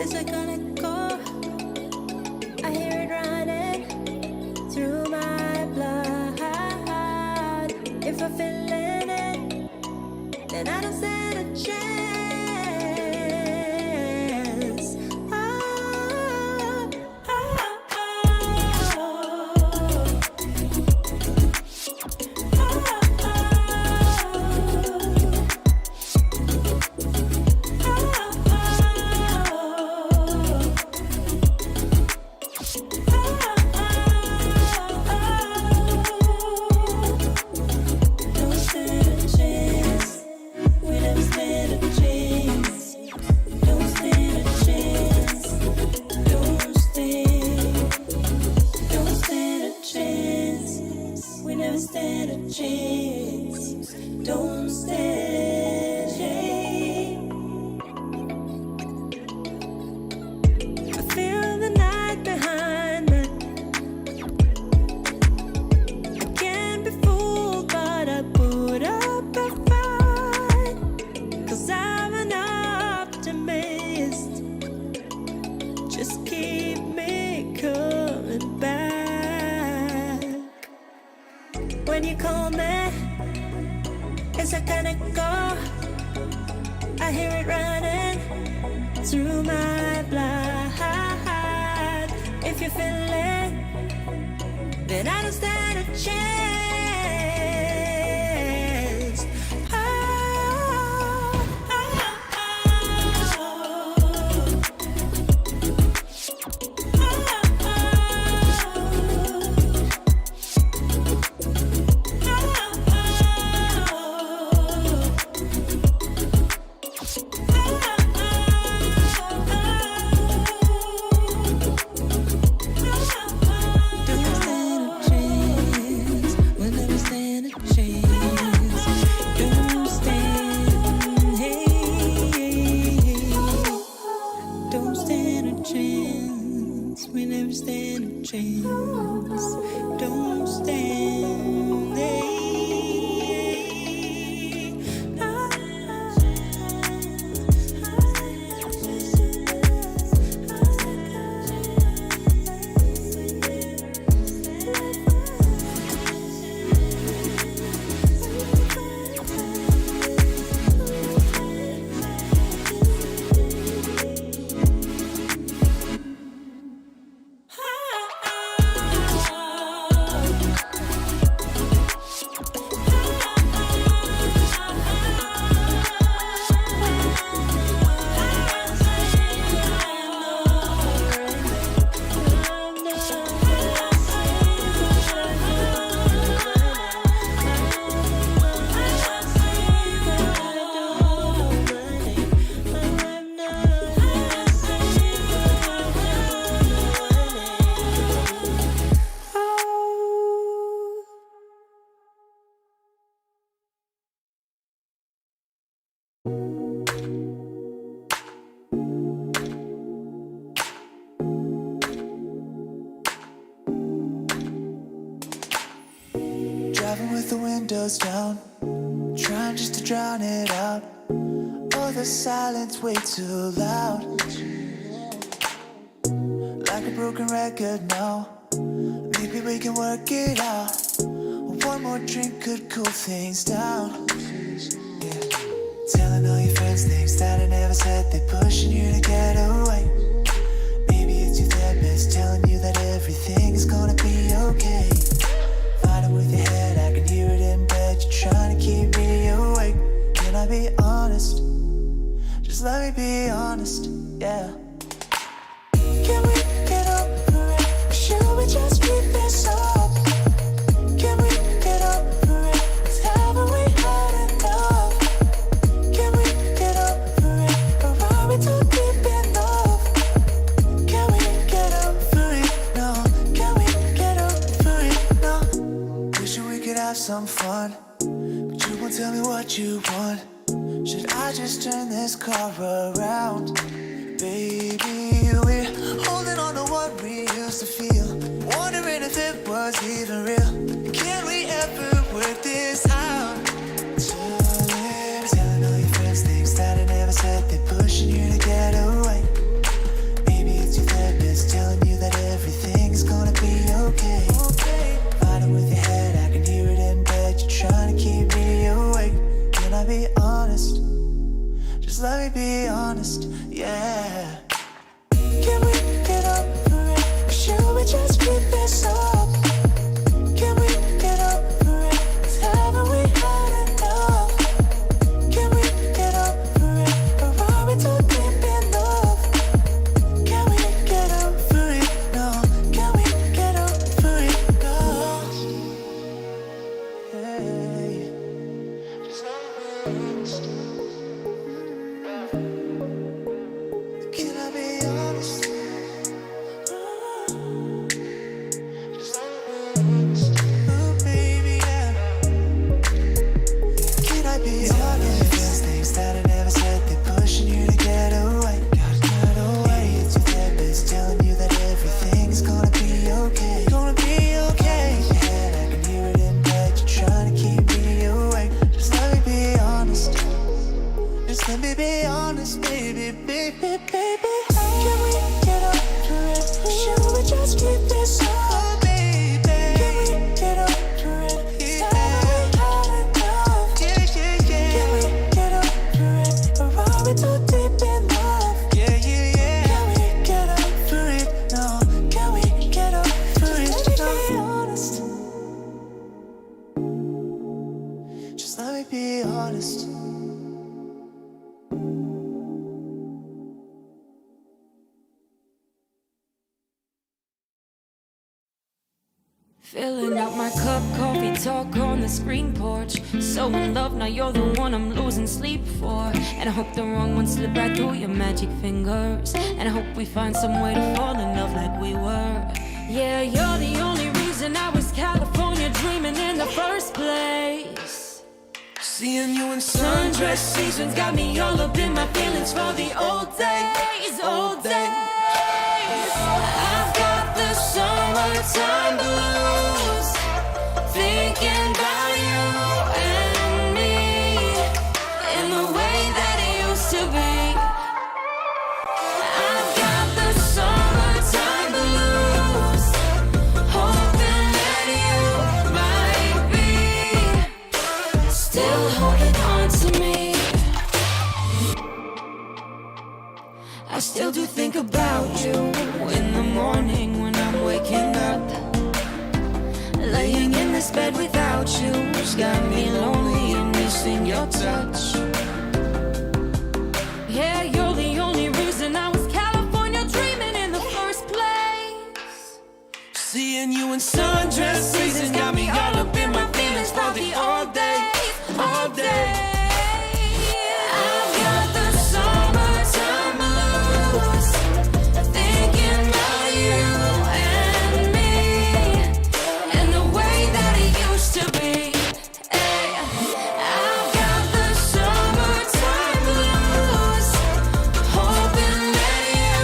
Is it gonna go? I hear it running through my blood. If I'm feeling it, then I don't stand a chance. When you call me, is it gonna go? I hear it running through my blood. If you feel it, then I don't stand a chance. Driving with the windows down, trying just to drown it out. Oh, the silence way too loud, like a broken record now. Maybe we can work it out. One more drink could cool things down. Yeah. Telling all your friends things that I never said, they're pushing you to get away. Maybe it's your therapist telling you that everything is gonna be okay. Fighting with your head, I can hear it in bed. You're trying to keep me awake. Can I be honest? Just let me be honest, yeah. Can we get over it? Or should we just keep this up? Can we get over it? 'Cause haven't we had enough? Can we get over it? Or are we too deep in love? Can we get over it? No. Can we get over it? No. Wishing we could have some fun, but you won't tell me what you want. Should I just turn this car around? Baby, we're holding on to what we used to feel, wondering if it was even real. Can we ever work this out? Telling all your friends things that I never said, they're pushing you to get away. Just let me be honest, yeah. Can we get over it? Or should we just keep this up? Can we get over it? 'Cause haven't we had enough? Can we get over it? Or are we too deep in love? Can we get over it? No. Can we get over it? No. Hey. Just let me be honest. Can I be honest? Just let me be honest. Oh, baby, yeah. Can I be honest? There's things that I never said, they're pushing you to get away. Gotta get away. It's your therapist telling you that everything's gonna be okay. Gonna be okay. In your head, I can hear it in bed. You're trying to keep me awake. Just let me be honest. Just let me be honest, baby, baby, baby. Can we get over it? Or should we just keep this up? Oh, baby. Can we get over it? 'Cause haven't we had enough? Yeah, yeah, yeah. Can we get over it? Or are we too deep in love? Yeah, yeah, yeah. Can we get over it? No. Can we get over it? Just let me be honest. Just let me be honest. Filling up my cup, coffee talk on the screen porch. So in love, now you're the one I'm losing sleep for. And I hope the wrong ones slip right through your magic fingers. And I hope we find some way to fall in love like we were. Yeah, you're the only reason I was California dreaming in the first place. Seeing you in Sundress seasons got me all up in my feelings for the old days, old days. I've got the summertime blues, thinking about you and me in the way that it used to be. I've got the summertime blues, hoping that you might be still holding on to me. I still do think about you in the morning when I'm waking up. Laying in this bed without you has got me lonely and missing your touch. Yeah, you're the only reason I was California dreaming in the first place. Seeing you in sundress seasons got me all up in my feelings for the all day, all day. I've got the summertime blues, thinking about you and me and the way that it used to be. Hey, I've got the summertime blues, hoping that you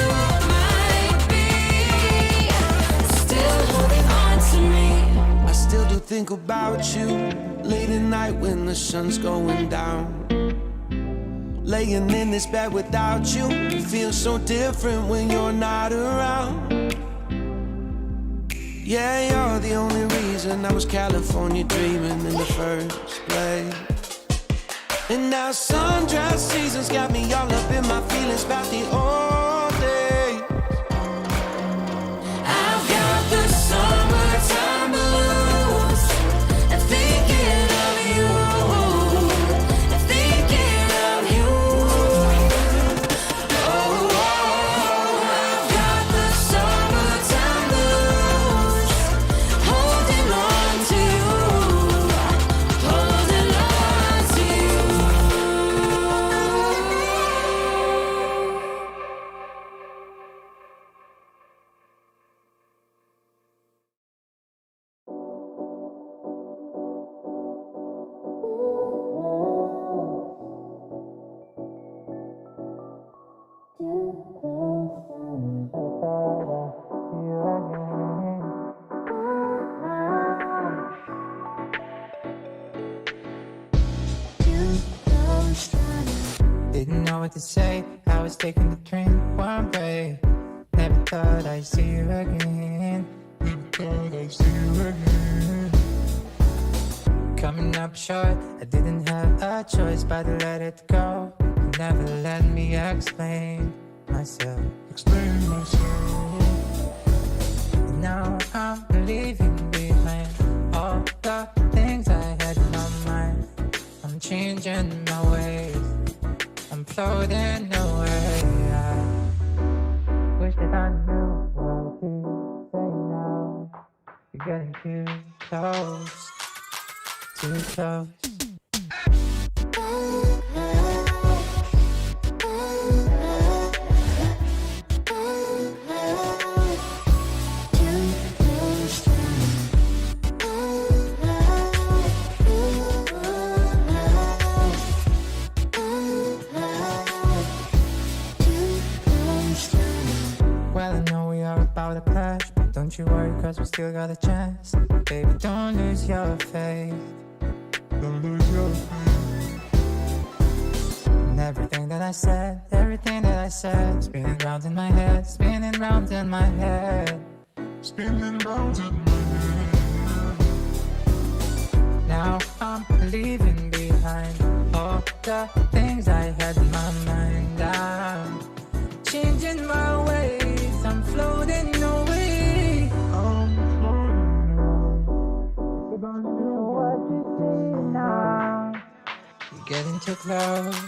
might be still holding on to me. I still do think about you late at night when the sun's going down. Laying in this bed without you, it feels so different when you're not around. Yeah, you're the only reason I was California dreaming in the first place. And now sundress seasons got me all up in my feelings about the old days. I've got the summertime blues, thinking of you, thinking of you. Oh, I've got the summertime blues, holding on to you, holding on to you. Didn't know what to say, I was taking the drink one break. Never thought I'd see you again. Never thought I'd see you again. Coming up short, I didn't have a choice but to let it go. never let me explain myself. Explain myself. Now I'm leaving behind all the things I had in my mind. I'm changing my ways. I'm floating away. I wish that I knew what to say now. You're getting too close, too close. Well, I know we are about to crash, but don't you worry, cause we still got a chance. Baby, don't lose your faith. Don't lose your faith. And everything that I said, spinning round in my head, spinning round in my head, spinning round in my head. Now I'm leaving behind all the things I had in my mind. I'm changing my ways, I'm floating away. I'm floating away. Don't you know what you see now? You're getting too close.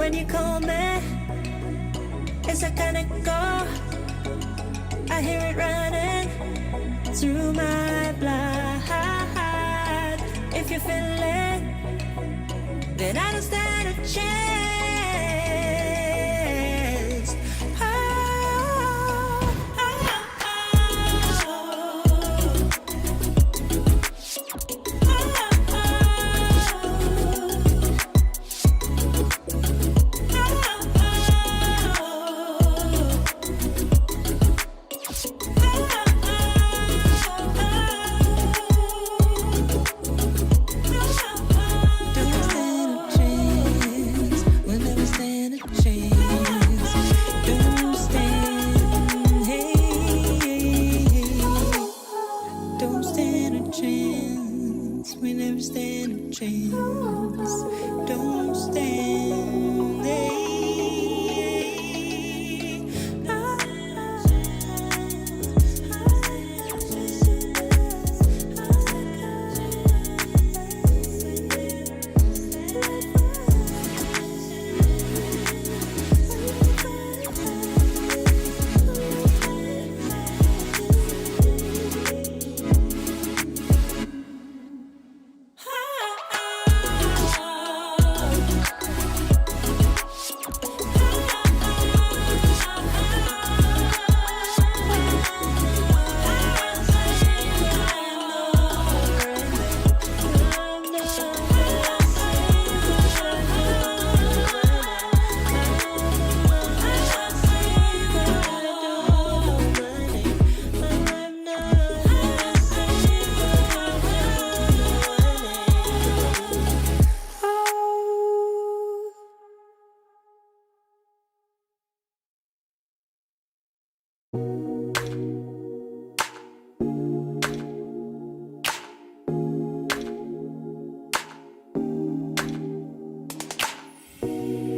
when you call me, it's a kind of go. I hear it running through my blood. If you feel it, then I don't stand a chance. Oh, oh,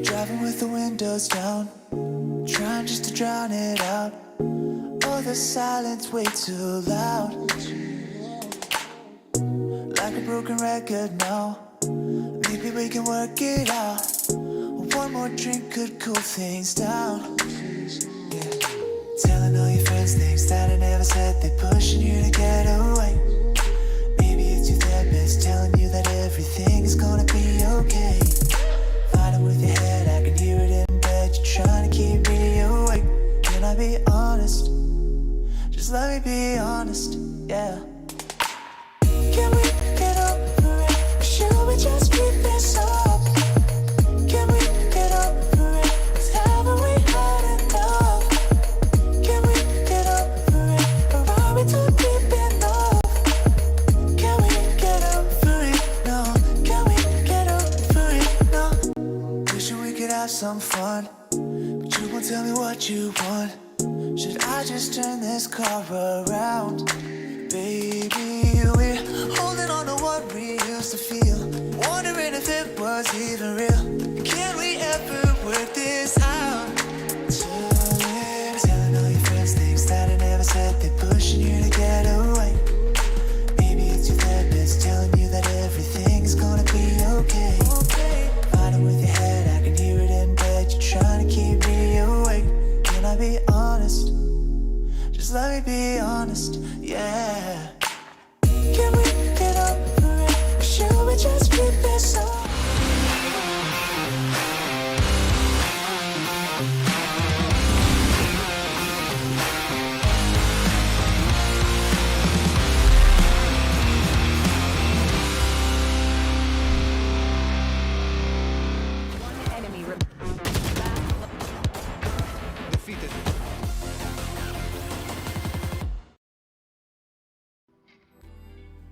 Driving with the windows down, trying just to drown it out. Oh, the silence way too loud. Like a broken record now. Maybe we can work it out. One more drink could cool things down. Yeah. Telling all your friends things that I never said. They're pushing you to get away. Maybe it's your therapist telling you that everything is gonna be okay. Fighting with your head, I can hear it in bed. You're trying to keep me awake. Can I be honest? Just let me be honest, yeah. Can we get over it? Or should we just keep this up? Can we get over it? 'Cause haven't we had enough? Can we get over it? Or are we too deep in love? Can we get over it? No. Can we get over it? No. Wishing we could have some fun, but you won't tell me what you want. Should I just turn this car around? Baby, we're holding on to what we used to feel, wondering if it was even real. Can we ever work this out? Telling all your friends things that I never said. They're pushing you to get away. Maybe it's your therapist telling you that everything is gonna be okay. Fighting with your head, I can hear it in bed. You're trying to keep me awake. Can I be honest? Just let me be honest, yeah. Can we get over it? Or should we just keep this up? Defeated.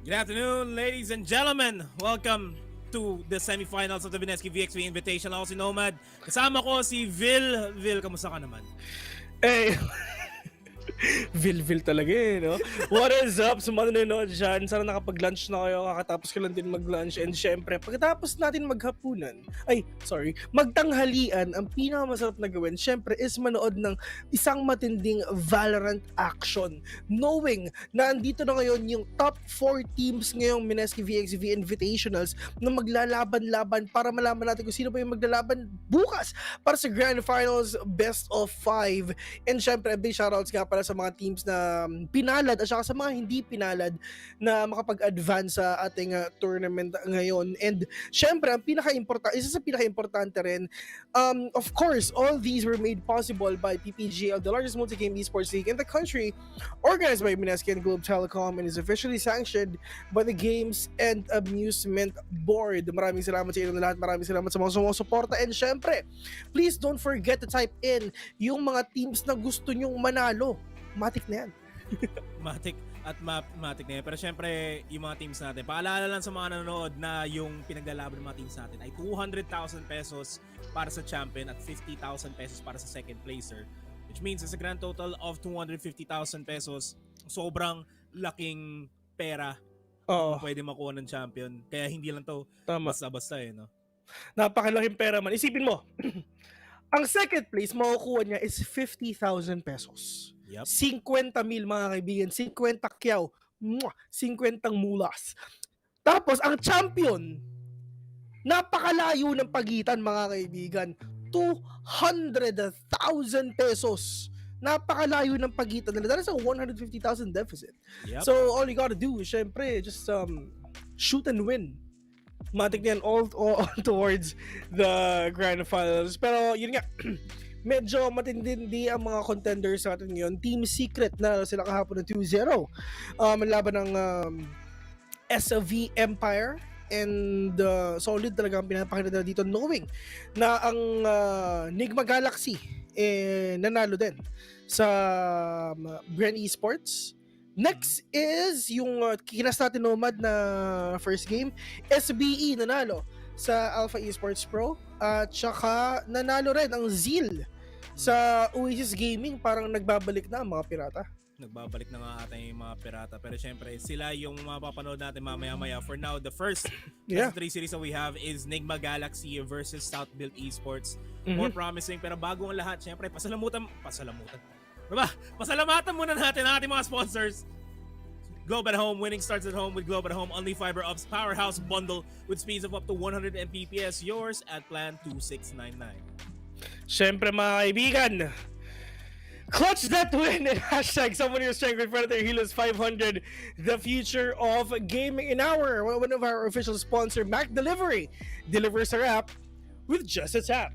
Good afternoon, ladies and gentlemen. Welcome to the semifinals of the Mineski VxV Invitational. Ako si Nomad. Kasama ko si Vil. Vil, kamusta ka naman? Eh, Vilvil talaga no? What is up sa mga nanonood dyan? Sana nakapag-lunch na kayo, kakatapos ko lang din mag-lunch. And syempre, pagkatapos natin magtanghalian, ang pinakamasarap na gawin, syempre, is manood ng isang matinding Valorant action. Knowing na andito na ngayon yung top 4 teams ngayong Mineski VxV Invitationals na maglalaban-laban para malaman natin kung sino ba yung maglalaban bukas para sa Grand Finals Best of 5. And syempre, big shoutouts nga pala sa mga teams na pinalad at saka sa mga hindi pinalad na makapag-advance sa ating tournament ngayon. And syempre, isa sa pinaka-importante rin, of course, all these were made possible by PPGL, the largest multi-game esports league in the country, organized by Mineski and Globe Telecom, and is officially sanctioned by the Games and Amusement Board. Maraming salamat sa inyo lahat. Maraming salamat sa mga sumusuporta. And syempre, please don't forget to type in yung mga teams na gusto nyong manalo. Matik na yan. Matik na yan. Pero syempre, yung mga teams natin, paalala lang sa mga nanonood na yung pinaglalaban ng mga teams natin ay 200,000 pesos para sa champion at 50,000 pesos para sa second placer. Which means it's a grand total of 250,000 pesos. Sobrang laking pera pwede makuha ng champion. Kaya hindi lang to basta-basta no? Napakalaking pera man. Isipin mo, ang second place makukuha niya is 50,000 pesos. Yep. 50,000 mga kaibigan, 50 kyaw, 50 mulas. Tapos ang champion, napakalayo ng pagitan mga kaibigan, 200,000 pesos. Napakalayo ng pagitan nila. That is a 150,000 deficit. Yep. So all you gotta do is syempre just shoot and win. Matik yan all towards the grand finals. Pero yun nga, medyo matindi ang mga contenders natin ngayon. Team Secret na sila kahapon ng 2-0. Laban ng SV Empire. And solid talaga ang pinapakita nila dito, knowing na ang Nigma Galaxy nanalo din sa Brand Esports. Next is yung kinas natin nomad na first game, SBE nanalo sa Alpha Esports Pro at saka nanalo rin ang ZEAL sa Oasis Gaming. Parang nagbabalik na ang mga pirata. Nagbabalik na nga ating mga pirata. Pero syempre, sila yung mapapanood natin mamaya-maya. For now, the first of 3 series that we have is Nigma Galaxy versus South Built Esports. More promising. Pero bago ang lahat, syempre, pasalamatan muna natin ang ating mga sponsors. Globe at Home, winning starts at home with Globe at Home. Only Fiber Up's Powerhouse Bundle with speeds of up to 100 Mbps. Yours at Plan 2699. Syempre mga kaibigan, clutch that win and hashtag summon your strength with Predator Helos 500, the future of gaming in our one of our official sponsor, Mac Delivery, delivers a wrap with just a tap.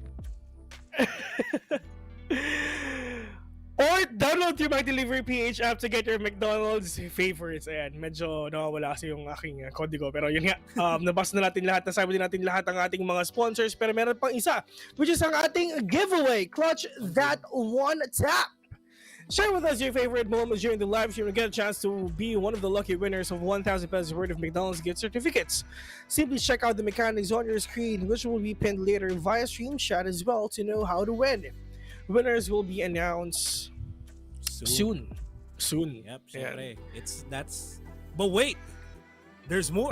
Or download your Mac Delivery PH app to get your McDonald's favorites. Ayan, medyo nawawala kasi yung aking kodigo. Pero yun nga, nabasa na natin lahat, nasabi din natin lahat ang ating mga sponsors. Pero meron pang isa, which is ang ating giveaway. Clutch that one tap. Share with us your favorite moments during the live stream and get a chance to be one of the lucky winners of 1,000 pesos worth of McDonald's gift certificates. Simply check out the mechanics on your screen, which will be pinned later via stream chat as well to know how to win. Winners will be announced soon. Yep, syempre. Yeah. But wait, there's more.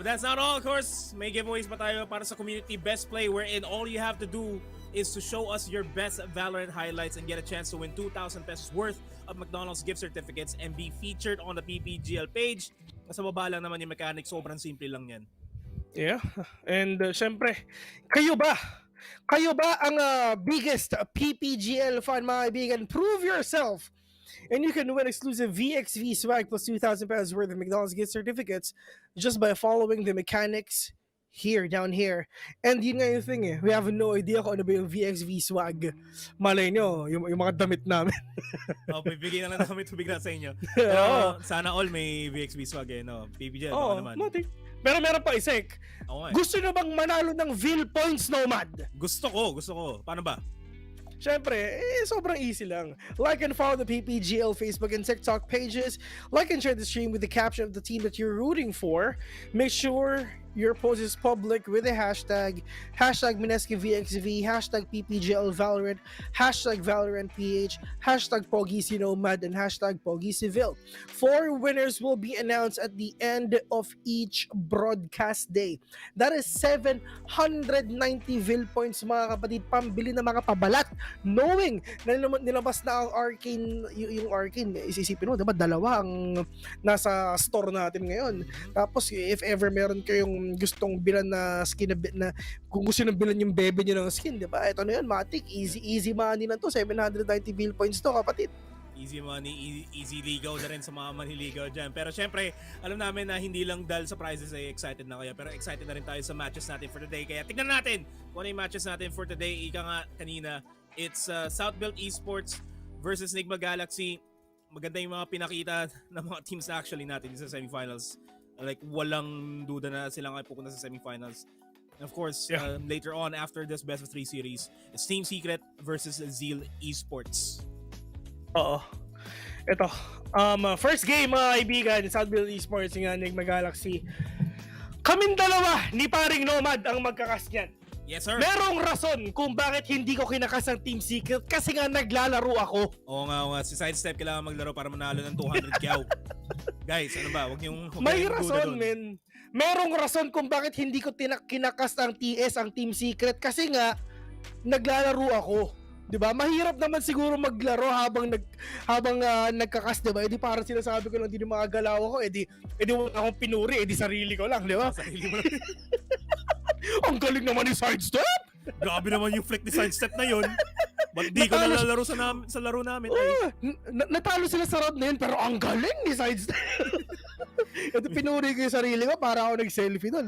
That's not all, of course. May giveaways pa tayo para sa community best play, wherein all you have to do is to show us your best Valorant highlights and get a chance to win 2,000 pesos worth of McDonald's gift certificates and be featured on the PPGL page. Sa baba lang naman yung mechanics, sobrang simple lang yan. Yeah, and syempre, kayo ba ang biggest PPGL fan, mga kaibigan? Prove yourself! And you can win exclusive VxV swag plus 2,000 pesos worth of McDonald's gift certificates just by following the mechanics down here. And yun nga yung thing we have no idea kung ano ba yung VxV swag. Malay nyo, yung mga damit namin. Bibigyan na lang namin ito bigla sa inyo. Pero sana all may VxV swag PPGL naman. Matik. Pero meron pa isek. Okay. Gusto nyo bang manalo ng VIL points, Nomad? Gusto ko. Paano ba? Siyempre, sobrang easy lang. Like and follow the PPGL Facebook and TikTok pages. Like and share the stream with the caption of the team that you're rooting for. Make sure your post is public with the hashtag Mineski VxV, hashtag PPGL Valorant, hashtag ValorantPH, hashtag Pogisi Nomad, and hashtag Pogisi Vil. 4 winners will be announced at the end of each broadcast day. That is 790 Vil points mga kapatid, pambili ng mga pabalat, knowing na nilabas na ang Arcane, yung Arcane, isisipin mo, diba, dalawa ang nasa store natin ngayon. Tapos if ever meron kayong gustong bilan na skin na kung gusto nang bilan yung bebe nyo ng skin, di ba? Ito na yun, matik, easy money na to, 790 bill points to, kapatid. Easy money, easy ligaw na rin sa mga manliligaw dyan. Pero syempre, alam namin na hindi lang dahil sa prizes ay excited na kayo, pero excited na rin tayo sa matches natin for today. Kaya tignan natin kung ano yung matches natin for today. Ika nga kanina, it's Southbuilt Esports versus Nigma Galaxy. Maganda yung mga pinakita ng mga teams na actually natin sa semifinals. Like, walang duda na sila nga pupunta sa semifinals. And of course, later on, after this best of 3 series, it's Team Secret versus ZEAL Esports. Oo. Ito. First game, mga kaibigan, Southbuilt Esports ng Nigma Galaxy. Kaming dalawa ni paring Nomad ang magkakas niyan. Yes, sir. Merong rason kung bakit hindi ko kinakas ang Team Secret kasi nga naglalaro ako. Oo nga. Si Sidestep kailangan maglaro para manalo ng 200 kyaw. Guys, ano ba? Huwag niyong may rason, men. Merong rason kung bakit hindi ko kinakas ang TS, ang Team Secret kasi nga naglalaro ako. 'Di ba? Mahirap naman siguro maglaro habang nagkakas, 'di ba? Edi para sinasabi ko lang din yung mga galaw ko, edi wala akong pinuri, edi sarili ko lang, 'di ba? Sarili mo lang. Ang galing naman ni Sidestep. Grabe naman yung flick ni Sidestep na yun. Ba't di ko nalalaro sa laro namin? Natalo sila sa round na yun, pero ang galing ni Sidestep. Ito pinuri ko yung sarili ko para ako nag-selfie doon.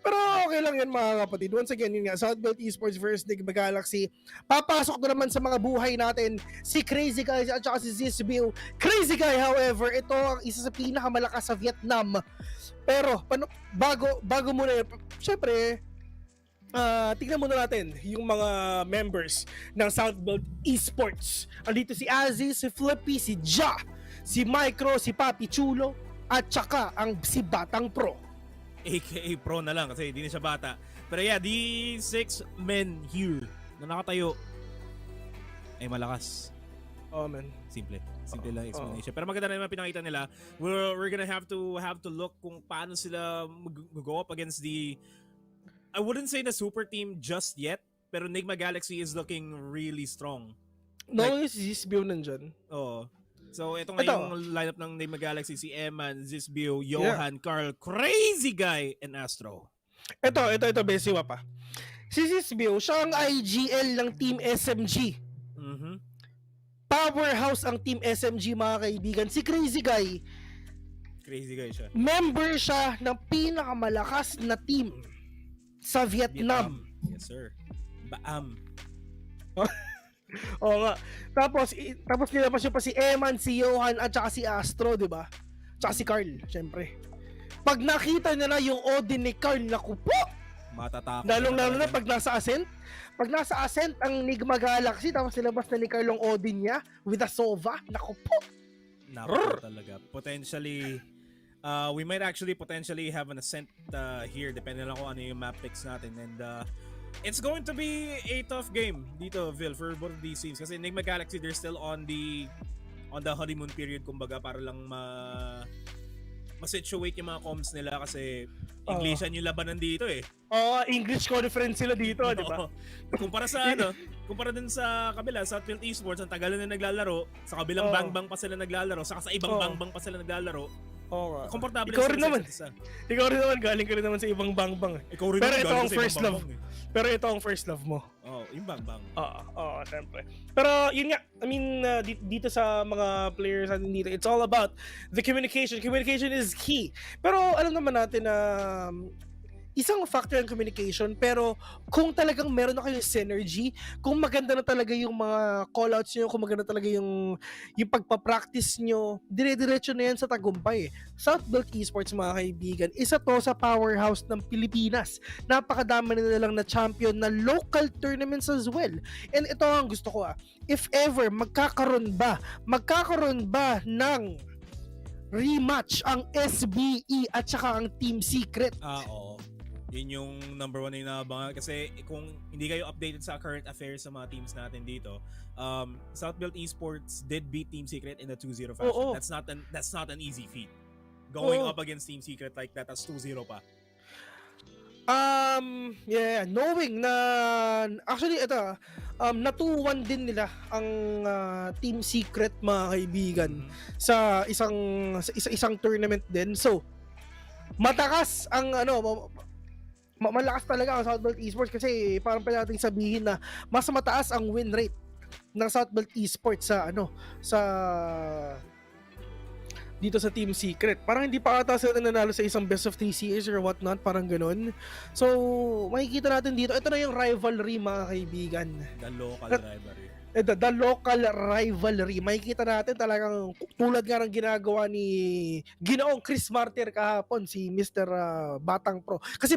Pero okay lang yan mga kapatid. Once again, yun nga, Southbuilt Esports versus Nigma Galaxy. Papasok ko naman sa mga buhay natin si Crazy Guy at saka si ZEAL. Crazy Guy, however, ito ang isa sa pinakamalakas sa Vietnam. Pero bago muna yun, syempre, tignan muna natin yung mga members ng Southbuilt Esports. Andito si Aziz, si Flippy, si Ja, si Micro, si Papi Chulo, at saka si Batang Pro. AKA Pro na lang kasi hindi na siya bata. Pero yeah, the 6 men here na nakatayo ay malakas. Oh man. Simple lang explanation. Pero maganda na naman pinakita nila. We're gonna have to look kung paano sila mag-go up against the, I wouldn't say the super team just yet, pero Nigma Galaxy is looking really strong. No, like, si Zizbio nandyan. Oo. So, ito nga yung lineup ng Nigma Galaxy, si Eman, Zizbio, Johan, Carl, Crazy Guy, and Astro. Ito, Besiwa pa. Si Zizbio, siya ang IGL ng Team SMG. Mm-hmm. Powerhouse ang Team SMG, mga kaibigan. Si Crazy Guy siya. Member siya ng pinakamalakas na team sa Vietnam. Yes, sir. Baam. Oo nga. Tapos nilabas pa si Eman, si Johan, at saka si Astro, di ba? Tsaka si Carl, syempre. Pag nakita niya na yung Odin ni Carl, naku po! Matatakot. Lalong-lalo na pag nasa Ascent. Pag nasa Ascent ang Nigma Galaxy, tapos nilabas na ni Carl yung Odin niya with a Sova, naku po! Naku talaga. Potentially, we might actually potentially have an Ascent here, depending lang kung ano yung map picks natin. And it's going to be a tough game dito, Vil, for both of these teams. Kasi Nigma Galaxy, they're still on the honeymoon period, kumbaga, para lang ma-situate yung mga comms nila kasi Englishan yung labanan dito eh. English conference sila dito, di ba? Kumpara din sa kabila, sa Southbuilt Esports, ang tagal na naglalaro, sa kabilang bangbang pa sila naglalaro, saka sa ibang bangbang pa sila naglalaro. Komportable Ikaw rin naman. Galing ka rin naman sa ibang bangbang. Pero ito ang first love. Pero ito ang first love mo. Yung bangbang. Oo, syempre. Pero yun nga, I mean, dito sa mga players natin dito, it's all about the communication. Communication is key. Pero alam naman natin na isang factor ng communication, pero kung talagang meron na kayong synergy, kung maganda na talaga yung mga callouts nyo, kung maganda talaga yung pagpapractice nyo, dire-diretso na yan sa tagumpay. Southbuilt Esports, mga kaibigan, isa to sa powerhouse ng Pilipinas. Napakadami na lang na champion na local tournaments as well. And ito ang gusto ko if ever magkakaroon ba ng rematch ang SBE at saka ang Team Secret. Oo. Yun yung number one na inaabangan. Kasi kung hindi kayo updated sa current affairs sa mga teams natin dito, Southbuilt Esports did beat Team Secret in a 2-0 fashion. Oo. That's not an easy feat. Going Oo. up against Team Secret like that, that's 2-0 pa. Knowing na actually ito na 2-1 din nila ang Team Secret, mga kaibigan, sa isang tournament din. So matakas ang malakas talaga ang Southbuilt Esports, kasi parang pwede nating sabihin na mas mataas ang win rate ng Southbuilt Esports sa dito sa Team Secret. Parang hindi pa ata sila nanalo sa isang best of 3 series or whatnot, parang ganun. So makikita natin dito, ito na yung rivalry, mga kaibigan. The local rivalry. The local rivalry. Makikita natin talagang tulad nga ng ginagawa ni Ginoong Chris Martyr kahapon, si Mr. Batang Pro. Kasi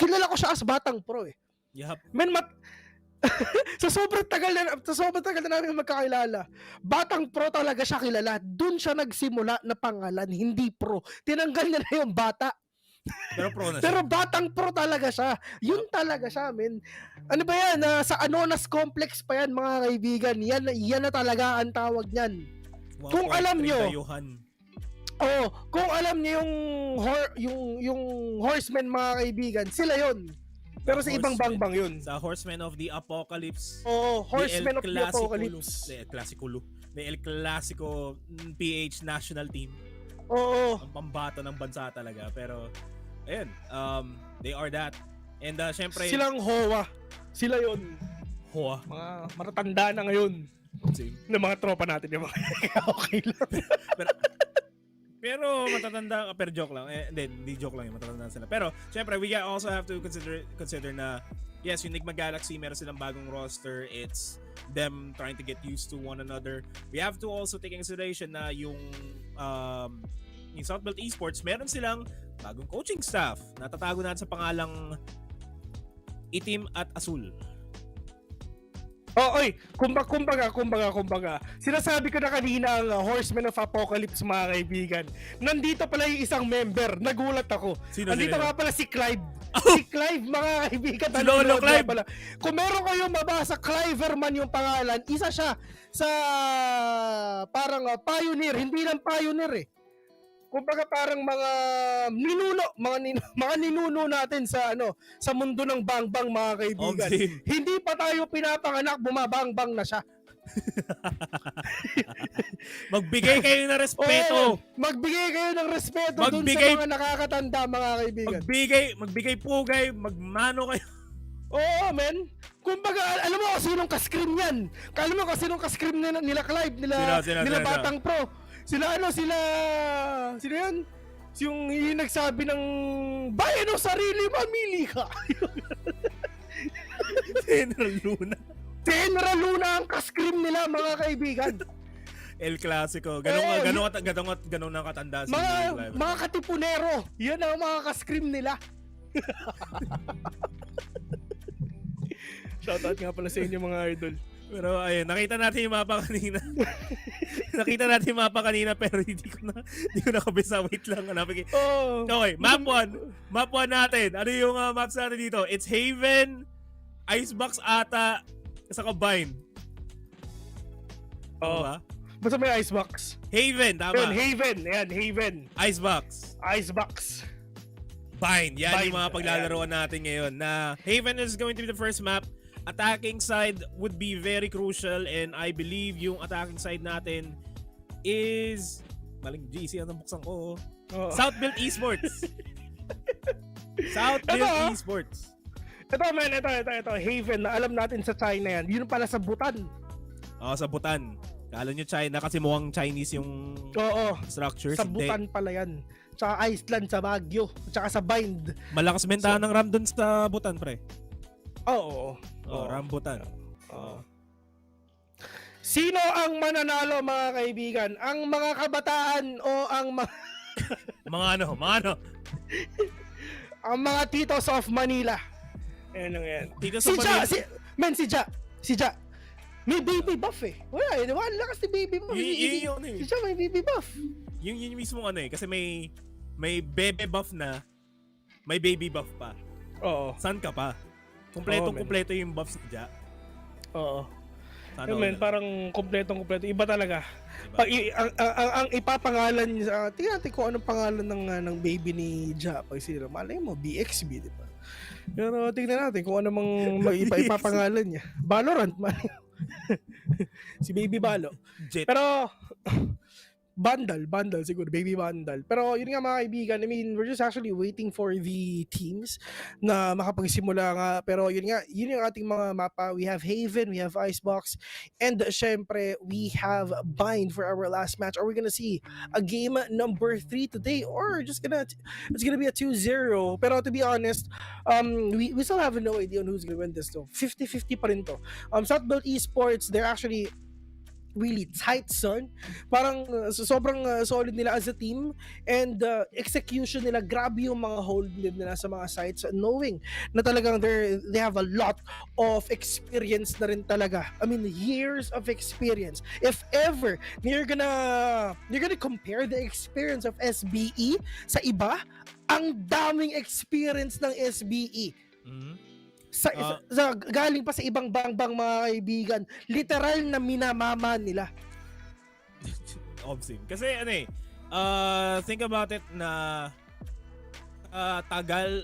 kilala ko siya as Batang Pro eh. Yup. Sa sobrang tagal na namin magkakilala, Batang Pro talaga siya kilala. Doon siya nagsimula na pangalan, hindi Pro. Tinanggal niya na yung bata. Pero pro na siya. Pero Batang Pro talaga siya. Yun talaga siya, men. Ano ba yan? Sa Anonas Complex pa yan, mga kaibigan. Yan na talaga ang tawag niyan. Kung alam nyo, kung alam niyo yung Horsemen, mga kaibigan, sila yon. Pero sa ibang bangbang yun. Sa Horsemen of the Apocalypse. Horsemen of the Apocalypse. The El Clasico PH national team. Ang pambato ng bansa talaga. Pero, ayun, they are that. And syempre, silang HOA. Sila yun. HOA. Mga matatanda na ngayon. Same. Na mga tropa natin yung mga okay lang. pero matatanda, pero joke lang. Hindi joke lang yun, matatanda sila. Pero, syempre, we also have to consider na, yes, yung Nigma Galaxy, meron silang bagong roster. It's them trying to get used to one another. We have to also take in consideration na yung Southbuilt Esports, meron silang bagong coaching staff. Natatago natin sa pangalang Itim at Asul. Kumbaga. Sinasabi ko na kanina ang Horsemen of Apocalypse, mga kaibigan. Nandito pala yung isang member. Nagulat ako. Nandito nga pala si Clive. Si Clive, mga kaibigan. Lolo Clive. Pala. Kung meron kayong mabasa, Cliverman yung pangalan. Isa siya sa parang pioneer. Hindi lang pioneer eh. Kumbaga parang mga ninuno natin sa sa mundo ng bangbang, mga kaibigan. Hindi pa tayo pinapanganak, bumabangbang na siya. Magbigay kayo ng respeto. Magbigay kayo ng respeto dun sa mga nakakatanda, mga kaibigan. Magbigay pugay, magmano kayo. Oo, men. Kumbaga, alam mo kung sinong ka-scream yan. Alam mo kung sinong ka-scream nila Clive, nila Batang Pro. Sila yan? Yung nagsabi ng bayan o sarili, mamili ka. General Luna ang ka-scream nila, mga kaibigan. El Clasico. Ganun ang katanda si mga katipunero. Yan ang mga ka-scream nila. Shoutout nga pala sa inyo, mga idol. Pero ayun, nakita natin yung mapa kanina. Pero hindi ko nakabisa. Wait lang. Okay, map 1 natin. Ano yung maps natin dito? It's Haven, Icebox ata, saka Bind. Ba? Basta may Icebox. Haven, tama. Haven. Icebox. Bind. Yan yung mga paglalaroan natin ngayon. Na Haven is going to be the first map. Attacking side would be very crucial, and I believe yung attacking side natin is maling GC ang buksan ko. Southbuilt Esports. Esports. Ito, Haven, na alam natin sa China yan. Yun pala sa Bhutan. Sa Bhutan. Kala nyo China kasi mukhang Chinese yung structures. Sa Bhutan pala yan. Tsaka Iceland, sa Baguio, tsaka sa Bind. Malakas bentahan ng RAM dun sa Bhutan, pre. Rambutan. Sino ang mananalo, mga kaibigan? Ang mga kabataan o ang mga ano? Ang mga Titos of Manila. Ayan lang yan. Titos of Manila. Si Ja. May baby buff eh. Wala eh. Wala lakas ni baby buff. Si Ja may baby buff. Yung mismo kasi may bebe buff na. may baby buff pa. Oo. Saan ka pa? Man. Kumpleto yung buffs ni Ja. Oo. Sana Yun, all man, na lang. parang kompletong-kompleto. Iba talaga. Diba? Pag, ang ipapangalan niya, tingnan natin kung anong pangalan ng baby ni Ja. Pag sila, malay mo, VxV, di ba? Pero tingnan natin kung ano mang ipapangalan niya. Valorant, man. Si Baby Balo. Jet. Pero, Bundle siguro, baby bundle. Pero yun nga mga kaibigan, I mean, we're just actually waiting for the teams na makapagsimula nga. Pero yun nga, yun yung ating mga mapa. We have Haven, we have Icebox, and syempre, we have Bind for our last match. Are we gonna see a game number 3 today? Or it's gonna be a 2-0? Pero to be honest, we still have no idea on who's gonna win this though. 50-50 pa rin to. Southbelt Esports, they're actually really tight, son. Parang sobrang solid nila as a team, and execution nila, grabe yung mga hold nila sa mga sites, knowing na talagang they have a lot of experience na rin talaga. I mean, years of experience. If ever you're gonna compare the experience of SBE sa iba, ang daming experience ng SBE. Sa galing pa sa ibang bangbang mga kaibigan, literal na minamama nila. Obsim. Kasi think about it na tagal,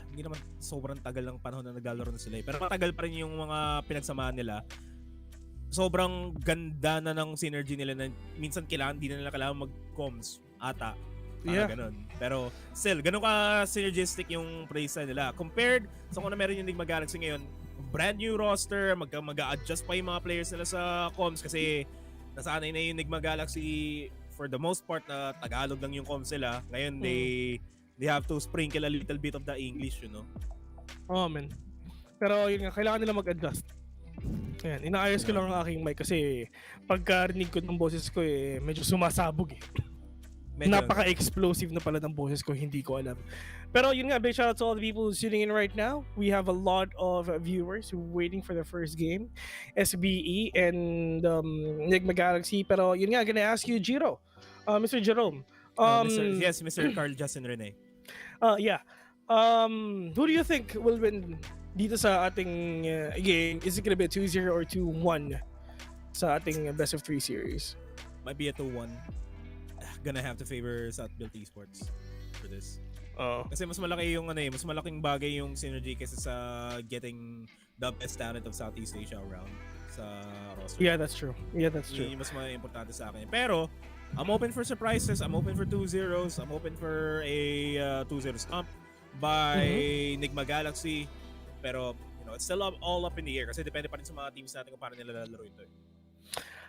hindi naman sobrang tagal ng panahon na naglalaro na sila pero matagal pa rin yung mga pinagsamahan nila. Sobrang ganda na ng synergy nila na minsan hindi na nila kailangan mag-comms ata. Ganun. Pero still, ganun ka synergistic yung playstyle nila. Compared sa kung na meron yung Nigma Galaxy ngayon, brand new roster, mag-a-adjust pa yung mga players nila sa comms kasi nasanay na yung Nigma Galaxy for the most part na Tagalog lang yung comms nila. Ngayon, they have to sprinkle a little bit of the English, you know? Oh, man. Pero yun nga, kailangan nila mag-adjust. Ayan, inaayos ko lang ang aking mic kasi pagkarinig ko ng boses ko medyo sumasabog Napaka-explosive na pala ng boses ko, hindi ko alam. Pero yun nga, big shout out to all the people tuning in right now. We have a lot of viewers waiting for the first game, SBE and Nigma Galaxy. Pero yun nga, gonna ask you, Jiro, Mr. Jerome. Mr. Carl Justin Rene. Yeah. Who do you think will win dito sa ating game? Is it gonna be a 2-0 or 2-1 sa ating best of 3 series? Might be a 2-1. Gonna have to favor Southbelt Esports for this. Kasi mas malaki yung mas malaking bagay yung synergy kaysa sa getting the best talent of Southeast Asia around sa roster. Yeah, that's true. Yun yung mas importante sa akin. Pero I'm open for surprises. I'm open for 2-0s. I'm open for a 2-0 stomp by Nigma Galaxy. Pero it's still all up in the air kasi depende pa rin sa mga teams natin kung paano nila lalaro ito.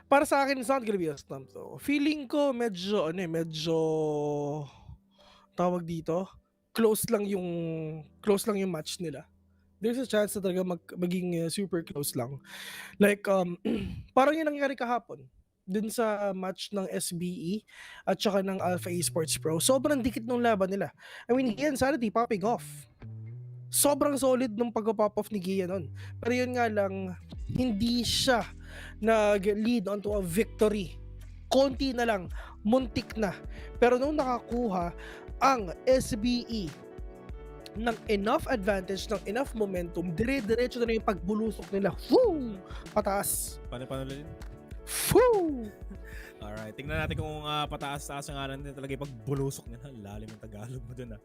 Para sa akin, it's not gonna be a stump though. Feeling ko medyo tawag dito, close lang yung match nila. There's a chance na talaga maging super close lang. Like parang yung nangyari kahapon dun sa match ng SBE at saka ng Alpha Esports Pro. Sobrang dikit ng laban nila. I mean, Gian Sanity popping off. Sobrang solid nung pag-pop off ni Gia nun. Pero yun nga lang, hindi siya nag-lead onto a victory. Konti na lang, muntik na. Pero nung nakakuha ang SBE ng enough advantage, ng enough momentum, dire-diretso na yung pagbulusok nila. Woo! Pataas. Paano ulit? Woo! Alright, tingnan natin kung pataas-taas ang ngalan talaga yung pagbulusok nila. Lalim ng Tagalog mo dun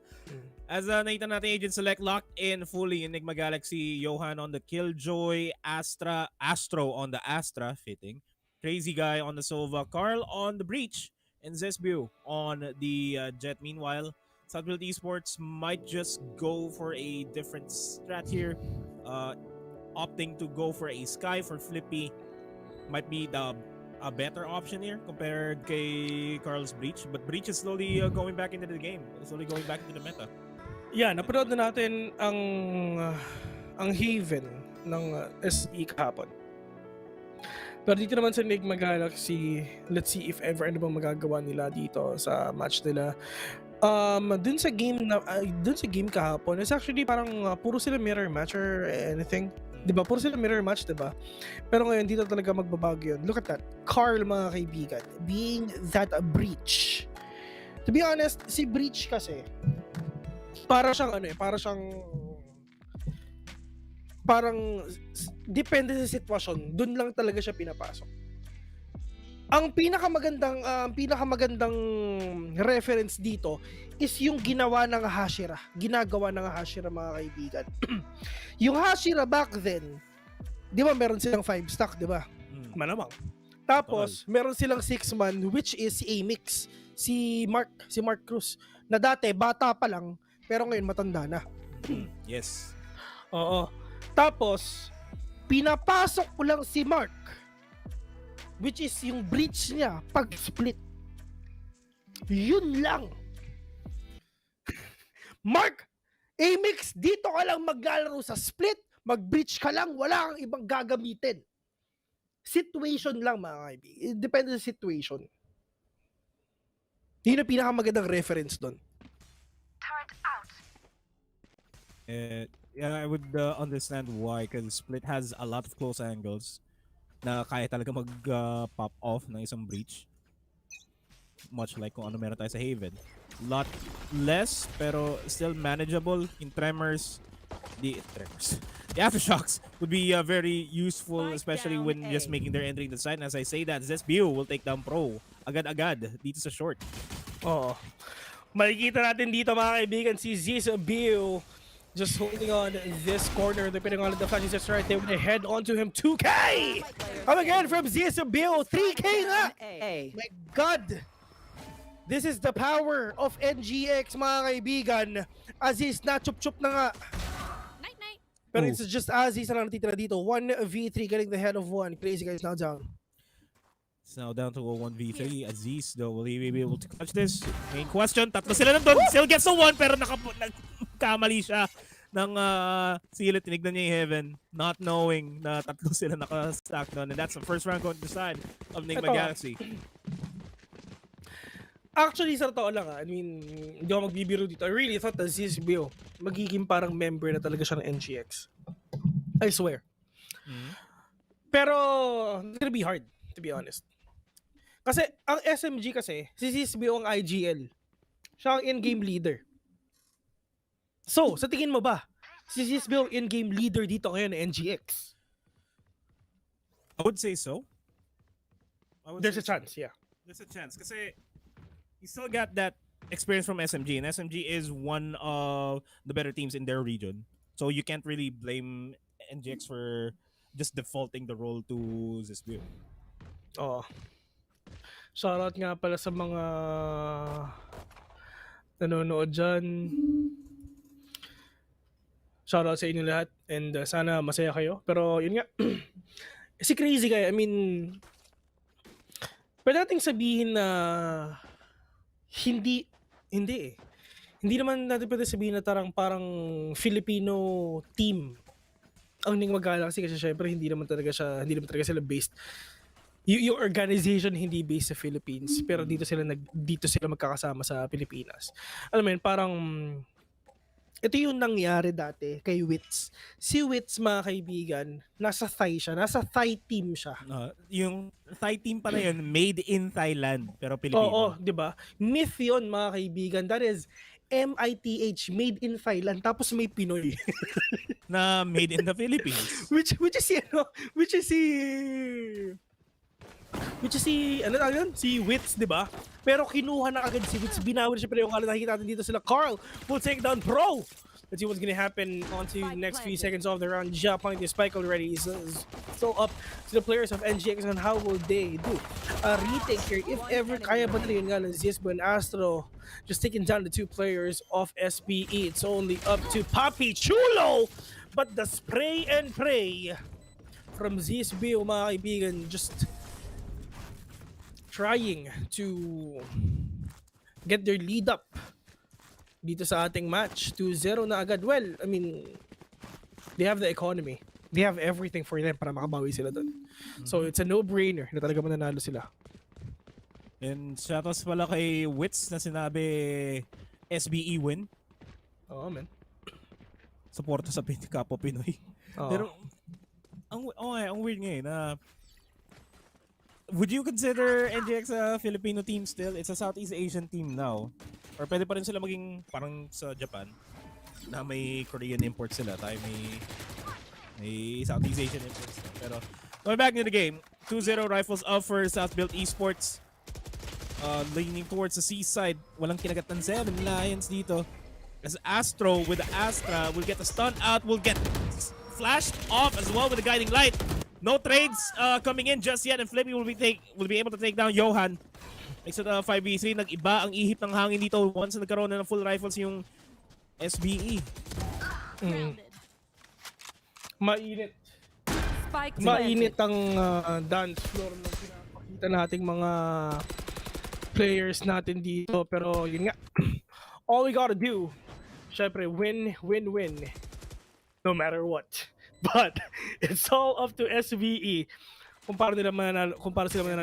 As nakita natin, Agent Select locked in fully in Nigma Galaxy. Johan on the Killjoy, Astro on the Astra, fitting. Crazy Guy on the Sova, Carl on the Breach, and Zesbu on the Jet. Meanwhile, Southbelt Esports might just go for a different strat here. Opting to go for a Sky for Flippy might be a better option here compared kay Carl's Breach. But Breach is slowly going back into the game. Slowly going back into the meta. Yeah, napanood na natin ang Haven ng SE kahapon. Pero dito naman sa Nigma Galaxy, let's see if ever ano bang magagawa nila dito sa match nila. Dun sa game kahapon, it's actually parang puro sila mirror match or anything. Diba? Puro sila mirror match, diba? Pero ngayon, dito talaga magbabago yun. Look at that. Carl, mga kaibigan, being that a Breach. To be honest, si Breach kasi, para siyang depende sa sitwasyon, dun lang talaga siya pinapasok. Ang pinakamagandang reference dito is yung ginagawa ng Hashira mga kaibigan. Yung Hashira back then, 'di ba meron silang 5 stack, 'di ba? Malamang. Tapos meron silang 6 man which is si Amix, si Mark Cruz na dati bata pa lang pero ngayon matanda na. Yes. Oo. Tapos pinapasok ko lang si Mark, which is yung breach niya pag split. Yun lang. Mark, Amix, dito ka lang maglalaro sa split, mag-breach ka lang, wala kang ibang gagamitin. Situation lang mga kaibigan. It depends sa situation. Yun ang pinakamagandang reference doon. Yeah, I would understand why, because Split has a lot of close angles na kaya talaga mag-pop off ng isang breach. Much like kung ano meron tayo sa Haven. Lot less, pero still manageable. In Tremors, the Aftershocks would be very useful, especially when just making their entry in the side. And as I say that, ZEAL will take down Pro agad-agad dito sa short. Oo. Makikita natin dito mga kaibigan si ZEAL just holding on this corner, depending on the flash. He's just right there with a head onto him. 2K! Coming in from ZEAL, 3K na! My God! This is the power of NGX mga kaibigan. Aziz na chup-chup na nga. Pero it's just Aziz na lang natitira dito. 1v3 getting the head of one. Crazy guys now down. It's now down to a 1v3. Aziz, though, will he be able to catch this? Main question, tatlo sila nandun. Still gets the one, pero nagkamali siya ng Seal. Tinignan niya yung Heaven, not knowing na tatlo sila naka-stack doon. And that's the first round going to the side of Nigma Galaxy. Actually, sa totoo lang I mean, hindi ako magbibiro dito. I really thought that ZEAL magiging parang member na talaga siya ng NGX. I swear. Pero, it's gonna be hard, to be honest. Kasi, ang SMG kasi, si ZEAL ang IGL. Siya ang in-game leader. So, sa tingin mo ba, si ZEAL ang in-game leader dito ngayon ng NGX? I would say so. There's a chance, yeah. There's a chance. Kasi, you still got that experience from SMG, and SMG is one of the better teams in their region. So you can't really blame NGX for just defaulting the role to ZEAL. Oo. Shoutout nga pala sa mga nanonood dyan. Shoutout sa inyo lahat, and sana masaya kayo. Pero yun nga, si Crazy Guy, I mean, pwede nating sabihin na hindi naman natin pwede sabihin na parang Filipino team ang Nigma Galaxy, kasi syempre hindi naman talaga sila based, yung organization hindi based sa Philippines, pero dito sila magkakasama sa Pilipinas. Alam mo yun, parang ito yung nangyari dati kay Wits. Si Wits mga kaibigan, nasa Thai team siya. Yung Thai team pa na yun, made in Thailand, pero Pilipino. Oo, di ba? Myth yun mga kaibigan. That is MITH, made in Thailand, tapos may Pinoy. Na made in the Philippines. which is si Wits, di ba? Pero kinuha na agad si Wits, binawi na siya, pero yung nakikita natin dito sila, Carl will take down Pro. Let's see what's gonna happen on to the next few seconds of the round. Ja playing the spike already. He's still up to the players of NGX on how will they do a retake here. If ever kaya ba nila yun nga ng Zisbo and Astro just taking down the two players of SBE. It's only up to Papi Chulo. But the spray and pray from Zisbo mga kaibigan, just trying to get their lead up dito sa ating match. 2-0 na agad. Well, I mean, they have the economy. They have everything for them para makabawi sila doon. So, it's a no-brainer na talaga mananalo sila. And shoutouts pala kay Wits na sinabi SBE win. Oo, man. Suporta sa Kapo Pinoy. Pero, ang weird nga na would you consider NGX a Filipino team still? It's a Southeast Asian team now. Or pwede pa rin sila maging parang sa Japan na may Korean imports sila. Tayo may Southeast Asian imports. Pero going back into the game, 2-0 rifles up for South Built Esports. Leaning towards the seaside. Walang kinagat ng 7 Lions dito. As Astro with the Astra will get the stun out, will get flashed off as well with the guiding light. No trades coming in just yet, and Flippy will be able to take down Johan. Makes it 5v3. Nag-iba ang ihip ng hangin dito once na nagkaroon na ng full rifles yung SBE. Mainit. Spike Mainit ang dance floor na pinapakita nating mga players natin dito. Pero yun nga, all we gotta do, syempre, win. No matter what. But it's all up to SBE. Kung paano sila mananalo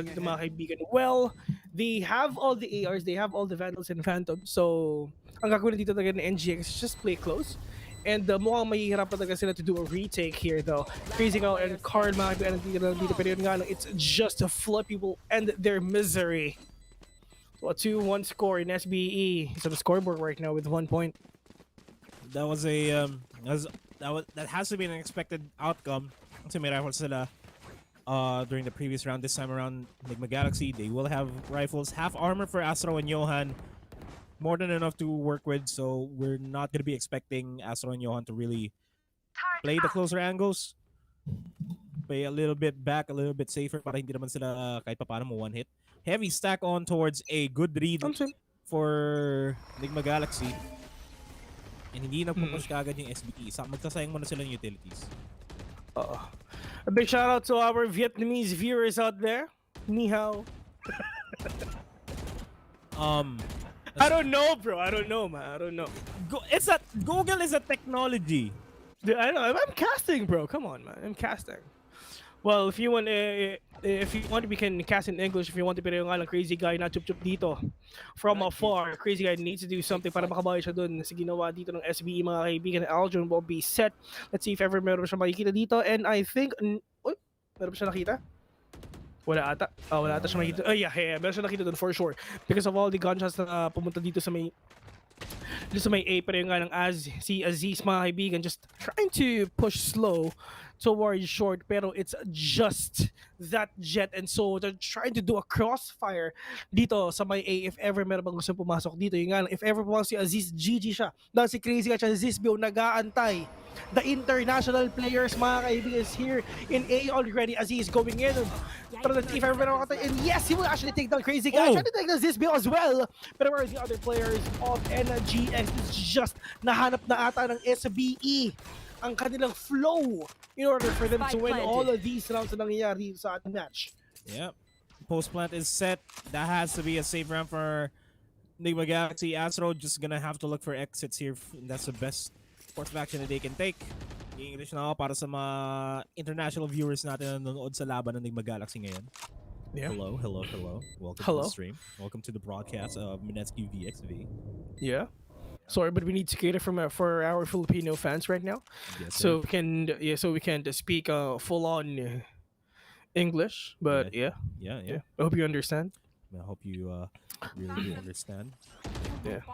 dito mga kaibigan. Well, they have all the ARs, they have all the Vandals and Phantoms. So, ang gagawin dito talaga ng NGX is just play close. And mukhang mahihirapan talaga sila to do a retake here though. Crazy Cow and Carl mga kaibigan dito. Pero yun nga lang, it's just a Flippy will end their misery. So a 2-1 score in SBE. He's on the scoreboard right now with 1 point. That was that has to be an expected outcome. Kasi may rifles sila during the previous round. This time around, Nigma Galaxy, they will have rifles. Half armor for Astro and Johan. More than enough to work with, so we're not going to be expecting Astro and Johan to really play the closer angles. Play a little bit back, a little bit safer para hindi naman sila kahit paano mo one hit. Heavy stack on towards a good read for Nigma Galaxy. And hindi nagpupush kaagad yung SBE. Magsasayang muna sila ng utilities. A big shout out to our Vietnamese viewers out there. Ni hao. I don't know, bro. I don't know, man. I don't know. Google is a technology. Dude, I know. I'm casting, bro. Come on, man. I'm casting. Well, if you want, we can cast in English. If you want to, pero yung nga lang crazy guy na chup-chup dito from afar. Crazy guy needs to do something para makabawi siya dun sa ginawa dito ng SBE mga kaibigan. Aldrin will be set. Let's see if ever meron siya makikita dito. And I think, meron siya nakita? Wala ata. Wala ata siya makikita. Yeah. Meron siya nakita dun for sure. Because of all the gunshots na pumunta dito sa may A, pero yung nga lang si Aziz mga kaibigan just trying to push slow towards short, pero it's just that jet, and so they're trying to do a crossfire dito sa may A if ever meron bang gusto pumasok dito. Yung nga lang, if ever pumasok si Aziz, GG siya. Dahil si Crazy at Aziz Bio nag-aantay. The international players mga kaibigan is here in A already. Aziz going in. Pero if ever meron makatay, and yes, he will actually take down Crazy guy. Trying to take down Aziz Bio as well. Pero where are the other players of NGX? It's just nahanap na ata ng SBE ang kanilang flow in order for them to win all of these rounds na nangyayari sa ating match. Yep. Post plant is set. That has to be a safe round for Nigma Galaxy. Astro just gonna have to look for exits here. That's the best course of action that they can take. English na ako para sa mga international viewers natin na nanonood sa laban ng Nigma Galaxy ngayon. Yeah. Hello. Welcome to the stream. Welcome to the broadcast of Mineski VxV. Yeah. Sorry, but we need to cater for our Filipino fans right now. Yes, so we can speak full on English. But yeah. I hope you understand. I hope you really do understand. Yeah.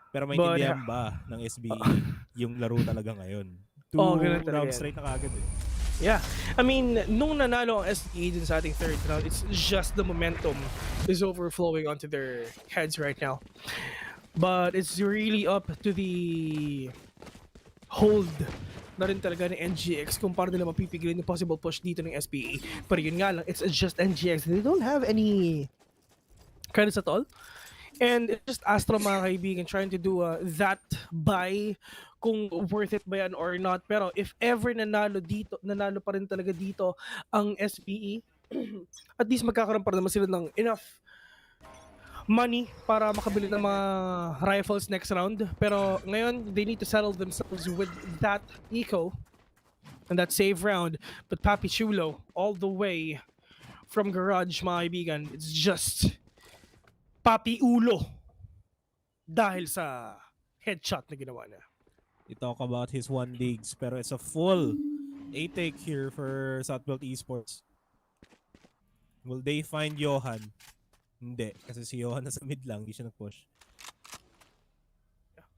Pero maintindihan ba ng SBE yung laro talaga ngayon? Ganun talaga rounds yan. straight na kagad eh. Yeah. I mean, nung nanalo ang SEA dun sa ating third round, it's just the momentum is overflowing onto their heads right now. But it's really up to the hold na rin talaga ng NGX kung paano nila mapipigilin yung possible push dito ng SPE. Pero yun nga lang, it's just NGX. They don't have any credits at all. And it's just Astro mga kaibigan trying to do that buy kung worth it ba yan or not. Pero if ever nanalo pa rin talaga dito ang SPE, at least magkakaroon pa rin naman sila ng enough money para makabili ng mga rifles next round. Pero ngayon, they need to settle themselves with that eco and that save round. But Papi Chulo, all the way from Garage, mga kaibigan, it's just Papi Ulo dahil sa headshot na ginawa niya. You talk about his one leagues, pero it's a full 8-take here for Southbelt Esports. Will they find Johan? Hindi, kasi si Johan nasa mid lang, hindi siya nag-push.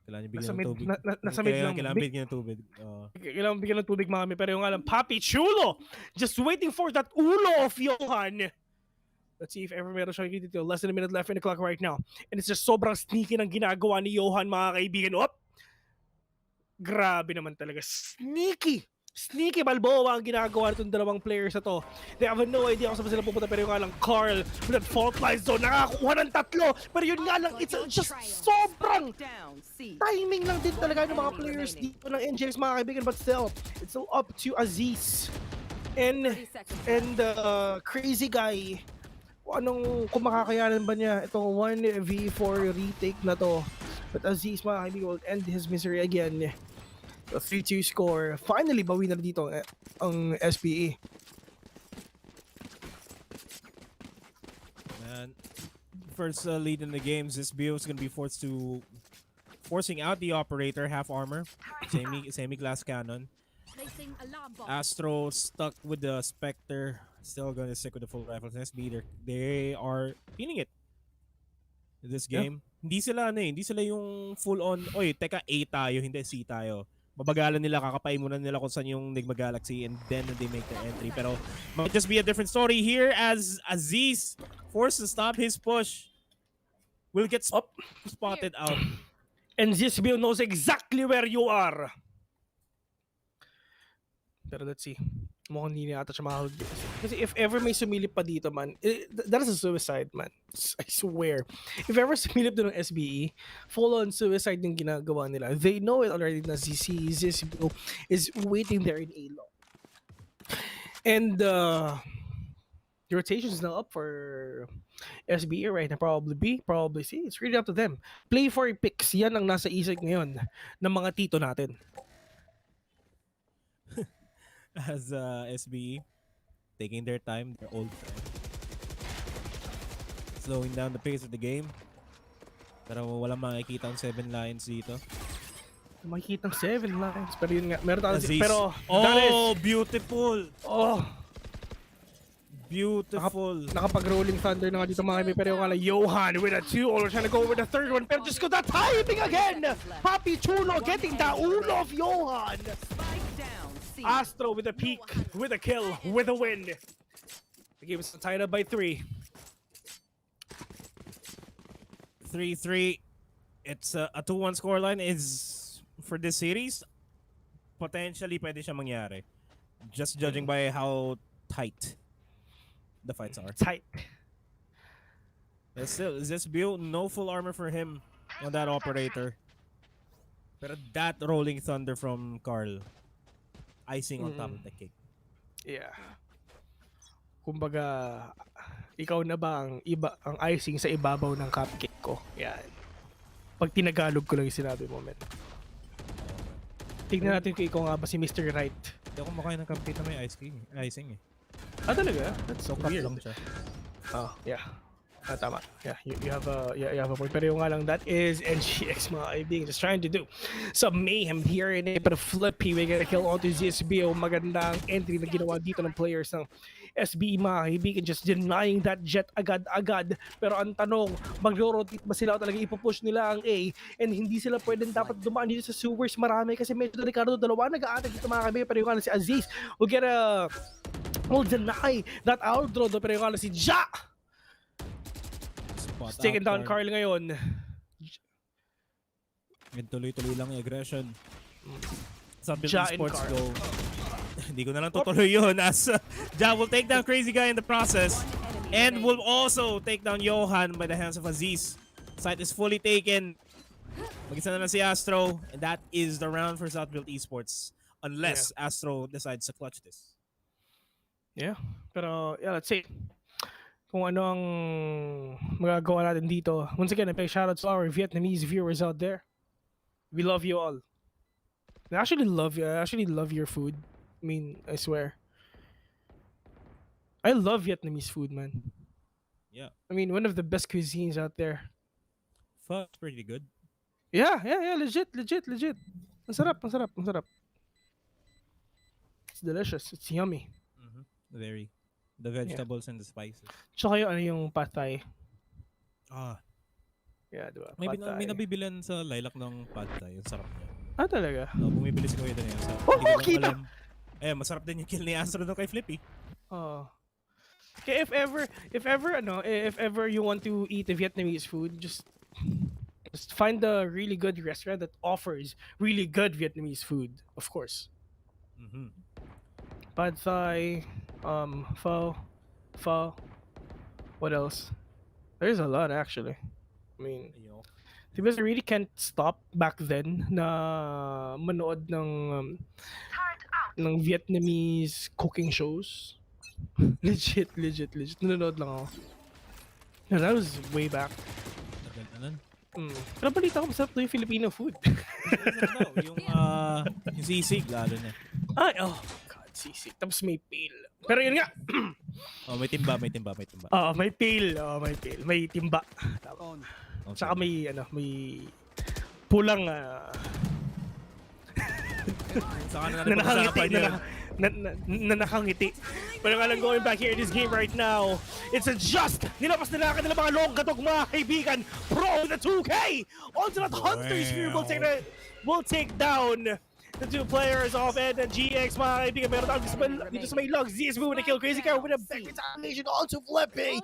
Kailangan niyo bigyan Nasa ng mid, tubig. nasa mid lang. Kailangan bigyan ng tubig. Kailangan bigyan ng tubig mga kami. Pero yung alam, Papi Chulo! Just waiting for that ulo of Johan! Let's see if ever meron siyang dito. Less than a minute left in the clock right now. And it's just sobrang sneaky ng ginagawa ni Johan, mga kaibigan. Op! Grabe naman talaga. Sneaky Balboa ang ginagawa nitong dalawang players na to. They have no idea kung saan sila pupunta, pero yung nga lang Carl with that fault line zone, nakakuha ng 3. Pero yun nga lang, it's just sobrang timing lang din talaga ng mga players dito ng NGX, mga kaibigan. But still, it's still up to Aziz and Crazy Guy. Kung makakayanan ba niya itong 1v4 retake na to. But Aziz, mga kaibigan, will end his misery again. A 3-2 score. Finally, bawi na dito ang SPE. Man, first lead in the game, this Bio is gonna be forcing out the operator, half armor, semi-glass cannon. Astro stuck with the Spectre, still gonna stick with the full rifles. SB, they are feeling it in this game. Yeah. Hindi sila yung full on, oy, teka, A tayo, hindi C tayo. Mabagalan nila, kakapay muna nila kung saan yung Nigma Galaxy, and then they make their entry. Pero might just be a different story here as Aziz, forced to stop his push, will get spotted out. And Zisbio knows exactly where you are. Pero let's see. Mukhang hindi na ata siya makahag. Kasi if ever may sumilip pa dito, man, that is a suicide, man. I swear. If ever sumilip doon ng SBE, full-on suicide yung ginagawa nila. They know it already na Zisbio is waiting there in A-Low. And the rotation is now up for SBE right now. Probably B, probably C. It's really up to them. Play for picks. Yan ang nasa isip ngayon ng mga tito natin. As SBE taking their time, their old friend, slowing down the pace of the game. Pero walang makikita ang 7 lines dito. Makikita ang 7 lines. Pero yun nga, meron tayo. Pero, beautiful! Oh! Beautiful. Nakapag-rolling thunder na nga dito mga kaibigan. Pero yung kala, Johan with a 2. Or trying to go with the 3rd one. Pero just got that timing again! Papi Chulo getting the ulo of Johan! Astro with a peek, with a kill, with a win. The game is tied up by 3. 3-3. It's a 2-1 scoreline is for this series. Potentially pwede siya mangyari. Just judging by how tight the fights are. Tight. But still, this build, no full armor for him on that operator. Pero that rolling thunder from Carl, icing on top of the cake. Yeah. Kumbaga, ikaw na ba ang icing sa ibabaw ng cupcake ko? Yan. Pag tinagalog ko lang yung sinabi mo, men. Tignan natin kung ikaw nga ba si Mr. Right. Hindi ako makain ng cupcake na may icing eh. Ah, talaga? That's so weird. Lang siya. Oh, yeah. Tama. Yeah, you have a point. Pero yung nga lang, that is NGX, mga kaibigan, just trying to do some mayhem here and there. Pero flippy, we get a kill onto ZSBO. Magandang entry na ginawa dito ng players ng SBE, mga kaibigan, just denying that jet agad-agad. Pero ang tanong, magro-rotate ba sila o talaga ipupush nila ang A, and hindi sila pwedeng dapat dumaan dito sa sewers. Marami kasi medyo Ricardo, dalawa nag-aatag dito, mga kaibigan. Pero yung nga lang si Aziz will deny that outdraw. Pero yung nga lang si Ja taking down Carl ngayon. Tuloy-tuloy lang yung aggression. Sa Build Ja Esports go. Hindi ko na lang tutuloy yun as Ja will take down Crazy Guy in the process and will also take down Johan by the hands of Aziz. Site is fully taken. Mag-isa na lang si Astro, and that is the round for South Build Esports unless Astro decides to clutch this. Yeah, pero yeah, let's see kung ano ang magagawa natin dito. Once again, a big shout out to our Vietnamese viewers out there. We love you all. I actually love you. I actually love your food. I mean, I swear. I love Vietnamese food, man. Yeah. I mean, one of the best cuisines out there. Fuck's pretty good. Yeah. Legit. Masarap. It's delicious. It's yummy. Very. The vegetables and the spices. Tsaka yung pad thai. Yeah, diba? May Pad Thai. nabibilan sa Lilac ng pad thai. Yung sarap niya. Ah, talaga? Bumibili si Kuya doon yan. Oh, Hindi ko lang kita! alam. Masarap din yung kill ni Astro doon kay Flippy. Oh. Okay, if ever you want to eat a Vietnamese food, just find a really good restaurant that offers really good Vietnamese food, of course. Pad Thai, pho. What else? There's a lot actually. I mean, because I really can't stop back then na manood ng Vietnamese cooking shows. legit. Nanonood lang ako. Yeah, that was way back. Pero balita ko masarap na yung Filipino food. yung sisig lalo na. Ay, oh god, sisig. Tapos may pail. Pero yun nga. May timba. May pail. May timba. Tsaka may pulang Saka na nakangiti. But I'm going back here in this game right now. It's a just nilapas nila ang kanilang mga longgatog mga kaibigan. Pro with the 2K. Onto that Hunter Spear will take down the two players of Ed and GX mga kaibigan. Meron tayo dito sa may logs. ZSB with a kill. Crazy Cow with a back retaliation onto Flippy.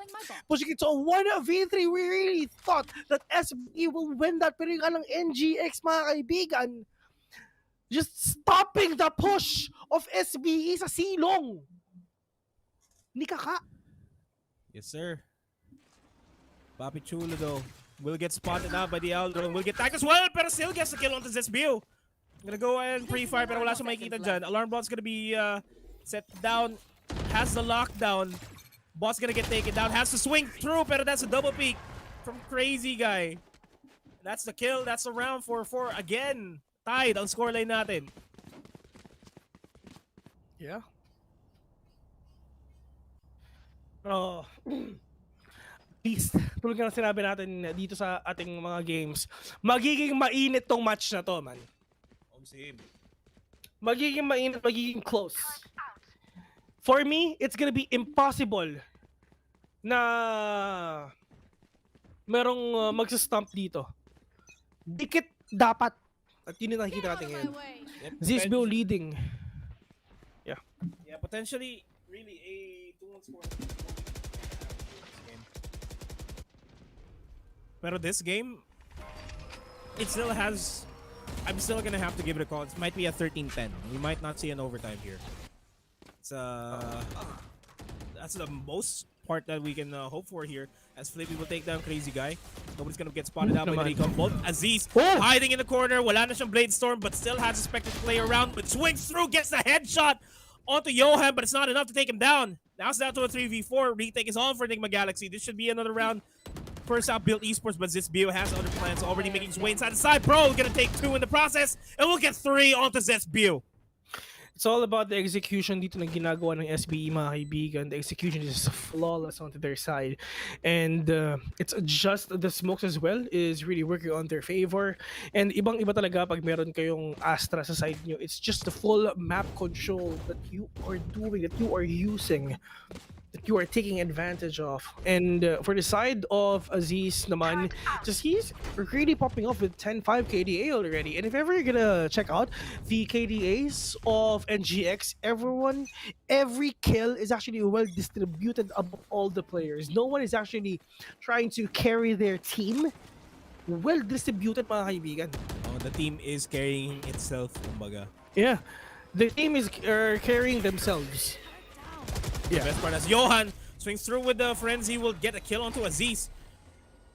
Pushing it to a 1v3. We really thought that SB will win that. Pero yung anong NGX mga kaibigan, just stopping the push of SBE sa silong. Ni Kaka. Yes, sir. Papi Chulo though will get spotted out by the Aldro and will get tagged as well, pero still gets the kill onto Zesbio. Gonna go and pre-fire pero wala siyang makikita dyan. Alarm bot's gonna be set down. Has the lockdown. Bot's gonna get taken down. Has to swing through pero that's a double peek from Crazy Guy. That's the kill. That's a round 4-4 again. Tied ang scoreline natin. Yeah. Least, tulad nga sinabi natin dito sa ating mga games, magiging mainit tong match na to, man. Magiging mainit, magiging close. For me, it's gonna be impossible na merong magsastomp dito. Dikit dapat. At yun yung nakikita natin ngayon. Zisbio leading. Yeah, potentially, really a 2-1 score. Pero this game, it still has, I'm still gonna have to give it a call. It might be a 13-10. We might not see an overtime here. It's that's the most part that we can hope for here. As Flippy will take down Crazy Guy. Nobody's gonna get spotted out by the recon bolt. Aziz hiding in the corner. Wala na siyang Blade Storm, but still has a Spectre to play around. But swings through, gets the headshot onto Johan, but it's not enough to take him down. Now it's down to a 3v4. Retake is on for Nigma Galaxy. This should be another round. First out built Esports, but Zesbio has other plans already making his way inside the side. Pro gonna take 2 in the process, and we'll get 3 onto Zesbio. It's all about the execution dito na ginagawa ng SBE mga kaibigan. The execution is flawless onto their side. And it's just the smokes as well is really working on their favor. And ibang-iba talaga pag meron kayong Astra sa side nyo. It's just the full map control that you are doing, that you are using, that you are taking advantage of. And for the side of Aziz naman, just he's really popping off with 10-5 KDA already. And if ever you're gonna check out the KDAs of NGX, every kill is actually well distributed among all the players. No one is actually trying to carry their team. Well distributed mga kaibigan. Oh, the team is carrying itself, kumbaga. Yeah, the team is carrying themselves. Yeah. The best part is Johan swings through with the frenzy, will get a kill onto Aziz.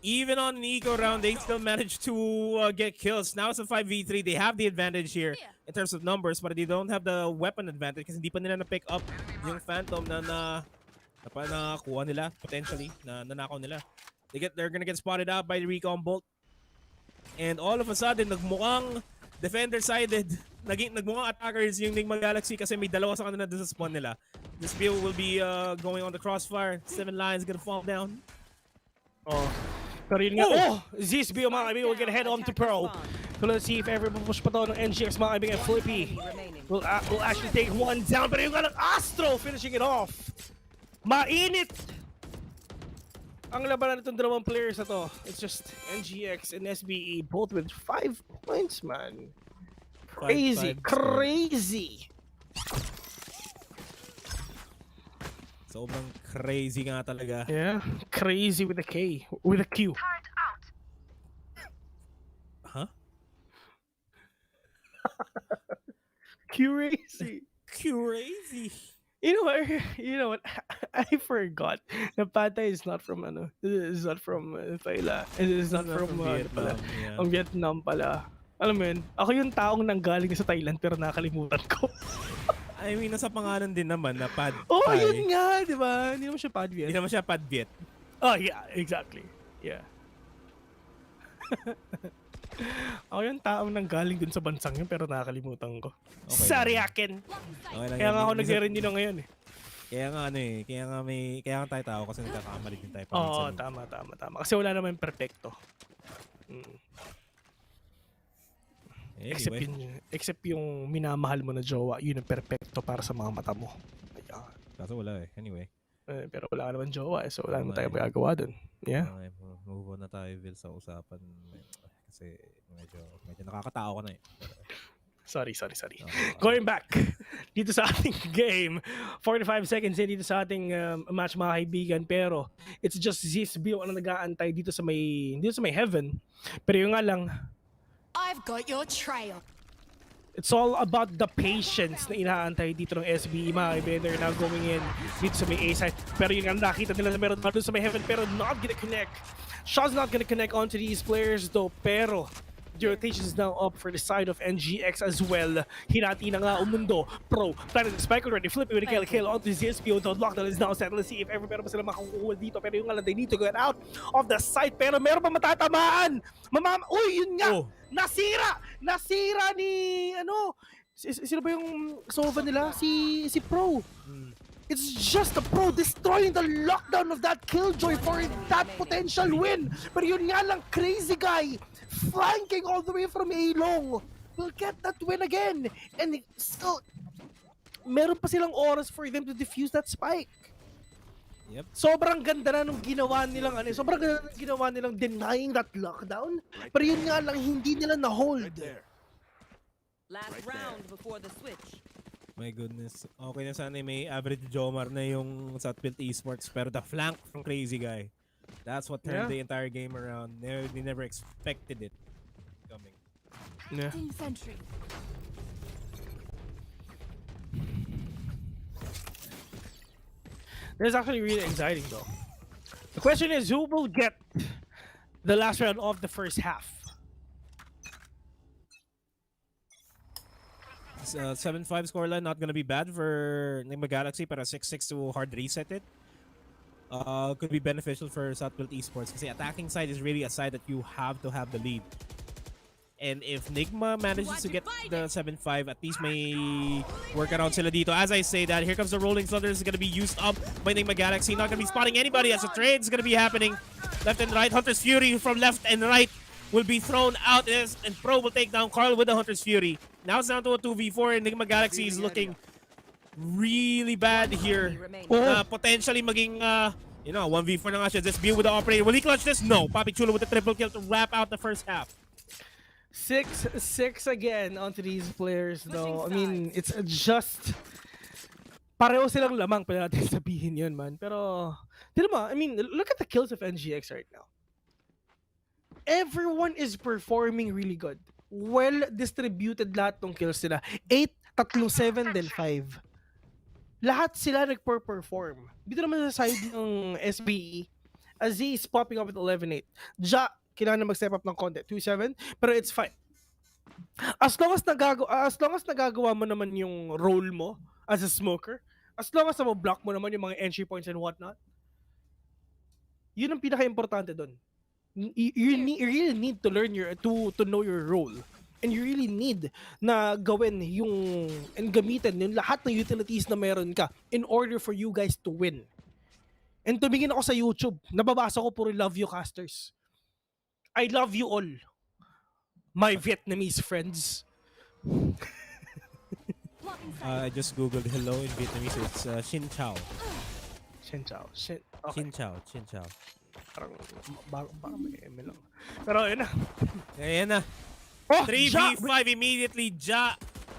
Even on an eco round, they still manage to get kills. Now it's a 5v3. They have the advantage here in terms of numbers, but they don't have the weapon advantage kasi hindi pa nila na-pick up yung Phantom na nakuha nila, potentially, na nanakaw nila. They're gonna get spotted out by the recon bolt. And all of a sudden, nagmukhang defender-sided, nagmukhang attackers yung Nigma Galaxy kasi may dalawa sa kanila doon sa spawn nila. This build will be going on the crossfire. 7 lines gonna fall down. Oh. Pero yun nga, Zesbio mga kaibigan, we're gonna head on to Pro. So let's see if ever push pa to ng NGX mga kaibigan. Flippy will actually take one down. Pero yung nga ng Astro finishing it off. Mainit! Ang labanan nitong dalawang players na to, it's just NGX and SBE, both with 5 points, man. Crazy, 5-5 score. crazy. Sobrang crazy nga talaga. Yeah, crazy with a K, with a Q. Huh? Crazy. Crazy. You know what? You know what? I forgot. The pata is not from ano. It is not from Thailand. It is not from Vietnam. Yeah. Ang Vietnam pala. Alam mo yun, ako yung taong nanggaling sa Thailand pero nakalimutan ko. I mean, nasa pangalan din naman na Pad Oh, Thai. yun nga, di ba? Hindi naman siya Pad Viet. Hindi naman siya Pad Viet. Oh, yeah, exactly. Yeah. Ako yung taong nanggaling dun sa bansang yun pero nakakalimutan ko. Okay Sorry, lang. akin. Okay lang Kaya yan. nga ako Minsan- nag-renew na ngayon eh. Kaya nga ano eh, kaya nga tayo tao kasi nagkakamali din tayo Oo, paminsan. tama. Kasi wala naman perfecto. Anyway, Except yung minamahal mo na jowa, yun ang perfecto para sa mga mata mo. Ayan. kaso wala eh. Anyway. Pero wala ka naman jowa eh, so wala naman Wala tayo eh. magagawa dun. Yeah. Okay, move on na tayo, Vil, sa usapan. Kasi medyo nakakatao ko na eh. Sorry. Okay. Going back dito sa ating game, 45 seconds in dito sa ating match mga kaibigan, pero it's just ZEAL ang nag-aantay dito sa may heaven. Pero yung nga lang, I've got your trail. it's all about the patience na inaantay dito ng SBE mga kaibigan. They're now going in dito sa may A side. Pero yung nga nakita nila na meron doon sa may heaven, pero not gonna connect. Shot's not gonna connect onto these players though, pero the rotation is now up for the side of NGX as well. Hinati na nga Umundo. Pro, planted the spike already. Flipping with a kill onto ZSPO. The lockdown is now set. Let's see if ever meron pa sila makakuha dito. Pero yung nga lang, they need to get out of the site. Pero meron pa matatamaan. Uy, yun nga! Oh. Nasira ni, sino ba yung Sova nila? Si Pro. It's just the Pro destroying the lockdown of that Killjoy for that potential win. Pero yun nga lang, crazy guy, flanking all the way from A-Long, will get that win again. And still, meron pa silang oras for them to defuse that spike. Yep. Sobrang ganda na nung ginawa nilang sobrang ganda na ginawa nilang denying that lockdown. Pero yun nga lang, hindi nila na-hold. Last round before the switch. My goodness. Okay na sana may average Jomar na yung Southfield Esports, pero the flank from Crazy Guy, that's what turned the entire game around. They never expected it coming. Yeah. Team Sentry. This is actually really exciting though. The question is, who will get the last round of the first half? 7-5 scoreline, not gonna be bad for Nigma Galaxy, pero 6-6 to hard reset it. Could be beneficial for Southfield Esports kasi attacking side is really a side that you have to have the lead. And if Nigma manages to get the 7-5, at least may work around sila dito. As I say that, here comes the Rolling Thunder. Is going to be used up by Nigma Galaxy. Not going to be spotting anybody as a trade is going to be happening. Left and right. Hunter's Fury from left and right will be thrown out. And Pro will take down Carl with the Hunter's Fury. Now it's down to a 2v4 and Nigma Galaxy is looking really bad here. Potentially maging, 1v4 na nga siya. Just be with the operator. Will he clutch this? No. Papi Chulo with the triple kill to wrap out the first half. 6-6 again onto these players though. I mean, it's just pareho silang lamang, pwede natin sabihin yun, man. Pero, tignan mo, I mean, look at the kills of NGX right now. Everyone is performing really good. Well distributed lahat ng kills nila. 8, 3, 7, then 5. Lahat sila nagper-perform. Dito naman sa side ng SBE, Aziz is popping up with 11-8. Ja, kailangan na mag-step up ng konti. 2-7, pero it's fine. As long as nagagawa mo naman yung role mo as a smoker, as long as block mo naman yung mga entry points and whatnot, yun ang pinaka-importante doon. You really need to learn to know your role. And you really need na gawin and gamitin yung lahat ng utilities na meron ka in order for you guys to win. And tumingin ako sa YouTube, nababasa ko puro love you casters. I love you all, my Vietnamese friends. I just googled hello in Vietnamese. It's Xin Chao. Xin chào. Xin Chao. Xin Chao. Parang baka may ML lang. Pero yun na. Ayan na. Oh, 3v5 immediately. Ja.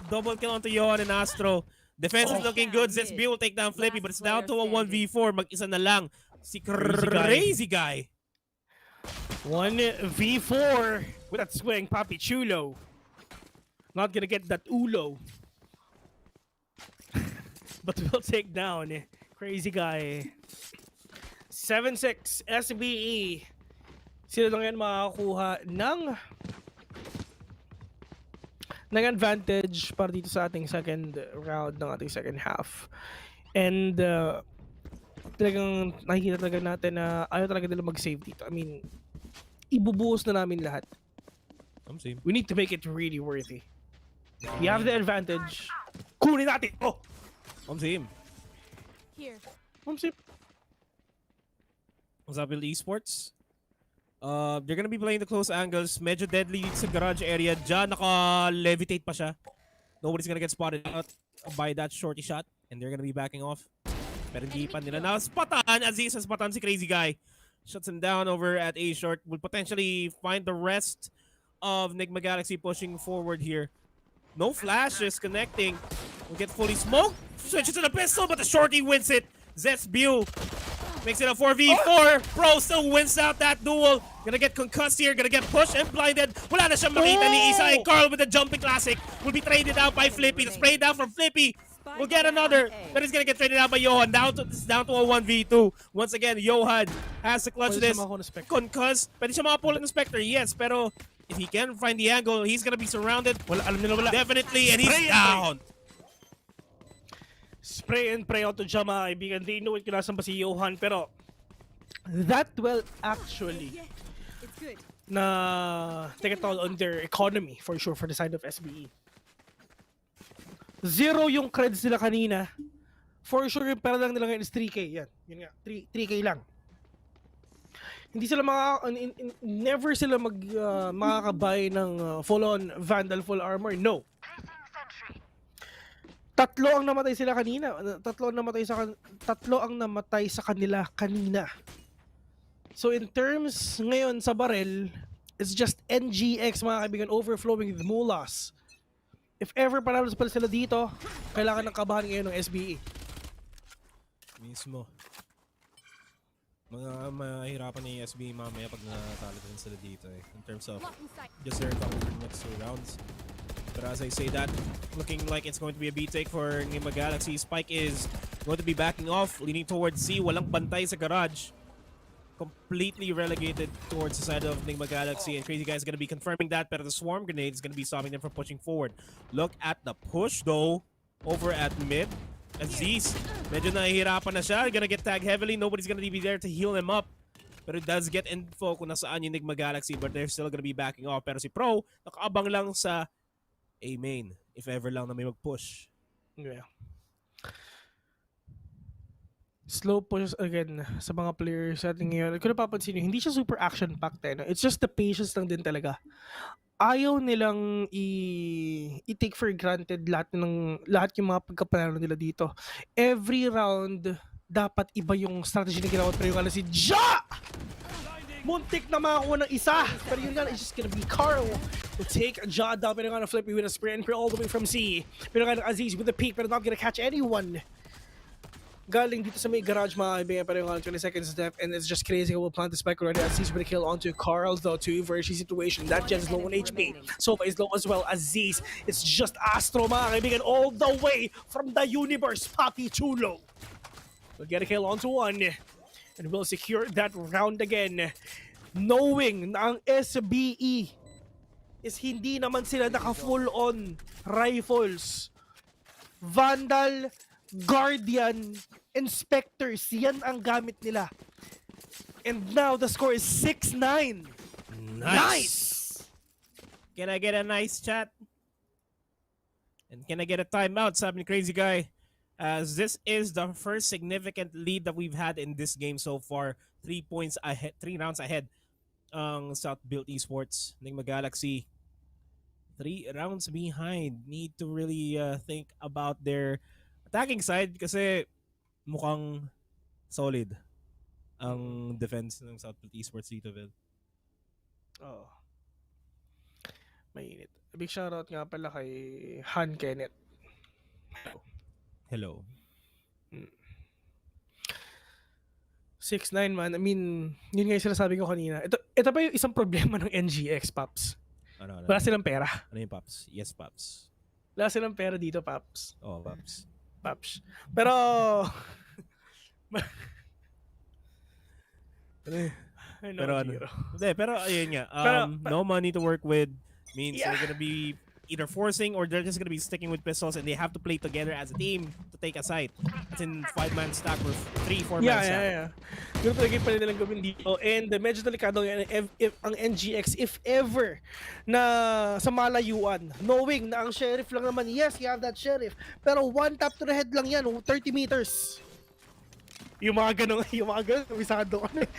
Double kill onto Johan and Astro. Defense is looking good. ZB will take down Flippy, but it's down to a 1v4. Mag-isa na lang. Si Crazy Guy. 1v4 with that swing, Papi Chulo. Not gonna get that ulo. But we'll take down Crazy Guy. 7-6 SBE. Sila lang yan makakakuha ng advantage para dito sa ating second round ng ating second half. And talagang nakikita talaga natin na ayaw talaga nila mag-save dito. I mean, ibubuhos na namin lahat. Same. We need to make it really worthy. We have the advantage. Kunin natin! Oh! Same. Here. Same. What's up with Esports? They're gonna be playing the close angles. Medyo deadly sa garage area. Diyan naka-levitate pa siya. Nobody's gonna get spotted out by that shorty shot. And they're gonna be backing off. Pero hindi pa nila na-spatan. Aziz has spatan si Crazy Guy. Shuts him down over at A short. Will potentially find the rest of Nigma Galaxy pushing forward here. No flashes connecting. Will get fully smoked. Switches to the pistol, but the shorty wins it. Zesbu makes it a 4v4. Pro still wins out that duel. Gonna get concussed here. Gonna get pushed and blinded. Wala na siyang makita ni Isai. Carl with the jumping classic will be traded out by Flippy. The spray down from Flippy. We'll get another. But it's gonna get traded out by Johan. Down to a 1v2. Once again, Johan has to clutch this. Concussed. Pwede siya makapull ng Spectre, yes. Pero if he can find the angle, he's gonna be surrounded. Alam nila wala. Definitely, and he's down. Spray and pray out to dyan mga kaibigan. They know it kung nasan ba si Johan. Pero that will actually It's good. na take a toll on their economy for sure for the side of SBE. Zero yung creds nila kanina. For sure yung pera lang nila ngayon is 3K. Yan. Yun nga. 3K lang. Hindi sila never sila makakabay ng full-on Vandal full armor. No. Tatlo ang namatay sila kanina. Tatlo ang namatay sa kanila kanina. So in terms ngayon sa barrel, it's just NGX mga kaibigan overflowing with mulas. If ever panalo pa sila dito, kailangan ng kabahan ngayon ng SBE. Mismo. Mahirapan ni SBE mamaya pag natalo din sila dito in terms of just their recovery for the next 2 rounds. But as I say that, looking like it's going to be a beat take for Nigma Galaxy. Spike is going to be backing off, leaning towards C. Walang bantay sa garage. Completely relegated towards the side of Nigma Galaxy. And Crazy Guy is going to be confirming that. But the swarm grenade is going to be stopping them from pushing forward. Look at the push though over at mid. Aziz, medyo nahihirapan na siya. Gonna get tagged heavily. Nobody's gonna be there to heal him up. But it does get info kung nasaan yung Nigma Galaxy. But they're still gonna be backing off. Pero si Pro, nakaabang lang sa A main. If ever lang na may mag-push. Yeah. Slow push again sa mga players natin ngayon. Kung napapansin nyo, hindi siya super action-packed. It's just the patience lang din talaga. Ayaw nilang i-take for granted lahat yung mga pagkapanalo nila dito. Every round, dapat iba yung strategy na ginawa. Pero yung si Ja! Muntik na makakuha ng isa. Pero yun nga, it's just gonna be Carl. Will take Ja down. Pero nga na Flippy with a sprint all the way from C. Pero nga na Aziz with a peek. Pero not gonna catch anyone. Galing dito sa may garage mga kaibigan. Pero nga 20 seconds left. And it's just crazy. We'll plant the spike already. Aziz with a kill onto Carl though. To Vershi situation. That Jen's low on HP. Sofa is low as well. Aziz. It's just Astro mga kaibigan. All the way from the universe. Papi Chulo. We'll get a kill onto one. And we'll secure that round again. Knowing na ang SBE is hindi naman sila naka full on rifles. Vandal, Guardian, Inspectors, yan ang gamit nila. And now the score is 6-9. Nice! Can I get a nice chat? And can I get a timeout? Sabi ni Crazy Guy. As this is the first significant lead that we've had in this game so far. 3 points ahead, 3 rounds ahead ang South Built Esports. Nigma Galaxy 3 rounds behind. Need to really think about their attacking side kasi mukhang solid. ang defense ng Southfield Esports dito, Vil. Oo. Mainit. Big shoutout nga pala kay Han Kenneth. Hello. 6'9" man. I mean, yun nga yung sinasabi ko kanina. Ito pa yung isang problema ng NGX, Paps. Ano? Wala silang pera. Ano yung Paps? Yes, Paps. Wala silang pera dito, Paps. Oh, Paps. Paps. Pero... I know, Pero ano? Giro. Hindi, pero ayun nga. No money to work with means they're gonna be either forcing or they're just gonna be sticking with pistols and they have to play together as a team to take a side. It's in 5-man stack or 3-4 man stack. Yeah. Ganun talaga yung pala nilang gawin dito. And medyo delikado ang NGX if ever na sa malayuan, knowing na ang sheriff lang naman, yes, you have that sheriff, pero one tap to the head lang yan, 30 meters. Yung mga ganun, kabisado ka na eh.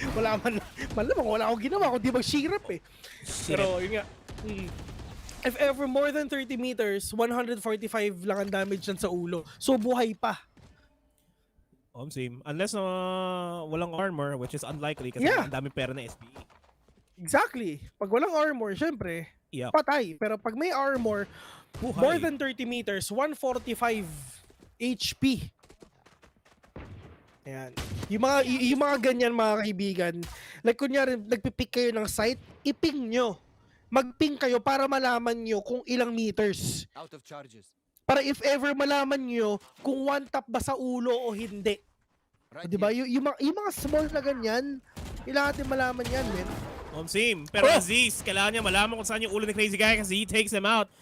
Malamang wala akong ginawa kundi mag-shirap eh. Pero yun nga, if ever more than 30 meters, 145 lang ang damage yan sa ulo. So buhay pa. Same. Unless walang armor, which is unlikely kasi ang daming pera na SBE. Exactly. Pag walang armor, syempre, patay. Pero pag may armor, buhay. More than 30 meters, 145 HP. Ayan. Yung mga ganyan, mga kaibigan, like kunyari, nagpipick kayo ng site, iping nyo. Mag-ping kayo para malaman nyo kung ilang meters. Out of charges. Para if ever malaman nyo kung one tap ba sa ulo o hindi. Right, diba? Yung mga small na ganyan, kailangan natin malaman yan, men. Same. Pero Aziz, kailangan niya malaman kung saan yung ulo ni Crazy Guy kasi he takes him out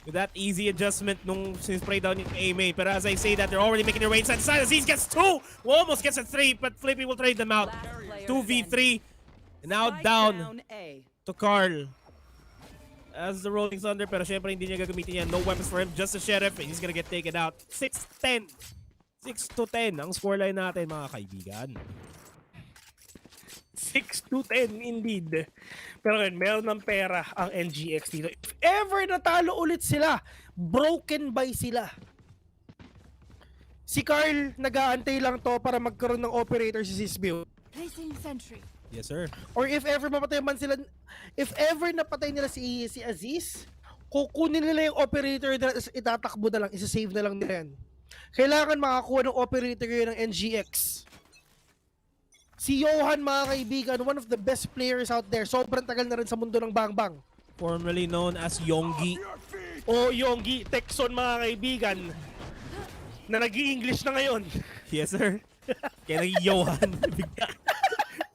with that easy adjustment nung spray down yung A-main. Pero as I say that, they're already making their way inside the side. Aziz gets 2! Almost gets a 3, but Flippy will trade them out. 2v3. And now down to Carl. As the Rolling Thunder, pero syempre hindi niya gagamitin yan. No weapons for him, just a sheriff, and he's gonna get taken out. 6-10. 6-10 ang scoreline natin, mga kaibigan. 6-10 indeed. Pero ngayon, meron ng pera ang NGX dito. If ever natalo ulit sila, broken by sila. Si Carl, nag-aantay lang to para magkaroon ng operator si Zizbio. Placing sentry. Yes, sir. Or if ever mapatay man sila, if ever napatay nila si Aziz, kukunin nila yung operator na itatakbo na lang, isa-save na lang nila yan. Kailangan makakuha ng operator yun ng NGX. Si Johan, mga kaibigan, one of the best players out there. Sobrang tagal na rin sa mundo ng Bang Bang. Formerly known as Yonggi. O Yonggi, Texon, mga kaibigan, na nag-i-English na ngayon. Yes, sir. Kaya naging Johan.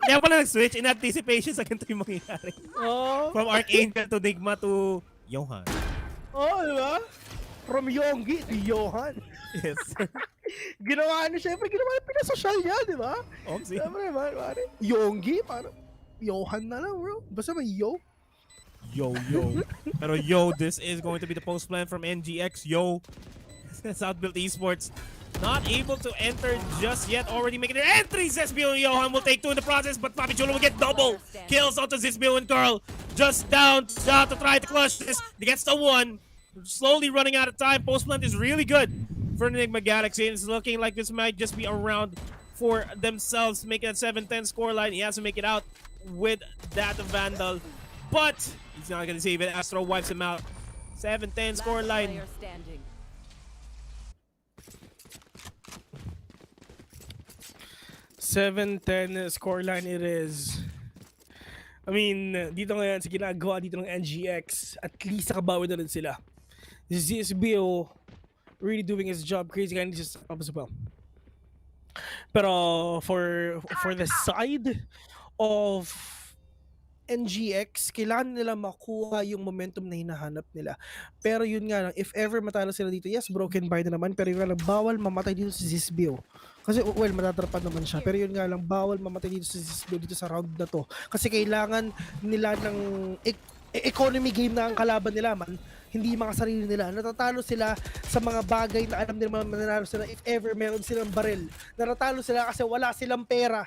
Kaya pala nag-switch in anticipation sa ganito yung mangyayari. Oh. From Archangel to Nigma to Johan. Oh, di ba? From Yonggi to Johan. Yes, sir. Ginawa pinasosyal niya, di ba? Siyempre naman, pare. Yonggi, parang Johan na lang, bro. Basta may yo. Yo. Pero this is going to be the post plan from NGX. Southfield Esports not able to enter just yet. Already making their entry. Zizbio and Johan will take 2 in the process, but Papi Chulo will get double kills onto Zizbio and Carl. Just down to try to clutch this. He gets the 1. Slowly running out of time. Post plant is really good for Nigma Galaxy. It's looking like this might just be a round for themselves, making a 7-10 scoreline. He has to make it out with that Vandal, but he's not going to save it. Astro wipes him out. 7-10 scoreline. 7-10 scoreline it is. I mean, dito ngayon sa ginagawa dito ng NGX, at least nakabawi na rin sila. ZSBO really doing his job. Crazy Guy just up as well. Pero for the side of NGX, kailangan nila makuha yung momentum na hinahanap nila. Pero yun nga lang, if ever matalo sila dito, yes, broken by na naman, pero yun nga lang, bawal mamatay dito si Zizbio. Kasi, well, matatrapan naman siya. Pero yun nga lang, bawal mamatay dito si Zizbio dito sa round na to. Kasi kailangan nila ng economy game na ang kalaban nila, man. Hindi mga sarili nila. Natatalo sila sa mga bagay na alam nila mananalo sila if ever meron silang baril. Natatalo sila kasi wala silang pera.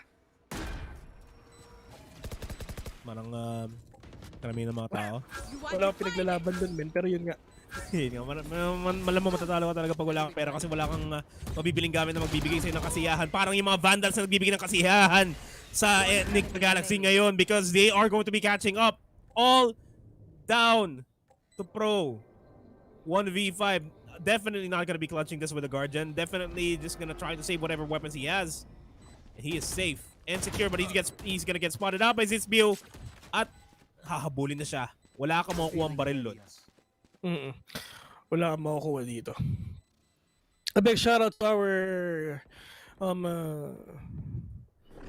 Marang karamihan ng mga tao. Wala akong pinaglalaban dun, men. Pero yun nga. Malamang matatalo ka talaga pag wala kang pera kasi wala kang mabibiling gamit na magbibigay sa'yo ng kasiyahan. Parang yung mga Vandals na nagbibigay ng kasiyahan sa Nigma Galaxy ngayon because they are going to be catching up all down to Pro. 1v5. Definitely not going to be clutching this with a Guardian. Definitely just going to try to save whatever weapons he has. And he is safe and secure, but he's going to get spotted out by ZEAL. At hahabulin na siya. Wala ka makukuha ang baril, Lod. Wala kang makukuha dito. A big shout out to our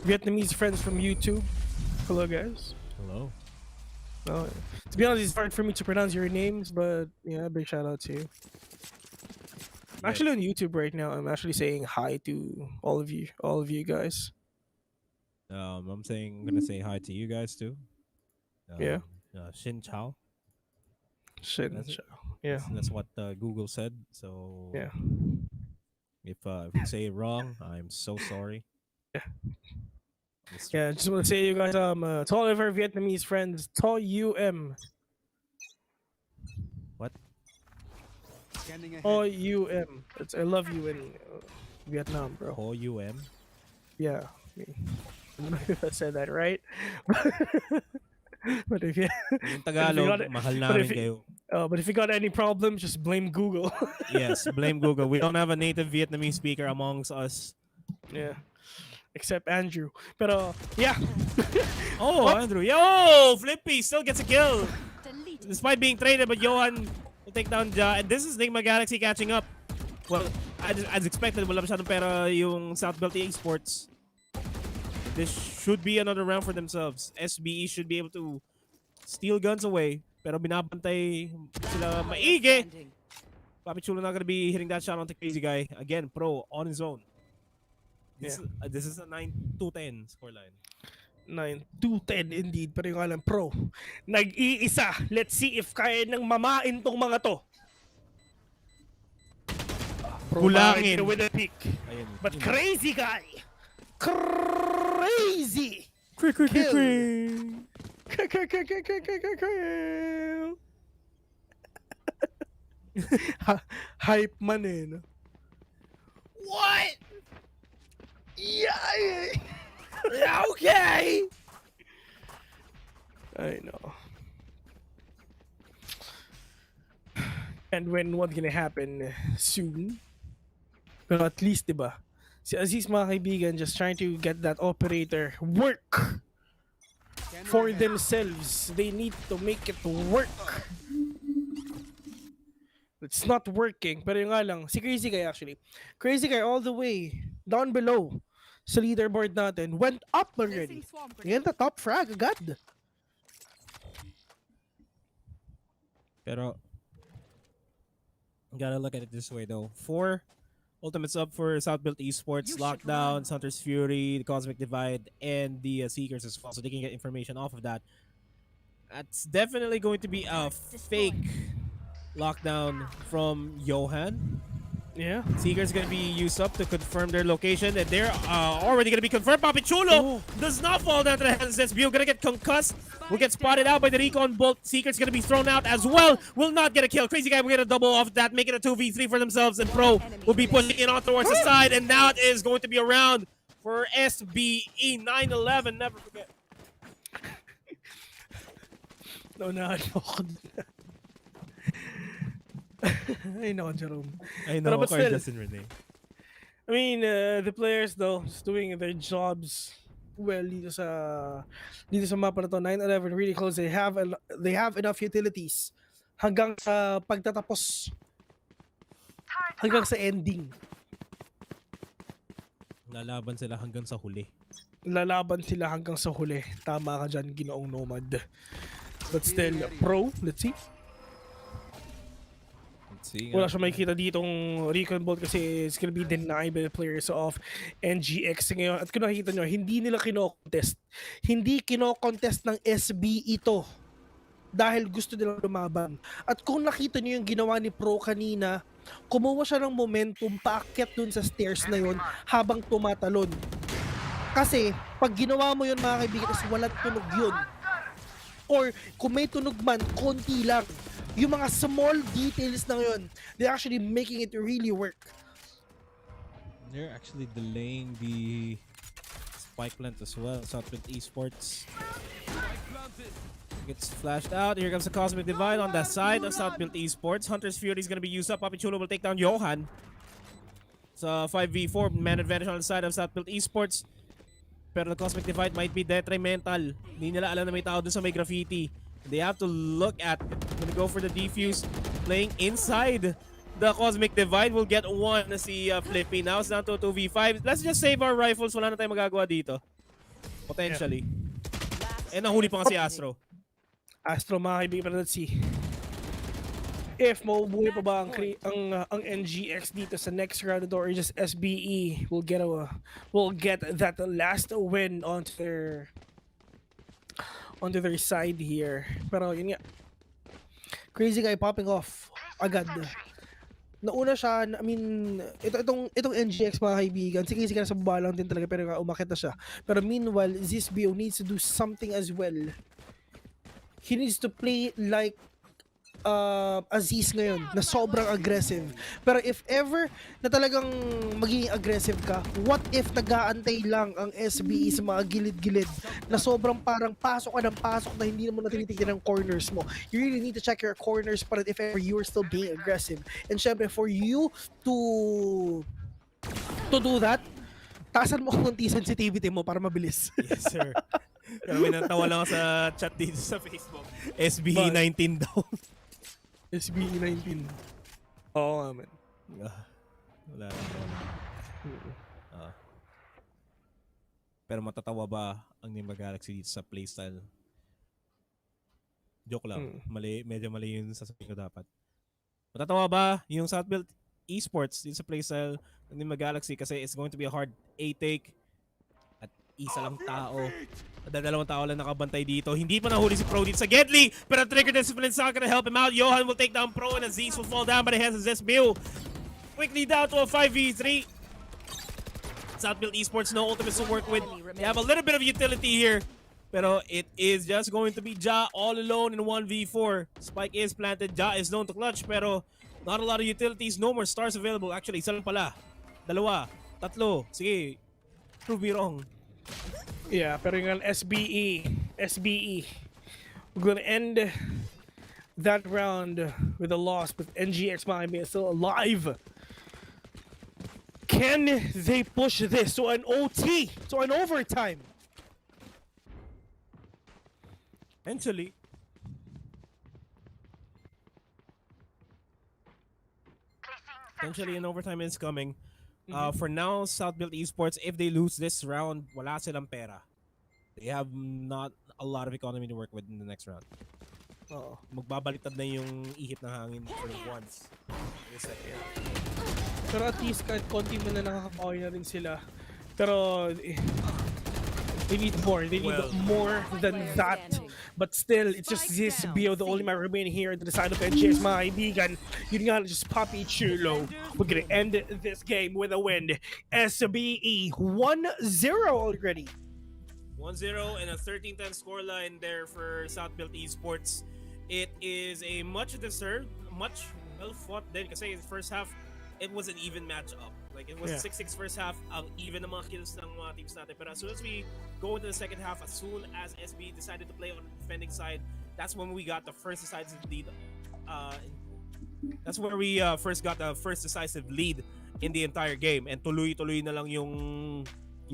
Vietnamese friends from YouTube. Hello, guys. Hello. To be honest, it's hard for me to pronounce your names, but yeah, big shout out to you. I'm actually on YouTube right now. I'm actually saying hi to all of you guys. I'm gonna say hi to you guys too. Yeah. Xin Chao. Shit. Yeah. That's what Google said. So Yeah. if we say it wrong, I'm so sorry. Yeah. Yeah, just want to say you guys to all of our Vietnamese friends, To UM. What? To UM. I love you in Vietnam, bro. O UM. Yeah. I don't know if I said that right. But if you In Tagalog, mahal namin kayo. but if you got any problems, just blame Google. Yes, blame Google. We don't have a native Vietnamese speaker amongst us. Yeah. Except Andrew. But yeah. Oh, Andrew. Yo, Flippy still gets a kill. Despite being traded, but Johan will take down Ja. And this is Nigma Galaxy catching up. Well, as expected, wala masyadong pera yung South Belt Esports. This should be another round for themselves. SBE should be able to steal guns away. Pero binabantay sila maigi. Papi Chulo not gonna be hitting that shot onto Crazy Guy. Again, Pro on his own. This is a 9-10 scoreline. 9-10 indeed. Pero yung alam, Pro. Nag-iisa. Let's see if kaya nang mamain tong mga to. Pro Kulangin. with a pick. Ayun. But Crazy Guy. Crazy. Hype man eh. No? What? Yeah. Okay. I know. And when what's gonna happen soon? Pero at least, diba? Si Aziz mga kaibigan just trying to get that operator work for themselves. They need to make it work. It's not working. Pero yung nga lang, si Crazy Guy actually. Crazy Guy all the way down below sa leaderboard natin went up already. Yan the top frag agad. Pero gotta look at it this way though. 4 ultimates up for South Built Esports, Lockdowns, Hunter's Fury, the Cosmic Divide, and the Seekers as well. So they can get information off of that. That's definitely going to be a fake lockdown from Johan. Yeah. Seeker's gonna be used up to confirm their location, and they're already gonna be confirmed. Papi Chulo does not fall down to the hands of SBO. Gonna get concussed. Will get spotted out by the Recon Bolt. Seeker's gonna be thrown out as well. Will not get a kill. Crazy Guy will get a double off that, making a 2v3 for themselves, and Pro will be pushing it on towards the side, and now it is going to be a round for SBE 9-11. Never forget. No, I know, Jerome. I know, but still, Justin Rene. I mean, the players though, is doing their jobs well dito sa mapa na to. 9-11 really close. They have enough utilities hanggang sa pagtatapos, hanggang sa ending. Lalaban sila hanggang sa huli. Tama ka dyan, Ginoong Nomad. But still, Pro, let's see. Wala siya makikita ditong Recon Bolt kasi it's gonna be denied by the players of NGX ngayon. At kung nakikita nyo, hindi nila kino-contest. Hindi kino-contest ng SB ito dahil gusto nilang lumaban. At kung nakita nyo yung ginawa ni Pro kanina, kumuha siya ng momentum paakyat dun sa stairs na yun habang tumatalon. Kasi pag ginawa mo yun mga kaibigan, is walang tunog yun. Or kung may tunog man, konti lang. Yung mga small details na yun, they're actually making it really work. They're actually delaying the spike plant as well. Southfield Esports gets flashed out. Here comes the Cosmic Divide on the side of Southfield Esports. Hunter's Fury is going to be used up. Papi Chulo will take down Johan. It's a 5v4 man advantage on the side of Southfield Esports. Pero the Cosmic Divide might be detrimental. Hindi nila alam na may tao dun sa may graffiti. They have to look at it. Gonna go for the defuse. Playing inside the Cosmic Divide. Will get one na si Flippy. Now it's down to a 2v5. Let's just save our rifles. Wala na tayong magagawa dito. Potentially. And nahuli pa nga si Astro. Astro, mga kaibigan, pero let's see if maubuhay pa ba ang NGX dito sa next round or just SBE will get that last win onto their side here. Pero yun nga, crazy guy popping off agad. Nauna siya, I mean, itong NGX mga kaibigan, sige na sa baba lang din talaga, pero umakit na siya. Pero meanwhile, Zizbio needs to do something as well. He needs to play like Aziz ngayon, na sobrang aggressive. Pero if ever na talagang magiging aggressive ka, what if nag-aantay lang ang SBE sa mga gilid-gilid na sobrang parang pasok ka ng pasok na hindi mo na tinitignan ang corners mo. You really need to check your corners para if ever you are still being aggressive. And syempre, for you to do that, taasan mo konti sensitivity mo para mabilis. Yes, sir. Pero may natawa lang ako sa chat dito sa Facebook. SBE 19 daw. SBE 19. Oo nga, man. Wala lang. Pero matatawa ba ang Nigma Galaxy dito sa playstyle? Joke lang. Medyo mali yun sasabihin ko dapat. Matatawa ba yung Southfield Esports dito sa playstyle ng Nigma Galaxy kasi it's going to be a hard A-take at isa lang tao. Dalawang tao lang nakabantay dito. Hindi pa nahuli si Pro dito sa Gedli. Pero Trigger Discipline is not gonna help him out. Johan will take down Pro and Aziz will fall down by the hands of Zesmil. Quickly down to a 5v3. Southfield Esports, no ultimates to work with. They have a little bit of utility here. Pero it is just going to be Ja all alone in 1v4. Spike is planted. Ja is known to clutch. Pero not a lot of utilities. No more stars available. Actually, isa lang pala. Dalawa. Tatlo. Sige. Prove me wrong. Yeah, pero yung SBE, we're gonna end that round with a loss, with NGX Miami still alive. Can they push this to an OT, to an overtime? Eventually. Potentially an overtime is coming. For now, Southfield Esports, if they lose this round, wala silang pera. They have not a lot of economy to work with in the next round. Magbabaliktad na yung ihip ng hangin for once. Pero at least kahit konti mo na nakakapoy na rin sila. Pero they need more. They need more than that. But still, it's just this Bio, the only man remaining here at the side of NGS, mga kaibigan. Yun nga, just Papi Chulo. We're gonna end this game with a win. SBE 1-0 already. 1-0 and a 13-10 scoreline there for Southfield Esports. It is a much deserved, much well-fought din kasi the first half, it was an even match-up. Like, it was a 6-6 first half, ang even ng mga kills ng mga teams natin. But as soon as we go into the second half, as soon as SB decided to play on the defending side, that's when we got the first decisive lead. That's where we first got the first decisive lead in the entire game. And tuloy-tuloy na lang yung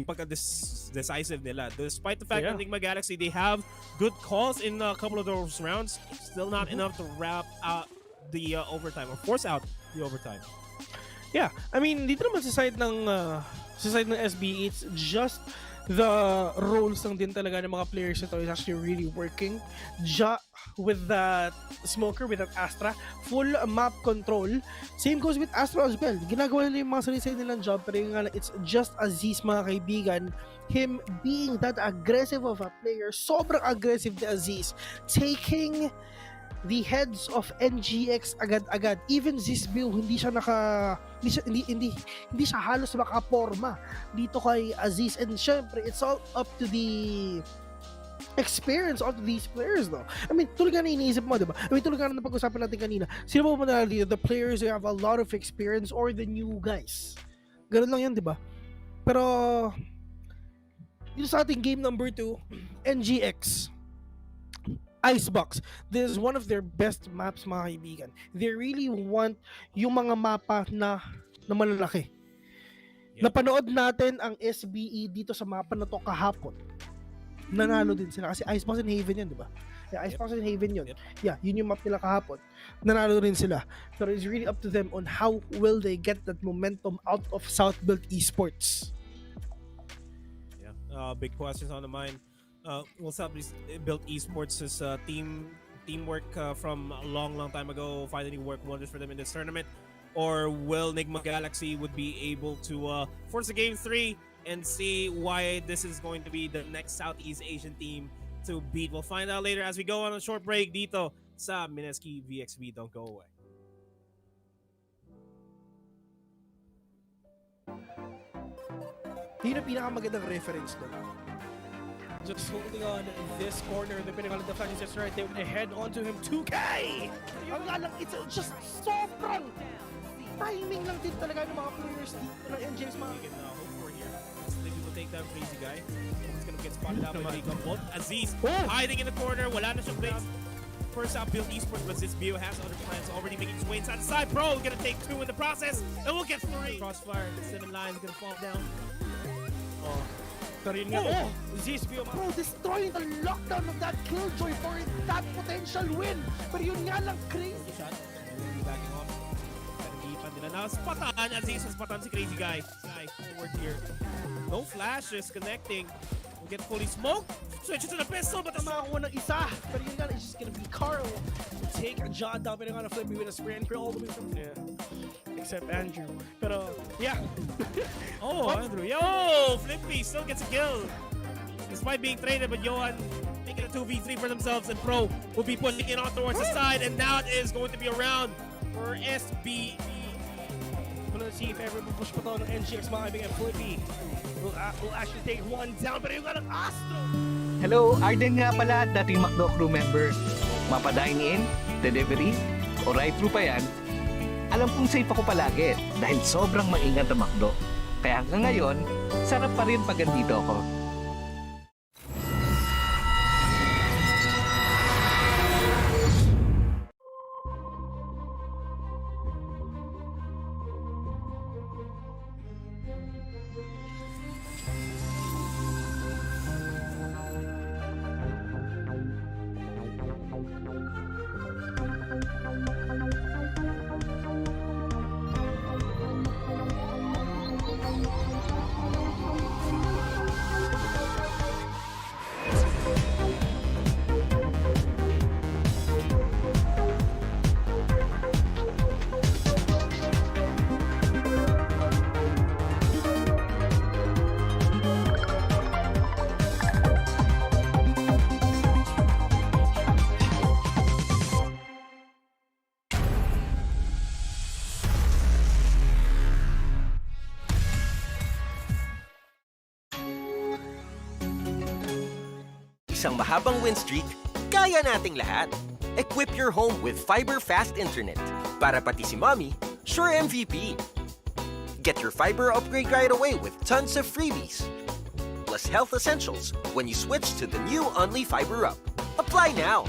pagka-decisive nila. Despite the fact that Nigma Galaxy, they have good calls in a couple of those rounds, still not enough to wrap out the overtime or force out the overtime. Yeah, I mean, dito naman sa side ng SBE, it's just the roles lang din talaga ng mga players nito is actually really working. Ja with that Smoker, with that Astra, full map control. Same goes with Astra as well. Ginagawa nila yung mga sarili nilang job, pero yung it's just Aziz, mga kaibigan. Him being that aggressive of a player, sobrang aggressive ni Aziz, taking the heads of NGX agad-agad. Even Zizbio, hindi siya halos makaporma dito kay Aziz. And syempre, it's all up to the experience of these players, though. I mean, tulad nga na iniisip mo, diba? I mean, tulad nga na napag-usapan natin kanina. Sino mo na dito? The players who have a lot of experience or the new guys? Ganun lang yan, diba? Pero Dito sa ating game number 2, NGX Icebox. This is one of their best maps, mga kaibigan. They really want yung mga mapa na malalaki. Yep. Napanood natin ang SBE dito sa mapa na to kahapon. Nanalo din sila kasi Icebox and Haven yun, di ba? Yeah, Icebox and Haven yun. Yep. Yeah, yun yung map nila kahapon. Nanalo rin sila. So it's really up to them on how will they get that momentum out of South Built Esports. Yeah. Big questions on the mind. What's up? Built Esports is teamwork from a long time ago. Finally worked wonders for them in this tournament. Or will Nigma Galaxy would be able to force a game 3 and see why this is going to be the next Southeast Asian team to beat? We'll find out later as we go on a short break dito sa Mineski VxV. Don't go away. Yun ang pinakamagandang reference doon. Just holding on this corner, the pinnacle of the flag is just right there. They head onto him. 2K! Ang lalang, it's just sobrang timing lang din talaga ng mga players dito ng NGX. You can hope for here. They will take down Crazy Guy. He's gonna get spotted out by Jacob Bolt. Aziz hiding in the corner. Wala na siyang blades. First out, Build Esports, but this Bio has other plans already making his way inside the side. Pro gonna take 2 in the process, and we'll get 3. Crossfire, the 7 lines gonna fall down. Oh, pero yun nga. Aziz Bio. Bro, destroying the lockdown of that Killjoy for that potential win. Pero yun nga lang, crazy. Shot. Backing off. Nag-iipan nila na. Spatan! Aziz has spatan si Crazy Guy. Guy forward here. No flashes connecting. We'll get fully smoked. Switch to the pistol, but the Makakuha ng isa. Pero yun nga, it's just gonna be Carl to take a John down. Pero nga na flip me with a spray and all the way from there. Except Andrew. Pero, yeah. Oh, Andrew. Yo! Flippy still gets a kill. Despite being traded, but Johan making a 2v3 for themselves, and Pro will be putting it on towards the side, and now it is going to be a round for SB. Let's see if ever push pa to ng NGX, mga kaibigan. Flippy will actually take one down. Pero yung nga ng Astro. Hello, Arden nga pala at dating McDo crew member. Mapa-dine-in, delivery, o ride-thru pa yan, alam kong safe ako palagi dahil sobrang maingat ang McDo. Kaya hanggang ngayon, sarap pa rin pag andito ako. Isang mahabang win streak, kaya nating lahat. Equip your home with fiber fast internet. Para pati si mommy, sure MVP. Get your fiber upgrade right away with tons of freebies. Plus health essentials when you switch to the new Only Fiber Up. Apply now.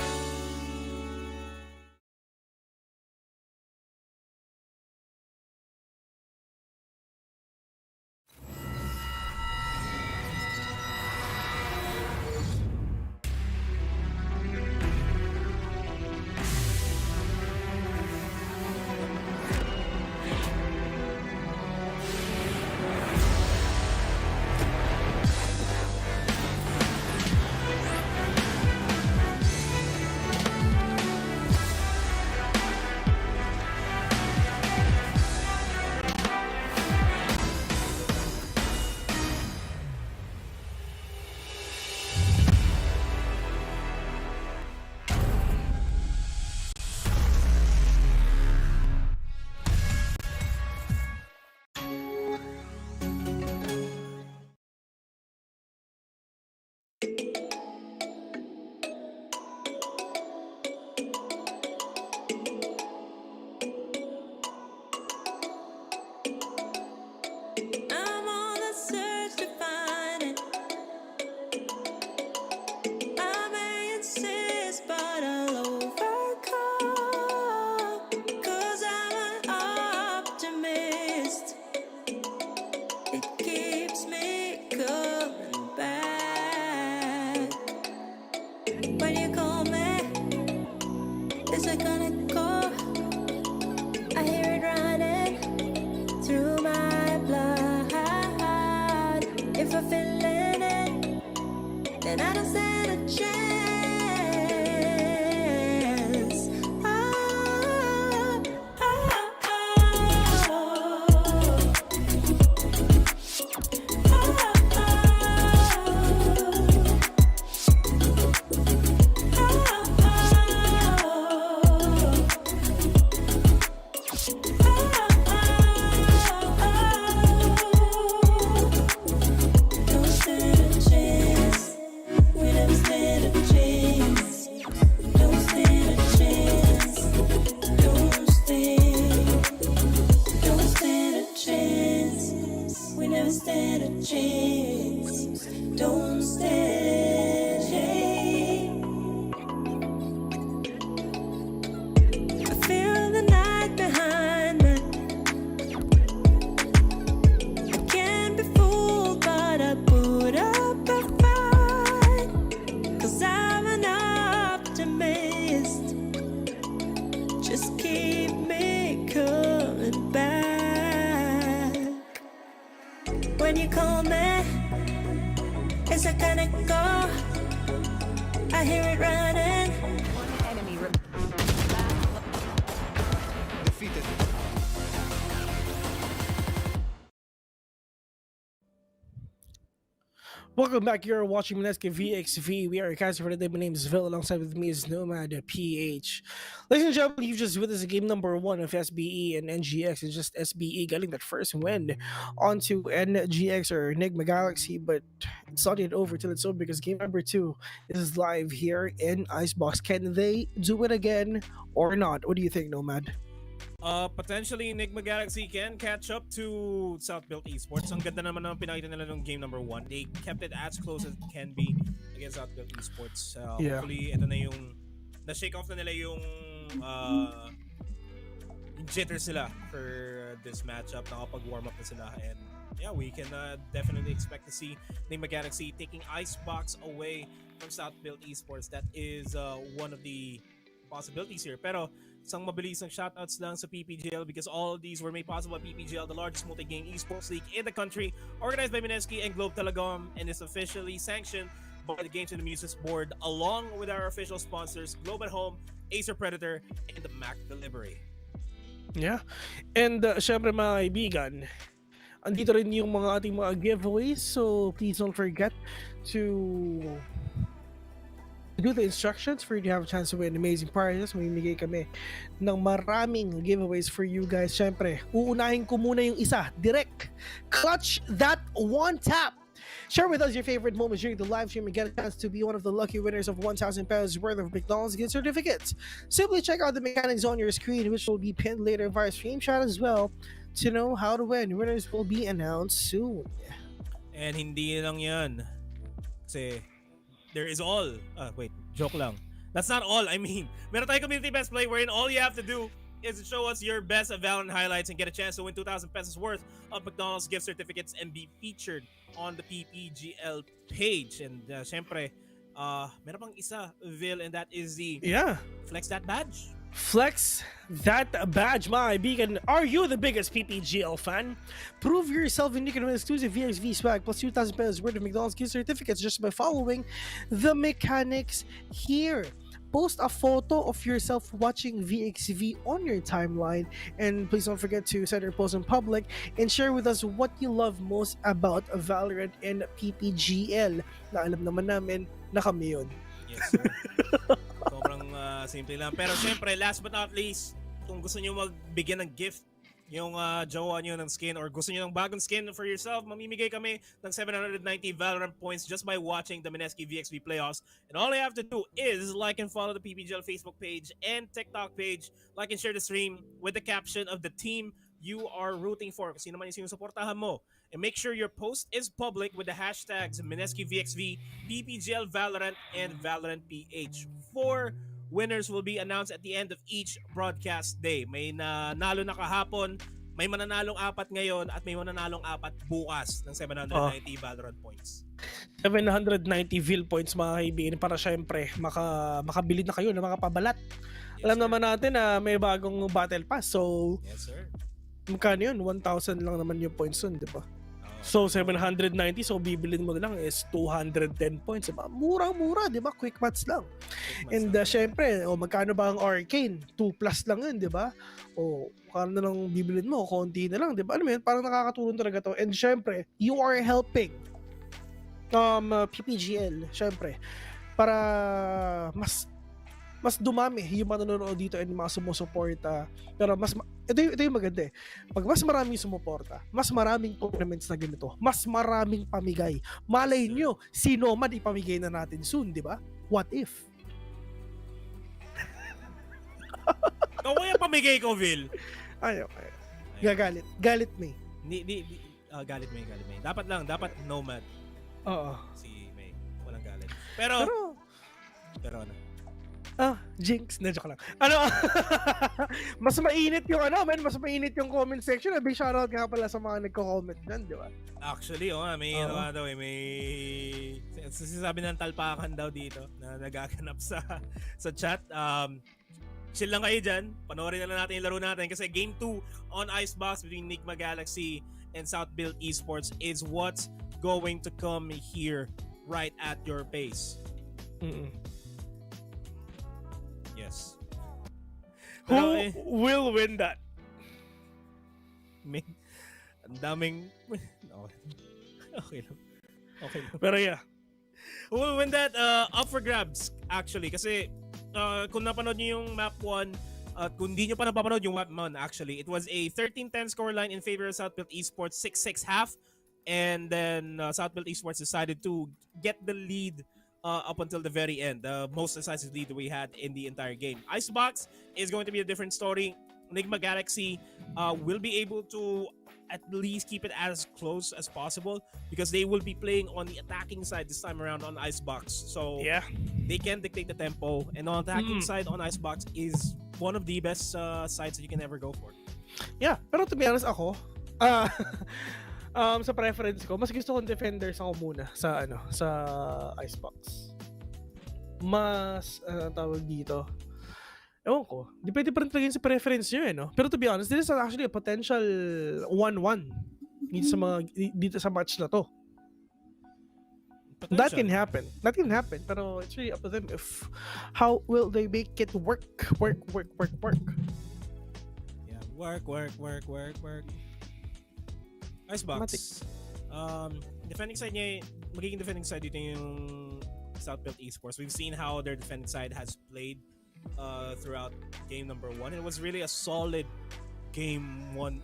I'm on the search to find it. then I don't stand a chance. Don't stand a chance. We never stand a chance. Don't stand a chance. Don't stand a chance. We never stand a chance. Don't stand. I feel the night behind me. I can't be fooled, but I put up a fight. 'Cause I'm an optimist. Just keep me coming back. When you call me, it's like an echo. I hear it running. One enemy Defeated. Welcome back. You're watching Mineski VxV. We are your caster for the day. My name is Vil. Alongside with me is Nomad PH. Ladies and gentlemen, you've just witnessed game number 1 of SBE and NGX. It's just SBE getting that first win onto NGX or Nigma Galaxy, but it's not yet over till it's over because game number 2 is live here in Icebox. Can they do it again or not? What do you think, Nomad? Potentially, Nigma Galaxy can catch up to South Built Esports. Ang ganda naman ng pinakita nila ng game number 1. They kept it as close as it can be against South Built Esports. Yeah. Hopefully, ito na yung na-shake off na nila yung jitters sila for this matchup. Nakapag-warm up na sila. And yeah, we can definitely expect to see Nigma Galaxy taking Icebox away from South Built Esports. That is one of the possibilities here. Pero isang mabilisang shoutouts lang sa PPGL because all of these were made possible by PPGL, the largest multi-game esports league in the country, organized by Mineski and Globe Telecom, and is officially sanctioned by the Games and the Muses Board, along with our official sponsors, Globe at Home, Acer Predator, and the Mac Delivery. Yeah. And syempre mga kaibigan, andito rin yung mga ating mga giveaways. So please don't forget to do the instructions for you to have a chance to win amazing prizes. Mamimigay kami ng maraming giveaways for you guys. Syempre, uunahin ko muna yung isa. Direct. Clutch that one tap. Share with us your favorite moments during the live stream and get a chance to be one of the lucky winners of 1,000 pesos worth of McDonald's gift certificates. Simply check out the mechanics on your screen, which will be pinned later via stream chat as well, to know how to win. Winners will be announced soon. And hindi lang yan. Kasi there is all. Wait, joke lang. That's not all. I mean, meron tayong community best play wherein all you have to do is to show us your best Valorant highlights and get a chance to win 2,000 pesos worth of McDonald's gift certificates and be featured on the PPGL page. And syempre, meron pang isa, Vil, and that is the Flex That Badge. Flex that badge, my beacon. Are you the biggest PPGL fan? Prove yourself and you can win exclusive VxV swag plus 2,000 pesos worth of McDonald's gift certificates just by following the mechanics here. Post a photo of yourself watching VxV on your timeline, and please don't forget to set your post in public and share with us what you love most about Valorant and PPGL. Na alam naman namin na kami yun. Yes, sir. Sobrang simple lang. Pero syempre, last but not least, kung gusto nyo magbigyan ng gift yung jowa nyo ng skin or gusto nyo ng bagong skin for yourself, mamimigay kami ng 790 Valorant points just by watching the Mineski VxV playoffs. And all you have to do is like and follow the PPGL Facebook page and TikTok page. Like and share the stream with the caption of the team you are rooting for. Kasi naman yung sinusuportahan mo. And make sure your post is public with the hashtags Mineski VxV, PPGL Valorant, and Valorant PH. 4 winners will be announced at the end of each broadcast day. May nanalo na kahapon, may mananalong 4 ngayon, at may mananalong 4 bukas ng 790 Valorant points. 790 Vil points mga kaibigan para syempre makabili na kayo ng mga pabalat. Yes, Alam sir. naman natin na may bagong battle pass. So, Yes, sir. magkano yun? 1,000 lang naman yung points nun, di ba? So 790, so bibilin mo na lang is 210 points. Diba? Murang-mura, di ba? Quick match lang. And syempre, magkano ba ang Arcane? 2 plus lang yun, di ba? O kano na lang bibilin mo, konti na lang, di ba? Alam mo yun, parang nakakatulong talaga to. And syempre, you are helping PPGL, syempre, para mas dumami yung manonood dito and mga sumusuporta. Pero ito yung maganda eh. Pag mas maraming sumuporta, mas maraming tournaments na ganito, mas maraming pamigay. Malay nyo, sino man ipamigay na natin soon, di ba? What if? Ikaw kaya pamigay ko, Vil. Ay, okay. Gagalit. Galit me. Galit May. Dapat nomad. Oo. Si May. Walang galit. Pero ano? Jinx. Na, joke lang. Mas mainit yung comment section. Big shoutout nga pala sa mga nagko-comment dyan, di ba? Actually, may may sinasabi ng talpakan daw dito na nagaganap sa chat. Chill lang kayo dyan. Panoorin na lang natin yung laro natin kasi Game 2 on Icebox between Nigma Galaxy and Southbuild Esports is what's going to come here right at your pace. Yes. Who will win that? Ang daming... Okay lang. Pero yeah. Who will win that? Up for grabs, actually. Kasi kung napanood nyo yung map 1, kung di nyo pa napapanood yung map 1, actually, it was a 13-10 scoreline in favor of Southbuild Esports, 6-6 half. And then Southbuild Esports decided to get the lead up until the very end. The most decisive lead we had in the entire game. Icebox is going to be a different story. Nigma Galaxy will be able to at least keep it as close as possible because they will be playing on the attacking side this time around on Icebox. So yeah, they can dictate the tempo. And on the attacking side on Icebox is one of the best sides that you can ever go for. Yeah, pero to be honest ako, sa preference ko, mas gusto kong defenders ako muna sa Icebox. Mas tawag dito. Ewan ko. Depende pa rin talaga sa preference nyo no? Pero to be honest, this is actually a potential 1-1 dito sa match na to. Potential. That can happen. Pero it's really up to them if how will they make it work. Yeah, work. Icebox. Defending side niya, magiging defending side dito yung Southbuild Esports. We've seen how their defending side has played throughout game number 1. It was really a solid game 1,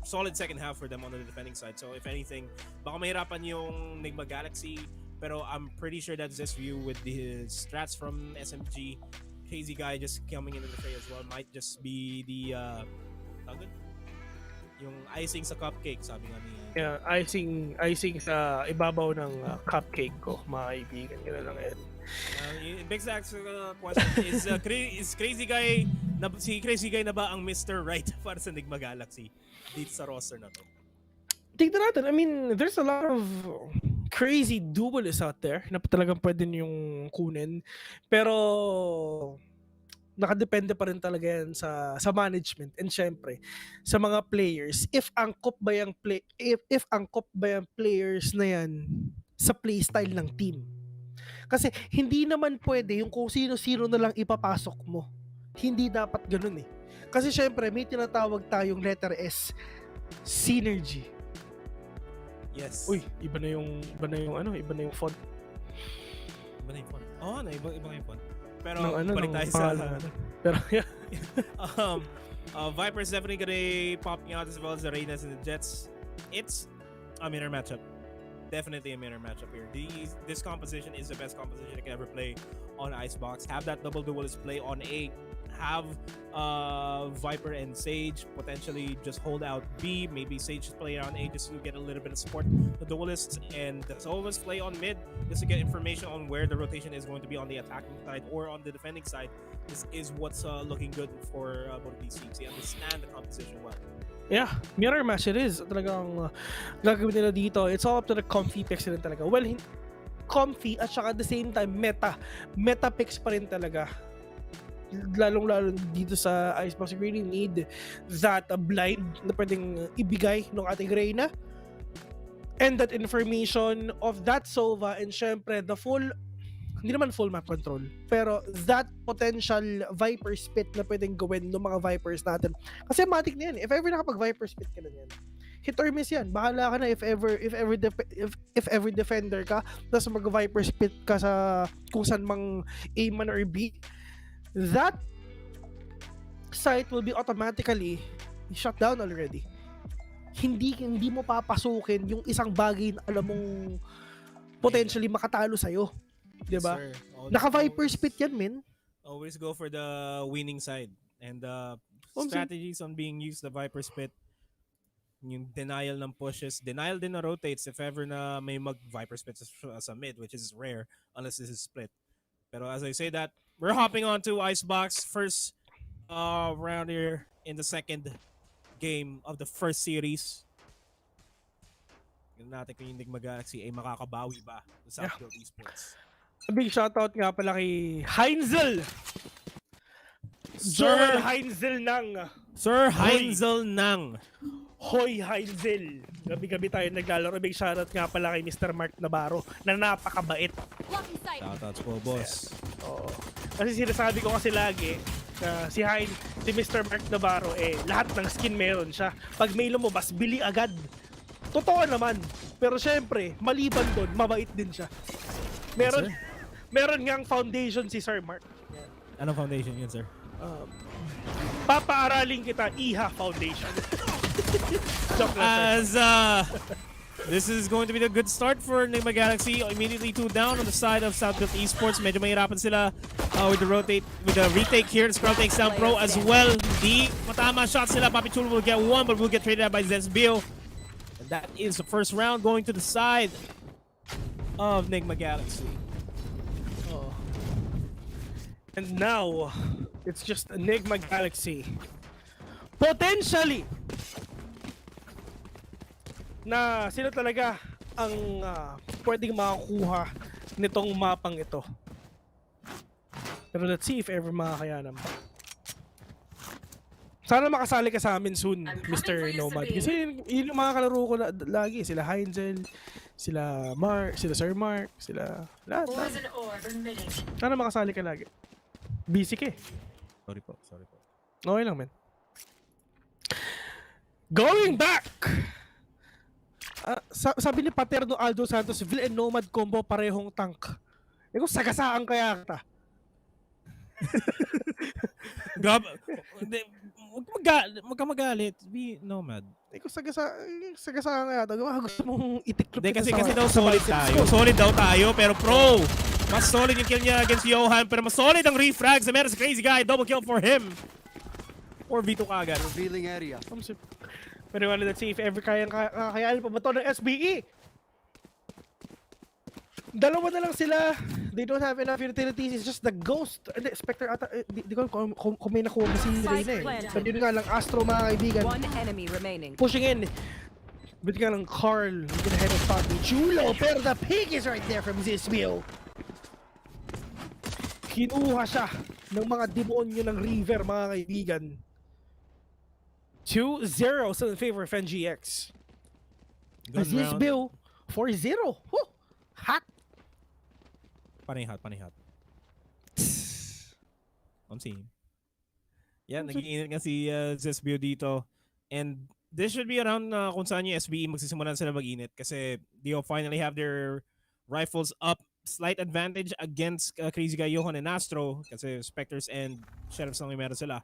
solid second half for them on the defending side. So if anything, baka mahirapan yung Nigma Galaxy, pero I'm pretty sure that's this view with the strats from SMG. Crazy Guy just coming into the fray as well might just be the yung icing sa cupcake, sabi nga ni... Yeah, icing sa ibabaw ng cupcake ko, mga kaibigan. Gano'n lang yan. Big Zach's question is Crazy Guy si Crazy Guy na ba ang Mr. Right para sa Nigma Galaxy dito sa roster na to? Tignan natin. I mean, there's a lot of crazy duelists out there na talagang pwede niyong kunin. Pero nakadepende pa rin talaga yan sa management and syempre sa mga players. If angkop ba yung players na yan sa playstyle ng team. Kasi hindi naman pwede yung kung sino-sino na lang ipapasok mo. Hindi dapat ganun eh. Kasi syempre may tinatawag tayong letter S, synergy. Yes. Uy, iba na yung font. Iba na yung font. Oh, iba yung font. Pero balik tayo sa pero yeah. Viper's definitely gonna popping out as well as the Reynas and the Jets. It's a mirror matchup. Definitely a mirror matchup here. This composition is the best composition you can ever play on Icebox. Have that double duelist play on A. Have Viper and Sage potentially just hold out B. Maybe Sage just play on A just to get a little bit of support. The duelists and the solos play on mid just to get information on where the rotation is going to be on the attacking side or on the defending side. This is what's looking good for both of these teams. They understand the composition well. Yeah, mirror match it is. Talagang gagawin nila dito. It's all up to the comfy picks rin talaga. Well, comfy at saka at the same time meta picks pa rin talaga. Lalong-lalo dito sa Icebox, you really need that blind na pwedeng ibigay ng ating Reyna. and that information of that Sova, and syempre the full, hindi naman full map control, pero that potential Viper spit na pwedeng gawin ng mga Vipers natin. Kasi matik na yan. If ever nakapag Viper spit ka na yan, hit or miss yan. Bahala ka na if ever defender ka, tapos mag Viper spit ka sa kung saan mang A man or B, that site will be automatically shut down already. Hindi mo papasukin yung isang bagay na alam mong potentially makatalo sa'yo. Diba? Yes, sir. Naka-Viper spit yan, men. Always go for the winning side. And strategies on being used the Viper spit, yung denial ng pushes, denial din na rotates if ever na may mag-Viper spit sa mid, which is rare unless this is split. Pero as I say that, we're hopping on to Icebox. First round here in the second game of the first series. Tignan natin kung yung Nigma Galaxy ay makakabawi ba sa South Build Esports. A big shoutout nga pala kay Heinzel. Joel Heinzel ng Sir Heinzel ng Hoy Heinzel. Gabi-gabi tayo naglalaro. Big shoutout nga pala kay Mr. Mark Navarro na napakabait. Blocking sight. shoutouts po, boss. Oo. Kasi sinasabi ko kasi lagi na si Mr. Mark Navarro lahat ng skin meron siya. Pag may lumabas, bili agad. Totoo naman. Pero syempre, maliban doon, mabait din siya. Meron ngang foundation si Sir Mark. Anong foundation yun, sir? Papaaralin kita, IHA Foundation. Joke lang, sir. As this is going to be the good start for Nigma Galaxy. Immediately 2 down on the side of South Build Esports. Medyo mahirapan sila with the retake here. The Scrum takes down Pro as well. Di matama shot sila. Papi Chulo will get 1 but will get traded out by ZEAL. And that is the first round going to the side of Nigma Galaxy. Oh. And now, it's just Nigma Galaxy. Potentially, na sila talaga ang pwedeng makakuha nitong mapang ito. Pero let's see if ever makakayanan pa. Sana makasali ka sa amin soon, Mr. Nomad. Kasi yun yung mga kalaro ko lagi. Sila Heinzel, sila Mark, sila Sir Mark, sila lahat. Sana makasali ka lagi. Busy ka eh. Sorry po. Okay lang, man. Going back! Sabi ni Paterno Aldo Santos, Vil and Nomad combo parehong tank. Kung sagasaan kaya kita. Huwag ka magalit. Be Nomad. Kung sagasaan kaya ito, gusto mong itiklop Hindi, kita kasi daw solid tayo. Solid daw tayo, pero Pro, mas solid yung kill niya against Johan, pero mas solid ang refrags na meron sa Crazy Guy. Double kill for him. Or V2 kagad. Revealing area. Pero let's see if ever kayaan pa ba ito ng SBE. Dalawa na lang sila. They don't have enough utilities. It's just the Ghost. Spectre ata. Di ko kung may nakuha ba si Reyna eh. Pero yun nga lang, Astro mga kaibigan. One enemy remaining. Pushing in. But nga lang, Carl. He's gonna head of Papi Chulo. Pero the pig is right there from ZEAL. Kinuha siya ng mga demonyo ng River, mga kaibigan. 2-0 still in favor of NGX. ZEAL 4-0. Woo! Hot! Panay hot. I'm seeing. Yeah, nag-iinit nga si ZEAL dito. And this should be around kung saan yung SBE magsisimulan sila mag-init. Kasi they will finally have their rifles up. Slight advantage against Crazy Guy, Johan, and Astro. Kasi Spectres and Sheriffs lang yung meron sila.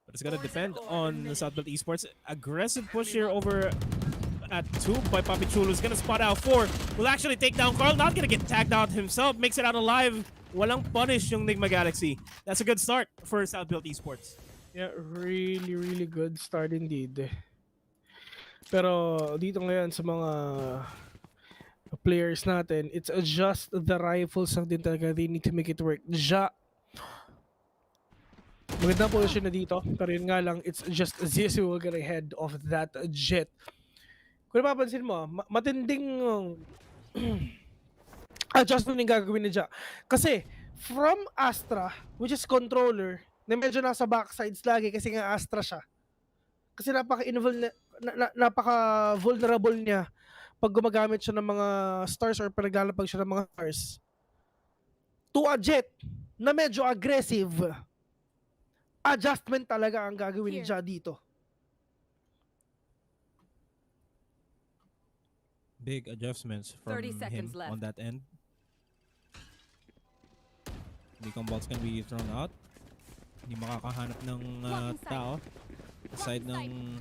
But it's gonna defend on South Build Esports. Aggressive push here over at 2 by Papi Chulo. Is gonna spot out 4. Will actually take down Carl. Not gonna get tagged out himself. Makes it out alive. Walang punish yung Nigma Galaxy. That's a good start for South Build Esports. Yeah, really good start indeed. Pero dito ngayon sa mga players natin, it's just the rifles lang din talaga. They need to make it work. Magandang position na dito. Pero yun nga lang, it's just ZEAL will get ahead of that jet. Kung napapansin mo, matinding adjustment yung gagawin ni Ja. Kasi, from Astra, which is controller, na medyo nasa backsides lagi kasi nga Astra siya. Kasi napaka-vulnerable niya pag gumagamit siya ng mga stars or pinaglalapag siya ng mga stars. To a Jet na medyo aggressive, adjustment talaga ang gagawin niya dito. Big adjustments from 30 him seconds left. on that end. The combos can be thrown out. Hindi makakahanap ng tao aside ng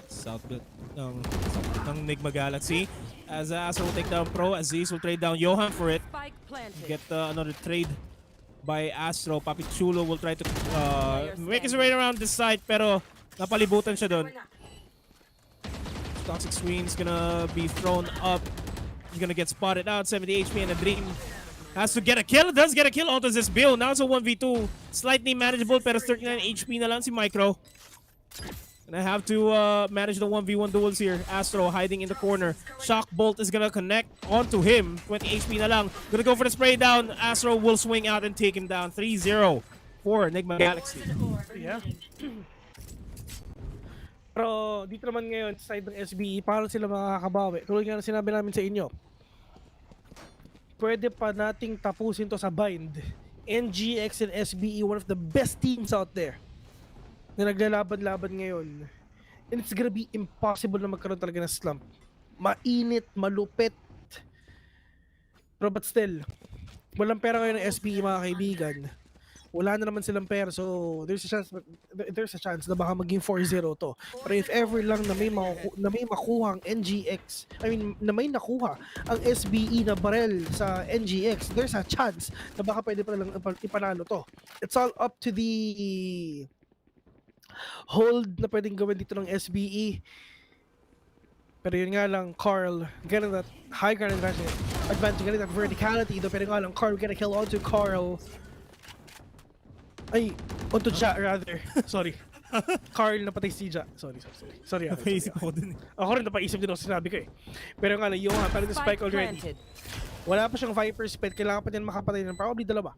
Southbuild ng Nigma Galaxy. As Astro will take down Pro, as Zeus will trade down Johan for it. Spike planted. Get another trade by Astro. Papi Chulo will try to make his way around this side, pero napalibutan siya doon. Toxic Swing's gonna be thrown up. He's gonna get spotted out. 70 HP and a Dream has to get a kill. Does get a kill onto this build. Now it's a 1v2. Slightly manageable, pero 39 HP na lang si Micro. Gonna have to manage the 1v1 duels here. Astro hiding in the corner. Shock Bolt is gonna connect onto him. 20 HP na lang. Gonna go for the spray down. Astro will swing out and take him down. 3-0 for Nigma Galaxy. Yeah. Pero dito naman ngayon, sa side ng SBE, paano sila makakabawi? Tulad nga na sinabi namin sa inyo, pwede pa nating tapusin to sa bind. NGX and SBE, one of the best teams out there na naglalaban-laban ngayon. And it's gonna be impossible na magkaroon talaga ng slump. Mainit, malupit. Pero but still, walang pera ngayon ng SBE, mga kaibigan. Wala na naman silang pera, so there's a chance na baka maging 4-0 to. Pero if ever lang na may makuha ang NGX, na may nakuha ang SBE na barrel sa NGX, there's a chance na baka pwede pa lang ipanalo to. It's all up to the hold na pwedeng gawin dito ng SBE. Pero yun nga lang, Carl, getting that high ground advantage, getting that verticality, pero nga lang, Carl get a kill onto Carl. Ay, onto Ja rather. Sorry. Carl napatay si Ja. Sorry. Napaisip ako dun. Ako rin napaisip din ako sinabi ko eh. Pero nga lang, yung parang the spike already. Planted. Wala pa siyang Viper spell. Kailangan pa din makapatay ng probably dalawa.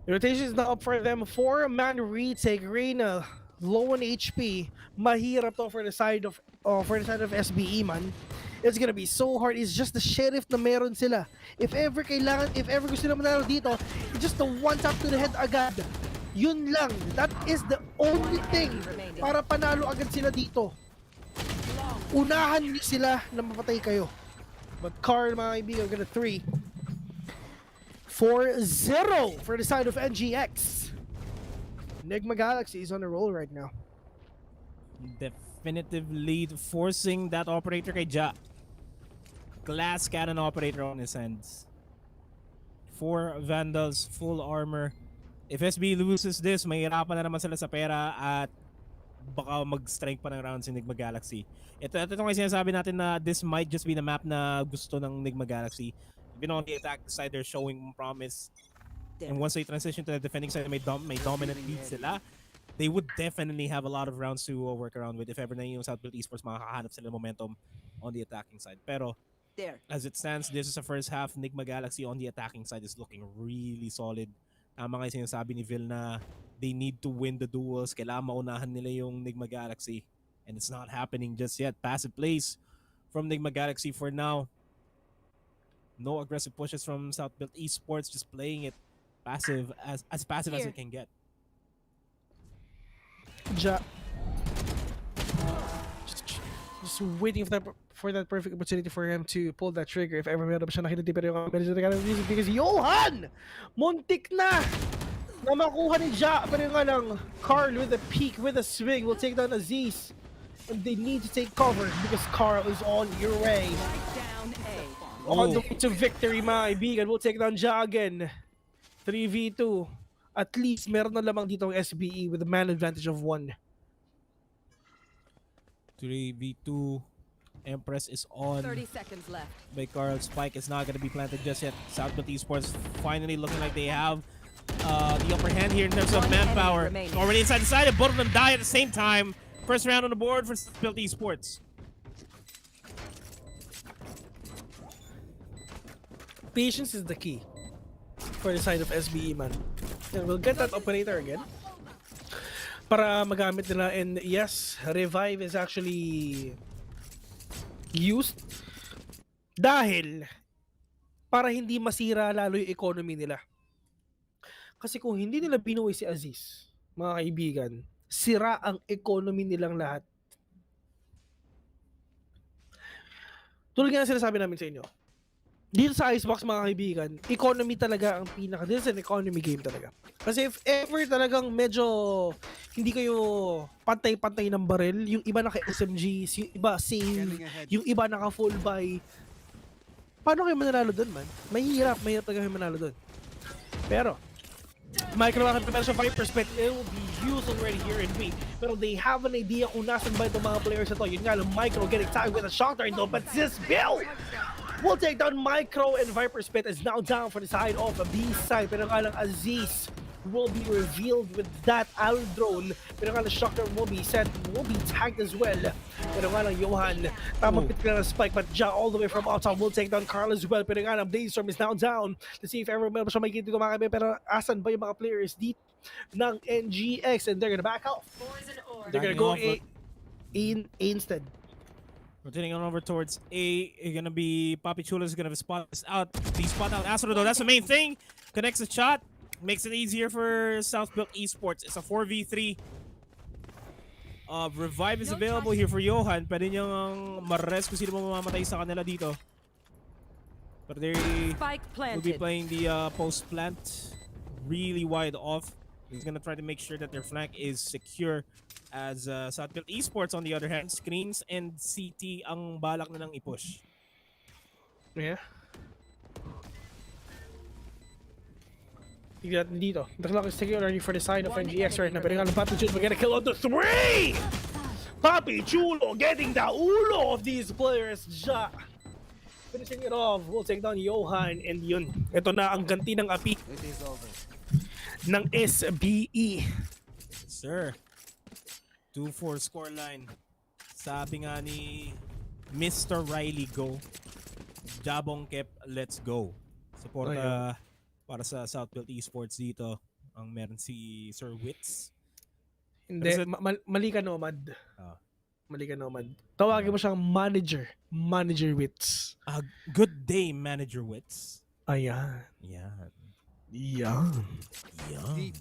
The rotation is now up for them. 4-man retake. Reyna, low on HP. Mahirap to for the side of SBE, man. It's gonna be so hard. It's just the sheriff na meron sila. If ever gusto nila manalo dito, it's just the one tap to the head agad. Yun lang. That is the only thing para panalo agad sila dito. Unahan niyo sila na mapatay kayo. But Carl, mga kaibigan, gonna 4-0 for the side of NGX. Nigma Galaxy is on a roll right now. Definitive lead, forcing that operator kay Ja. Glass cannon operator on his hands. 4 Vandals, full armor. If SB loses this, mahirapan na naman sila sa pera at baka mag-strength pa ng rounds in Nigma Galaxy. Ito yung sinasabi natin na this might just be the map na gusto ng Nigma Galaxy. Even on the attack side, they're showing promise. And once they transition to the defending side, may dominant lead sila. They would definitely have a lot of rounds to work around with if ever na yung Southbuild Esports makakahanap sila momentum on the attacking side. Pero as it stands, this is the first half. Nigma Galaxy on the attacking side is looking really solid. Tama nga yung sinasabi ni Vil na they need to win the duels. Kailangan maunahan nila yung Nigma Galaxy. And it's not happening just yet. Passive plays from Nigma Galaxy for now. No aggressive pushes from Southbuild Esports. Just playing it passive as passive as it can get. Ja. Just waiting for that perfect opportunity for him to pull that trigger if ever meron pa siya nakita pero yung medyo because Johan! Muntik na makuha ni Ja, pero nga lang Carl with a peek, with a swing will take down Aziz. And they need to take cover because Carl is on your way. Down A. On the way to victory, mga kaibigan. We'll take down Ja again. 3v2. At least meron na lamang dito ang SBE with a man advantage of 1. 3v2. Empress is on 30 seconds left. by Carl. Spike is not going to be planted just yet. Southbuild Esports finally looking like they have the upper hand here in terms of manpower. Already inside the side, and both of them die at the same time. First round on the board for Southbuild Esports. Patience is the key for the side of SBE, man. And we'll get that operator again. para magamit nila. And yes, revive is actually used dahil para hindi masira lalo yung economy nila. Kasi kung hindi nila binuhay si Aziz, mga kaibigan, sira ang economy nilang lahat. Tulad nga sinasabi namin sa inyo, dito sa Icebox mga kaibigan, economy talaga ang pinaka, this is an economy game talaga. Kasi if ever talagang medyo hindi kayo pantay-pantay ng baril, yung iba naka SMGs, yung iba save, yung iba naka full buy, paano kayo mananalo dun, man? Mahirap talaga kayo manalo dun. Pero, Micro ang preparation from my perspective, it will be used already here in B. Pero they have an idea kung nasan ba itong mga players na to. Yun nga lang, Micro getting tagged with a shot right now, but this Bill will take down Micro, and Viper's Pit is now down for the side of the B side. Pero nga lang, Aziz will be revealed with that Iron Drone. Pero nga lang, Shocker will be set, will be tagged as well. Pero nga lang, Johan, tamang pit ka ng spike, but Ja all the way from outside will take down Carl as well. Pero nga lang, Blazestorm is now down. Let's see if ever meron pa siya makikita dito mga kaibigan. Pero asan ba yung mga players dito ng NGX? And they're gonna back off. They're gonna go A instead. Rotating on over towards A. It's gonna be Papi Chulo is gonna spot this out. The spot out Astro though. That's the main thing. Connects the shot. Makes it easier for South Built Esports. It's a 4v3. Revive is available here for Johan. Pwede niyang ma-rest kung sino mamamatay sa kanila dito. But they will be playing the post plant really wide off. He's gonna try to make sure that their flank is secure. As South Built Esports on the other hand, screens and CT ang balak na lang i-push. Yeah. Tignan natin dito. The clock is ticking already for the side of NGX right now. Pero nga ng Papi Chulo, we're gonna kill on the 3! Papi Chulo getting the ulo of these players. Ja. Finishing it off. We'll take down Johan. And yun. Ito na ang ganti ng api ng SBE. Sir. 2-4 scoreline. Sabi nga ni Mr. Riley Go. Jabong Kep, let's go. Suporta para sa South Built Esports dito. Ang meron si Sir Wits. Hindi, mali ka Nomad. Mali ka Nomad. Tawagin mo siyang manager. Manager Wits. Good day, Manager Wits. Ayan. Yan. Yan. Yan.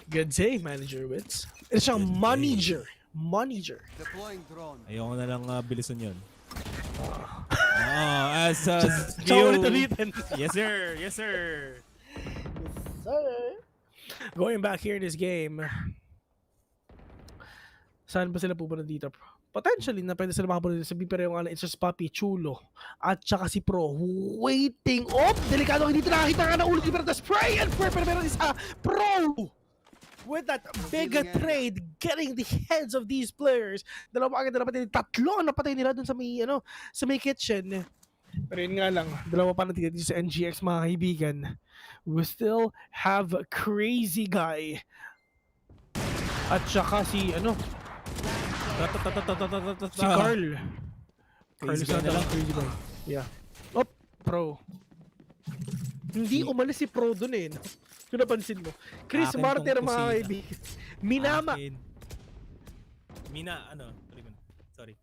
Good day, Manager Wits. Ito siyang manager. Manager. Ayoko na lang bilisan yun. As ulit-ulitin. Yes, sir. Yes, sir. Going back here in this game, saan ba sila pupunta dito? Potentially, na pwede sila makapunta dito sa B, pero yung it's just Papi Chulo at saka si Pro waiting. Oh, delikado hindi dito nakakita nga ng ulo ni Pero the spray and pero isa Pro with that big trade, getting the heads of these players. Dalawa agad na napatay, tatlo na patay nila dun sa may, sa may kitchen. Pero yun nga lang, dalawa pa natin dito sa NGX mga kaibigan. We still have a Crazy Guy. At saka si, si Carl. Crazy Guy na lang. Crazy Guy. Yeah. Oh, Pro. Hindi umalis si Pro dun eh. Kung napansin mo. Chris Martyr mga kaibigan. Minama. Sorry.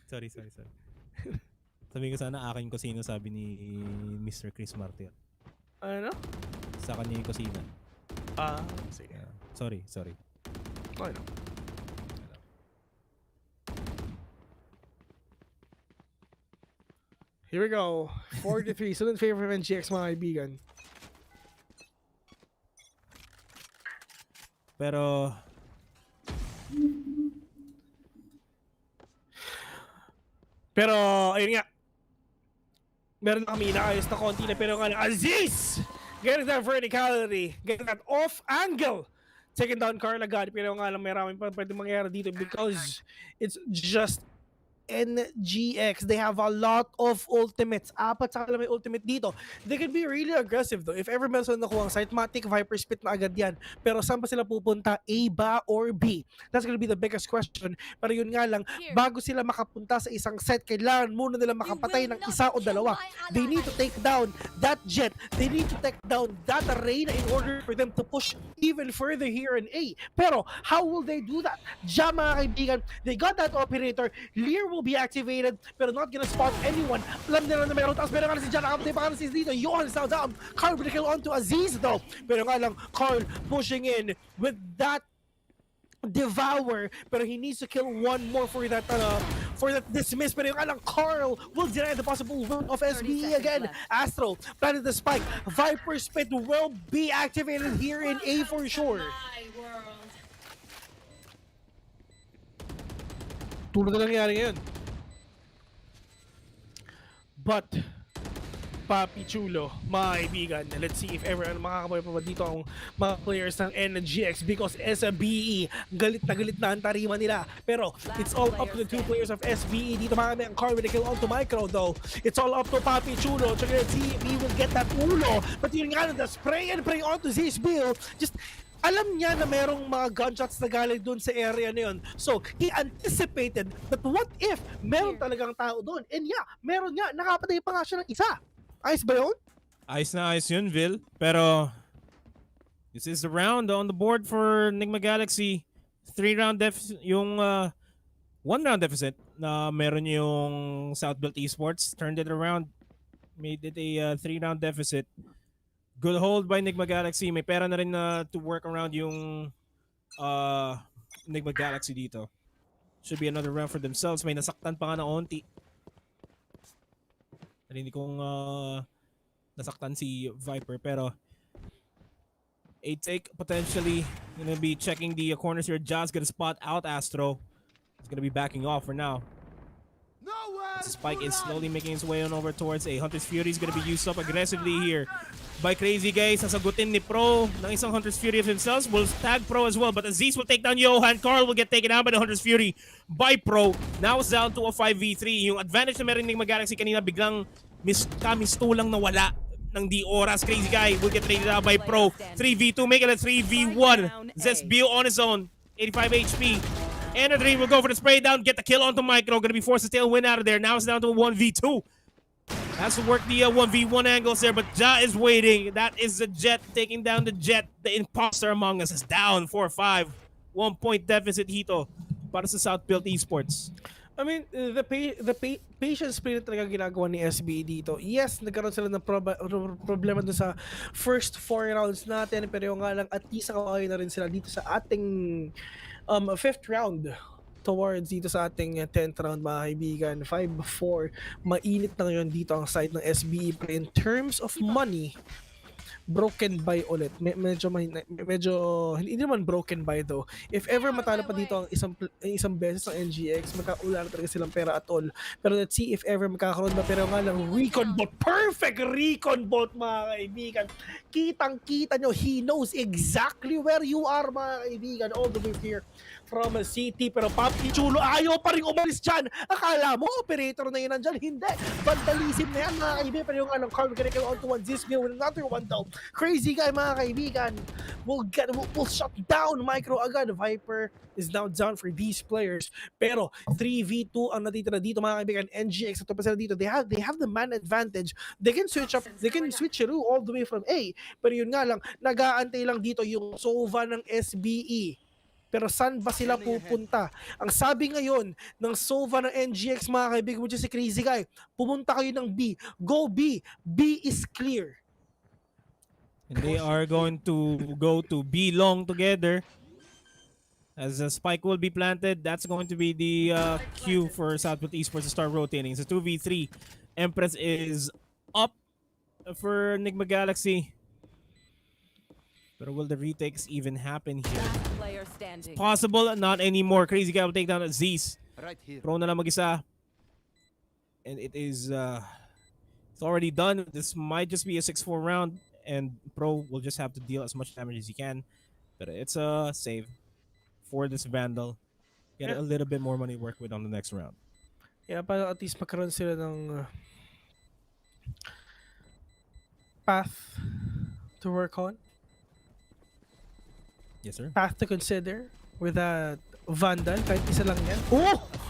Sabi ko sana akin kusina, sabi ni Mr. Chris Martyr. Ano? Sa kanya yung kusina. Sige. Sorry. Okay lang. Here we go. 43. So in favor of NGX mga kaibigan. Pero ayun nga. Meron na kami inaayos na konti na pero nga Aziz! Getting that verticality. Getting that off angle. Taking down Carl agad. Pero nga lang may maraming pa pwede mangyari dito because it's just NGX. They have a lot of ultimates. Apat sa kanila may ultimate dito. They can be really aggressive though. If ever meron sila nakuha ang site, matik Viper spit na agad yan. Pero saan ba sila pupunta? A ba or B? That's gonna be the biggest question. Pero yun nga lang, bago sila makapunta sa isang set, kailangan muna nila makapatay ng isa o dalawa. They need to take down that jet. They need to take down that arena in order for them to push even further here in A. Pero how will they do that? Diyan mga kaibigan, they got that operator. Lear will be activated pero not gonna spot anyone. Alam nila na meron. Tapos meron nga na si Jan. Nakapatay pa nga na si dito. Johan is now down. Carl will kill onto Aziz though. Pero nga lang, Carl pushing in with that devour, pero he needs to kill one more for that dismiss. Pero yung alang Carl will deny the possible win of SBE again. Astro planted the spike. Viper spit will be activated here in A for sure. Tulad na nangyari ngayon. But Papi Chulo, mga kaibigan, let's see if ever makakabuhay pa ba dito ang mga players ng NGX because SBE, galit na ang tarima nila. Pero it's all up to the two players of SBE. Dito mga ang car with a kill onto Micro though. It's all up to Papi Chulo. So let's see if he will get that ulo. But yun nga, the spray and pray onto Zizbil. Just alam niya na merong mga gunshots na galing doon sa area na yun. So, he anticipated that what if meron talagang tao doon? And yeah, meron nga. Nakapatay pa nga siya ng isa. Ayos ba yun? Ayos na ayos yun, Vil. Pero, this is the round on the board for Nigma Galaxy. 3-round deficit, yung 1-round deficit na meron yung Southbuilt Esports. Turned it around. Made it a 3-round deficit. Good hold by Nigma Galaxy. May pera na rin to work around yung Nigma Galaxy dito. Should be another round for themselves. May nasaktan pa nga na onti. Hindi kong nasaktan si Viper. Pero a take potentially. Gonna be checking the corners here. Jazz gonna spot out Astro. He's gonna be backing off for now. Spike is slowly making his way on over towards A. Hunter's Fury is gonna be used up aggressively here by Crazy Guys. Sasagutin ni Pro ng isang Hunter's Fury of themselves. Will tag Pro as well, but Aziz will take down Johan. Carl will get taken down by the Hunter's Fury by Pro. Now it's down to a 5v3. Yung advantage na meron ng Galaxy kanina biglang kamistulang nawala ng di oras. Crazy Guy will get traded out by Pro. 3v2, make it a 3v1. Zesbio on his own, 85 HP. And a Dream will go for the spray down, get the kill onto Micro. Gonna be forced to steal a win out of there. Now it's down to a 1v2. Has to work the 1v1 angles there, but Ja is waiting. That is the Jet taking down the Jet. The imposter among us is down 4-5. 1 point deficit hito para sa Southbuilt Esports. I mean, the patience play na talaga ginagawa ni SBE dito. Yes, nagkaroon sila ng problema doon sa first 4 rounds natin, pero yung nga lang at least nakakaya na rin sila dito sa ating 5th round towards dito sa ating 10th round mga kaibigan. 5-4. Mainit na ngayon dito ang side ng SBE. But in terms of money, broken by ulit. Medyo hindi naman broken by though. If ever matalo pa dito ang isang beses ng NGX, magkaula na talaga silang pera at all. Pero let's see if ever magkakaroon ba. Pero nga lang, recon bot. Perfect recon bot mga kaibigan. Kitang-kita nyo, he knows exactly where you are mga kaibigan. All the way here from a city. Pero Papi Chulo, ayaw pa rin umalis dyan. Akala mo, operator na yun nandyan. Hindi. Vandalism na yan mga kaibigan. Pero yung anong Carl gonna go on to one Zizbio with another one though. Crazy Guy mga kaibigan will shut down Micro agad. Viper is now down for these players. Pero 3v2 ang natitira dito mga kaibigan. NGX at pa sila dito. They have the man advantage. They can switch through all the way from A. Pero yun nga lang, nag-aantay lang dito yung Sova ng SBE. Pero saan ba sila pupunta? Ang sabi ngayon ng Sova ng NGX mga kaibigan, which is si Crazy Guy, pumunta kayo ng B. Go B. B is clear. And they are going to go to B long together. As a spike will be planted, that's going to be the cue for Southwood Esports to start rotating. It's a 2v3. Empress is up for Nigma Galaxy. But will the retakes even happen here? It's possible, not anymore. Crazy Guy will take down Aziz. Pro na lang mag-isa. And it is it's already done. This might just be a 6-4 round. And Pro will just have to deal as much damage as he can. But it's a save for this Vandal. Get a little bit more money to work with on the next round. Kaya para at least magkaroon sila ng path to work on, Yes, sir. path to consider with that Vandal, kahit isa lang yan.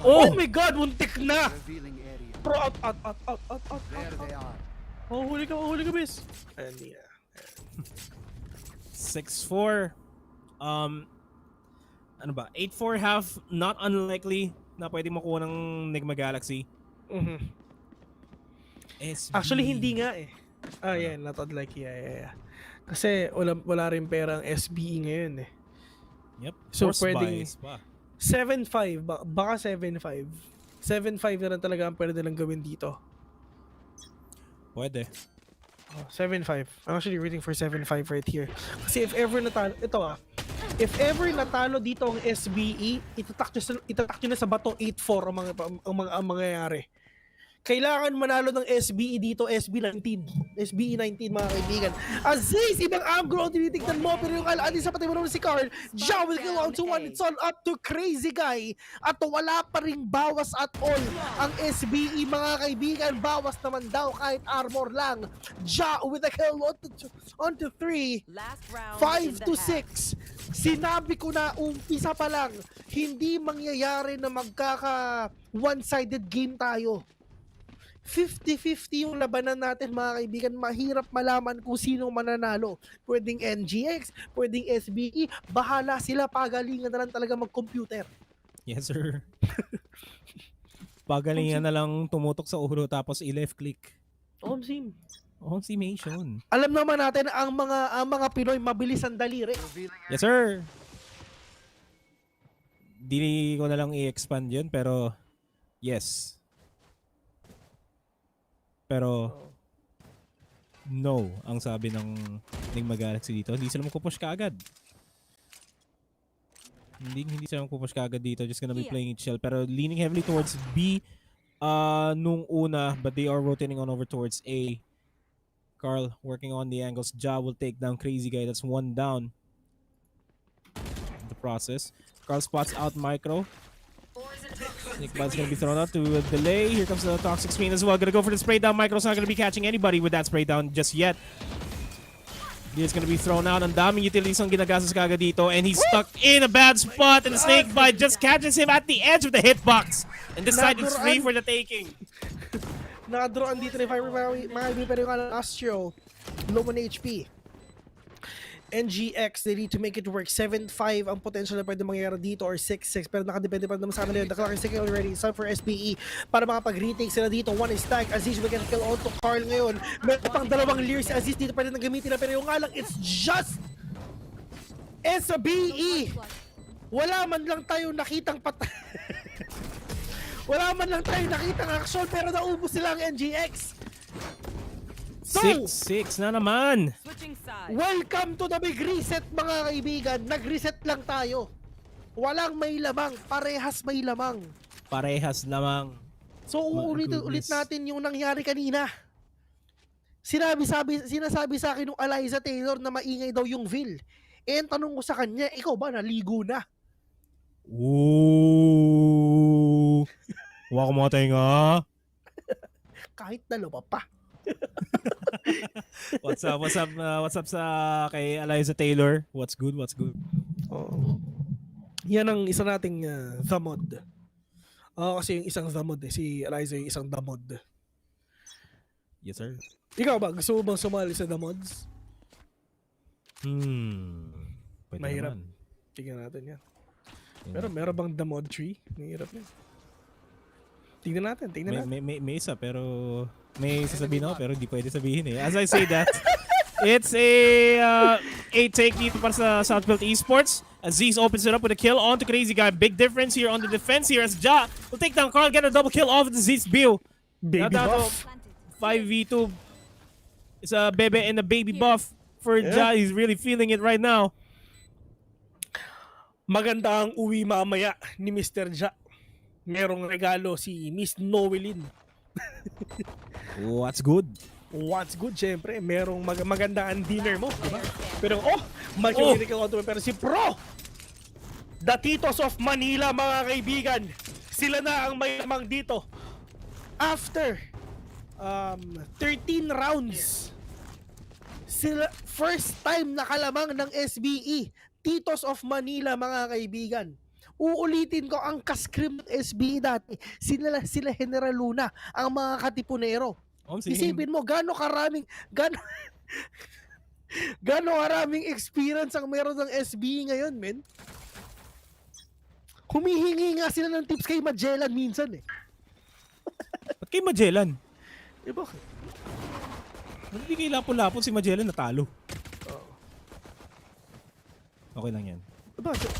Oh my God, muntik na! Pro, out. Oh, huli ka, bis. Ayan, di na. 6-4. Ano ba? 8-4 half, not unlikely na pwede makuha ng Nigma Galaxy. SB. Actually, hindi nga eh. Yeah, not unlikely. Yeah. Kasi wala rin perang SBE ngayon eh. Yep. So, Force pwedeng buys pa. 7-5, baka 7-5. 7-5 na lang talaga ang pwede nilang gawin dito. Pwede. 7-5. I'm actually rooting for 7-5 right here. Kasi if ever natalo, if ever natalo dito ang SBE, itatak nyo na sa bato 8-4 ang mangyayari. Kailangan manalo ng SBE dito, SB19. SBE 19, mga kaibigan. Aziz, ibang angle ang tinitignan mo, pero yung alis sa patay mo naman si Carl. Ja will go on to 1. It's all up to Crazy Guy. At wala pa ring bawas at all ang SBE, mga kaibigan. Bawas naman daw kahit armor lang. Ja with a kill on to 3. Last round 5 to 6. Sinabi ko na umpisa pa lang, hindi mangyayari na magkaka one-sided game tayo. 50-50 yung labanan natin, mga kaibigan. Mahirap malaman kung sino mananalo. Pwedeng NGX, pwedeng SBE. Bahala sila, pagalingan na lang talaga mag-computer. Yes, sir. Pagalingan na lang tumutok sa ulo tapos i-left click. Omsim. Omsimation. Alam naman natin ang mga Pinoy mabilis ang daliri. Yes, sir. Di ko na lang i-expand yun, pero yes. Pero no, ang sabi ng Nigma Galaxy dito. Hindi sila magpupush kaagad. Hindi sila magpupush kaagad dito. Just gonna be playing it shell. Pero leaning heavily towards B nung una, but they are rotating on over towards A. Carl working on the angles. Ja will take down Crazy Guy. That's 1 down. The process. Carl spots out Micro. Nick Bud's gonna be thrown out to a delay. Here comes the Toxic Screen as well. Gonna go for the spray down. Micro's not gonna be catching anybody with that spray down just yet. He's gonna be thrown out. Ang daming utilities ang ginagastos kaga dito. And he's stuck in a bad spot. And the Snake Bite just catches him at the edge of the hitbox. And this side is free for the taking. Nakadroan dito ni Fiber, mga pero yung Astro. Low on HP. NGX, they need to make it work. 7-5 ang potential na pwede mangyari dito or 6-6, pero nakadepende pa naman sa kanila yun. The clock is ticking already. It's time for SBE para makapag-retake sila dito. 1 is tag. Aziz will get a kill on to Carl ngayon. Meron pang 2 leer si Aziz dito pwede nang gamitin na, pero yung nga lang, it's just SBE. Wala man lang tayo nakitang wala man lang tayo nakitang action, pero naubos sila ang NGX. So, 6-6 na naman. Switching sides. welcome to the big reset, mga kaibigan. Nag-reset lang tayo. Walang may lamang, parehas may lamang. Parehas lamang. So uulit natin yung nangyari kanina. Sinasabi sa akin ng Eliza Taylor na maingay daw yung Vil. And tanong ko sa kanya, ikaw ba naligo na? Ooh. Huwag mo tayo. Kahit dalawa pa. What's up sa kay Eliza Taylor? What's good? Oh. Yan ang isa nating Thamod. Kasi yung isang Thamod si Eliza yung isang Damod. Yes, sir. Ikaw ba? Gusto mo bang sumali sa Damods? Pwede Mahirap. naman. Tingnan natin yan. Pero meron bang Damod tree? Mahirap yan. Tingnan natin. May isa pero may sasabihin ako pero hindi pwede sabihin eh. As I say that, it's a take dito para sa Southfield Esports. Aziz opens it up with a kill on to Crazy Guy. Big difference here on the defense here as Ja will take down Carl, get a double kill off of the Aziz Bill. Baby buff. 5v2. It's a bebe and a baby buff for Ja. He's really feeling it right now. Maganda ang uwi mamaya ni Mr. Ja. Merong regalo si Miss Noelin. What's good? What's good, syempre. Merong maganda ang dinner mo, diba? Pero pero si Pro, the Titos of Manila, mga kaibigan, sila na ang may lamang dito. After 13 rounds, sila first time nakalamang ng SBE. Titos of Manila, mga kaibigan. Uulitin ko ang kaskrim ng SBE dati. Sila General Luna, ang mga katipunero. Isipin mo, gaano karaming experience ang meron ng SBE ngayon, men. Humihingi nga sila ng tips kay Magellan minsan eh. Ba't kay Magellan? Eh bakit? Hindi kay Lapu-Lapu si Magellan natalo. Okay lang yan. Bakit?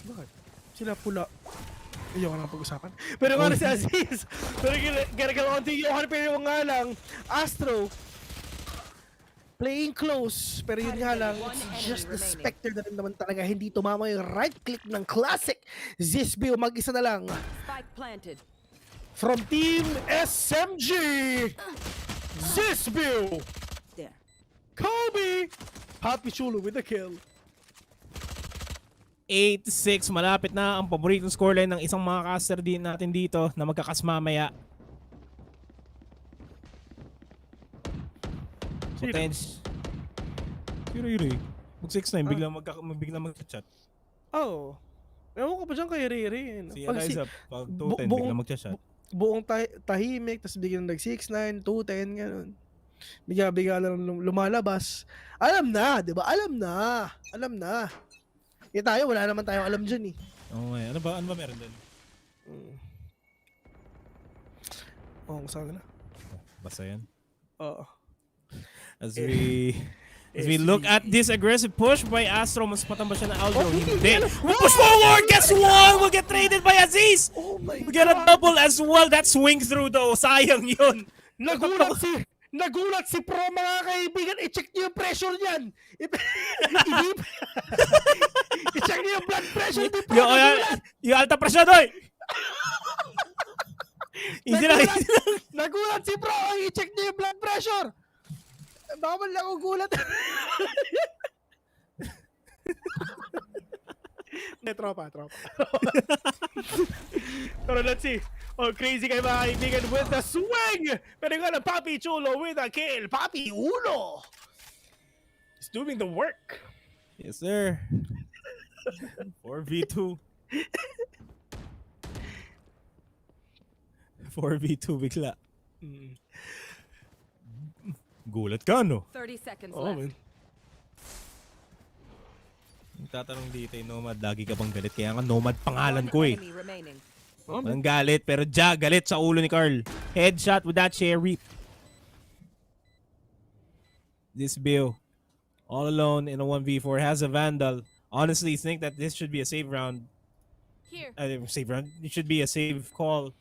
Bakit? Sila pula. Ayoko na pag-usapan. Pero nga si Aziz. Pero continue. Pero yung nga lang, Astro, playing close. Pero yun nga lang, it's just the Spectre na rin naman talaga. Hindi tumama yung right click ng classic. Zizbio, mag-isa na lang. Spike planted. From Team SMG, Zizbio, There. Kobe, Happy Chulo with the kill. 8-6, malapit na ang paboritong scoreline ng isang mga caster din natin dito na magkakasmamaya. Potential. Yuri. Mag-6-9, biglang mag-chat. Oh. Ewan ko pa dyan kay Riri. Si Eliza, pag 2-10, biglang mag-chat. Buong tahimik, tapos biglang nag-6-9, 2-10, gano'n. Bigla lang lumalabas. Alam na, di ba? Alam na. Eh tayo, wala naman tayong alam dyan eh. Oo nga. Ano ba meron doon? Oo, saan na? Basta yan. Oo. As we look at this aggressive push by Astro, mas patamba siya na Aldro. Hindi. We push forward! Guess what? We'll get traded by Aziz! Oh my We get a double as well. That swing through though. Sayang yun. Nagulat si Pro, mga kaibigan. I-check niyo yung pressure niyan. I-check niyo yung blood pressure. Yung alta pressure doy! Nagulat si Pro. I-check niyo yung blood pressure. Baka man lang gulat. Hindi, tropa. Pero let's see. Oh, crazy kay mga kaibigan with the swing! Pero nga ng Papi Chulo with a kill. Papi Ulo! He's doing the work. Yes, sir. 4v2. 4v2 bigla. Gulat ka, no? 30 seconds Oh, left. man. Tatanong dito yung Nomad, lagi ka bang galit? Kaya nga Nomad pangalan ko eh. Enemy remaining. Walang galit, pero galit sa ulo ni Carl. Headshot with that cherry. This Bill, all alone in a 1v4, has a Vandal. Honestly, think that this should be a save round. Here. Save round. It should be a save call.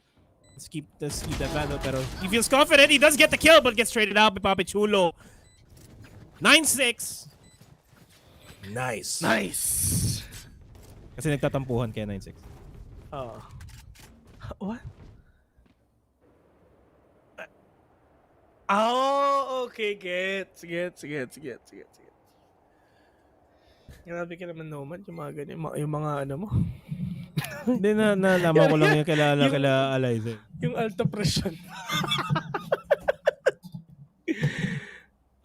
Let's keep that Vandal, pero he feels confident. He does get the kill, but gets traded out by Papi Chulo. 9-6. Nice. Kasi nagtatampuhan kaya 9-6. What? Oh, okay. Gets. Grabe ka naman, Nomad. Yung mga ganyan. Yung mga ano mo. Hindi na nalaman ko lang yung kala Eliza. Yung alta pressure.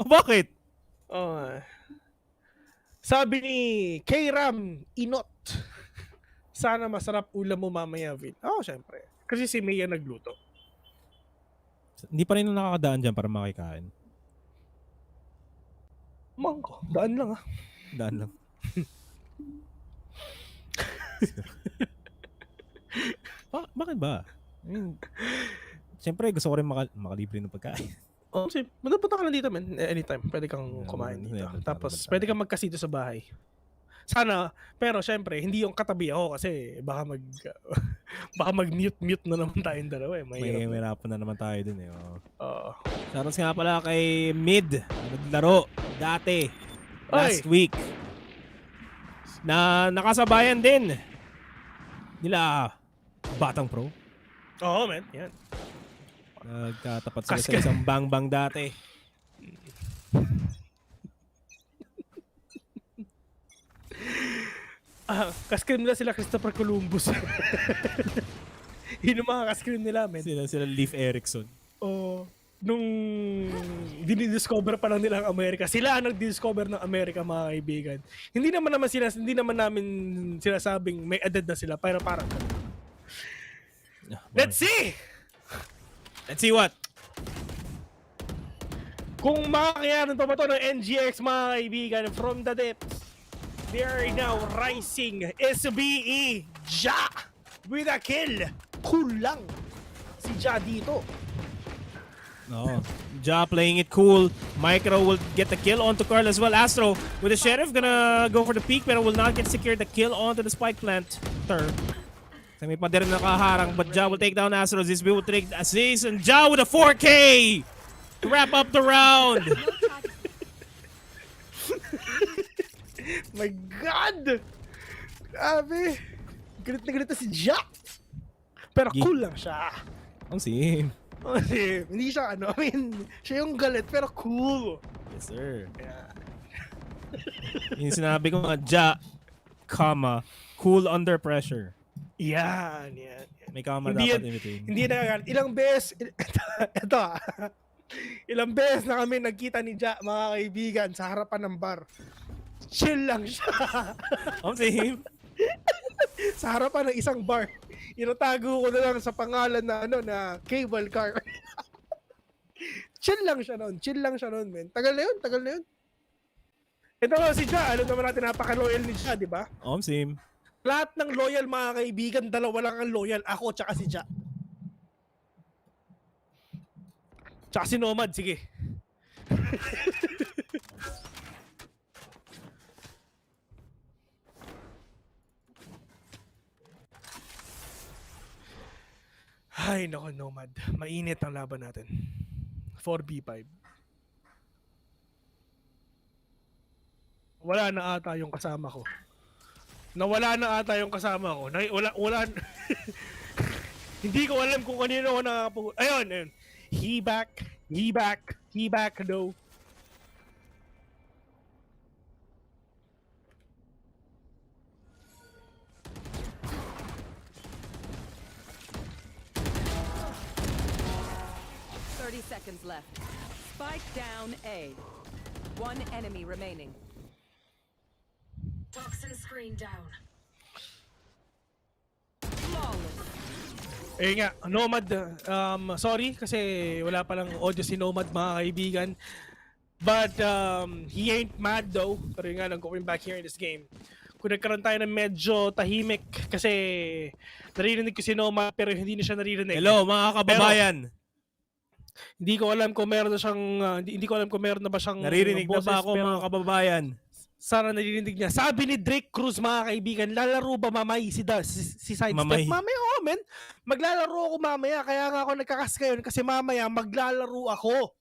Bakit? Sabi ni K-Ram Inot, sana masarap ulam mo mamaya, Vin. Syempre. Kasi si Mia nagluto. Hindi pa rin nakakadaan dyan para makikain. Mangko. Daan lang ah. Daan lang. Bakit ba? I mean, siyempre gusto ko rin makalibre ng pagkain. Kasi punta ka lang dito, man. Anytime. Pwede kang kumain dito. Tapos pwede kang magkasito sa bahay. Sana, pero syempre, hindi yung katabi ako kasi baka mag-mute na naman tayong dalawa eh. Mahirapan na naman tayo dun eh. Shoutout nga pala kay Mid, naglaro dati last week. Na nakasabayan din nila Batang Pro. Oo, man. Yan. Nagkatapat sila sa isang bang-bang dati. Kaskrim nila sila Christopher Columbus. Yun yung mga ka-screen nila, men. Sila Leaf Erickson. O, nung dinidiscover pa lang nila ang Amerika, sila ang nag-discover ng Amerika, mga kaibigan. Hindi naman namin sinasabing may edad na sila, pero parang let's see! Let's see what? Kung makakayanan pa ba ito ng NGX, mga kaibigan, from the depths, they are now rising. SBE, Ja, with a kill. Cool lang si Ja dito. No. Ja playing it cool. Micro will get the kill onto Carl as well. Astro with the Sheriff gonna go for the peak pero will not get secured the kill onto the spike plant. May pa din nakaharang but Ja will take down Astro. Zizby will take Aziz and Ja with a 4K to wrap up the round. My God! Grabe! Galit na galit na si Ja. Pero cool lang siya. Ang sim. Kasi hindi siya I mean, siya yung galit pero cool. Yes, sir. Yung sinabi ko nga, Ja, cool under pressure. Yan. May comma Hindi dapat yan- in between. Hindi nagagalit. Ito ilang beses na kami nagkita ni Ja, mga kaibigan, sa harapan ng bar. Chill lang siya. Ang sim. Sa harapan ng isang bar. Inatago ko na lang sa pangalan na na cable car. Chill lang siya noon, men. Tagal na yun. Ito si Ja, alam naman natin napaka-loyal ni Ja, di ba? Ang sim. Lahat ng loyal, mga kaibigan, dalawa lang ang loyal. Ako tsaka si Ja. Tsaka si Nomad, sige. Ay, nako, Nomad. Mainit ang laban natin. 4v5. Wala na ata yung kasama ko. Nawala na ata yung kasama ko. Wala. Hindi ko alam kung kanino ako nakapuhul. Ayun. He back, no. Seconds left. Spike down A. One enemy remaining. Toxin screen down. Flawless. Nga, Nomad, sorry kasi wala palang audio si Nomad, mga kaibigan. But he ain't mad though. Pero yun nga lang, going back here in this game. Kung nagkaroon tayo ng medyo tahimik kasi naririnig ko si Nomad pero hindi na siya naririnig. Hello mga kababayan. Hindi ko alam kung meron na siyang hindi ko alam kung meron na ba siyang Naririnig na boses, ba ako pero mga kababayan? sana naririnig niya. Sabi ni Drake Cruz, mga kaibigan, lalaro ba mamay si Sidestep? Mamay. Mamaya, men. Maglalaro ako mamaya. Kaya nga ako nagkakas ngayon kasi mamaya maglalaro ako.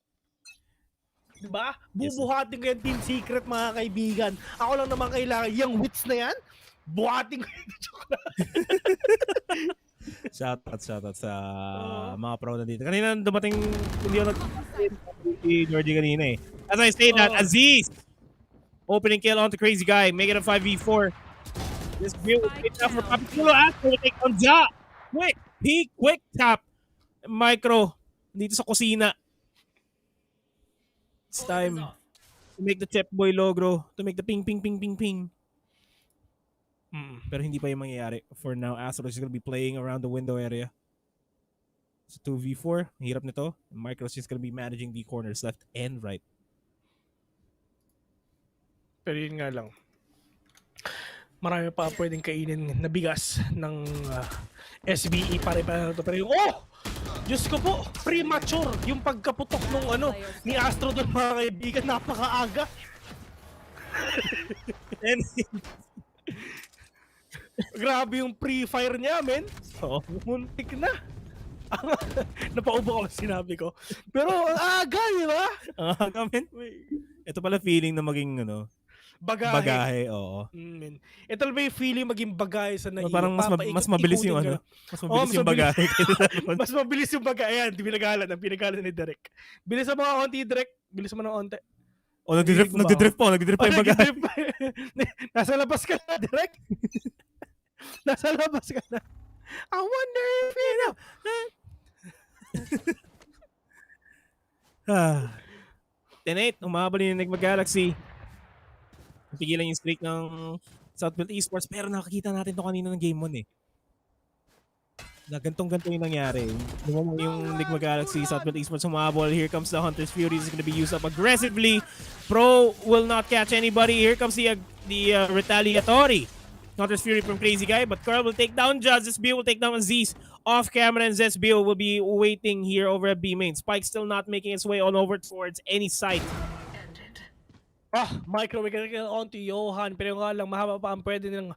Diba? Bubuhatin ko yung Team Secret, mga kaibigan. Ako lang naman kailangan. Yung wits na yan, buhatin ko yung Shoutout sa mga pro na dito. Kanina dumating, hindi ako si Georgie kanina eh. As I say that, Aziz! Opening kill onto Crazy Guy, make it a 5v4. This build will pick up for PPGL. Astro will take on Ja! Quick tap! Micro, dito sa kusina. It's time to make the Chep Boy logo, to make the ping. Pero hindi pa yung mangyayari. For now, Astro is gonna be playing around the window area. It's a 2v4. Ang hirap nito. Micro's just gonna be managing the corners left and right. Pero yun nga lang. Marami pa pwedeng kainin na bigas ng SBE pare-pareho to. Pero yung, Diyos ko po, premature yung pagkaputok nung ni Astro doon, mga kaibigan, napakaaga. Grabe yung pre-fire niya, men. Oo. Muntik na. Napaubo ko lang sinabi ko. Pero ang aga, di ba? Men. Ito pala feeling na maging bagahe, oo. Ito ba yung feeling maging bagahe sa naiyo? Parang mas mabilis yung mas mabilis yung bagahe. Mas mabilis yung bagahe. Ayan, ang pinagalan ni Derek. Bilis mo mga konti, Derek. Bilis mo ng konti. Nagdidrift pa yung bagahe. Nasa labas ka na, Derek. Nasa labas ka na. I wonder if you know. Ah. 10-8, umabot yung Nigma Galaxy. Pigilan yung streak ng Southfield Esports, pero nakakita natin to kanina ng Game 1 eh. Na gantong-ganto yung nangyari. Lumamang yung Nigma Galaxy, Southfield Esports humabol. Here comes the Hunter's Fury. This is gonna be used up aggressively. Pro will not catch anybody. Here comes the retaliatory Hunter's Fury from Crazy Guy, but Carl will take down Jazz. Zesbio will take down Aziz off camera, and Zesbio will be waiting here over at B main. Spike still not making its way on over towards any site. Micro-mechanical onto Johan, pero nga lang mahaba pa ang pwede ng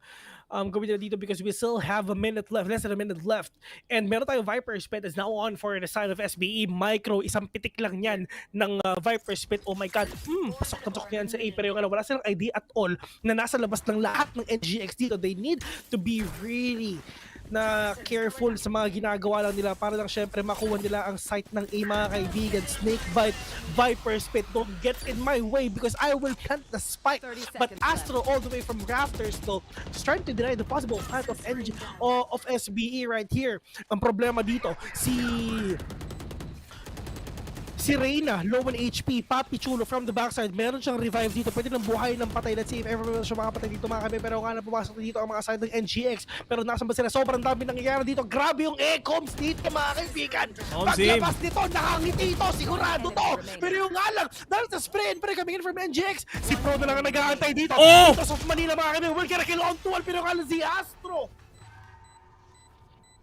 gawin nila dito because we still have a minute left, less than a minute left. And meron tayong Viper Spit is now on for the side of SBE. Micro, isang pitik lang yan ng Viper Spit. Oh my God, pasok na pasok yan sa A, pero yung wala silang idea at all na nasa labas ng lahat ng NGX dito. They need to be really na careful sa mga ginagawa lang nila para lang syempre makuha nila ang sight ng A, mga kaibigan. Snakebite, Viper Spit, don't get in my way because I will plant the spike. But Astro all the way from Rafters though, just trying to deny the possible plant of of SBE right here. Ang problema dito, si Reyna, low on HP, Papi Chulo from the backside, meron siyang revive dito, pwede nang buhay ng patay. Let's see if ever will siya makapatay dito mga kami, pero nga na pumasok dito ang mga side ng NGX, pero nasan ba sila? Sobrang dami nangyayari dito, grabe yung ecoms dito mga kaibigan. Paglabas dito, nakangiti ito, sigurado to, pero yung nga lang, dahil sa spray and pray coming in from NGX, si Pro na lang ang nag-aantay dito. Because of Manila mga kami, will get a kill on 12, pero nga lang si Astro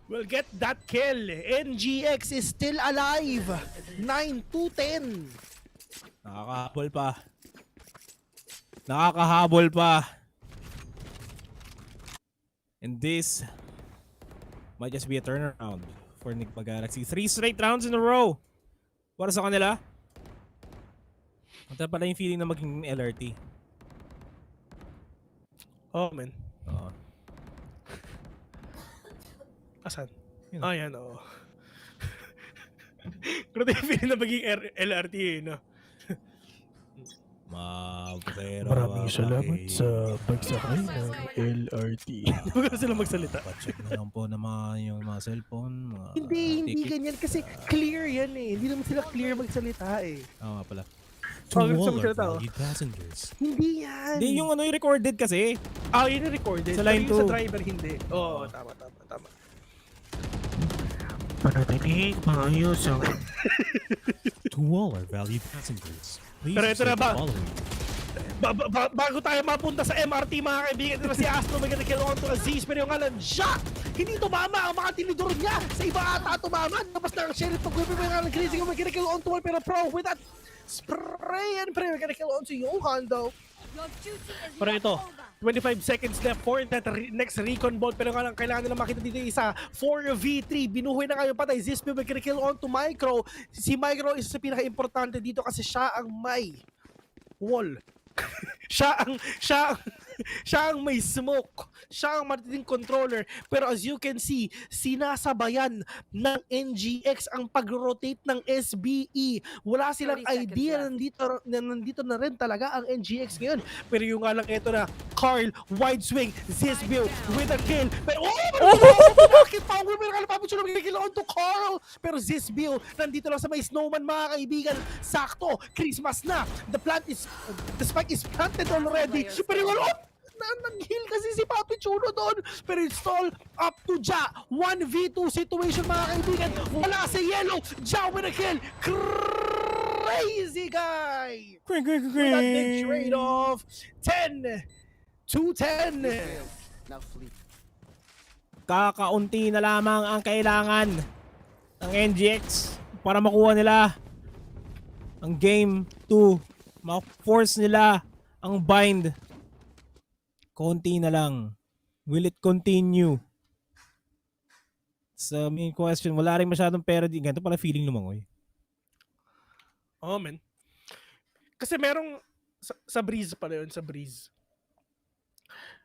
will get that kill. NGX is still alive. 9-10. Nakakahabol pa. Nakakahabol pa. And this might just be a turnaround for Nigma Galaxy. 3 straight rounds in a row. Para sa kanila. Ito pala yung feeling na maging LRT. Oh man. Oo. Asan? Ayan, oo. Pero yung feeling na maging LRT eh, no? Maraming salamat sa pagsakay ng LRT. Huwag na sila magsalita. Check na lang po naman yung mga cellphone. Hindi ganyan kasi clear yan eh. Hindi naman sila clear magsalita eh. Oo nga pala. Oh, To gusto all mo our salita, valued passengers. Hindi yan. Hindi yung ano yung recorded kasi. Yun yung recorded. Sa line pero yung 2. sa driver hindi. Oo, tama. Panatinig, maayos ang... To all our valued passengers. Please Pero ito na accept ba? the following. Bago tayo mapunta sa MRT mga kaibigan, ito na si Astro, may gonna kill on to Aziz, pero yung nga lang, hindi tumama ang mga tinidor niya. Sa iba ata tumama. Tapos na ang sheriff pag-whip, may nga lang crazy, may gonna kill on to one, pero Pro with that spray and pray, may gonna kill on to Johan though. Your duty is Pero not ito, over. 25 seconds left for that next recon ball, pero nga lang kailangan nila makita dito isa 4v3, binuhay na kayo patay. Zesbio may kill on to Micro. Si Micro isa sa pinaka-importante dito kasi siya ang may wall. siya ang may smoke. Siya ang matinding controller. Pero as you can see, sinasabayan ng NGX ang pag-rotate ng SBE. Wala silang idea na nandito na rin talaga ang NGX ngayon. Pero yung nga lang ito na, Carl, wide swing, Zesbio with a kill. Pero bakit pa ang women kalapapucho na kill on to Carl? Pero Zesbio, nandito lang sa may snowman mga kaibigan. Sakto, Christmas na. The spike is planted already. Pero yung nang-heal kasi si Papi Chulo doon. Pero it's all up to Ja. 1v2 situation mga kaibigan. Wala si Yellow. Ja with a kill. Crazy guy. With that big trade of 10-10. Kakaunti na lamang ang kailangan ng NGX para makuha nila ang game 2. Ma-force nila ang bind. Konti na lang. Will it continue? Sa main question, wala rin masyadong pera din. Ganito pala feeling lumangoy. Oh, man. Kasi merong sa breeze pala yun, sa breeze.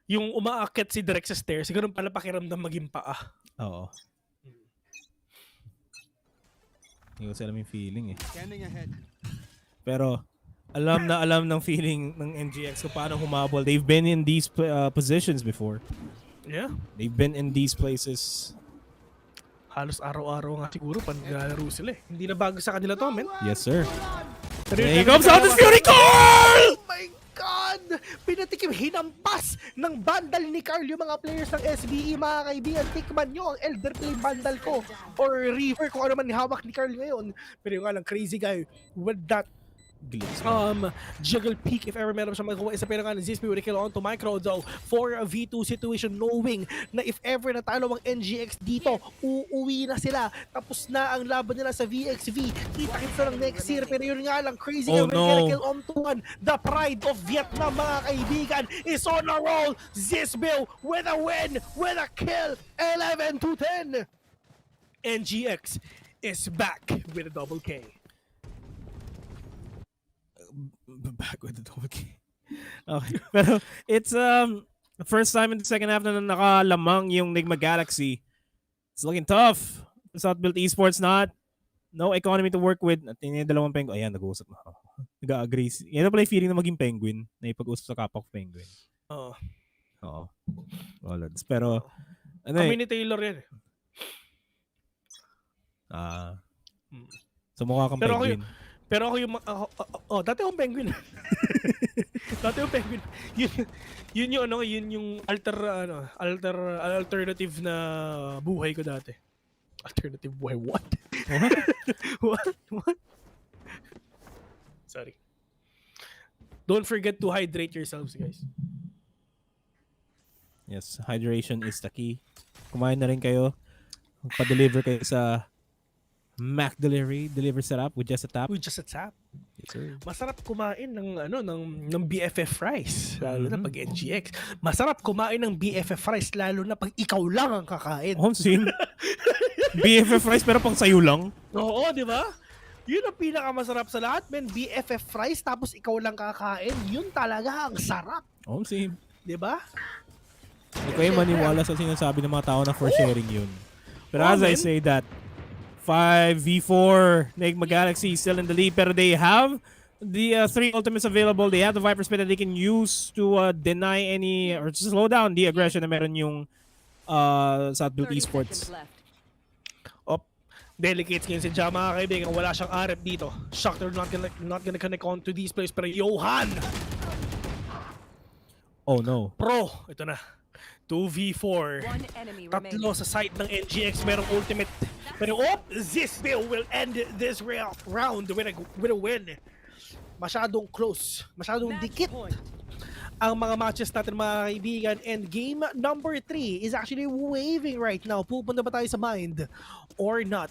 Yung umaakit si direct sa stairs, siguro pala pakiramdam maging paa. Oo. Hindi ko alam yung feeling eh. Pero alam ng feeling ng NGX kung paano humabol. They've been in these positions before. Yeah. They've been in these places Halos araw-araw nga siguro pag naglalaro sila eh. Hindi na bago sa kanila to, men. Yes, sir. Pero Here comes out the Fury Carl! Oh my God! Pinatikim, hinampas ng bandal ni Carl yung mga players ng SBE, mga kaibigan. Tikman nyo ang Elder Play bandal ko. Or River, kung ano man hawak ni Carl ngayon. Pero yung nga lang, crazy guy with that juggle peak, if ever meron siya magawa. Isa pero nga ng ZSP with a kill onto Micro though for a V2 situation, knowing na if ever natalo ang NGX dito, uuwi na sila. Tapos na ang laban nila sa VXV. Kita-kita ng next year. Pero yun nga lang, crazy guy with a kill onto one. The pride of Vietnam, mga kaibigan, is on a roll. ZSP with a win, with a kill. 11-10. NGX is back with a double K. Back with the double K. Okay. Pero it's first time in the second half na nakalamang yung Nigma Galaxy. It's looking tough. South-built Esports no economy to work with. At yung dalawang penguin. Ayan, nag-uusap na. Nag-agree. Yan na pala yung feeling na maging penguin. Na ipag-usap sa kapwa ko penguin. Oo. Oo. Walads. Pero ano Kami ni Taylor yan. so mukha kang Pero penguin. Pero ako yung dati akong penguin. Dati akong penguin. Yun yung yun yung alternative na buhay ko dati. Alternative buhay, what? What? Sorry. Don't forget to hydrate yourselves, guys. Yes, hydration is the key. Kumain na rin kayo. Pa-deliver kayo sa Mac Deliver Sarap with just a tap. With just a tap. Yes, sir. Masarap kumain ng BFF fries, lalo na pag NGX. Masarap kumain ng BFF fries lalo na pag ikaw lang ang kakain. Same. BFF fries pero pang sayo lang. Oo, di ba? Yun ang pinakamasarap sa lahat, men. BFF fries tapos ikaw lang kakain. Yun talaga ang sarap. Same. Di ba? Huwag kayo maniwala sa sinasabi ng mga tao na for sharing yun. But as I say that, 5v4, Nigma Galaxy still in the lead, pero they have the 3 ultimates available. They have the Viper Spit that they can use to deny any or to slow down the aggression na meron yung South-built Esports. Delicates ngayon si Jam, mga kaibigan. Wala siyang RF dito. Shocker not gonna connect on to these players, pero Johan! Oh no. Pro, ito na. 2v4. Tatlo sa side ng NGX, merong ultimate. Pero ZSP will end this round with a win. Masyadong close, masyadong dikit ang mga matches natin, mga kaibigan. And game number 3 is actually waving right now. Pupunta ba tayo sa mind or not?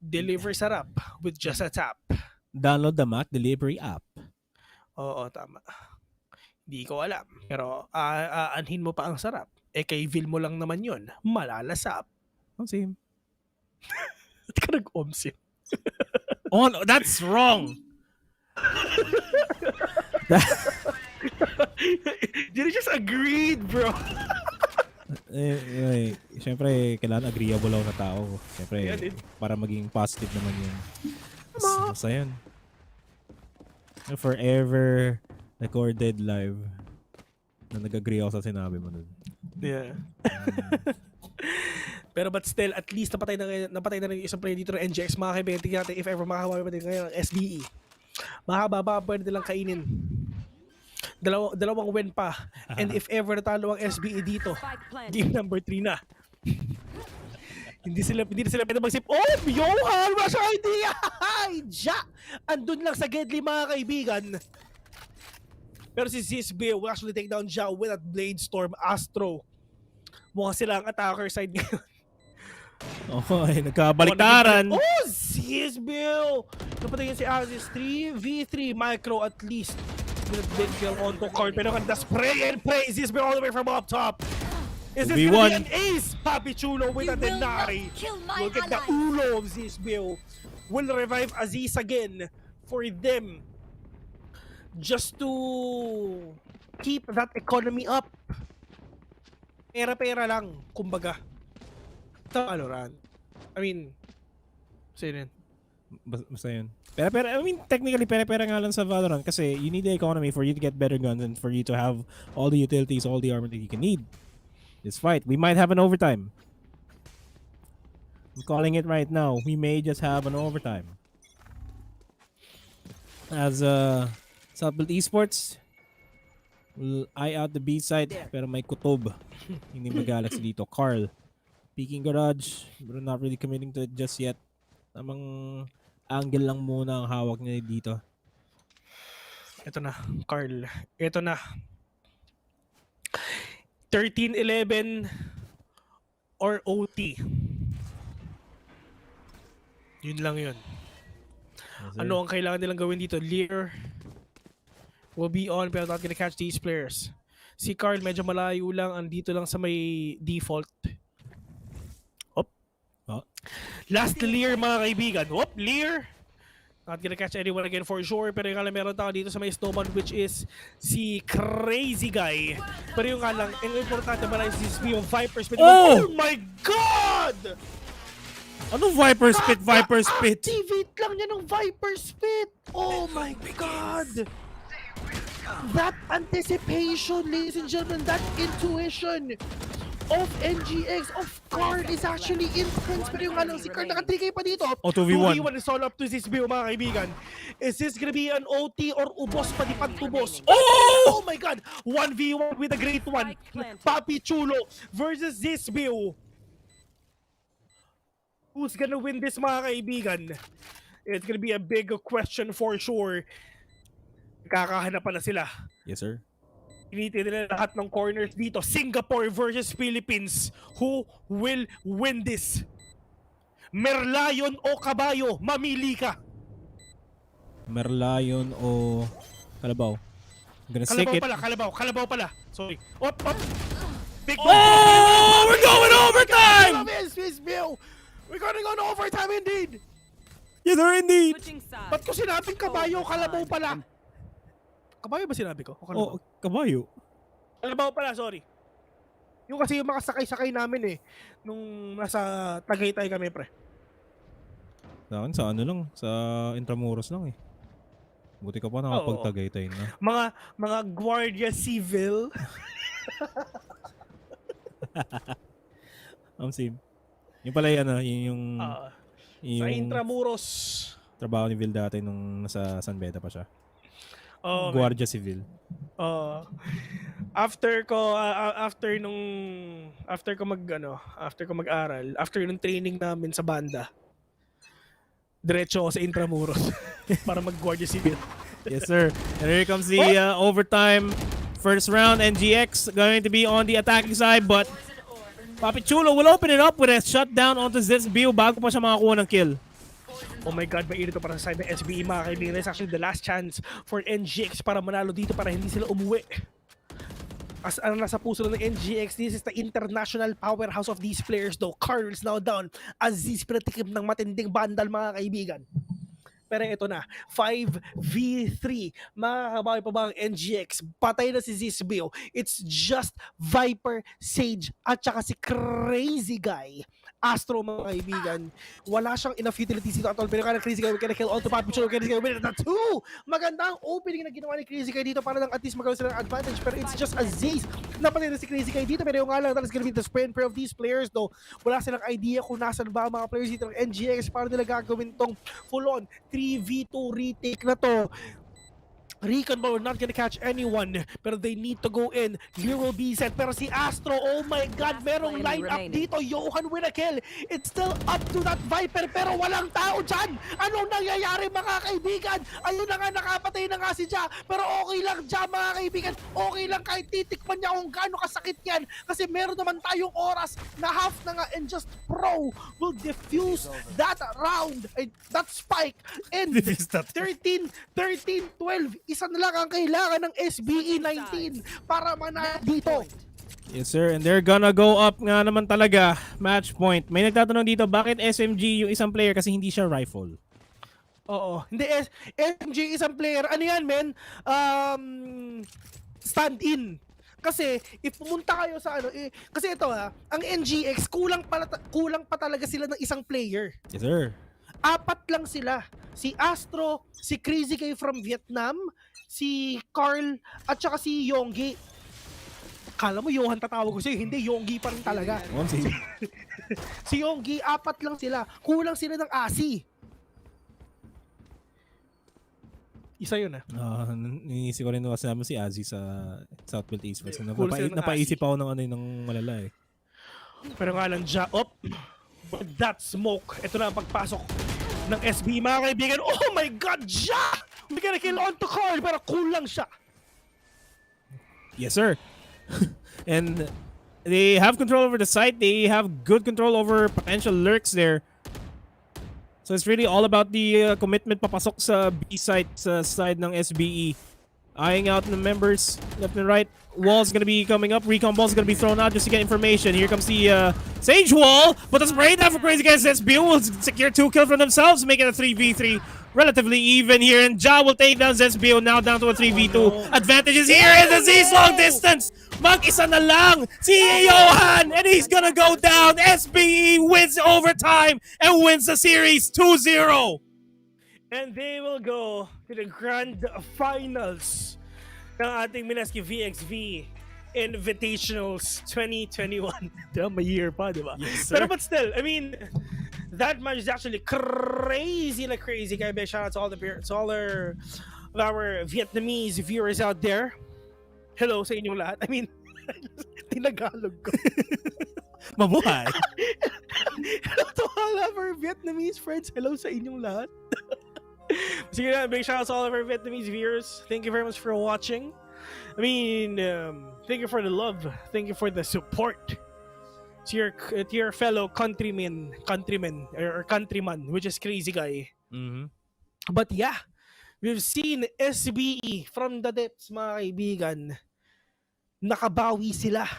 Deliver Sarap with just a tap. Download the Mac Delivery app. Oo, tama. Hindi ko alam. Pero aanhin mo pa ang sarap. Kay Vil mo lang naman yun. Malalasap. Same. Ba't ka nag-omsim? No, that's wrong. You just agreed, bro. Siyempre, kailangan agreeable ako na tao. Siyempre, para maging positive naman yun. Basta yun. Forever recorded live na nag-agree ako sa sinabi mo nun. Yeah. Pero but still, at least napatay na rin yung isang player dito ng NGX. Mga kaibigan, tingnan natin if ever makakawa pa din ngayon ng SBE. Mahaba pwede nilang kainin. Dalawang win pa. And if ever natalo ang SBE dito, game number 3 na. Hindi sila pwede mag-sip. Johan! Wala siyang idea! Ja! Andun lang sa Gedli, mga kaibigan. Pero si ZSB will actually take down Ja with that Blade Storm Astro. Mukhang sila ang attacker side ngayon. Nagkabaliktaran. ZSB! Napatay yun si Aziz. 3v3 micro at least. With a big kill on to card. Pero kan the spray and pray. ZSB all the way from up top. Is this gonna be an ace? Papi Chulo with a Denari. Look at the ulo of ZSB. Will revive Aziz again for them. Just to keep that economy up. Pera-pera lang, kumbaga. Sa Valorant. I mean, sa'yo yun. Basta yun. Pero, I mean, technically, pera-pera nga lang sa Valorant kasi you need the economy for you to get better guns and for you to have all the utilities, all the armor that you can need. This fight, we might have an overtime. I'm calling it right now. We may just have an overtime. As Southbuild Esports will eye out the B side, pero may kutob. Hindi mag-galaxy dito. Carl, peeking garage, but not really committing to it just yet. Tamang angle lang muna ang hawak niya dito. Ito na, Carl. Ito na. 13-11 or OT. Yun lang yun. Yes, Ano ang kailangan nilang gawin dito? Lear will be on pero not gonna catch these players. Si Carl medyo malayo lang. Andito lang sa may default. Op. Oh. Last Lear mga kaibigan. Op, Lear. Not gonna catch anyone again for sure. Pero yung nga lang meron tao dito sa may snowman which is si Crazy Guy. Pero yung nga lang, ang importante ba na is this yung Viper Spit. Oh! Oh my God! Ano Viper Spit? Viper Spit? Activate lang niya ng Viper Spit! Oh my God! That anticipation, ladies and gentlemen, that intuition of NGX, of Card is actually intense. Pero yung ano, si Card naka-3K pa dito. O, 2v1. 2v1 is all up to this build, mga kaibigan. Is this gonna be an OT or ubos pa di pantubos? Oh! Oh my God! 1v1 with a great one. Papi Chulo versus this build. Who's gonna win this, mga kaibigan? It's gonna be a big question for sure. Kakahanapan na sila. Yes, sir. Initin nila lahat ng corners dito. Singapore versus Philippines. Who will win this? Merlion o Kabayo? Mamili ka. Merlion o Kalabaw? I'm gonna stick it. Kalabaw pala. Sorry. Op. Big Oh! We're going overtime! We're going on overtime indeed. Yes, sir, indeed. Switching sides. Ba't ko sinabing Kabayo, Kalabaw pala? Kabayo ba sinabi ko? O Kalabaw? Oh, Kabayo. Kalabaw pala, sorry. Yung kasi yung makasakay-sakay namin eh. Nung nasa Tagaytay kami, pre. Sa akin, sa ano lang. Sa Intramuros lang eh. Buti ka pa nakapag-Tagaytay na. Mga Guardia Civil. Sim. Yung pala yan, yung Sa Intramuros. trabaho ni Vil dati nung nasa San Beda pa siya. Oh, Guardia Civil. after ko mag-aral, after nung training namin sa banda, diretso ako sa Intramuros para mag-Guardia Civil. Yes, sir. And here comes the overtime. First round, NGX going to be on the attacking side, but Papi Chulo will open it up with a shutdown onto Zizbio bago pa siya makakuha ng kill. Oh my God, mainit ito para sa side ng SBE, mga kaibigan. It's actually the last chance for NGX para manalo dito para hindi sila umuwi. As ano nasa puso ng NGX, this is the international powerhouse of these players though. Carl is now down. Aziz pinatikim ng matinding bandal, mga kaibigan. Pero ito na, 5v3. Makakabawi pa ba ang NGX? Patay na si Zizbio. It's just Viper, Sage, at saka si Crazy Guy. Astro, mga kaibigan. Wala siyang enough utilities dito at all. Pero kaya Crazy Guy, we can kill all to Papi Chulo. Crazy Guy, win it na 2! Maganda ang opening na ginawa ni Crazy Guy dito para lang at least magkaroon sila ng advantage. Pero it's just Aziz. Napatay na si Crazy Guy dito. Pero yung nga lang, that is gonna be the spray and pray of these players though. Wala silang idea kung nasan ba ang mga players dito ng NGX para nila gagawin tong full-on 3v2 retake na to. Recon Ball not gonna catch anyone, pero they need to go in. Here will be set. Pero si Astro, oh my God, merong line up dito. Johan with a kill. It's still up to that Viper, pero walang tao dyan. Anong nangyayari, mga kaibigan? Ayun na nga, nakapatay na nga si Ja. Pero okay lang Ja, mga kaibigan. Okay lang kahit titikman niya kung gaano kasakit yan. Kasi meron naman tayong oras na half na nga, and just Pro will defuse that round, that spike. And 13, 12, isa na lang ang kailangan ng SBE 19 para manalo dito. Yes, sir. And they're gonna go up nga naman talaga. Match point. May nagtatanong dito, bakit SMG yung isang player kasi hindi siya rifle? Oo. Hindi, SMG isang player. Ano yan, men? Stand-in. Kasi, if pumunta kayo sa ano, kasi ito ang NGX, kulang pa talaga sila ng isang player. Yes, sir. 4 lang sila. Si Astro, si Crazy Guy from Vietnam, si Carl, at saka si Yonggi. Kala mo Johan tatawag ko sa'yo, hindi, Yonggi pa rin talaga. Si Yonggi, 4 lang sila. Kulang sila ng Asi. Isa yun ah. Iniisip ko rin kasi naman si Azzy sa Southfield Esports. Cool sila ng Napaisip Asi. ako ng malala eh. Pero nga lang, with that smoke, ito na ang pagpasok ng SB, mga kaibigan. Oh my God, Ja! We gonna kill on to Carl, pero cool lang siya. Yes, sir. And they have control over the site. They have good control over potential lurks there. So it's really all about the commitment papasok sa B site, sa side ng SBE. Eyeing out the members left and right. Wall's gonna be coming up. Recon ball's gonna be thrown out just to get information. Here comes the Sage Wall, but the spray down for Crazy against SBE will secure 2 kills for themselves, making a 3v3 relatively even here. And Ja will take down SBE now down to a 3v2. Advantages here in the Z's long distance. Mag-isa na lang si Johan, and he's gonna go down. SBE wins overtime and wins the series 2-0. And they will go to the grand finals ng ating Mineski VxV Invitationals 2021. Diba? May year pa, diba? Yes, sir. Pero but still, I mean, that match is actually crazy like crazy. Kaya big shout out to all our Vietnamese viewers out there. Hello sa inyong lahat. I mean, tinagalog ko. Mabuhay. Hello to all of our Vietnamese friends. Hello sa inyong lahat. Sige na, big shout out to all of our Vietnamese viewers. Thank you very much for watching. I mean, thank you for the love. Thank you for the support to your fellow countryman, or countryman, which is Crazy Guy. Mm-hmm. But yeah, we've seen SBE from the depths, mga kaibigan. Nakabawi sila.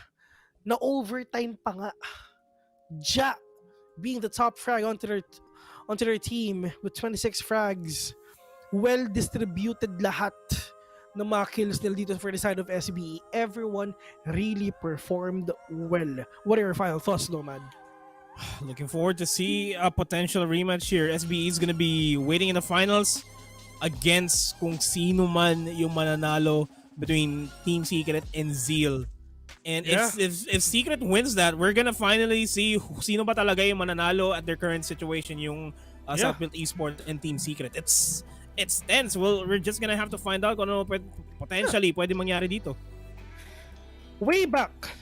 Na overtime pa nga. Ja being the top frag onto their team with 26 frags. Well distributed lahat ng mga kills nila dito for the side of SBE. Everyone really performed well. What are your final thoughts, Nomad? Looking forward to see a potential rematch here. SBE is gonna be waiting in the finals against kung sino man yung mananalo between Team Secret and ZEAL. And if Secret wins that, we're gonna finally see sino ba talaga yung mananalo at their current situation, yung Southfield Esports and Team Secret. It's tense. Well, we're just gonna have to find out kung ano potentially pwede mangyari dito. Way back,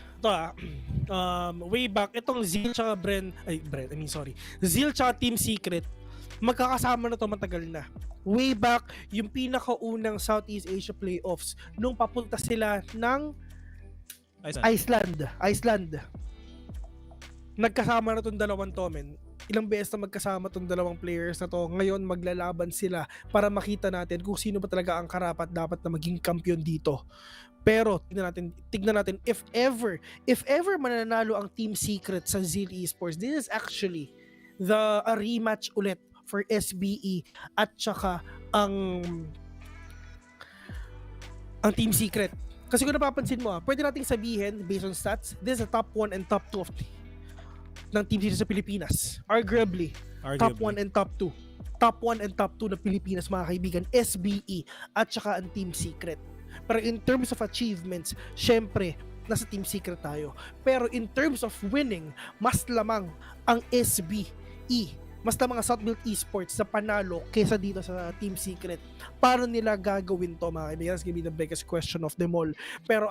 itong ZEAL tsaka ZEAL tsaka Team Secret, magkakasama na to matagal na. Way back, yung pinakaunang Southeast Asia playoffs, nung papunta sila ng Iceland. Nagkasama na tong dalawang to, men. Ilang beses na magkasama tong dalawang players na to. Ngayon maglalaban sila para makita natin kung sino ba talaga ang karapat dapat na maging kampiyon dito. Pero tignan natin if ever mananalo ang Team Secret sa ZEAL Esports, this is actually a rematch ulit for SBE at saka ang Team Secret. Kasi kung napapansin mo, pwede nating sabihin based on stats, this is the top 1 and top 2 ng Team Secret sa Pilipinas. Arguably. Top 1 and top 2. Top 1 and top 2 ng Pilipinas, mga kaibigan, SBE at saka ang Team Secret. Pero in terms of achievements, syempre, nasa Team Secret tayo. Pero in terms of winning, mas lamang ang SBE. Mas lamang ang Southfield Esports sa panalo kaysa dito sa Team Secret. Paano nila gagawin to, mga kaibigan? That's gonna be the biggest question of them all. Pero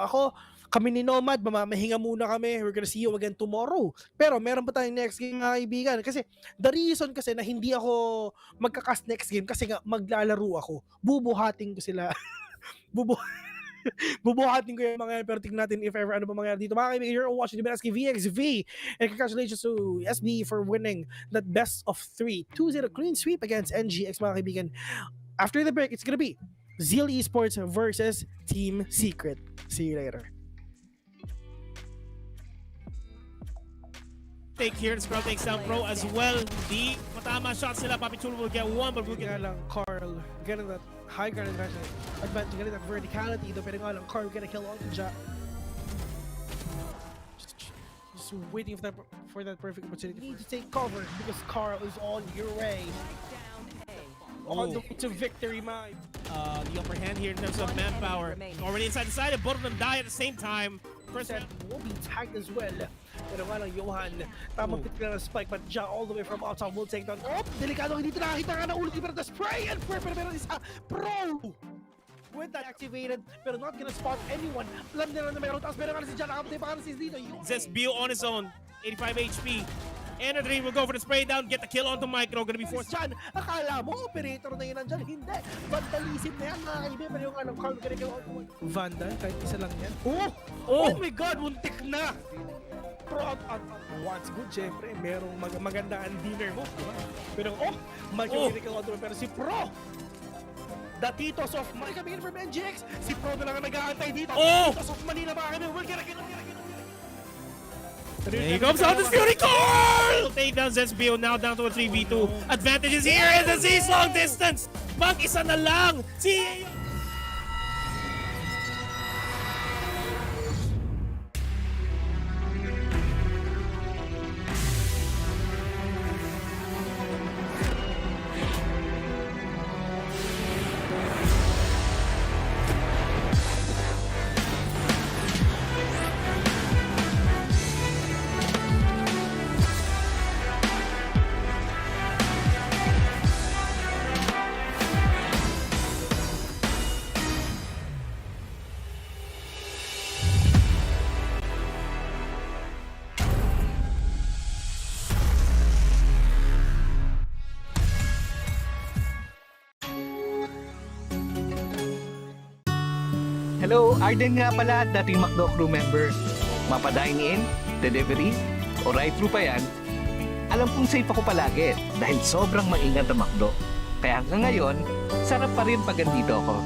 kami ni Nomad, mamamahinga muna kami. We're gonna see you again tomorrow. Pero meron pa tayong next game, mga kaibigan. Kasi the reason kasi na hindi ako magkakas next game kasi nga maglalaro ako. Bubuhatin ko sila. Bubuhatin ko yung mga yan, pero tignan natin if ever ano pa mangyari dito. Mga kaibigan, you're watching the Mineski VxV, and congratulations to SB for winning that best of 3 2-0 clean sweep against NGX, mga kaibigan. After the break, it's gonna be ZEAL Esports versus Team Secret. See you later. Take here, the Scrub takes down Pro as well. The matama shots nila, Papi Chulo will get one, but we'll get lang Carl getting that high ground advantage, getting that verticality, though, pero nga lang Carl gonna kill on Ja. Just waiting for that perfect opportunity. You need to take cover because Carl is on your way. On the way to victory, the upper hand here in terms of manpower. Already inside the side, and both of them die at the same time. set will be tagged as well. Pero nga lang, Johan, tamang pitik na ng spike, but Ja all the way from outside will take down. Oh, delikado, hindi ito nakakita nga ng ulti, pero the spray and pero meron isa, Pro! With that activated, pero not gonna spot anyone. Alam nila na meron taas, pero nga si Ja, nakapatay pa nga si dito. ZEAL on his own, 85 HP. And a dream will go for the spray down, get the kill onto Micro, gonna be forced. Dyan, akala mo, operator na yun nandyan. Hindi. Vandalism na yan, mga kaibigan. Pero yung alam, Carl, gonna go on. Vandal, kahit isa lang yan. Oh my God, muntik na! Pero what's good, syempre, merong magandang dinner mo. Diba? Pero, mag-critical auto, pero si Pro! The Titos of Manila, coming in from NGX. Si Pro na lang ang nag-aantay dito. Titos of Manila, mga kaibigan. We'll get a kill. There he comes out the Fury Core! Take down ZEAL, now down to a 3v2. Advantage is here in the Z's long distance! Mag-isa na lang! Hello, Arden nga pala, dating McDo crew member. Mapa-dine-in, delivery, o ride-thru pa yan, alam kong safe ako palagi dahil sobrang maingat ang McDo. Kaya hanggang ngayon, sarap pa rin pag andito ako.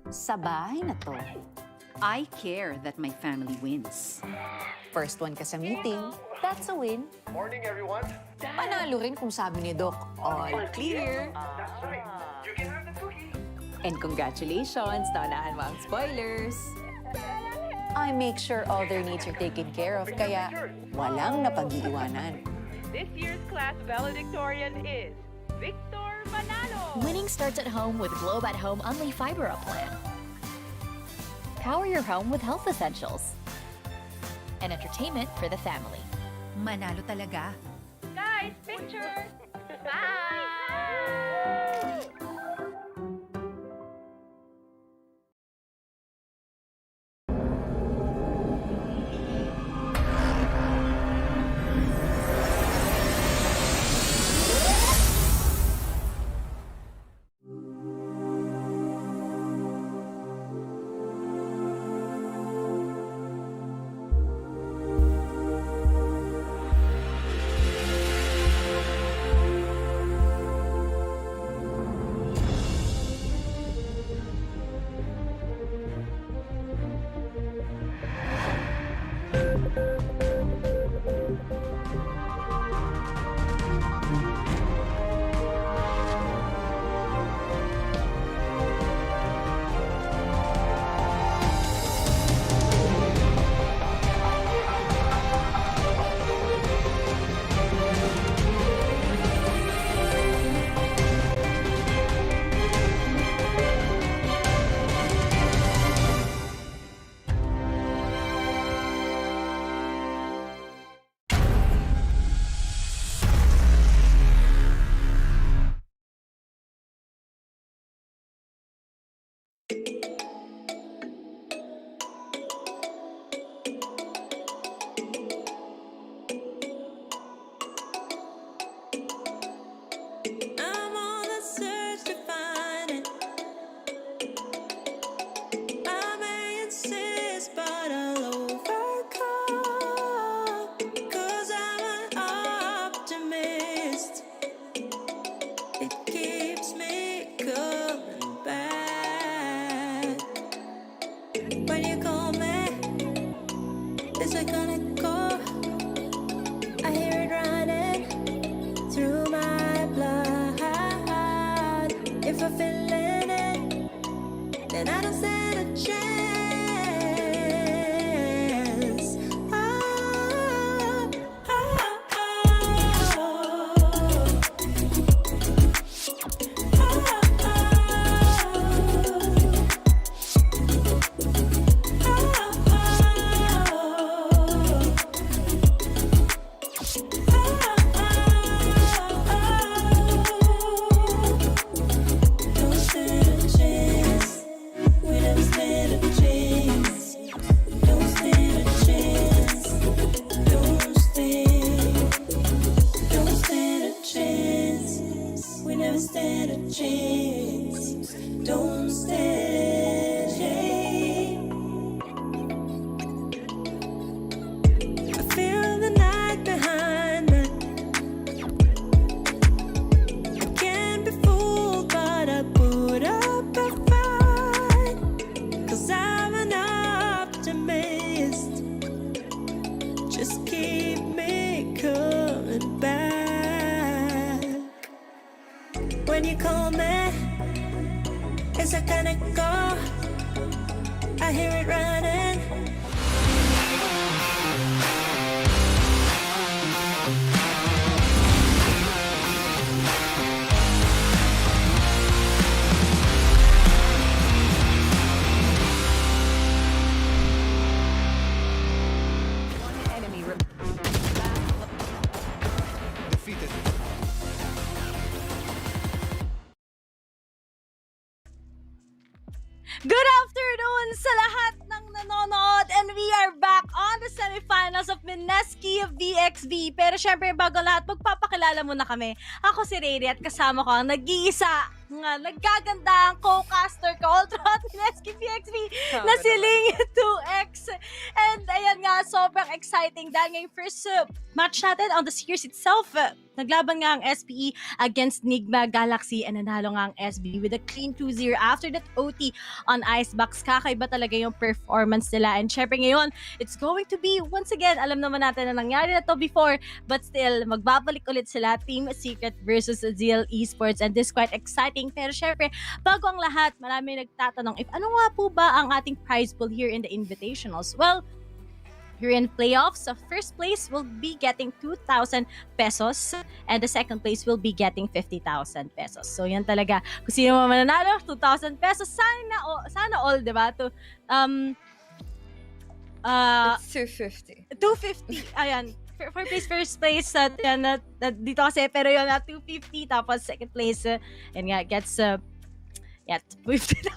Sa bahay na to, I care that my family wins. First one ka sa meeting, that's a win. Morning, everyone. Panalo rin kung sabi ni Doc, all clear. That's right. You can have the cookie. And congratulations, naunahan mo ang spoilers. I make sure all their needs are taken care of, kaya walang napag-iiwanan. This year's class valedictorian is Victor Manalo. Winning starts at home with Globe at Home Unli Fiber Up Plan. Power your home with health essentials. And entertainment for the family. Manalo talaga. Guys, picture! Bye! When you call me, it's like on a call. I hear it running through my blood. If I'm feeling it, then I don't stand a chance. Don't stand a chance. We never stand a chance. Don't stand a chance. Don't stand a chance. We never stand a chance. Don't stand. I feel the night behind me. I can't be fooled, but I put up a fight. 'Cause I'm an optimist. Just keep me coming back. When you call me, it's a kind of call. I hear it running. Enemy Defeated. Good afternoon sa lahat ng nanonood, and we are back on the semifinals of Mineski VxV. Pero syempre, bago lahat, magpapakilala muna kami. Ako si Rayri at kasama ko ang nag-iisa nga nagkaganda ang co-caster ko all throughout Mineski VxV na si Ling 2X. And ayan nga, sobrang exciting dahil ngayong first match natin on the series itself. Naglaban nga ang SPE against Nigma Galaxy and nanalo nga ang SB with a clean 2-0 after that OT on Icebox. Kakaiba talaga yung performance nila. And syempre ngayon, it's going to be, once again, alam naman natin na nangyari na to before, but still, magbabalik ulit sila, Team Secret versus ZEAL Esports. And this quite exciting. Pero syempre, bago ang lahat, marami nagtatanong if ano nga po ba ang ating prize pool here in the Invitationals. Well, here in playoffs, the first place will be getting 2,000 pesos and the second place will be getting 50,000 pesos. So yan talaga. Kung sino man mananalo, 2,000 pesos. Sana all, di ba? It's 250. 250. Ayan. First place dito kasi, pero yun 250. Tapos second place, and nga, gets 50,000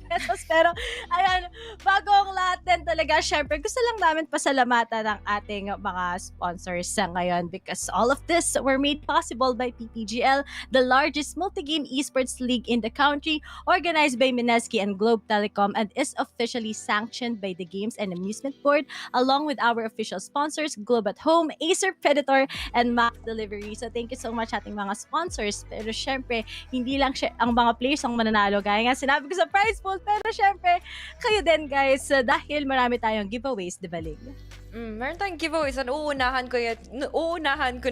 pesos. Pero, ayan, bago ang lahat din talaga, syempre, gusto lang namin pasalamatan ang ating mga sponsors sa ngayon because all of this were made possible by PPGL, the largest multi-game esports league in the country, organized by Mineski and Globe Telecom, and is officially sanctioned by the Games and Amusement Board, along with our official sponsors, Globe at Home, Acer Predator, and Mac Delivery. So, thank you so much ating mga sponsors. Pero, syempre, hindi lang ang mga players ang mananalo. Gaya nga sinabi ko sa prize pool, pero syempre, kayo din guys, dahil marami tayong giveaways, di ba Ling? Meron tayong giveaways and uunahan ko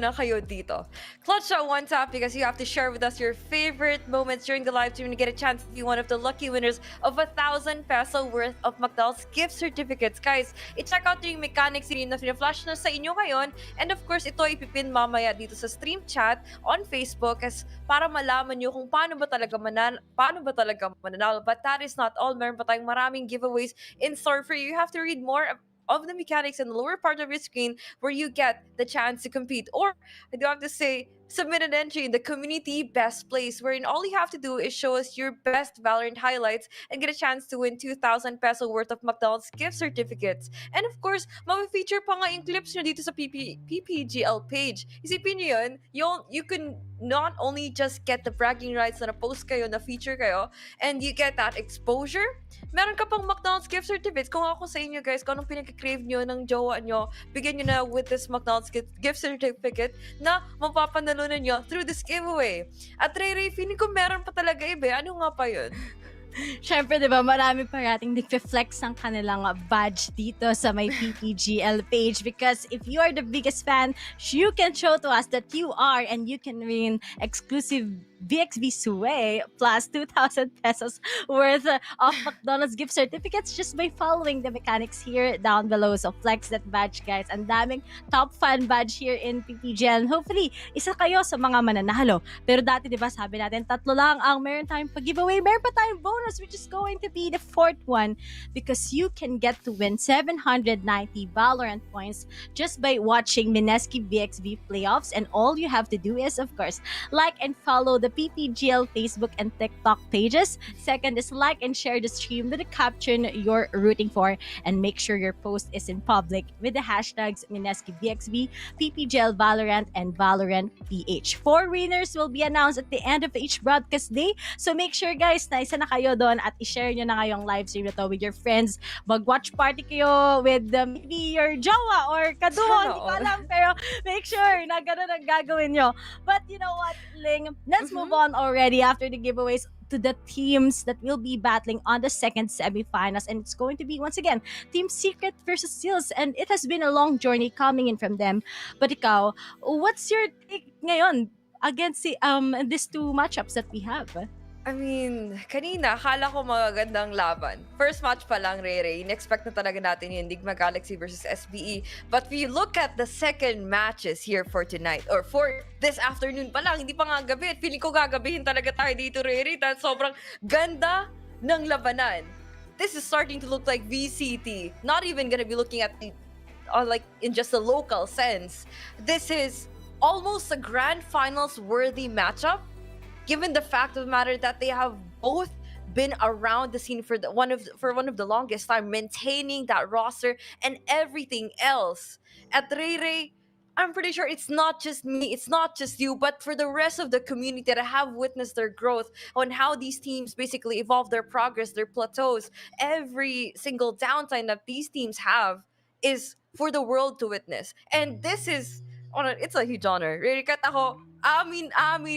na kayo dito. Clutch that one tap because you have to share with us your favorite moments during the live stream and get a chance to be one of the lucky winners of 1,000 peso worth of McDonald's gift certificates. Guys, i-check out yung mechanics na flash na sa inyo ngayon, and of course, ito ipipin mamaya dito sa stream chat on Facebook as para malaman nyo kung paano ba talaga mananalo. But that is not all. Meron pa tayong maraming giveaways in store for you. You have to read more of the mechanics in the lower part of your screen where you get the chance to compete. Or, I do have to say, submit an entry in the community best place wherein all you have to do is show us your best Valorant highlights and get a chance to win 2,000 peso worth of McDonald's gift certificates. And of course, ma-feature pa nga yung clips nyo dito sa PPGL page. Isipin nyo yun, you can not only just get the bragging rights na na-post kayo, na-feature kayo, and you get that exposure, meron ka pang McDonald's gift certificates. Kung ako sa inyo guys, kung anong pinag-crave nyo ng jowa nyo, bigyan nyo na with this McDonald's gift certificate na mapapanalunan nyo through this giveaway. At Ray, feeling ko meron pa talaga iba. Ano nga pa yun? Syempre, di ba, marami parating nag-flex ng kanilang badge dito sa may PPGL page because if you are the biggest fan, you can show to us that you are and you can win exclusive VXV Sway plus 2,000 pesos worth of McDonald's gift certificates just by following the mechanics here down below. So flex that badge, guys. Ang daming top fan badge here in PPGL. And hopefully, isa kayo sa mga mananalo. Pero dati, di ba, sabi natin, 3 lang ang meron tayong pag-giveaway. Meron pa tayong bonus, which is going to be the 4th one because you can get to win 790 Valorant points just by watching Mineski VxV playoffs. And all you have to do is, of course, like and follow the PPGL Facebook and TikTok pages. Second is like and share the stream with the caption you're rooting for. And make sure your post is in public with the hashtags Mineski VxV, PPGL Valorant, and Valorant PH. 4 winners will be announced at the end of each broadcast day. So make sure, guys, na isa na kayo doon at i-share nyo na ngayong live stream na to with your friends. Mag-watch party kayo with maybe your jowa or kaduho. Hindi ko alam, pero make sure na ganun ang gagawin nyo. But you know what, Ling? Let's move on already after the giveaways to the teams that will be battling on the second semifinals. And it's going to be, once again, Team Secret versus ZEAL. And it has been a long journey coming in from them. But ikaw, what's your take ngayon against these 2 matchups that we have? I mean, kanina, akala ko magagandang laban. First match pa lang, Rere, in-expect na talaga natin yung Nigma Galaxy versus SBE. But we look at the second matches here for tonight, or for this afternoon pa lang, hindi pa nga gabi. At feeling ko gagabihin talaga tayo dito, Rere, dahil sobrang ganda ng labanan. This is starting to look like VCT. Not even gonna be looking at the, like, in just a local sense. This is almost a grand finals worthy matchup, given the fact of the matter that they have both been around the scene for one of the longest time, maintaining that roster and everything else. At Ray, I'm pretty sure it's not just me, it's not just you, but for the rest of the community that have witnessed their growth on how these teams basically evolve their progress, their plateaus, every single downtime that these teams have is for the world to witness. And this is, it's a huge honor. Really, kahit ako, amin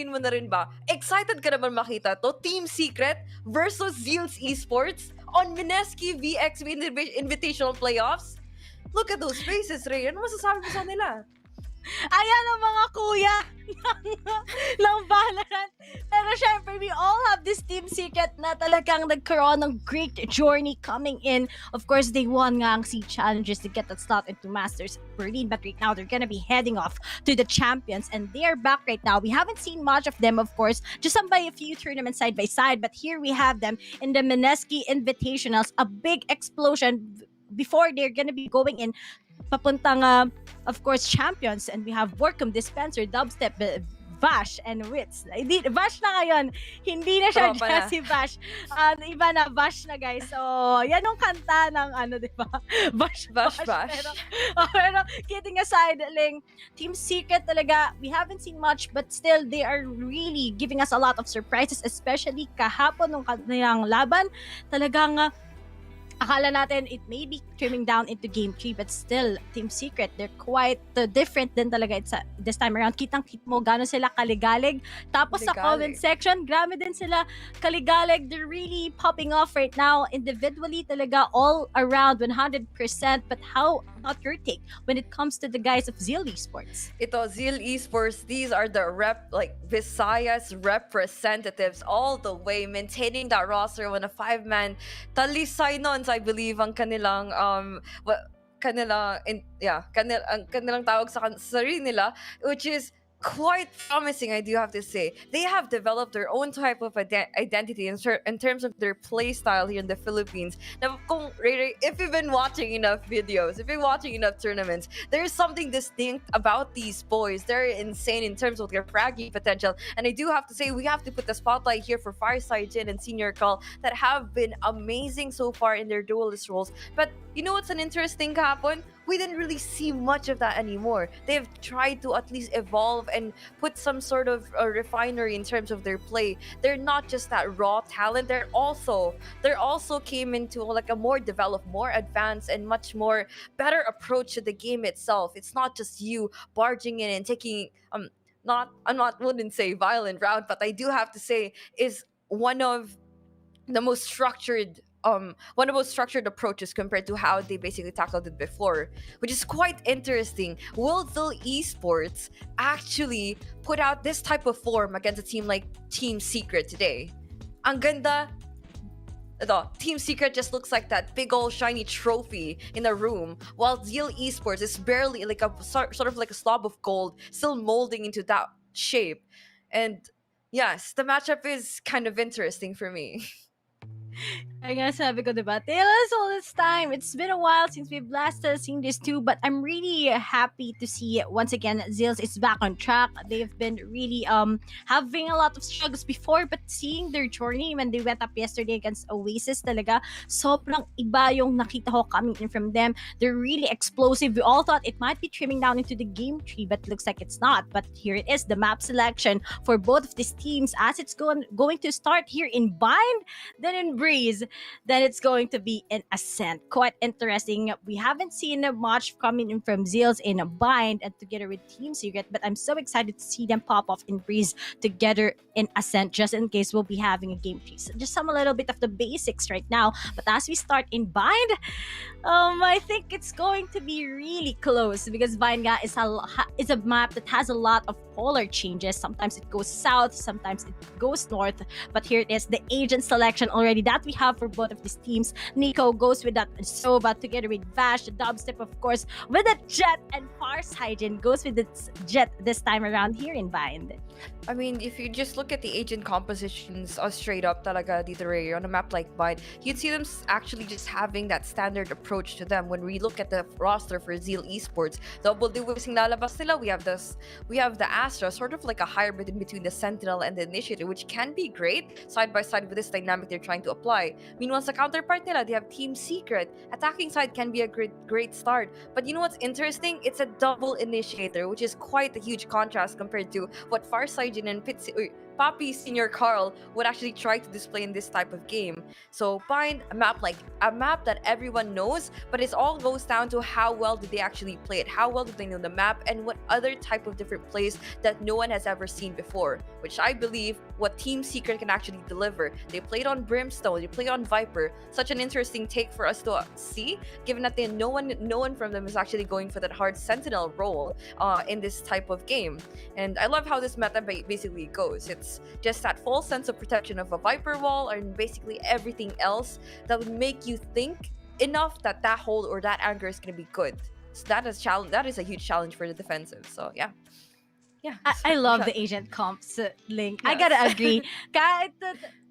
mo na rin ba? Excited ka naman makita to? Team Secret versus ZEAL's Esports on Mineski VxV Invitational Playoffs? Look at those faces, Ray. Ano masasabi mo sa nila? Ayan ang mga kuya ng Valorant. Pero syempre, we all have this Team Secret na talagang nagkaroon ng great journey coming in. Of course, they won nga ang SEA Challenges to get that slot into Masters Berlin. But right now, they're gonna be heading off to the champions. And they are back right now. We haven't seen much of them, of course, just some by a few tournaments side by side. But here we have them in the Mineski Invitationals. A big explosion before they're gonna be going in papuntang, of course, champions. And we have Borkum, Dispenser, Dubstep, Vash, and Wits. Vash na ngayon. Hindi na siya Jesse Vash. Iba na, Vash na, guys. So, yan yung kanta ng di ba? Vash. Pero, kidding aside, Ling, Team Secret talaga, we haven't seen much, but still, they are really giving us a lot of surprises, especially kahapon nung kanilang laban. Talagang, akala natin it may be trimming down into game 3, but still, Team Secret, they're quite different din talaga this time around. Kitang-kit mo gano'n sila kaligalig. Tapos sa comment section, grabe din sila kaligalig. They're really popping off right now. Individually talaga, all around 100%. But how about your take when it comes to the guys of ZEAL Esports? Ito, ZEAL Esports, these are the Visayas representatives all the way, maintaining that roster when a 5-man Talisay Nons, I believe, ang kanilang kanilang tawag sa sarili nila, which is quite promising, I do have to say. They have developed their own type of identity in terms of their play style here in the Philippines. Now, if you've been watching enough videos, if you're watching enough tournaments, there's something distinct about these boys. They're insane in terms of their fragging potential. And I do have to say, we have to put the spotlight here for Fireside Jin and Senior Call that have been amazing so far in their duelist roles. But you know what's an interesting kahapon? We didn't really see much of that anymore. They've tried to at least evolve and put some sort of refinery in terms of their play. They're not just that raw talent. They're also came into like a more developed, more advanced, and much more better approach to the game itself. It's not just you barging in and taking wouldn't say violent route, but I do have to say is one of the most structured one of the most structured approaches compared to how they basically tackled it before, which is quite interesting. Will ZEAL Esports actually put out this type of form against a team like Team Secret today? Ang ganda. The Team Secret just looks like that big old shiny trophy in the room, while ZEAL Esports is barely like a sort of like a slob of gold, still molding into that shape. And yes, the matchup is kind of interesting for me. Kaya nga sabi ko, diba? Tell us all this time. It's been a while since we've last seen this too, but I'm really happy to see it once again. ZEAL is back on track. They've been really having a lot of struggles before, but seeing their journey when they went up yesterday against Oasis talaga, sobrang iba yung nakita ko coming in from them. They're really explosive. We all thought it might be trimming down into the game tree, but looks like it's not. But here it is, the map selection for both of these teams as it's going to start here in Bind, then in Breeze, then it's going to be in Ascent. Quite interesting. We haven't seen much coming in from ZEALs in a Bind and together with Team Secret, but I'm so excited to see them pop off in Breeze together in Ascent, just in case we'll be having a game tree. So just some a little bit of the basics right now, but as we start in Bind, I think it's going to be really close because Bind is a map that has a lot of polar changes. Sometimes it goes south, sometimes it goes north, but here it is, the agent selection already that we have for both of these teams. Nico goes with that Sova together with Vash, the dubstep of course with the Jet, and Farsighten goes with the Jet this time around here in Bind. I mean, if you just look at the agent compositions straight up talaga dito Ray, on a map like Bind, you'd see them actually just having that standard approach to them. When we look at the roster for ZEAL Esports, double dualising lalabas nila, we have the Astra, sort of like a hybrid in between the Sentinel and the Initiator, which can be great side by side with this dynamic they're trying to apply. Meanwhile, sa counterpart nila, they have Team Secret. Attacking side can be a great start. But you know what's interesting? It's a double Initiator, which is quite a huge contrast compared to what Farsighten and Papi Senior Carl would actually try to display in this type of game. So find a map that everyone knows, but it all goes down to how well did they actually play it, how well do they know the map, and what other type of different plays that no one has ever seen before, which I believe what Team Secret can actually deliver. They played on Brimstone, they played on Viper. Such an interesting take for us to see, given that no one from them is actually going for that hard Sentinel role in this type of game. And I love how this meta basically goes. It's just that false sense of protection of a Viper wall and basically everything else that would make you think enough that hold or that anchor is going to be good. So that is a huge challenge for the defensive. So yeah. I love the agent comps link. Yes. I gotta agree.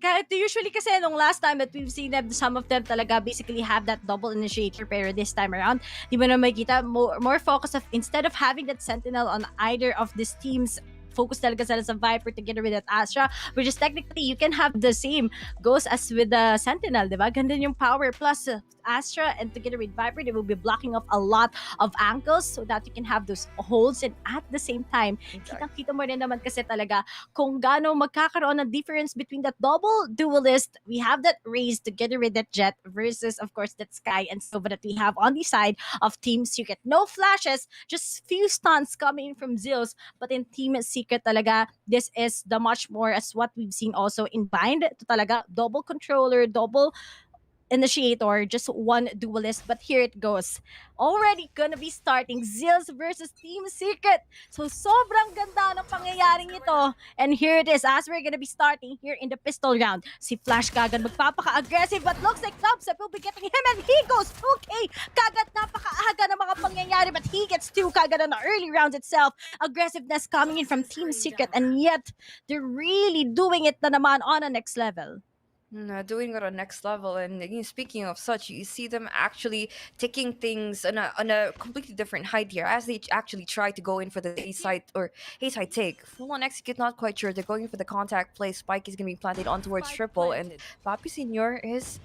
kahit usually kasi nung last time that we've seen them, some of them talaga basically have that double initiator, pero this time around, di ba na makikita, more focus of, instead of having that sentinel on either of these teams, focus talaga sila sa Viper together with that Astra, which is technically you can have the same goes as with the Sentinel, diba? Ganda yung power plus Astra, and together with Viper, they will be blocking off a lot of angles so that you can have those holds, and at the same time, kitang-kita mo rin naman kasi talaga kung gaano magkakaroon ng difference between that double duelist. We have that Raze together with that Jet versus, of course, that Sky and Sova that we have on the side of Team Secret. No flashes, just few stunts coming in from ZEALs, but in Team Secret talaga, this is the much more as what we've seen also in Bind. Ito talaga, double controller, double initiator, just one duelist. But here it goes. Already gonna be starting ZEALs versus Team Secret. So sobrang ganda ng pangyayaring ito. And here it is as we're gonna be starting here in the pistol round. Si Flash kagad magpapaka-aggressive, but looks like Dubstep will be getting him, and he goes okay. Kagad napaka-aga ng mga pangyayari, but he gets two kagad on the early rounds itself. Aggressiveness coming in from Team Secret, and yet they're really doing it na naman on a next level. Doing it on next level. And speaking of such, you see them actually taking things on a completely different height here as they actually try to go in for the A side take. Full on execute, not quite sure. They're going for the contact play. Spike is going to be planted on towards triple, and Papi Senior is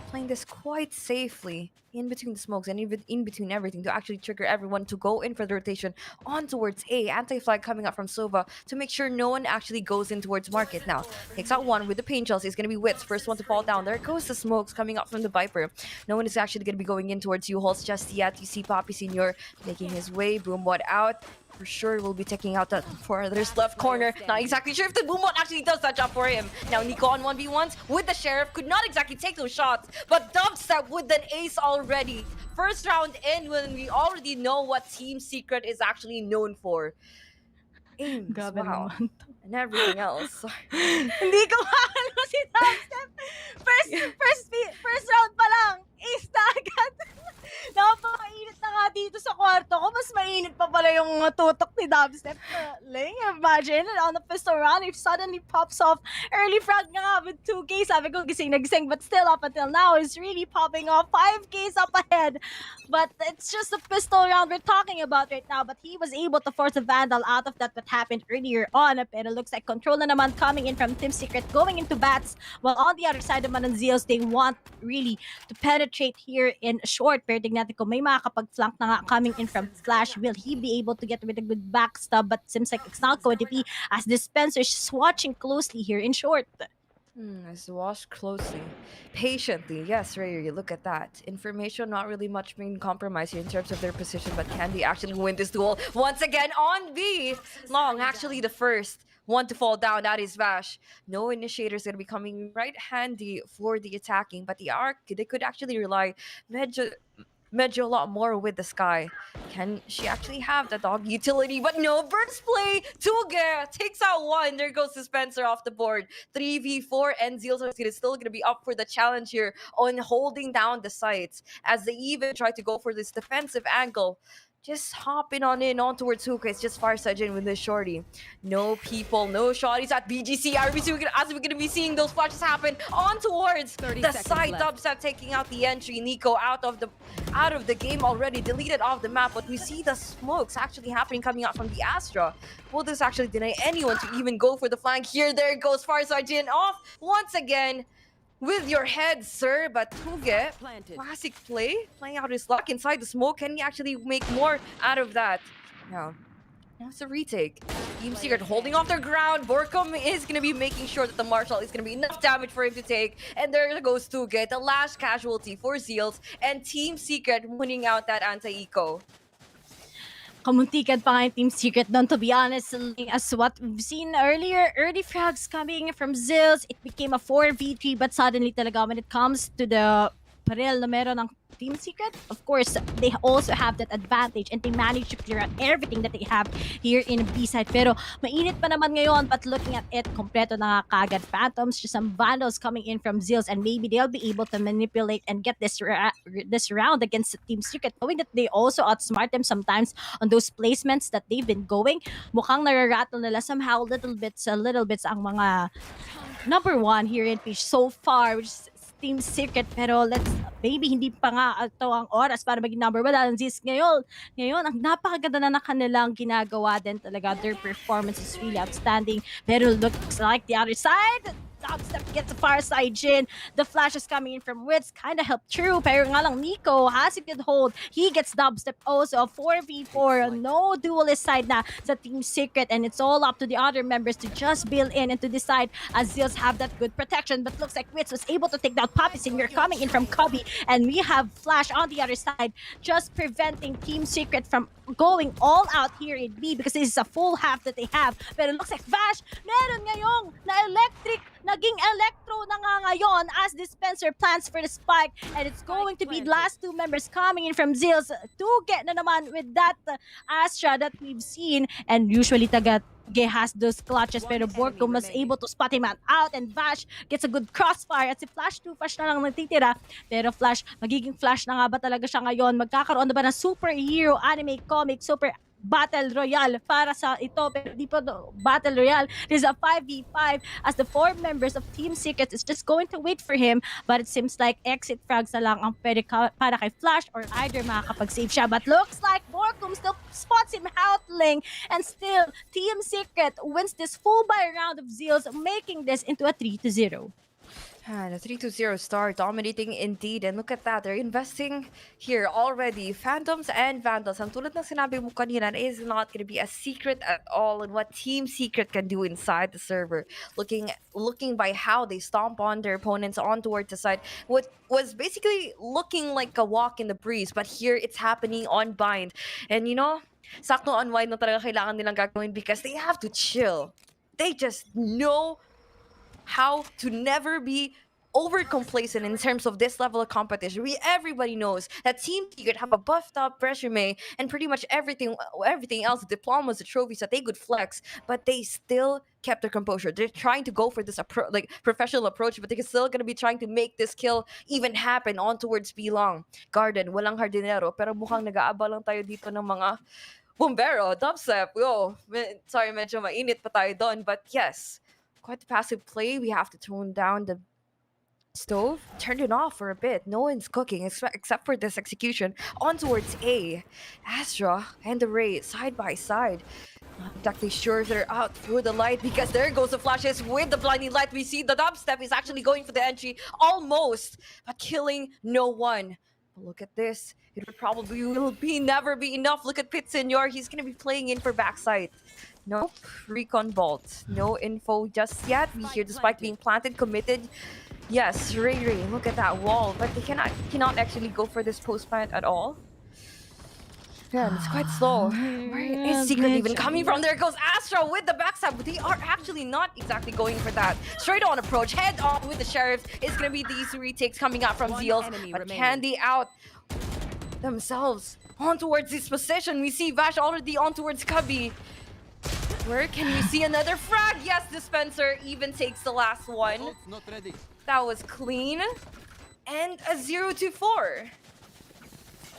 playing this quite safely in between the smokes and even in between everything to actually trigger everyone to go in for the rotation on towards A. Anti-flag coming up from Sova to make sure no one actually goes in towards Market. Now, takes out one with the pain shells. It's going to be Wits. First one to fall down. There goes the smokes coming up from the Viper. No one is actually going to be going in towards U-Halls just yet. You see Papi Senior making his way. Boom, what out. for sure will be taking out that farthest left corner. Not exactly sure if the Boomot actually does that job for him. Now Nico on 1v1s with the Sheriff could not exactly take those shots, but Dubstep with an ace already. First round in when we already know what Team Secret is actually known for. Aims, Grabe wow. naman. And everything else. Hindi ko makakalo si Dubstep. First round pa lang, ace na agad. Napakainit na nga dito sa kwarto ko. Mas mainit pa pala yung tutok ni Dubstep. Ling, imagine, on the pistol round, if suddenly pops off. Early frag nga with 2K. Sabi ko, gising na gising. But still, up until now, is really popping off. 5Ks up ahead. But it's just a pistol round we're talking about right now. But he was able to force a Vandal out of that what happened earlier on. Pero looks like control na naman coming in from Team Secret, going into bats. While on the other side naman ng ZEALs, they want really to penetrate here in short. Pero tignan natin kung may makakapag-flank na nga coming in from Flash. Will he be able to get with a good backstab? But seems like it's not going to be, as Dispenser is watching closely here in short. Let's watch closely. Patiently. Yes, Ray, you look at that. Information not really much being compromised here in terms of their position, but can they actually win this duel? Once again on B! Long, actually the first one to fall down, that is Vash. No initiators going to be coming right handy for the attacking, but the Arc, they could actually rely medyo a lot more with the Sky. Can she actually have the dog utility? But no, Burst play! Tuga takes out one. There goes Dispenser off the board. 3v4 and ZEAL is still going to be up for the challenge here on holding down the sites as they even try to go for this defensive angle. Just hopping on in on towards Hookah. It's just Farside in with this shorty. No people, no shorties at BGC. As we're gonna be seeing those flashes happen on towards the side. Dubstep taking out the entry. Nico out of the game already, deleted off the map. But we see the smokes actually happening coming out from the Astra. Will this actually deny anyone to even go for the flank here? There goes Farside off once again. With your head, sir, but Tuge, classic play, playing out his luck inside the smoke. Can he actually make more out of that? No. Now it's a retake. Team Secret holding off their ground. Borkum is going to be making sure that the Marshall is going to be enough damage for him to take. And there goes Tuge, the last casualty for ZEALs. And Team Secret winning out that anti-eco. Kamuntikan pa nga yung Team Secret doon, to be honest. As what we've seen earlier, early frags coming from ZEALs, it became a 4v3, but suddenly talaga when it comes to the parel na meron ng Team Secret, of course, they also have that advantage and they manage to clear out everything that they have here in B-side. Pero mainit pa naman ngayon, but looking at it, kompleto na nga kagad Phantoms, just some Vandals coming in from ZEALs, and maybe they'll be able to manipulate and get this round against Team Secret, knowing that they also outsmart them sometimes on those placements that they've been going. Mukhang nararattle nila somehow little bits ang mga number one here in pitch so far, which is Team Secret. Pero maybe hindi pa nga ito ang oras para maging number one. Dahil ngayon, ang napakaganda na kanilang ginagawa din talaga. Their performance is really outstanding. Pero looks like the other side, Dubstep gets a far side Jin. The flash is coming in from Wits, kind of helped true. Pero nga lang Nico has a good hold. He gets Dubstep also. 4v4. No duelist side na sa Team Secret. And it's all up to the other members to just build in and to decide as ZEALs have that good protection. But looks like Wits was able to take down Poppy Singer coming in from Cubby. And we have Flash on the other side, just preventing Team Secret from going all out here in B because this is a full half that they have. Pero looks like Vash, meron ngayong naging electro na nga ngayon as Dispenser plans for the spike, and it's going to be the last two members coming in from ZEALs to get na naman with that Astra that we've seen, and usually Ge has those clutches, pero Borkum was able to spot him out, and Vash gets a good crossfire at si Flash 2 Flash na lang natitira. Pero Flash, magiging Flash na nga ba talaga siya ngayon? Magkakaroon na ba ng superhero anime comic, super Battle Royale para sa ito? Pero di pa Battle Royale. This is a 5v5 as the four members of Team Secret is just going to wait for him, but it seems like exit frags na lang ang pwede para kay Flash, or either makakapag-save siya. But looks like Borkum still spots him outling, and still Team Secret wins this full buy round of ZEALs, making this into a 3-0. And a 3-0 start, dominating indeed. And look at that, they're investing here already. Phantoms and Vandals. Ang tulad ng sinabi mo kanina, it is not going to be a secret at all in what Team Secret can do inside the server. Looking by how they stomp on their opponents on towards the side. What was basically looking like a walk in the breeze, but here it's happening on bind. And you know, sakto unwind na talaga kailangan nilang gagawin because they have to chill. They just know how to never be over complacent in terms of this level of competition. Everybody knows that Team Secret have a buffed up resume and pretty much everything else, the diplomas, the trophies that they could flex, but they still kept their composure. They're trying to go for this professional approach, but they're still gonna be trying to make this kill even happen on towards Bilong. Garden, walang hardinero, pero mukhang nag-aabang lang tayo dito ng mga bombero, dubstep. Sorry, medyo mainit pa tayo doon, but yes, quite the passive play. We have to tone down the stove, turn it off for a bit. No one's cooking except for this execution. On towards A. Astra and the Ray side by side. Not exactly sure if they're out for the light because there goes the flashes with the blinding light. We see the dubstep is actually going for the entry almost, but killing no one. But look at this. It would probably never be enough. Look at Pit Senor. He's going to be playing in for backside. Nope. Recon Bolt. No info just yet. We hear the spike being planted, committed. Yes, Ray Ray. Look at that wall. But they cannot actually go for this post plant at all. Yeah, it's quite slow. Where is Secret even coming from? There goes Astra with the backstab, but they are actually not exactly going for that. Straight on approach, head on with the Sheriff. It's going to be these retakes coming out from ZEAL, but Candy out themselves on towards this position. We see Vash already on towards Cubby. Where can we see another frag? Yes, Dispenser even takes the last one. That was clean. And a 0-4.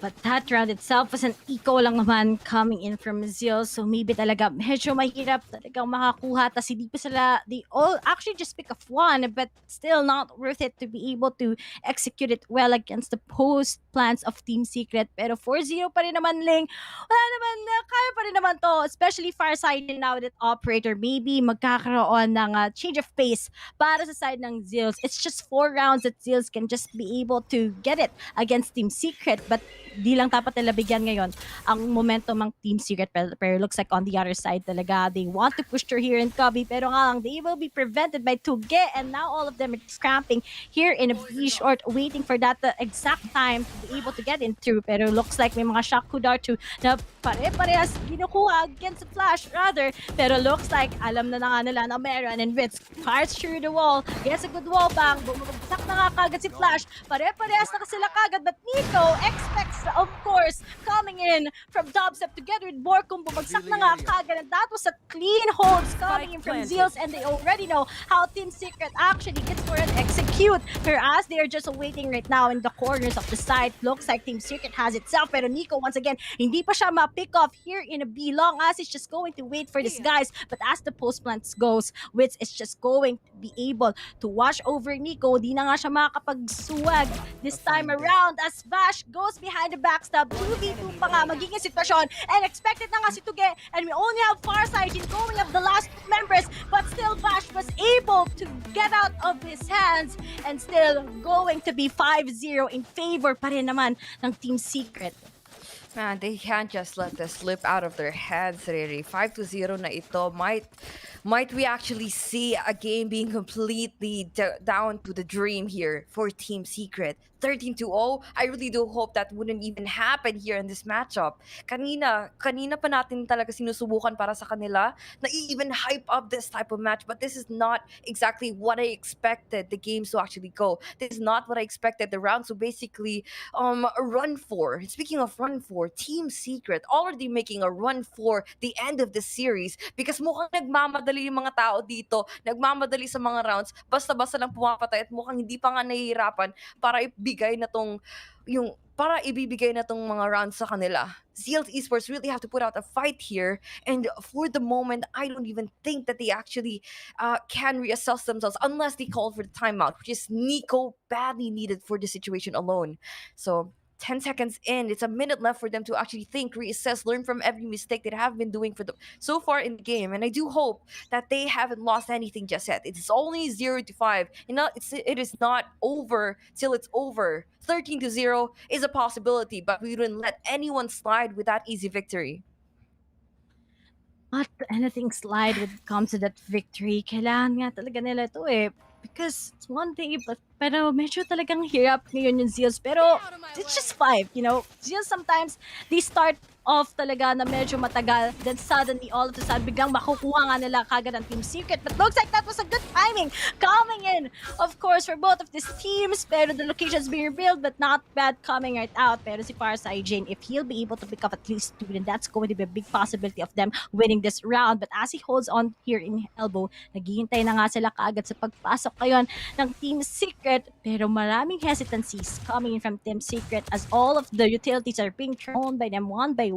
But that round itself was an eco lang naman coming in from ZEAL. So maybe talaga medyo mahirap talagang makakuha. Tas hindi pa sila, they all actually just pick off one, but still not worth it to be able to execute it well against the post plans of Team Secret. Pero 4-0 pa rin naman, Ling. Wala naman, kaya pa rin naman to. Especially Fireside now with operator. Maybe magkakaroon ng change of pace para sa side ng ZEALs. It's just 4 rounds that ZEALs can just be able to get it against Team Secret. But di lang dapat nila bigyan ngayon ang momentum ng Team Secret, pero looks like on the other side talaga they want to push through here in Cubby, pero nga lang they will be prevented by Tuge, and now all of them are cramping here in a B short waiting for that exact time to be able to get in through, pero looks like may mga shock Kudartu na pare-parehas ginukuha against the Flash rather, pero looks like alam na nga nila na meron, and Vitz fires through the wall, gets a good wall bang, bumabagsak na nga kagad si Flash, pare-parehas na sila kagad, but Nico expects, of course, coming in from dubstep together with Borkum, bumagsak na nga kagad, and that was a clean holds coming in from ZEALs, and they already know how Team Secret actually gets for an execute, whereas they are just waiting right now in the corners of the side. Looks like Team Secret has itself, pero Nico once again, hindi pa siya ma-pick off here in a B long as he's just going to wait for these guys, but as the post plants goes, Witz is just going to be able to watch over Nico. Di na nga siya makakapag-swag this time around as Vash goes behind the backstab. 2v2 pa nga magiging sitwasyon, and expected na nga si Tuge, and we only have Farside in going of the last members, but still Vash was able to get out of his hands, and still going to be 5-0 in favor pa rin naman ng Team Secret. Man, they can't just let this slip out of their hands, really. 5-0 na ito. Might we actually see a game being completely down to the dream here for Team Secret? 13-0? I really do hope that wouldn't even happen here in this matchup. Kanina pa natin talaga sinusubukan para sa kanila na even hype up this type of match, but this is not exactly what I expected the games to actually go. This is not what I expected the rounds to basically run for. Speaking of run for, Team Secret already making a run for the end of the series because mukhang nagmamadali yung mga tao dito, nagmamadali sa mga rounds, basta-basta lang pumapatay at mukhang hindi pa nga nahihirapan para ibigay na tong mga rounds sa kanila. ZEAL Esports really have to put out a fight here, and for the moment, I don't even think that they actually can reassess themselves unless they call for the timeout, which is Nico badly needed for the situation alone. So 10 seconds in. It's a minute left for them to actually think, reassess, learn from every mistake they have been doing for the so far in the game. And I do hope that they haven't lost anything just yet. It's only 0-5. It is not over till it's over. 13-0 is a possibility, but we wouldn't let anyone slide with that easy victory. Not anything slide when it comes to that victory. Kailangan nga talaga nila ito eh. Because it's one thing, pero medyo talagang hirap ngayon yung Zeals. Pero it's just 5, you know? Zeals sometimes, they start off talaga na medyo matagal. Then suddenly, all of a sudden, biglang makukuha nga nila kagad ang Team Secret. But looks like that was a good timing coming in, of course, for both of these teams. Pero the locations being revealed, but not bad coming right out. Pero si Farside Jane, if he'll be able to pick up at least 2, then that's going to be a big possibility of them winning this round. But as he holds on here in elbow, naghihintay na nga sila kaagad sa pagpasok ngayon ng Team Secret. Pero maraming hesitancies coming in from Team Secret as all of the utilities are being thrown by them one by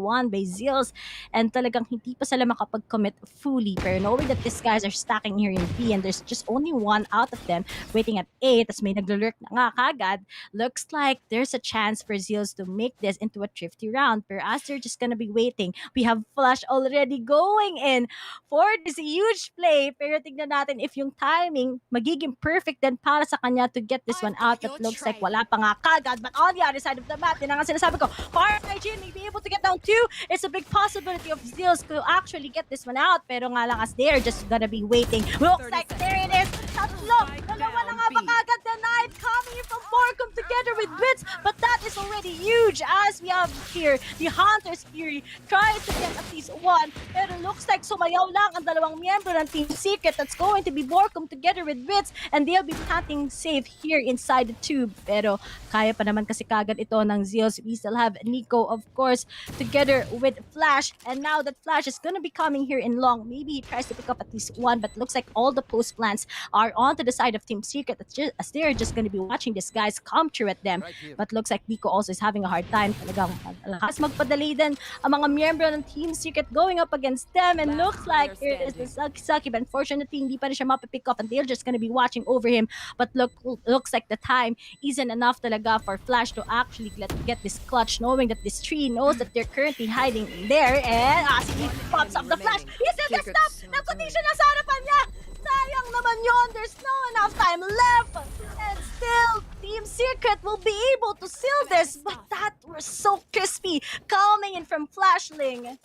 Zeals, and talagang hindi pa sila makapag-commit fully. Pero knowing that these guys are stacking here in B and there's just only one out of them waiting at A, tas may naglo-lurk na nga kagad, looks like there's a chance for Zeals to make this into a thrifty round. Pero as they're just gonna be waiting, we have Flash already going in for this huge play. Pero tignan natin if yung timing magiging perfect din para sa kanya to get this one out. But looks like wala pa nga kagad. But on the other side of the map, yun nga sinasabi ko, Farside Jane may be able to get down 2. It's a big possibility of Zeals to actually get this one out. Pero nga lang as they're just gonna be waiting. Looks like there it is. Tatlo. Dalawa na nga ba kagad denied coming in from Borkum together with Wits. But that is already huge as we have here the Hunter's Fury tries to get at least 1. Pero looks like sumayaw lang ang dalawang miyembro ng Team Secret. That's going to be Borkum together with Wits. And they'll be planting safe here inside the tube. Pero kaya pa naman kasi kagad ito ng Zeals. We still have Nico, of course, together with Flash, and now that Flash is gonna be coming here in long. Maybe he tries to pick up at least 1, but looks like all the post plans are onto the side of Team Secret as they're just gonna be watching these guys come through at them. But looks like Nico also is having a hard time. Talagang lakas magpadali din ang mga miyembro ng Team Secret going up against them, and looks like here is the Saki, but unfortunately hindi pa rin siya mapipick off and they're just gonna be watching over him. But looks like the time isn't enough talaga for Flash to actually get this clutch, knowing that this tree knows that they're currently hiding there, and as he pops up the Flash, he says the stop! Nakutisya na sa harapan niya! Sayang naman yun! There's no enough time left! And still, Team Secret will be able to seal this, but that was so crispy coming in from Flashling.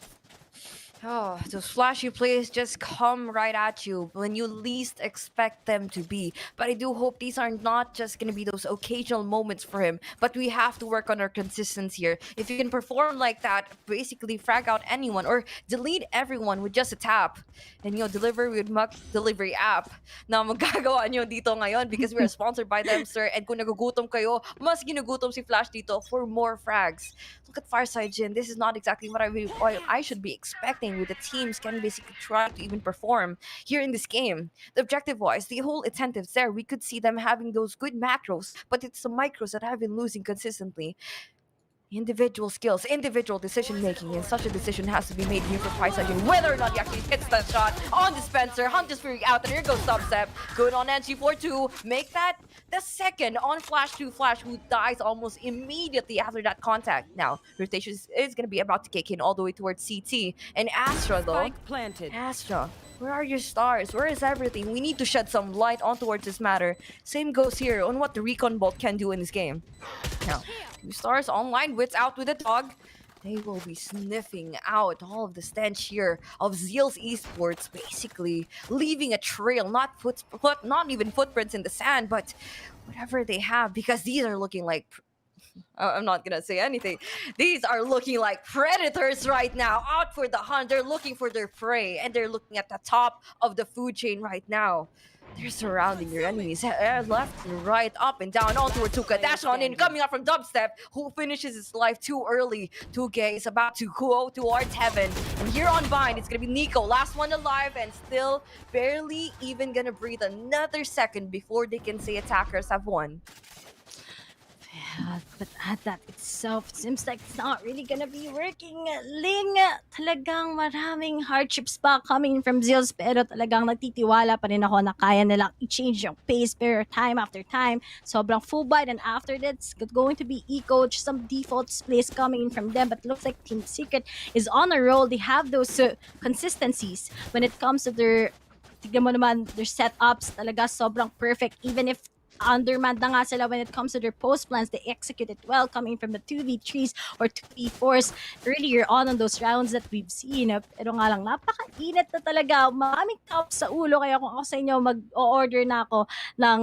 Oh, those flashy plays just come right at you when you least expect them to be. But I do hope these are not just going to be those occasional moments for him, but we have to work on our consistency here. If you can perform like that, basically frag out anyone or delete everyone with just a tap, and deliver with Muck Delivery app na magagawa nyo dito ngayon because we're sponsored by them, sir. And kung nagugutom kayo, mas ginugutom si Flash dito for more frags. Look at Farside Jin. This is not exactly what I should be expecting with the teams can basically try to even perform here in this game. The objective-wise, the whole incentives there, we could see them having those good macros, but it's the micros that have been losing consistently. Individual skills, individual decision-making, and such a decision has to be made here for Farside Jin. Whether or not he actually hits that shot on Dispenser, Hunter's Fury out, and here goes Substep. Good on NG4-2. Make that the second on Flash 2 Flash, who dies almost immediately after that contact. Now, rotation is going to be about to kick in all the way towards CT. And Astra, though. Planted. Astra, where are your stars? Where is everything? We need to shed some light on towards this matter. Same goes here on what the Recon Bolt can do in this game. Now, 2 stars online, Wits out with a dog. They will be sniffing out all of the stench here of ZEAL's Esports, basically leaving a trail, not even footprints in the sand, but whatever they have, because these are looking like... I'm not gonna say anything. These are looking like predators right now, out for the hunt. They're looking for their prey, and they're looking at the top of the food chain right now. They're surrounding your enemies left and right, up and down, on towards Tuka. Dash on in, coming up from Dubstep, who finishes his life too early. Tuka is about to go towards heaven. And here on Bind, it's gonna be Nico, last one alive, and still barely even gonna breathe another second before they can say attackers have won. But at that itself, it seems like it's not really gonna be working. Ling, talagang maraming hardships pa coming from Zeals, pero talagang nagtitiwala pa rin ako na kaya nilang i-change yung pace, pero time after time, sobrang full bite, and after that, it's going to be eco, just some default plays coming in from them, but looks like Team Secret is on a roll. They have those consistencies when it comes to their, tignan mo naman, their setups, talaga sobrang perfect, even if undermanned na nga sila when it comes to their post plans. They execute it well coming from the 2v3s or 2v4s earlier on those rounds that we've seen. Pero nga lang, napakainit na talaga. Maraming cups sa ulo. Kaya kung ako sa inyo, mag-order na ako ng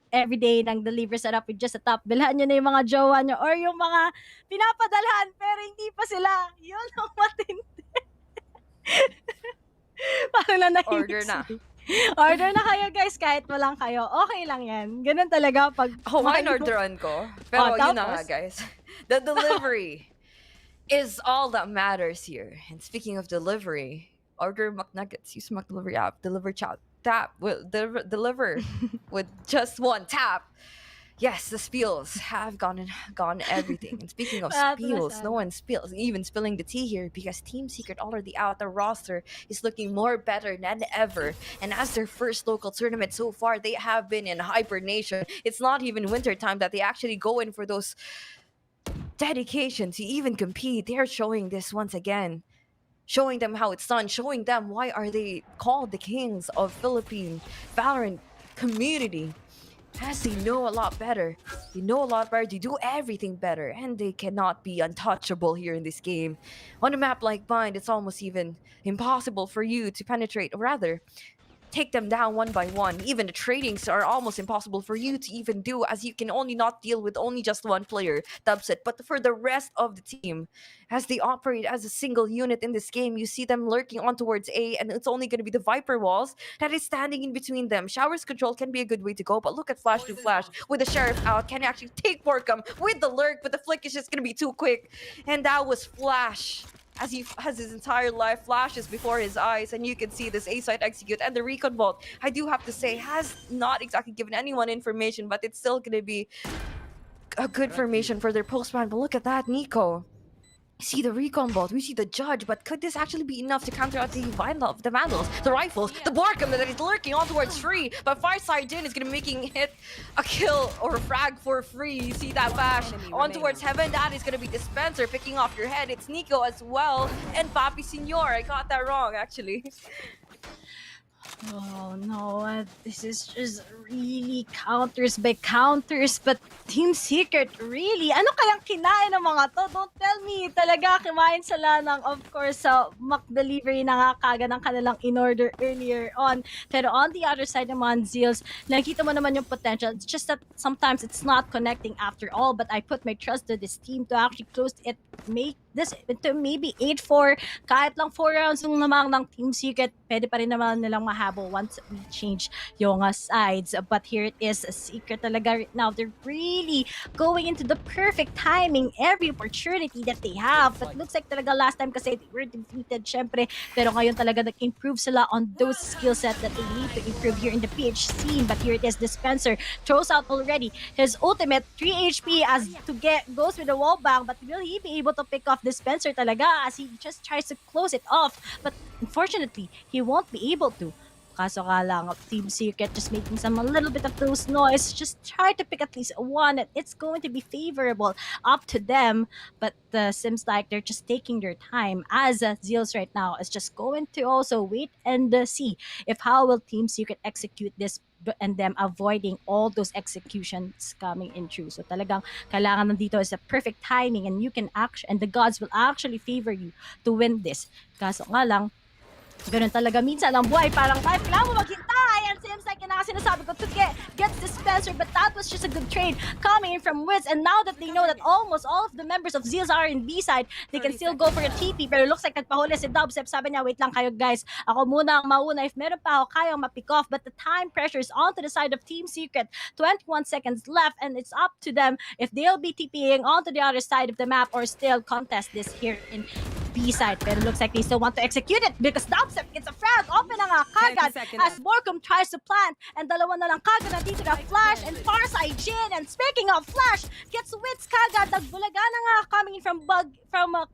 everyday ng deliver setup with just a top. Bilhan nyo na yung mga jowa nyo or yung mga pinapadalhan pero hindi pa sila. Yun ang matindi. Parang nanahimik Order na. Order na kayo guys, kahit walang kayo. Okay lang yan. Ganun talaga pag... Mine orderan ko. Pero yun na nga, guys. The delivery is all that matters here. And speaking of delivery, order McNuggets. Use McDelivery app. Deliver chat. Tap. Deliver with just one tap. Yes, the spills have gone everything. And speaking of spills, no one even spilling the tea here because Team Secret already out. The roster is looking more better than ever. And as their first local tournament so far, they have been in hibernation. It's not even winter time that they actually go in for those dedication to even compete. They're showing this once again. Showing them how it's done. Showing them why are they called the kings of Philippine Valorant community. As they know a lot better. They know a lot better. They do everything better. And they cannot be untouchable here in this game. On a map like Bind, it's almost even impossible for you to penetrate, or rather, take them down one by one. Even the tradings are almost impossible for you to even do, as you can only not deal with only just one player, Dubset. But for the rest of the team, as they operate as a single unit in this game, you see them lurking on towards A, and it's only going to be the Viper walls that is standing in between them. Showers control can be a good way to go, but look at Flash to Flash with the Sheriff out. Can actually take Borkum with the lurk, but the flick is just going to be too quick. And that was Flash. As he has his entire life flashes before his eyes, and you can see this A-site execute, and the recon vault, I do have to say, has not exactly given anyone information, but it's still going to be a good formation for their postman. But look at that, Nico. We see the recon vault, we see the judge, but could this actually be enough to counter out the vandals, the rifles, the Borkum that is lurking on towards free? But Fireside Din is gonna making hit a kill or a frag for free. You see that bash on towards heaven. That is gonna be Dispenser picking off your head. It's Nico as well, and Papi Senor. I got that wrong actually. Oh no, this is just really counters by counters, but Team Secret, really? Ano kayang kinain ng mga to? Don't tell me. Talaga, kumain sila ng, of course, sa McDelivery na nga kaga ng kanilang in-order earlier on. Pero on the other side naman, Zeals, nakikita mo naman yung potential. It's just that sometimes it's not connecting after all, but I put my trust to this team to actually close it, make this into maybe 8-4. Kahit lang 4 rounds yung namang ng Team Secret, pwede pa rin naman nilang mahabol once we change yung sides. But here it is, a Secret talaga right now. They're really going into the perfect timing, every opportunity that they have. But looks like talaga last time kasi they were defeated, syempre. Pero ngayon talaga nag-improve sila on those skill set that they need to improve here in the PH scene. But here it is, Dispenser throws out already his ultimate, 3 HP as to goes with the wall bang. But will he be able to pick off Dispenser talaga as he just tries to close it off? But unfortunately, he won't be able to. Kaso nga lang, Team Secret just making a little bit of those noise. Just try to pick at least one. It's going to be favorable up to them. But seems like they're just taking their time. As Zeals right now is just going to also wait and see if how will Team Secret execute this, and them avoiding all those executions coming in true. So talagang kailangan nandito is a perfect timing, and you can and the gods will actually favor you to win this. Kaso nga lang, ganun talaga minsan ang buhay, parang life, kailangan mo maghintay, and seems like yun ang sinasabi ko to get Dispenser, but that was just a good trade coming in from Wiz, and now that they know that almost all of the members of Zeals are in B side, they can still go for a TP, pero looks like nagpahuli si Dubsep, sabi niya, wait lang kayo guys, ako muna ang mauna, if meron pa ako kayang ma-pick off, but the time pressure is onto the side of Team Secret, 21 seconds left, and it's up to them if they'll be TPing onto the other side of the map or still contest this here in B side. Pero looks like they still want to execute it because Dubstep gets a frag. Open na nga kagad as Borkum tries to plant. And dalawa na lang kagad na dito na Flash and Farside Jin. And speaking of Flash, gets wits kagad. Nagbulaga na nga coming from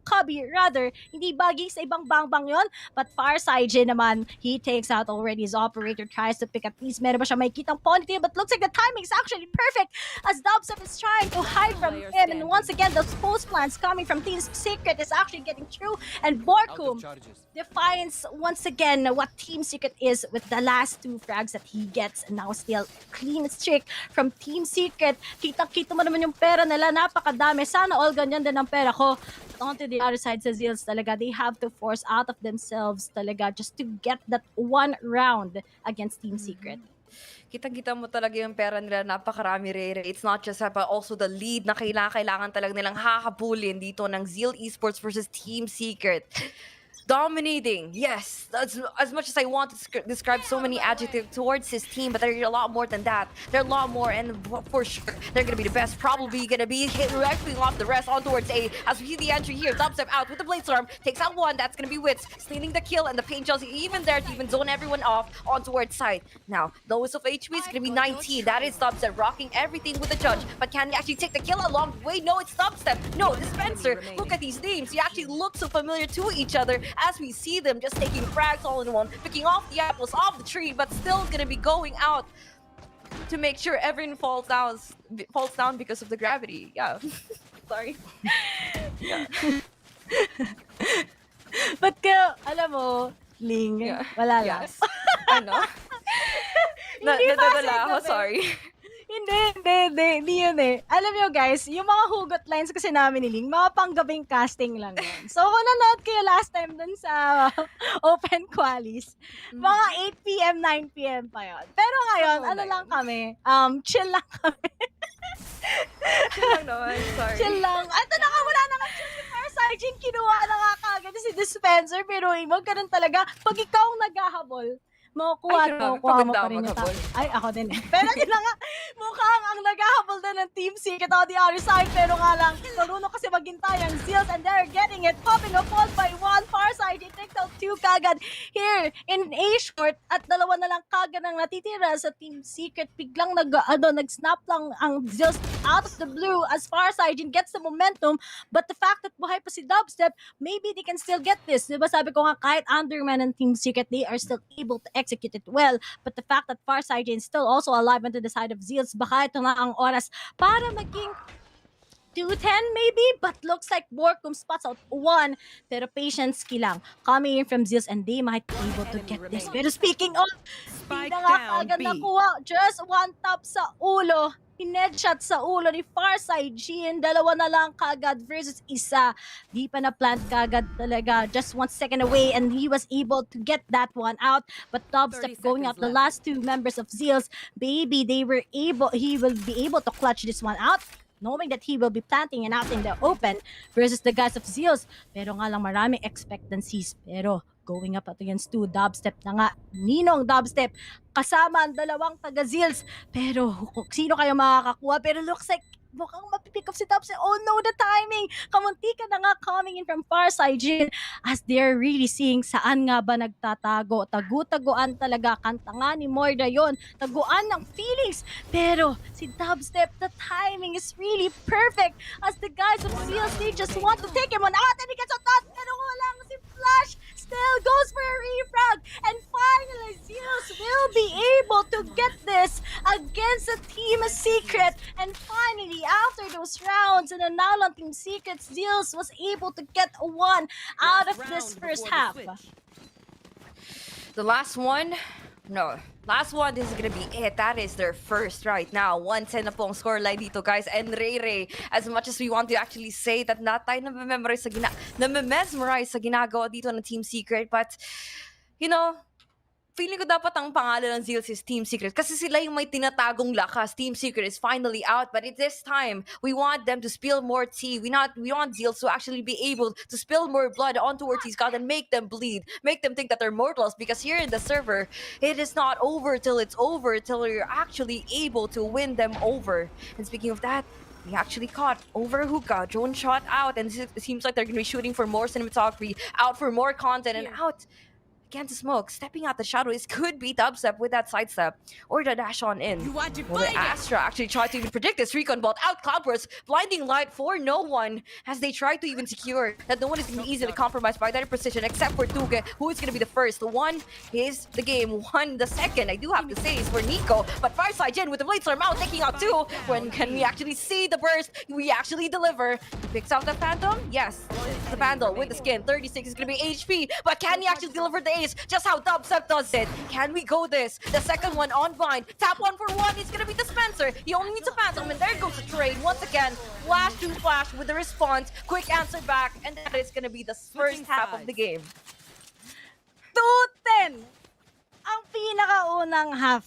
Cubby rather. Hindi Buggy sa ibang bangbang yon. But Farside Jin naman, he takes out already his operator. Tries to pick at least meron ba siya may kitang ponytail. But looks like the timing is actually perfect as Dubstep is trying to hide from him. And once again, those post plans coming from Team Secret is actually getting through. And Borkum defines once again what Team Secret is with the last 2 frags that he gets. And now still clean streak from Team Secret. Kita-kita mo naman yung pera nila. Napakadami. Sana all ganyan din ang pera ko. But onto the other side sa ZEALs talaga, they have to force out of themselves talaga just to get that 1 round against Team Secret. Kitang-kita mo talaga yung pera nila, napakarami Rere. It's not just that, but also the lead na kailangan talaga nilang hahabulin dito ng ZEAL Esports versus Team Secret. Dominating, yes. As much as I want to describe so many adjectives towards his team, but they're a lot more than that. They're a lot more, and for sure, they're going to be the best. Probably going to be directly off the rest on towards A. As we see the entry here, Dubstep out with the Blade Storm, takes out 1. That's going to be Wits, stealing the kill, and the Pain Chelsea even there to even zone everyone off on towards side. Now, lowest of HP is going to be 19. That is Dubstep rocking everything with the judge, but can he actually take the kill along the way? No, it's Dubstep. No, Dispenser. Look at these names. You actually look so familiar to each other as we see them just taking frags all in one, picking off the apples off the tree, but still gonna be going out to make sure everyone falls down because of the gravity. Yeah. Sorry. Yeah. But alam mo, Ling, wala lang. Yes. Ano? Nadadala ako, sorry. Hindi yun eh. Alam nyo guys, yung mga hugot lines kasi namin ni Ling, mga panggabing casting lang yun. So kung nanood kayo last time dun sa Open Qualis, mga 8 p.m., 9 p.m. pa yun. Pero ngayon, ano lang kami, chill lang kami. Chill lang naman, sorry. Chill lang. Ito na nga, wala na nga chill si Farside Jin, kinuha na nga kagad si Dispenser, pero mo ganun talaga, pag ikaw naghahabol, makukuha mo pa rin yung tao. Ay, ako din eh. Pero yun na nga, mukhang ang naghahabol na ng Team Secret on the other side. Pero nga lang, marunong kasi maghintay ang ZEALs and they're getting it. Popping up 1 by 1. Farside, he takes out 2 kagad here in A-short. At dalawa na lang kagad ang natitira sa Team Secret. Biglang nag-snap lang ang ZEALs out of the blue as Farside gets the momentum. But the fact that buhay pa si Dubstep, maybe they can still get this. Diba sabi ko nga, kahit Underman and Team Secret, they are still able to execute it well. But the fact that Farside is still also alive onto the side of ZEALs, baka ito na ang oras para maging 2-10 maybe, but looks like Borkum spots out 1. Pero patience lang coming in from ZEALs and they might be able to get this. Pero speaking of, hindi na nga kagad nakuha. Just 1 tap sa ulo. Pinedshot sa ulo ni Farside Jin. Dalawa na lang kagad versus isa. Di pa na plant kagad talaga. Just 1 second away and he was able to get that one out. But Dubstep going out the last 2 members of ZEALs. Maybe he will be able to clutch this one out, knowing that he will be planting and out in the open versus the guys of ZEALs. Pero nga lang maraming expectancies. Pero going up against 2, Dubstep na nga. Ninong Dubstep kasama ang dalawang taga-ZEALs. Pero sino kayo makakakuha? Pero looks like mukhang mapipick up si Dubstep. Oh no, the timing! Kamuntika na nga coming in from Farside Jin as they're really seeing saan nga ba nagtatago. Tagu-taguan talaga. Kanta nga ni Moira yon. Taguan ng feelings. Pero si Dubstep, the timing is really perfect as the guys of ZEALs, they just want to take him on out and he gets on top. Pero walang si Flash still goes for a refrag. And finally, ZEALs will be able to get this against the Team Secret. And finally, after those rounds and now on Team Secret, ZEALs was able to get 1 out of this first half. The last one? No. Last one, this is gonna be it. That is their first right now. 1-10 na po ang scoreline dito, guys. And Ray, as much as we want to actually say that not tayo namememorize sa ginagawa dito ng Team Secret, but, you know, feeling ko dapat ang pangalan ng ZEAL is Team Secret kasi sila yung may tinatagong lakas. Team Secret is finally out, but at this time, we want them to spill more tea. We want ZEAL to actually be able to spill more blood onto Ortiz God and make them bleed, make them think that they're mortals, because here in the server, it is not over till it's over, till you're actually able to win them over. And speaking of that, we actually caught over Hookah, drone shot out, and it seems like they're going to be shooting for more cinematography, out for more content, and out again to smoke. Stepping out the shadows could be dubstep with that sidestep or the dash on in. Well, the Astra actually tried to even predict this recon bolt out Cloudburst, blinding light for no one as they try to even secure that no one is going to be easily compromised by that precision except for Tuge, who is going to be the first. One is the game, one the second. I do have to say is for Nico, but Fireside Jin with the Blade Storm out, taking out two. When can we actually see the burst? We actually deliver. He picks out the Phantom. Yes, the Vandal with the skin. 36 is going to be HP, but can he actually deliver the ace? Just how Dubstep does it. Can we go this? The second one on Vine. Tap 1 for 1 is going to be the Spencer. He only needs a Phantom, and there goes the trade. Once again, flash to flash with the response. Quick answer back, and that is going to be the first half of the game. 2-10 ang pinakaunang half,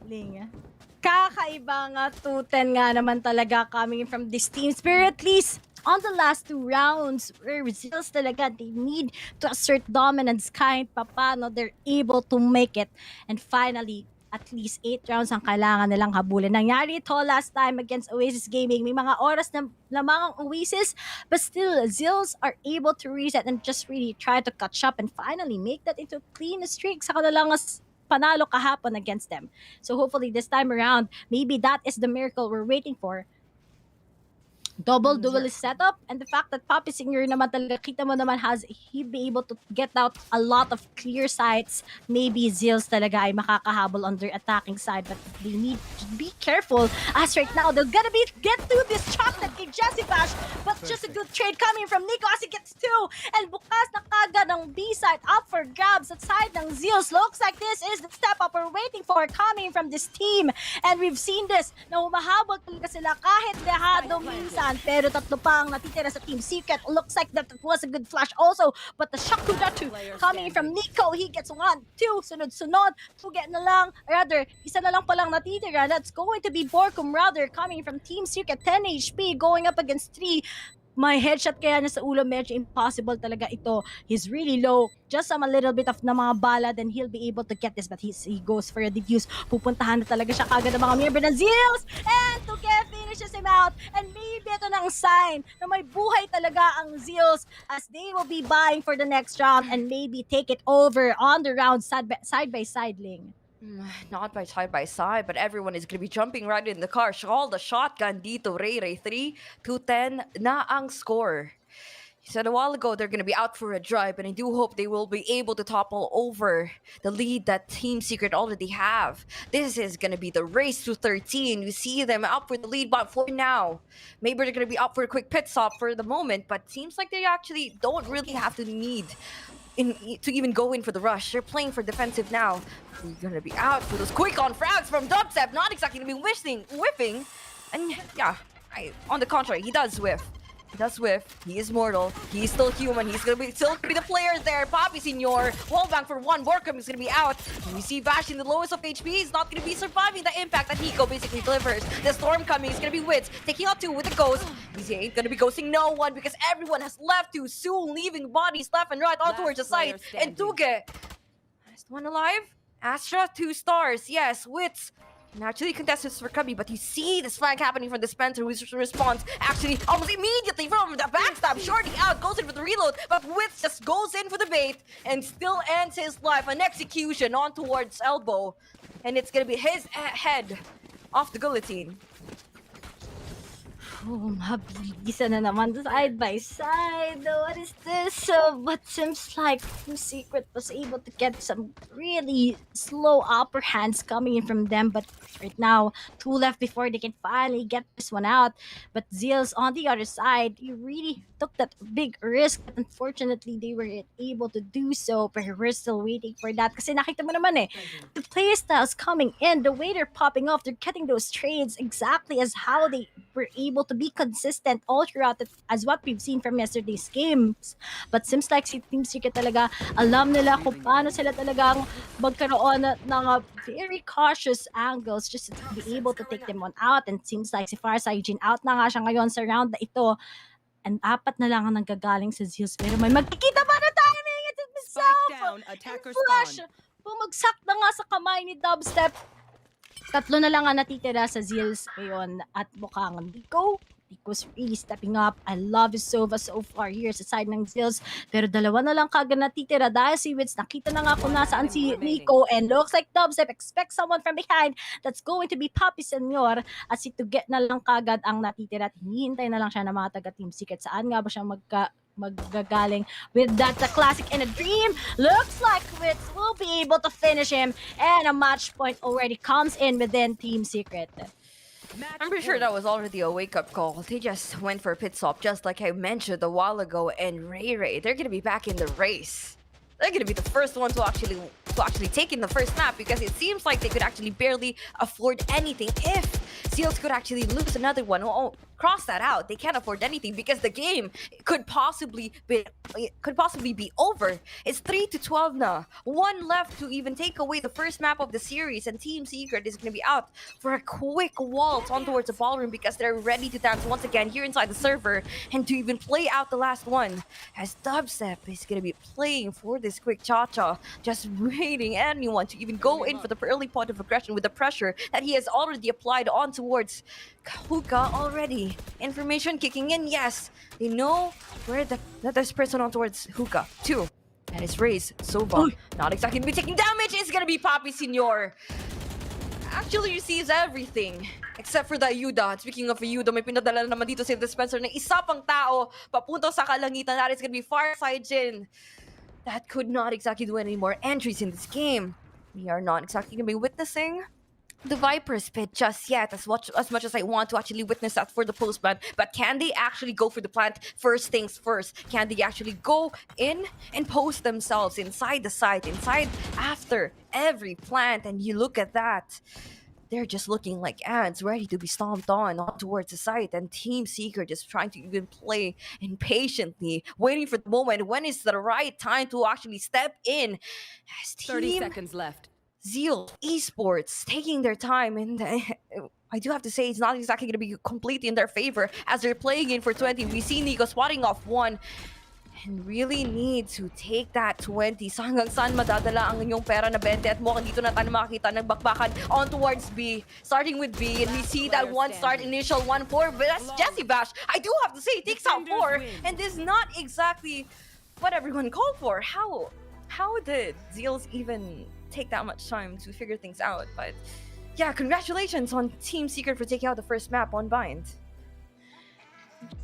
Ling. Kakaiba nga, 2-10 nga naman talaga coming from this team. Pero at least, on the last 2 rounds, where ZEAL talaga, they need to assert dominance kahit papano they're able to make it. And finally, at least 8 rounds ang kailangan nilang habulin. Nangyari ito last time against Oasis Gaming. May mga oras na lamang ang Oasis, but still, ZEALs are able to reset and just really try to catch up and finally make that into a clean streak sa kanilang panalo kahapon against them. So hopefully this time around, maybe that is the miracle we're waiting for. Double duelist setup, and the fact that Poppy Singer naman talaga, kita mo naman, he'd be able to get out a lot of clear sights. Maybe ZEALs talaga ay makakahabol on their attacking side, but they need to be careful as right now they're gonna get through this chocolate kay Jesse Bash, but just a good trade coming from Nico as he gets 2, and bukas na kagad ng B side up for grabs at side ng ZEALs. Looks like this is the step up we're waiting for coming from this team, and we've seen this na humahabol talaga sila kahit dehado minsan. Pero tatlo pa ang natitira sa Team Secret. Looks like that was a good flash also. But the Shakudatu coming from Nico. He gets 1, 2, sunod-sunod. 2 get na lang. Rather, isa na lang palang natitira. That's going to be Borkum rather coming from Team Secret. 10 HP going up against 3. May headshot kaya niya sa ulo, medyo impossible talaga ito. He's really low. Just a little bit of na mga bala, then he'll be able to get this. But he goes for a defuse. Pupuntahan na talaga siya kagad ng mga member ng ZEALs. And Tuge finishes him out. And maybe ito ng sign na may buhay talaga ang ZEALs as they will be buying for the next round and maybe take it over on the round side by side, Ling. Not by side, but everyone is going to be jumping right in the car. All the shotgun dito, Ray 3, 2-10 na ang score. He said a while ago they're going to be out for a drive, and I do hope they will be able to topple over the lead that Team Secret already have. This is going to be the race to 13. You see them up for the lead, but for now, maybe they're going to be up for a quick pit stop for the moment, but seems like they actually don't really have to need to even go in for the rush. They're playing for defensive now. We're gonna be out for those quick on frags from Dubstep. Not exactly gonna be whiffing. And yeah, on the contrary, he does whiff. He does whiff. He is mortal. He's still human. He's gonna be still be the player there. Poppy Senior. Wallbang for 1. Borkum is gonna be out. And we see Vash in the lowest of HP. He's not gonna be surviving the impact that Hiko basically delivers. The storm coming is gonna be Wits. Taking out 2 with the ghost. He ain't gonna be ghosting no one because everyone has left too soon, leaving bodies left and right all towards the site. And Tuge. Last one alive. Astra, 2 stars. Yes, Wits. And actually contestants for Cubby, but you see this flag happening from the Spencer, whose response actually almost immediately from the backstab. Shorty out, goes in for the reload, but Wits just goes in for the bait and still ends his life. An execution on towards elbow. And it's gonna be his head off the guillotine. Oh, mabilisan na naman side by side. What is this? But seems like Team Secret was able to get some really slow upper hands coming in from them. But right now, 2 left before they can finally get this one out. But ZEALs on the other side, you really took that big risk. But unfortunately, they were able to do so. But we're still waiting for that. Kasi nakita mo naman the playstyles coming in, the way they're popping off, they're getting those trades exactly as how they were able to be consistent all throughout it, as what we've seen from yesterday's games. But seems like si Team Secret talaga, alam nila kung paano sila talagang magkaroon ng very cautious angles just to be able to take them on out. And seems like si Farside Jin out na nga siya ngayon sa round na ito. And 4 na lang ang nanggagaling sa ZEALs. Pero may magkikita pa na tayo na yung himself! Flash! Bumagsak na nga sa kamay ni Dubstep. 3 na lang ang natitira sa ZEALs ngayon at mukhang Nico's really stepping up. I love his Sova so far here sa side ng ZEALs. Pero 2 na lang kagad natitira dahil si Wits nakita na nga kung nasaan si Nico, and looks like Dubstep expects someone from behind. That's going to be Papi Senor, at si Tuget na lang kagad ang natitira at hinihintay na lang siya ng mga taga Team Secret. Saan nga ba siya maggagaling with that classic in a dream? Looks like Wits will be able to finish him, and a match point already comes in within Team Secret. I'm pretty sure that was already a wake-up call. They just went for a pit stop, just like I mentioned a while ago. And Ray, they're gonna be back in the race. They're gonna be the first one to actually take in the first map, because it seems like they could actually barely afford anything. If ZEALs could actually lose another one, cross that out. They can't afford anything because the game could possibly be over. It's 3-12 now. 1 left to even take away the first map of the series, and Team Secret is going to be out for a quick waltz on towards the ballroom because they're ready to dance once again here inside the server and to even play out the last one. As Dubstep is going to be playing for this quick cha-cha, just waiting anyone to even go in for the early point of aggression with the pressure that he has already applied on towards Hookah already. Information kicking in, yes. They know where that there's person on towards Hookah. 2. That is Raze. Sova. Not exactly be taking damage. It's gonna be Papi Senor. Actually receives everything. Except for the Ayuda. Speaking of Ayuda, may pinadala na naman dito sa dispenser ng isa pang tao papunta sa kalangitan. That is gonna be Farside Jin. That could not exactly do any more entries in this game. We are not exactly gonna be witnessing the Viper's pit just yet, as much as I want to actually witness that for the postman. But can they actually go for the plant first things first? Can they actually go in and post themselves inside the site, inside after every plant? And you look at that, they're just looking like ants ready to be stomped on towards the site, and Team Secret just trying to even play impatiently, waiting for the moment when is the right time to actually step in. As 30 seconds left. ZEAL Esports taking their time, and I do have to say it's not exactly going to be completely in their favor as they're playing in for 20. We see Nico swatting off 1 and really need to take that 20. So hanggang saan madadala ang inyong pera na 20, at mukhang dito na tayo makita nagbakbakan on towards B, starting with B, and we see that one start initial 1-4, but that's Jesse Bash. I do have to say, it takes out 4, and this is not exactly what everyone called for. How did ZEALs even take that much time to figure things out? But yeah, congratulations on Team Secret for taking out the first map on Bind.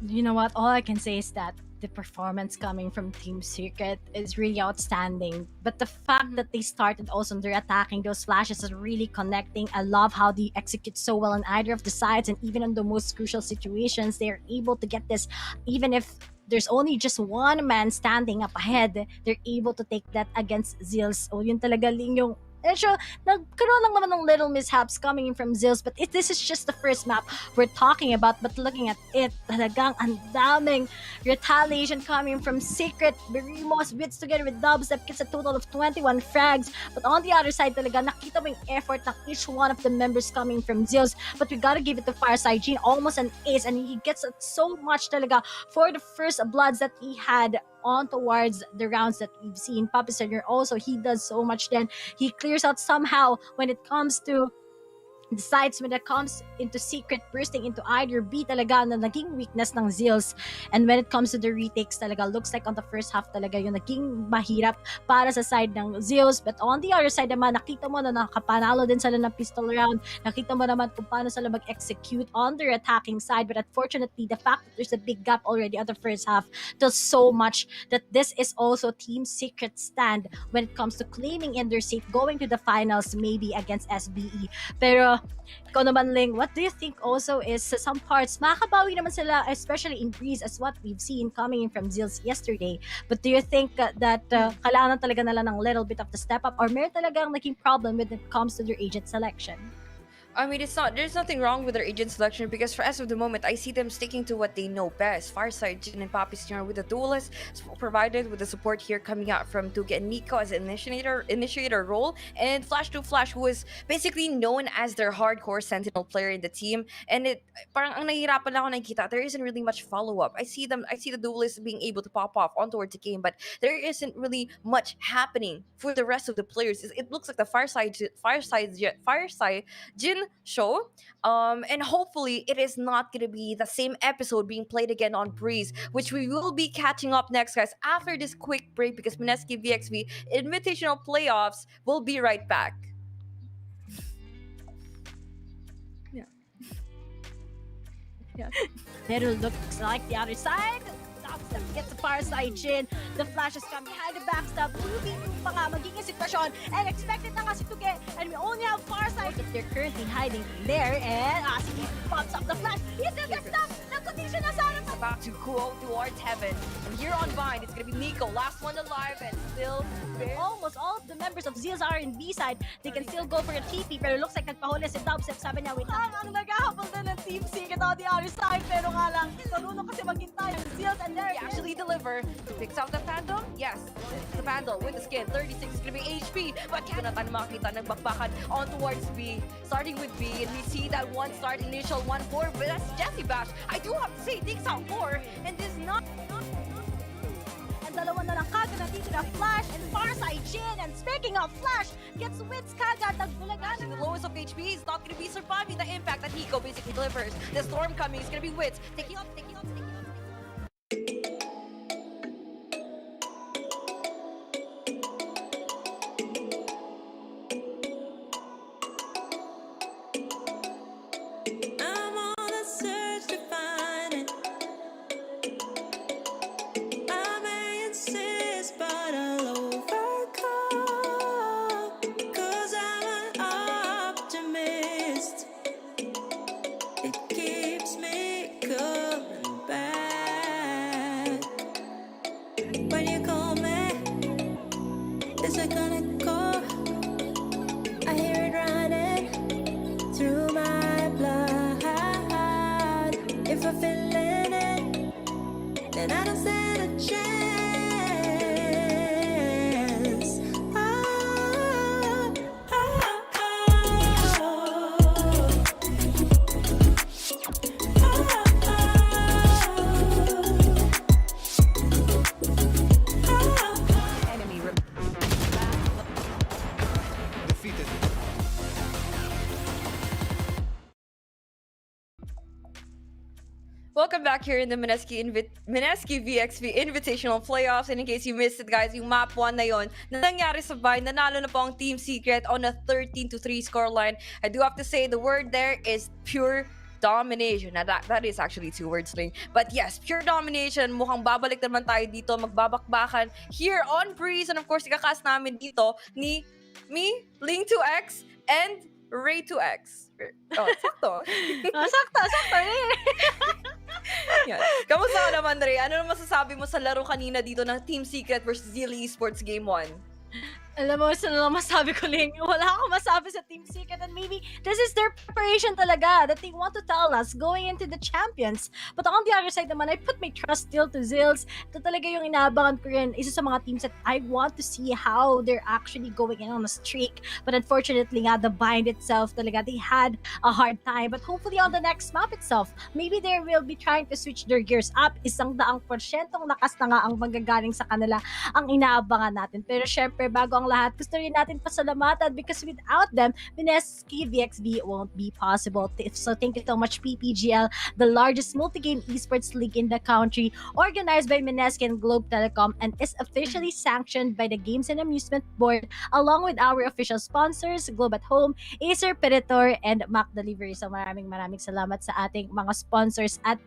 You know what? All I can say is that the performance coming from Team Secret is really outstanding. But the fact that they started also they're attacking those flashes is really connecting. I love how they execute so well on either of the sides, and even in the most crucial situations, they're able to get this, even if there's only just one man standing up ahead, they're able to take that against ZEALs. O yun talaga yung medyo nagkaroon lang naman ng little mishaps coming in from ZEALs, but this is just the first map we're talking about. But looking at it, talagang ang daming retaliation coming from Secret. Berimos Wits together with Dubstep gets a total of 21 frags. But on the other side talaga, nakita mo yung effort ng each one of the members coming from ZEALs. But we gotta give it to Farside Jin, almost an ace, and he gets so much talaga for the first bloods that he had on towards the rounds that we've seen. Papi Senor also, he does so much then. He clears out somehow when it comes to the sides, when it comes into Secret bursting into either B talaga na naging weakness ng ZEALs. And when it comes to the retakes talaga, looks like on the first half talaga yung naging mahirap para sa side ng ZEALs. But on the other side naman, nakita mo na nakapanalo din sila ng pistol round. Nakita mo naman kung paano sila mag-execute on their attacking side. But unfortunately, the fact that there's a big gap already on the first half tells so much that this is also Team Secret stand when it comes to claiming in their seat, going to the finals maybe against SBE. Pero ikaw naman, Ling, what do you think also is sa some parts, makakabawi naman sila, especially in Breeze, as what we've seen coming in from ZEALs yesterday. But do you think that kailangan talaga nila ng little bit of the step up, or meron talagang naging problem when it comes to their agent selection? I mean, there's nothing wrong with their agent selection because for as of the moment, I see them sticking to what they know best. Fireside, Jin and Papi Senior with the duelist, provided with the support here coming out from Tugi and Nico as an initiator role, and Flash to Flash, who is basically known as their hardcore sentinel player in the team. And parang ang nahihirapan lang ako nakikita, there isn't really much follow-up. I see the duelist being able to pop off on towards the game, but there isn't really much happening for the rest of the players. It looks like the Fireside Jin show. And hopefully it is not gonna be the same episode being played again on Breeze, which we will be catching up next, guys, after this quick break because Mineski VxV Invitational Playoffs will be right back. Yeah. Yeah. It looks like the other side. Dubstep gets the far side Jin. The flash is coming behind the backstab. 2v2 pa nga magiging sitwasyon. And expected na nga si Tuge. And we only have far side that they're currently hiding in there. And as he pops up the flash, he still gets stuck. Nagkondisyon na sana. About to go towards heaven. And here on Vine, it's gonna be Nico, last one alive, and still almost all of the members of ZEAL are in B side. They can still go for a TP, pero looks like nagpahuli si Dubstep. Sabi niya, wait lang. Ang naghahabol na ng Team Secret on the other side. Pero nga lang, marunong kasi maghintay ang ZEAL and there he actually deliver. Picks out the Phantom. Yes, the Phantom with the skin. 36 is gonna be HP. But can natin makita ng bakbakan on towards B. Starting with B, and we see that one start initial 1-4. But that's Jesse Bash. I do have to say, it takes out 4. And this not dalawa na lang kagad nandito na Flash and Farside Jin. And speaking of Flash, gets wins kagad. Nagbulagan the lowest of HP. He's not gonna be surviving the impact that Nico basically delivers. The storm coming is gonna be Wits. Taking off. I'm on a search to find it. I may insist, but I'll overcome. 'Cause I'm an optimist. It keeps me coming back. When you call me, is it gonna go? I hear it running through my blood. If I'm feeling it, then I don't stand a chance. Enemy Defeated. Welcome back here in the Mineski VxV Invitational Playoffs. And in case you missed it, guys, yung map 1 na yon na nangyari sa Vine, nanalo na po ang Team Secret on a 13-3 scoreline. I do have to say the word there is pure domination. Now that is actually 2 words ring. But yes, pure domination. Mukhang babalik naman tayo dito, magbabakbakan here on Breeze. And of course, ikakas namin dito ni me, Ling 2X, and Ray 2X. Oh, sakto. sakto rin. Yan. Kamusta ka naman, Ray? Ano naman masasabi mo sa laro kanina dito ng Team Secret versus ZEAL Esports Game 1? Alam mo, sino lang masabi ko, Ling? Wala akong masabi sa Team Secret, and maybe this is their preparation talaga that they want to tell us going into the champions. But on the other side naman, I put my trust still to ZEALs. Ito talaga yung inaabangan ko rin. Isa sa mga teams that I want to see how they're actually going in on a streak. But unfortunately nga, the bind itself talaga, they had a hard time. But hopefully on the next map itself, maybe they will be trying to switch their gears up. 100% lakas na nga ang manggagaling sa kanila ang inaabangan natin. Pero syempre, bago ang lahat, gusto rin natin pasalamatan because without them, Mineski VxV won't be possible. So thank you so much, PPGL, the largest multi-game esports league in the country, organized by Mineski and Globe Telecom, and is officially sanctioned by the Games and Amusement Board, along with our official sponsors, Globe at Home, Acer, Predator, and Mac Delivery. So maraming salamat sa ating mga sponsors at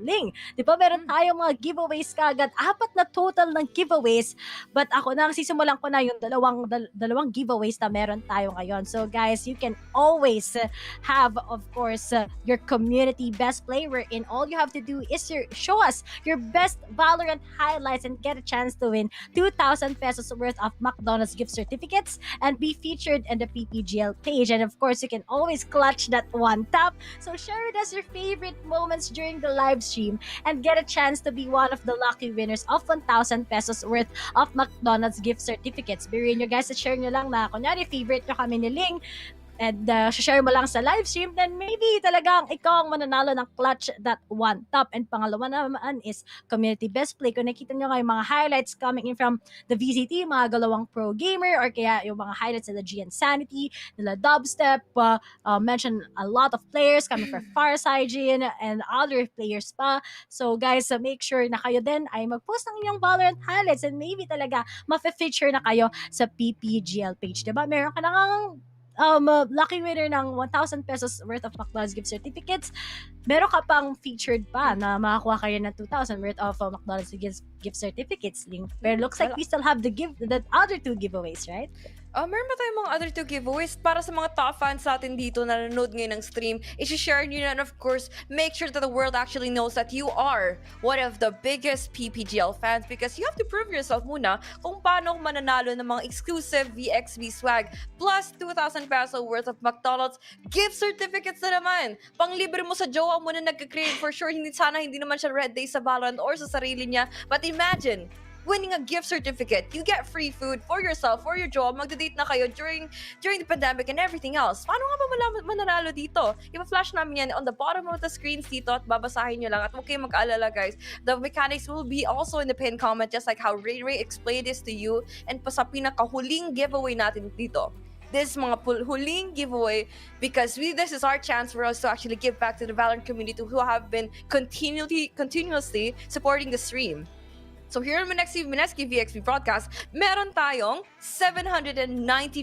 Ling. Di ba meron tayong mga giveaways kagad, 4 na total ng giveaways, but ako na, sisimulan ko na yung dalawang giveaways na meron tayo ngayon. So guys, you can always have, of course, your community best play, wherein all you have to do is show us your best Valorant highlights and get a chance to win 2,000 pesos worth of McDonald's gift certificates and be featured in the PPGL page. And of course, you can always clutch that one tap. So share with us your favorite moments during the live stream and get a chance to be one of the lucky winners of 1,000 pesos worth of McDonald's gift certificates. Biruin nyo guys at share nyo lang na kunyari favorite nyo kami ni Ling, and share mo lang sa live stream, then maybe talagang ikaw ang mananalo ng clutch that one top. And pangalawa naman is community best play. Kung nakita nyo nga yung mga highlights coming in from the VCT, mga galawang pro gamer, or kaya yung mga highlights nila G Insanity, nila Dubstep, mention a lot of players coming from Farside and other players pa. So guys, make sure na kayo din ay mag-post ng inyong Valorant highlights and maybe talaga ma-feature na kayo sa PPGL page. Diba? Meron ka nang lucky winner ng 1,000 pesos worth of McDonald's gift certificates. Meron ka pang featured pa na makakuha kayo ng 2,000 worth of McDonald's gift certificates. Pero looks like we still have the other 2 giveaways, right? Meron ba tayong mga other 2 giveaways para sa mga top fans natin dito na nanonood ngayon ng stream? I-share nyo na, and of course, make sure that the world actually knows that you are one of the biggest PPGL fans, because you have to prove yourself muna kung paano mananalo ng mga exclusive VxV swag plus 2,000 peso worth of McDonald's gift certificates na naman. Panglibre mo sa jowa mo na nagka-crave. For sure, hindi naman siya red day sa Valorant or sa sarili niya. But imagine, winning a gift certificate, you get free food for yourself, for your job, magda-date na kayo during the pandemic and everything else. Paano nga ba mananalo dito? Ipa-flash namin yan on the bottom of the screens dito at babasahin nyo lang. At huwag kayong mag-alala guys. The mechanics will be also in the pinned comment, just like how Ray explained this to you. And pa sa pinakahuling giveaway natin dito. This is mga huling giveaway because this is our chance for us to actually give back to the Valorant community who have been continuously supporting the stream. So here in Mineski VxV broadcast, meron tayong 790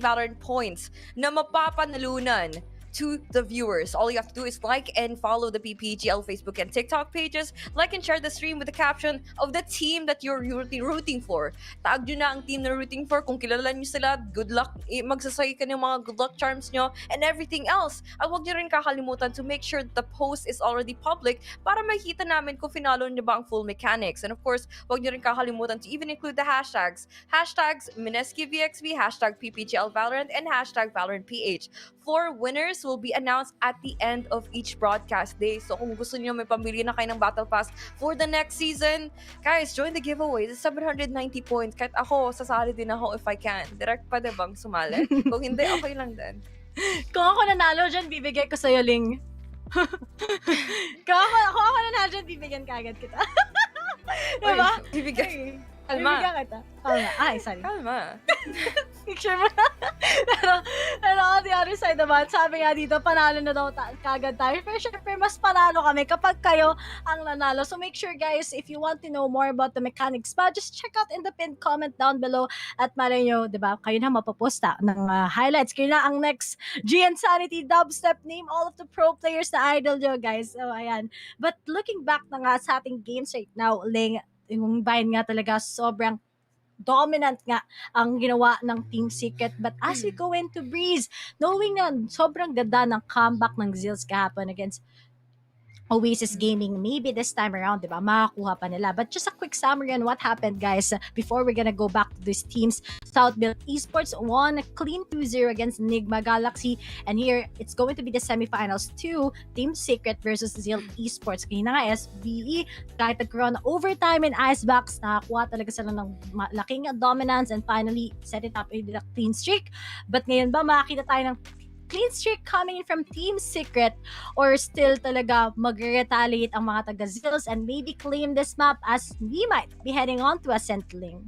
Valorant points na mapapanalunan to the viewers. All you have to do is like and follow the PPGL Facebook and TikTok pages. Like and share the stream with the caption of the team that you're rooting for. Tag nyo na ang team na rooting for. Kung kilala nyo sila, good luck. Magsasay ka ng mga good luck charms nyo and everything else. At huwag nyo rin kakalimutan to make sure that the post is already public para makita namin kung finalo nyo ba ang full mechanics. And of course, huwag nyo rin kakalimutan to even include the hashtags. Hashtags Mineski VxV, hashtag PPGL Valorant, and hashtag ValorantPH. 4 winners will be announced at the end of each broadcast day. So kung gusto niyo may pambili na kayo ng Battle Pass for the next season, guys, join the giveaway. It's 790 points. Kahit ako, sasali din ako if I can. Direct pa bang sumali? Kung hindi, okay lang din. Kung ako nanalo dyan, bibigay ko sa'yo, Ling. Kung ako nanalo dyan, bibigyan ka agad kita. Diba? Bibigyan. Kalma. Bibigyan kita. Kalma. Ay, sorry. Kalma. Picture mo na. pero on the other side naman, sabi nga dito, panalo na daw kagad tayo. Pero syempre, mas panalo kami kapag kayo ang nanalo. So make sure guys, if you want to know more about the mechanics pa, just check out in the pinned comment down below. At malay nyo, diba, kayo na mapaposta ng highlights. Kayo na ang next G Insanity Dubstep. Name all of the pro players na idol nyo, guys. So ayan. But looking back na nga sa ating games right now, Ling, yung bayan nga talaga sobrang dominant nga ang ginawa ng Team Secret. But as we go into Breeze, knowing na sobrang ganda ng comeback ng ZEAL kahapon against Oasis Gaming, maybe this time around, diba, makakuha pa nila. But just a quick summary on what happened, guys, before we're gonna go back to these teams. Southbuilt Esports won a clean 2-0 against Nigma Galaxy, and here, it's going to be the semifinals 2, Team Secret versus ZEAL Esports. Kaya na nga, SBE, kahit nagkaroon na overtime in Icebox, nakakuha talaga sila ng malaking dominance and finally set it up with a clean streak. But ngayon ba, makakita tayo ng clean streak coming in from Team Secret, or still talaga mag-retaliate ang mga taga-ZEALs and maybe claim this map as we might be heading on to Ascent Link?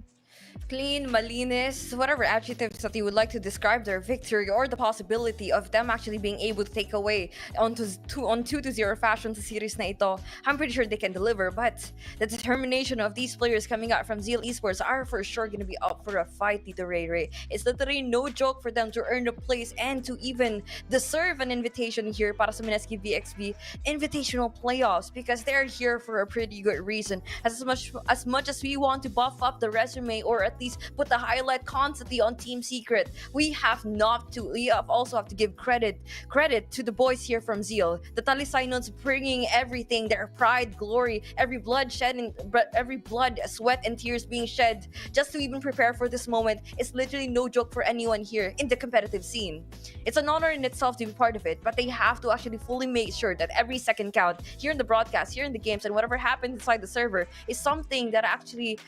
Clean, malinis, whatever adjectives that you would like to describe their victory or the possibility of them actually being able to take away on 2-0 fashion sa series na ito. I'm pretty sure they can deliver, but the determination of these players coming out from ZEAL Esports are for sure going to be up for a fight, Tito Ray Ray. It's literally no joke for them to earn a place and to even deserve an invitation here para sa Mineski VxV Invitational Playoffs, because they're here for a pretty good reason. As much as we want to buff up the resume or at least put the highlight constantly on Team Secret, we also have to give credit to the boys here from ZEAL. The Talisaynons bringing everything, their pride, glory, every blood, sweat, and tears being shed just to even prepare for this moment is literally no joke for anyone here in the competitive scene. It's an honor in itself to be part of it, but they have to actually fully make sure that every second count here in the broadcast, here in the games, and whatever happens inside the server is something that actually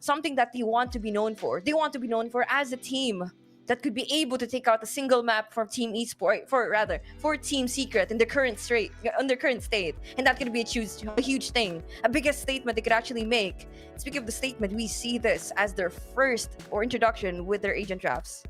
something that they want to be known for. They want to be known for as a team that could be able to take out a single map for Team Esports, for Team Secret in their current state, and that could be a huge thing, a biggest statement they could actually make. Speaking of the statement, we see this as their first introduction with their agent drafts.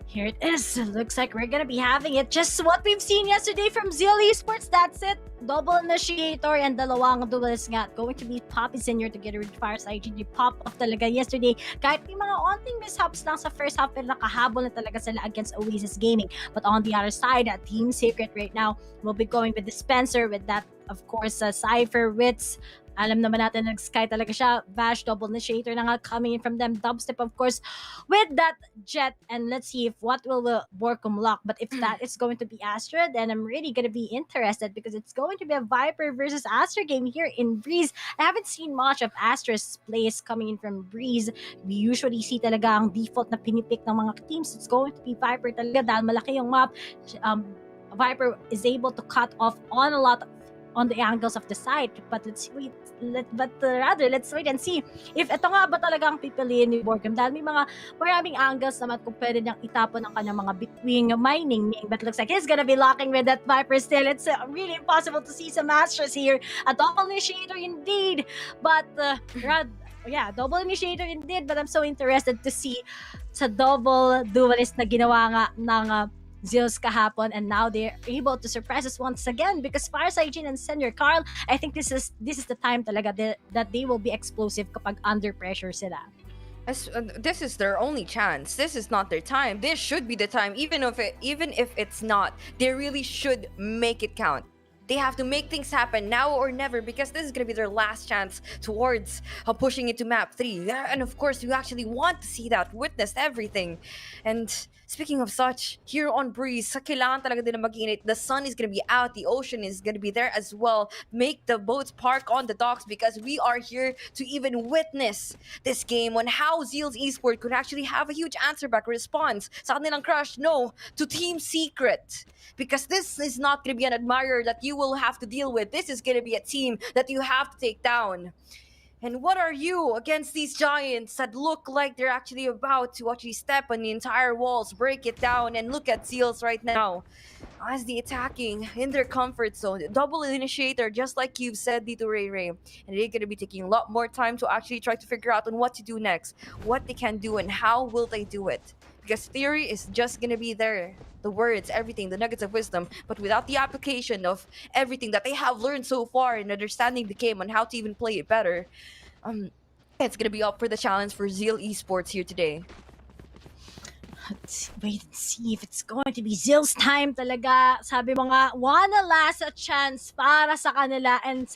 Here it is. Looks like we're gonna be having it. Just what we've seen yesterday from ZEAL Esports. That's it. Double initiator and dalawang duelist nga. Going to be Poppy Senior together with Fireside GG. Pop off talaga yesterday. Kahit may mga onting mishaps lang sa first half, pero nakahabol na talaga sila against Oasis Gaming. But on the other side, Team Secret right now will be going with the Spencer, with that, of course, Cypher, Wits. Alam naman natin nag-sky talaga siya. Vash, double initiator na nga coming in from them. Dubstep, of course, with that Jet. And let's see if what will Borkum lock. But if that is going to be Astra, then I'm really going to be interested, because it's going to be a Viper versus Astra game here in Breeze. I haven't seen much of Astra's plays coming in from Breeze. We usually see talaga ang default na pinipick ng mga teams. It's going to be Viper talaga dahil malaki yung map. Viper is able to cut off on a lot on the angles of the side, but let's wait and see if ito nga ba talagang pipiliin ni Borgum, dahil may mga maraming angles naman kung pwede niyang itapon ang kanyang mga between mining, but looks like he's gonna be locking with that Viper still. It's really impossible to see some Masters here. A double initiator indeed, but double initiator indeed, but I'm so interested to see sa double duelist na ginawa nga ng ZEALs kahapon, and now they're able to surprise us once again, because Fireside Jin and Senior Carl, I think this is the time talaga that they will be explosive kapag under pressure sila. This is their only chance. This is not their time. This should be the time, even if it's not. They really should make it count. They have to make things happen now or never, because this is going to be their last chance towards pushing into map 3. And of course, you actually want to see that, witness everything. And speaking of such, here on Breeze, kailangan talaga din na mag-init. The sun is going to be out, the ocean is going to be there as well. Make the boats park on the docks, because we are here to even witness this game on how ZEAL Esports could actually have a huge answer back response sa kanilang crush, no, to Team Secret. Because this is not going to be an admirer that you will have to deal with. This is going to be a team that you have to take down. And what are you against these giants that look like they're actually about to step on the entire walls, break it down, and look at ZEALs right now as the attacking in their comfort zone. Double initiator, just like you've said, Dito Ray Ray. And they're going to be taking a lot more time to actually try to figure out on what to do next, what they can do, and how will they do it. Because theory is just going to be there. The words, everything, the nuggets of wisdom, but without the application of everything that they have learned so far in understanding the game and how to even play it better, it's going to be up for the challenge for ZEAL Esports here today. Let's wait and see if it's going to be ZEAL's time talaga. Sabi mo nga, wanna last a chance para sa kanila, and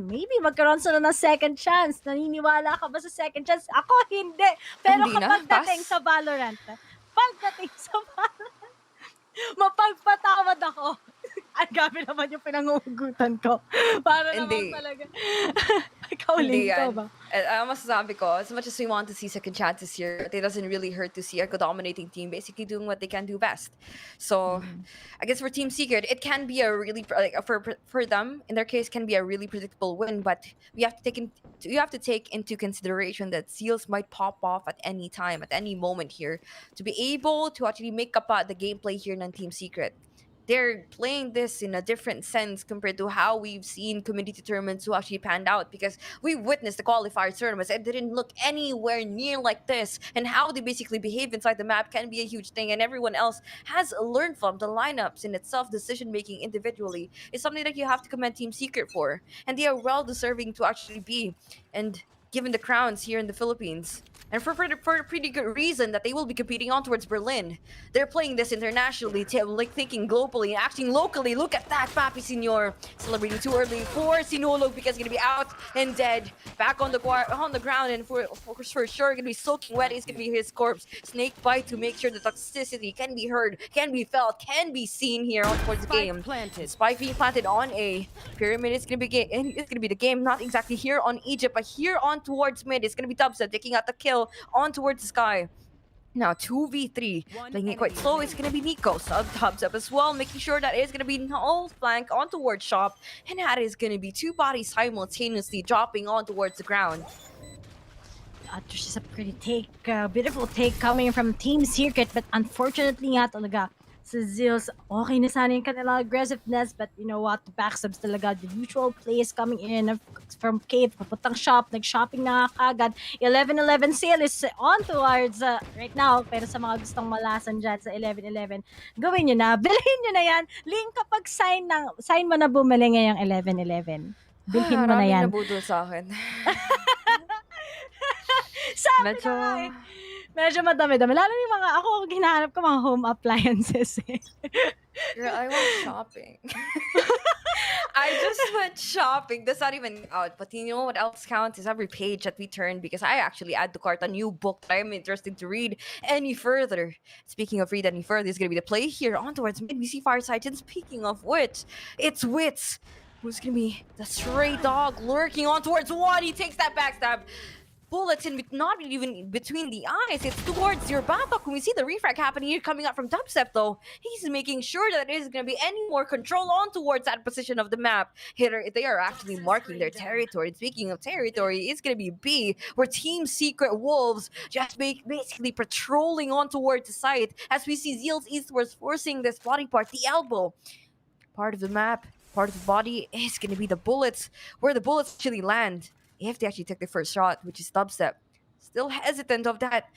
maybe magkaroon sila ng second chance. Naniniwala ka ba sa second chance? Ako hindi. Pero Hindi kapag na, dating sa Valorant, mapagpatawad ako. Ang gabi naman yung pinanguhugutan ko. Para naman Hindi. talaga. Kauling Hindi ko yan. ba? Masasabi ko, as much as we want to see second chances here, it doesn't really hurt to see a dominating team basically doing what they can do best. So, I guess for Team Secret, it can be a really, for them, in their case, can be a really predictable win, but you have to take into consideration that ZEALs might pop off at any time, at any moment here, to be able to actually make up the gameplay here in Team Secret. they're playing this in a different sense compared to how we've seen community tournaments who actually panned out, because we witnessed the qualifier tournaments and didn't look anywhere near like this, and how they basically behave inside the map can be a huge thing, and everyone else has learned from the lineups in itself. Decision making individually is something that you have to commend Team Secret for, and they are well deserving to actually be and given the crowns here in the Philippines. And for a pretty good reason that they will be competing on towards Berlin. They're playing this internationally, like thinking globally, acting locally. Look at that, Papi Senor celebrating too early for Sinulog because he's gonna be out and dead, back on the ground, and for sure gonna be soaking wet. It's gonna be his corpse. Snake bite to make sure the toxicity can be heard, can be felt, can be seen here on towards the game. Spike being planted on A. Pyramid is gonna be it's gonna be the game, not exactly here on Egypt, but here on towards mid. It's gonna be Dubstep taking out the kill on towards the sky. Now 2v3, playing it quite slow. It's gonna be Nico, Dubs up as well, making sure that it's gonna be no flank on towards shop, and that is gonna be two bodies simultaneously dropping on towards the ground. There's just a pretty beautiful take coming from Team Secret, but unfortunately nga talaga sa ZEALs, okay na sana yung kanilang aggressiveness, but you know what, the backstabs talaga, the usual plays coming in from cave, papuntang shop, nag-shopping na kagad. 11-11 sale is on towards right now, pero sa mga gustong malasan dyan sa 11-11, gawin nyo na, bilhin nyo na yan. Link kapag sign mo na bumili ngayong 11-11. Bilhin mo na yan. Maraming nabudol sa akin. Sabi na nga eh. Medyo madami-dami. Lalo yung mga, ako ginahanap ko mga home appliances eh. Girl, I went shopping. I just went shopping. That's not even out. But you know what else counts is every page that we turn, because I actually add to cart a new book that I'm interested to read any further. Speaking of read any further, it's going to be the play here on towards mid. We see Fireside. And speaking of which, it's Wits who's going to be the stray dog lurking on towards one. He takes that backstab. Bullets not even between the eyes, it's towards your backpack. When we see the refrag happening here coming up from Dubstep though, he's making sure that there isn't going to be any more control on towards that position of the map. They are actually marking their territory. Speaking of territory, it's going to be B, where Team Secret Wolves just basically patrolling on towards the site, as we see ZEAL's Esports forcing this body part, the elbow. Part of the map, part of the body is going to be the bullets, where the bullets actually land. If they actually take the first shot, which is Dubstep. Still hesitant of that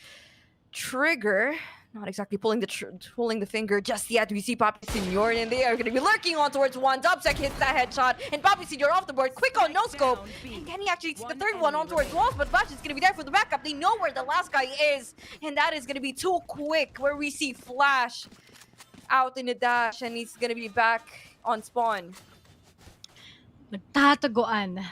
trigger. Not exactly pulling the finger just yet. We see Papi Senor, and they are going to be lurking on towards one. Dubstep hits that headshot, and Papi Senor off the board. Quick on no scope. And can he actually see the third one on towards walls? But Bash is going to be there for the backup. They know where the last guy is, and that is going to be too quick, where we see Flash out in the dash, and he's going to be back on spawn. Nagtataguan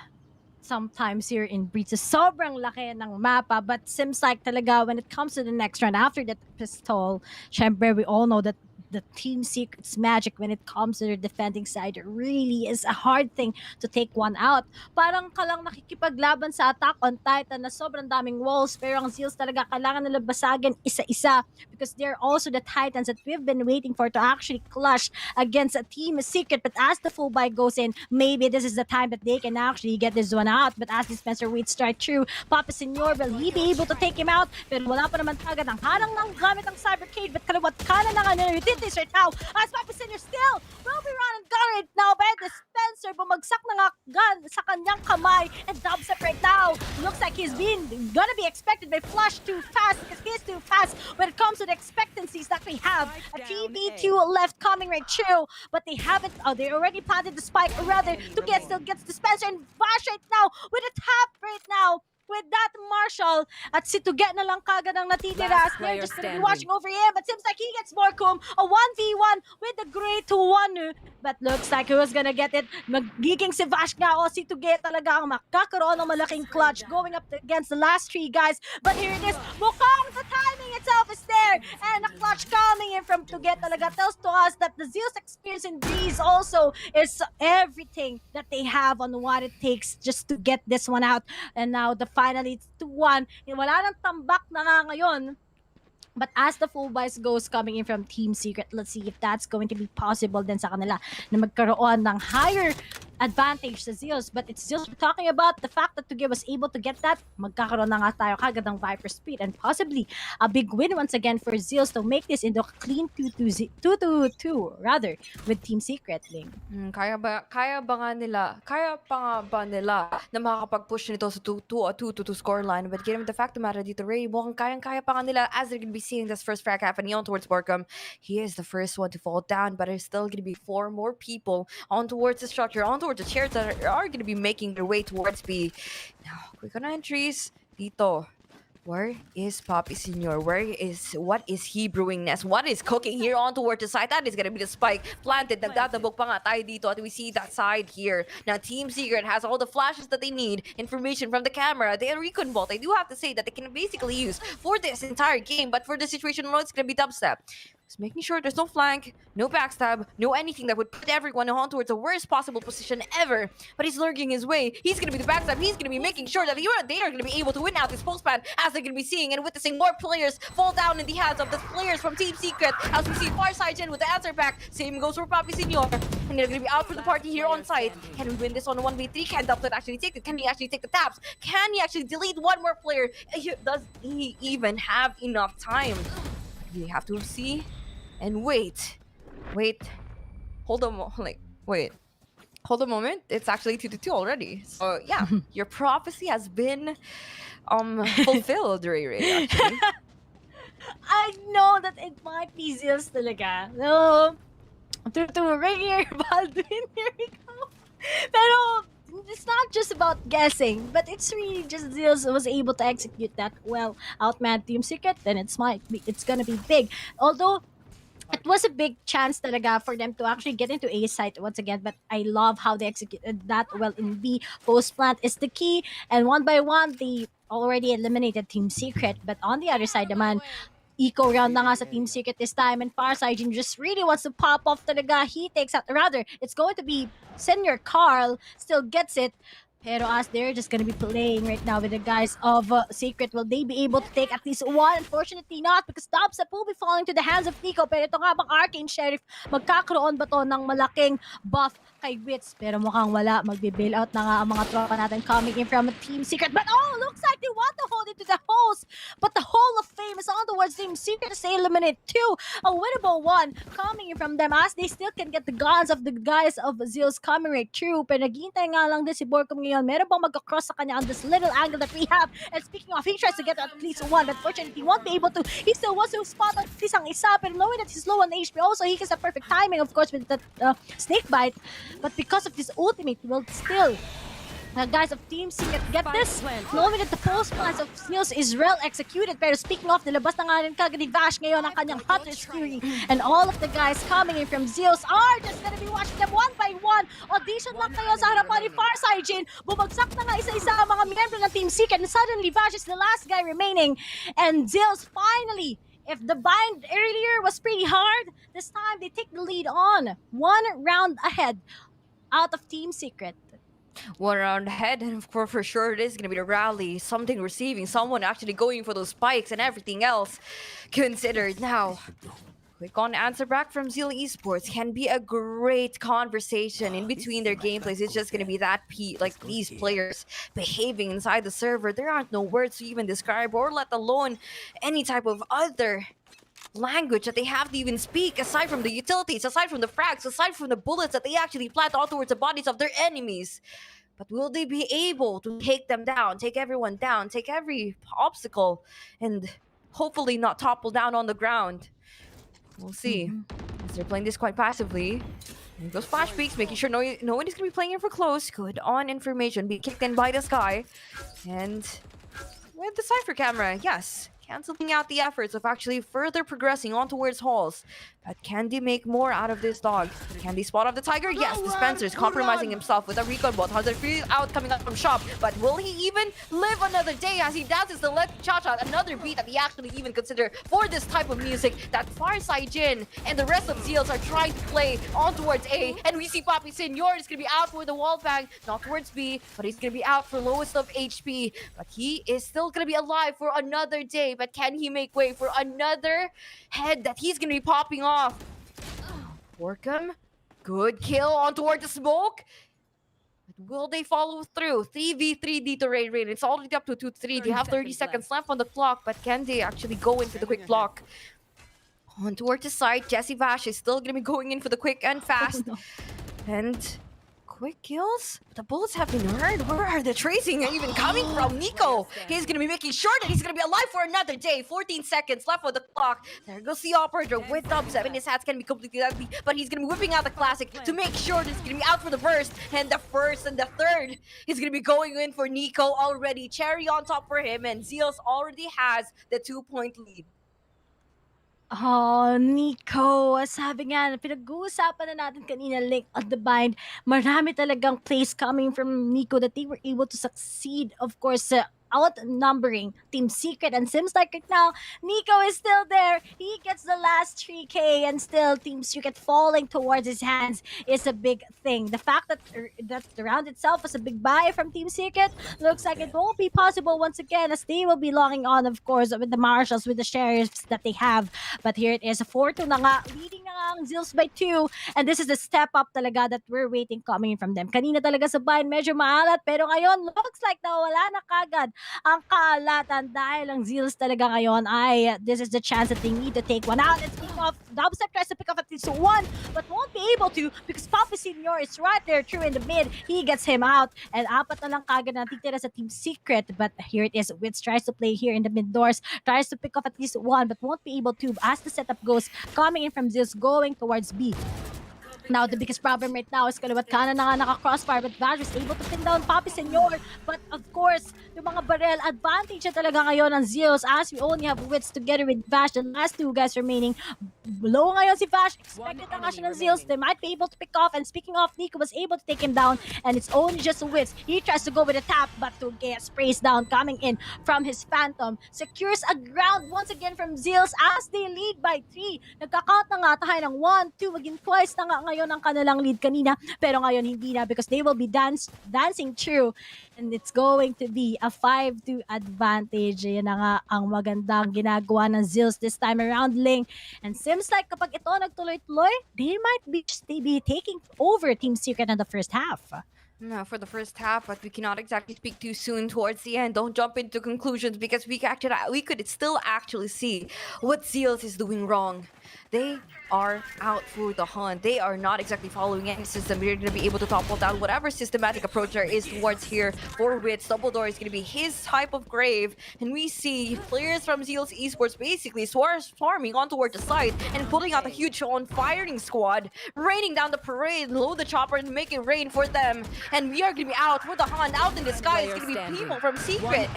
sometimes here in Breach. Sobrang laki ng mapa, but seems like talaga when it comes to the next round, after that pistol, syempre we all know that the Team Secret's magic when it comes to their defending side really is a hard thing to take one out. Parang ka lang nakikipaglaban sa Attack on Titan na sobrang daming walls, pero ang ZEALs talaga kailangan nila basagin isa-isa, because they're also the Titans that we've been waiting for to actually clash against a Team Secret. But as the full buy goes in, maybe this is the time that they can actually get this one out. But as Dispenser waits strike through, Papi Senor, will he be able to take him out? Pero wala pa naman agad ang harang ng gamit ng Cybercade, but kaliwat kanan na nga utilities right now, as Papi Senor still will be run and gun right now by Dispenser. Bumagsak na nga gun sa kanyang kamay, and Dubstep right now looks like he's gonna be expected by Flash too fast, because he's too fast when it comes to the expectancies that we have. A 3v2 left coming right through, but they haven't, they already planted the spike, or rather, still gets Dispenser, and Bash right now with a tap right now with that Marshall, at si Tuget na lang kagad ang natitira, as they're just gonna be watching over him, but seems like he gets Morcom, a 1v1 with the Great One, but looks like who's gonna get it, magiging si Vash nga, o si Tuget talaga ang makakaroon ng malaking clutch going up against the last three guys. But here it is, mukhang the timing itself is there, and a clutch coming in from Tuget talaga tells to us that the ZEAL's experience in these also is everything that they have on what it takes just to get this one out. And now the finally it's 2-1. Wala nang tambak na nga ngayon. But as the full buys goes coming in from Team Secret, let's see if that's going to be possible din sa kanila na magkaroon ng higher advantage sa Zeals. But it's Zeals we're talking about. The fact that Tugi was able to get that, magkakaroon na nga tayo kagad ng Viper Speed and possibly a big win once again for Zeals to make this into a clean 2-2 rather with Team Secret, Ling. Kaya pa nga ba nila na makakapag-push nito sa 2-2 scoreline? But given the fact of the matter dito, Ray, mukhang kaya pa nga nila as they're gonna be seeing this first frag happening on towards Borkum. He is the first one to fall down, but there's still gonna be 4 more people on towards the structure, on towards the chairs that are gonna be making their way towards B. Now, quick on entries. Dito, where is Poppy Senior? What is he brewing next? What is cooking here on towards the side? That is gonna be the spike planted. Nagdadabog pa nga tayo dito at we see that side here. Now Team Secret has all the flashes that they need, information from the camera, the recon vault. I do have to say that they can basically use for this entire game, but for the situation, it's gonna be dubstep. Just making sure there's no flank, no backstab, no anything that would put everyone on towards the worst possible position ever. But he's lurking his way. He's going to be the backstab. He's going to be making sure that they are going to be able to win out this post-ban as they're going to be seeing and witnessing more players fall down in the hands of the players from Team Secret. As we see Farside Jin with the answer back. Same goes for Papi Senior. And they're going to be out for the party here on site. Can we win this on a 1v3? Can Dubstep actually take it? Can he actually take the taps? Can he actually delete one more player? Does he even have enough time? We have to see and wait. Hold on, hold a moment. It's actually 2-2 already. So yeah, your prophecy has been fulfilled, Ray, actually. I know that it might be Zeals talaga. No, 2-2 right here, Baldwin. Here we go. Pero it's not just about guessing, but it's really just Zeals was able to execute that well. Outman Team Secret, then it's gonna be big. Although it was a big chance talaga for them to actually get into A site once again, but I love how they executed that well in B. Post plant is the key, and one by one they already eliminated Team Secret. But on the other side naman, eco round na nga sa Team Secret this time, and Farside just really wants to pop off talaga. He takes out, rather, it's going to be Senior Carl, still gets it. Pero as they're just gonna be playing right now with the guys of Secret, will they be able to take at least one? Unfortunately not, because Dubstep will be falling to the hands of Nico. Pero ito nga bang Arcane Sheriff, magkakaroon ba to ng malaking buff kay Wits? Pero mukhang wala, magbe-bail out na nga ang mga tropa natin coming in from Team Secret. But oh, looks like they want to hold it to the host. But the Hall of Fame is on towards Team Secret to eliminate 2. A winnable one coming in from them as they still can get the guns of the guys of Zeals coming right through. Pero naghihintay nga lang din si Borkum ngayon. Meron bang magka-cross sa kanya on this little angle that we have? And speaking of, he tries to get at least one. Unfortunately, he won't be able to. He still wants to spot at least ang isa. Pero knowing that he's low on HP, also he has a perfect timing, of course, with that snake bite. But because of this ultimate, he will still guys of Team Secret get this, knowing that the post plans of Zeals is well executed. Pero speaking of, nilabas na nga rin kagad ni Vash ngayon ang kanyang Hunter's Fury. And all of the guys coming in from Zeals are just gonna be watching them one by one. Audition lang kayo sa harapan ni Farside Jin. Bumagsak na nga isa-isa ang mga miyembro ng Team Secret. And suddenly, Vash is the last guy remaining. And Zeals finally, if the bind earlier was pretty hard, this time they take the lead on. 1 round ahead out of Team Secret. 1 round ahead, and for sure it is going to be the rally, something receiving, someone actually going for those spikes and everything else considered. Now, quick on answer back from ZEAL Esports can be a great conversation in between their gameplays. It's just going to be that like these players behaving inside the server. There aren't no words to even describe, or let alone any type of other language that they have to even speak, aside from the utilities, aside from the frags, aside from the bullets that they actually plant all towards the bodies of their enemies. But will they be able to take them down, take everyone down, take every obstacle, and hopefully not topple down on the ground? We'll see. As they're playing this quite passively. And those flash peeks, making sure no one is going to be playing in for close. Good on information, be kicked in by the sky. And with the Cypher camera, yes, canceling out the efforts of actually further progressing on towards halls. But can they make more out of this dog? Can they spot off the tiger? Yes, the Spencer's compromising himself with a recon bot. Hunter free out coming up from shop. But will he even live another day as he dances the Let Cha-Cha? Another beat that he actually even consider for this type of music that Farside Jin and the rest of Zeals are trying to play on towards A. And we see Papi Senior is going to be out for the wall bang. Not towards B, but he's going to be out for lowest of HP. But he is still going to be alive for another day. But can he make way for another head that he's going to be popping off? Borkum, good kill on toward the smoke. But will they follow through? 3v3 dito, Rain. It's already up to 2-3. They have 30 seconds left on the clock, but can they actually go in for the quick block? On towards the side, Jesse Vash is still gonna be going in for the quick and fast. And quick kills? The bullets have been heard. Where are the tracing even coming from? Nico, he's gonna be making sure that he's gonna be alive for another day. 14 seconds left on the clock. There goes the operator with dubstep, and his hats can be completely ugly, but he's gonna be whipping out the classic to make sure that he's gonna be out for the first, and the first and the third. He's gonna be going in for Nico already. Cherry on top for him, and Zeals already has the 2-point lead. Oh, Nico, sabi nga, pinag-uusapan na natin kanina, Link on the Bind. Marami talagang plays coming from Nico that they were able to succeed. Of course, outnumbering Team Secret, and seems like right now Nico is still there. He gets the last 3K, and still Team Secret falling towards his hands is a big thing. The fact that the round itself was a big buy from Team Secret looks like it won't be possible once again, as they will be logging on, of course, with the marshals, with the sheriffs that they have. But here it is, 4-2 na nga, leading na nga ang Zeals by 2, and this is the step up talaga that we're waiting coming from them. Kanina talaga sa bind medyo maalat, pero ngayon looks like nawala na kagad ang kaalatan dahil ang Zeals talaga ngayon ay this is the chance that they need to take one out. And speaking of, Dubstep tries to pick up at least one, but won't be able to because Papa Senior is right there through in the mid. He gets him out, and apat na lang kagad na titira sa Team Secret. But here it is, Wits tries to play here in the mid doors, tries to pick up at least one, but won't be able to as the setup goes, coming in from Zeals going towards B. Now, the biggest problem right now is Kaliwat Kana na nga naka-crossfire, but Vash is able to pin down Papi Senor. But of course, yung mga barrel, advantage na talaga ngayon ng Zeals as we only have Wits together with Vash. The last two guys remaining. Low ngayon si Vash. Expected na nga siya ng Zeals. They might be able to pick off. And speaking of, Nico was able to take him down. And it's only just Wits. He tries to go with a tap, but to get sprays down coming in from his Phantom. Secures a ground once again from Zeals as they lead by 3. Nagka-count na nga tayo ng 1, 2, maging twice na nga ngayon ang kanilang lead kanina, pero ngayon hindi na because they will be dancing through, and it's going to be a 5-2 advantage. Yan na nga ang magandang ginagawa ng Zeals this time around, Ling. And seems like kapag ito nagtuloy-tuloy, they might be taking over Team Secret in the first half. No, for the first half, but we cannot exactly speak too soon towards the end. Don't jump into conclusions because we could still actually see what Zeals is doing wrong. They are out for the hunt. They are not exactly following any system. They're going to be able to topple down whatever systematic approach there is towards here for Wits. Double Door is going to be his type of grave. And we see players from ZEAL's Esports basically swarming on towards the side and pulling out a huge on-firing squad, raining down the parade, load the chopper and make it rain for them. And we are going to be out for the hunt. Out in the sky is going to be Pimo from Secret.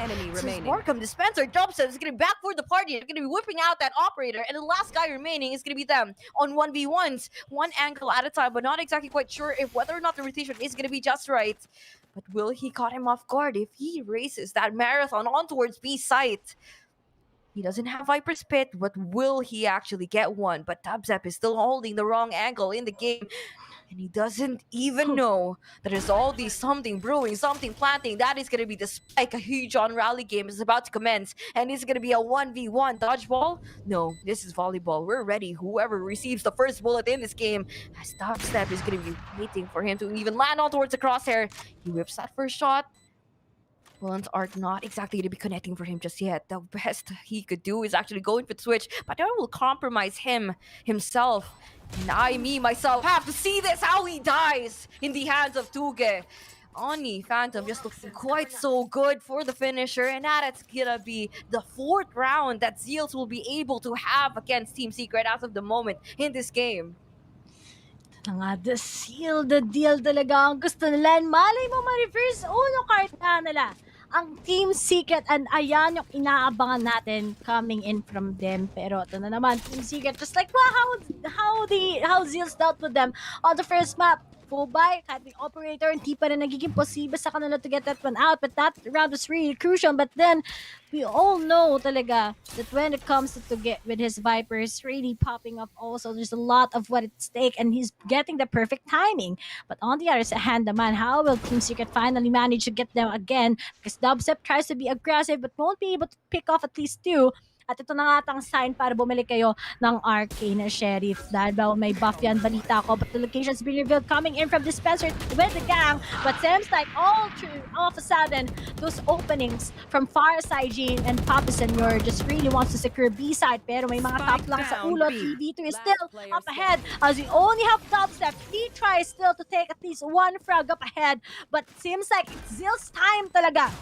Markham Dispenser Dubstep is going to be back for the party. They're going to be whipping out that operator. And the last guy remaining is going to be them on 1v1s, one angle at a time, but not exactly quite sure if whether or not the rotation is going to be just right. But will he caught him off guard if he races that marathon on towards B site? He doesn't have Viper's Pit, but will he actually get one? But Dubstep is still holding the wrong angle in the game. And he doesn't even know that there's all these something brewing, something planting. That is going to be the spike. A huge on rally game is about to commence. And it's going to be a 1v1 dodgeball. No, this is volleyball. We're ready. Whoever receives the first bullet in this game, as Dubstep is going to be waiting for him to even land on towards the crosshair. He whips that first shot. Bullets are not exactly to be connecting for him just yet. The best he could do is actually going for the switch, but that will compromise himself. And myself, have to see this, how he dies in the hands of Tuge. Oni Phantom just looking quite so good for the finisher, and that's gonna be the 4th round that ZEALs will be able to have against Team Secret as of the moment in this game. The seal, the deal talaga ang gusto nila. And malay mo ma-reverse uno card na nila ang Team Secret, and ayan yung inaabangan natin coming in from them. Pero ito na naman, Team Secret, just like how ZEALs dealt with them on the first map. Full buy, kahit yung operator, hindi pa rin nagiging posible sa kanila to get that one out. But that round was really crucial. But then, we all know talaga that when it comes to get with his Vipers really popping up also, there's a lot of what at stake, and he's getting the perfect timing. But on the other hand, man, how will Team Secret finally manage to get them again? Because Dubstep tries to be aggressive but won't be able to pick off at least 2. At ito na nga tang sign para bumili kayo ng Arcane Sheriff. Dahil ba may buff yan, balita ko. But the location's been revealed coming in from Dispenser with the gang. But seems like all of a sudden, those openings from Fireside Gene and Papa Senor just really wants to secure B-side. Pero may mga top lang sa ulo. 3v2 is still up ahead as we only have dubstep. He tries still to take at least one frag up ahead. But seems like it's ZEAL's time talaga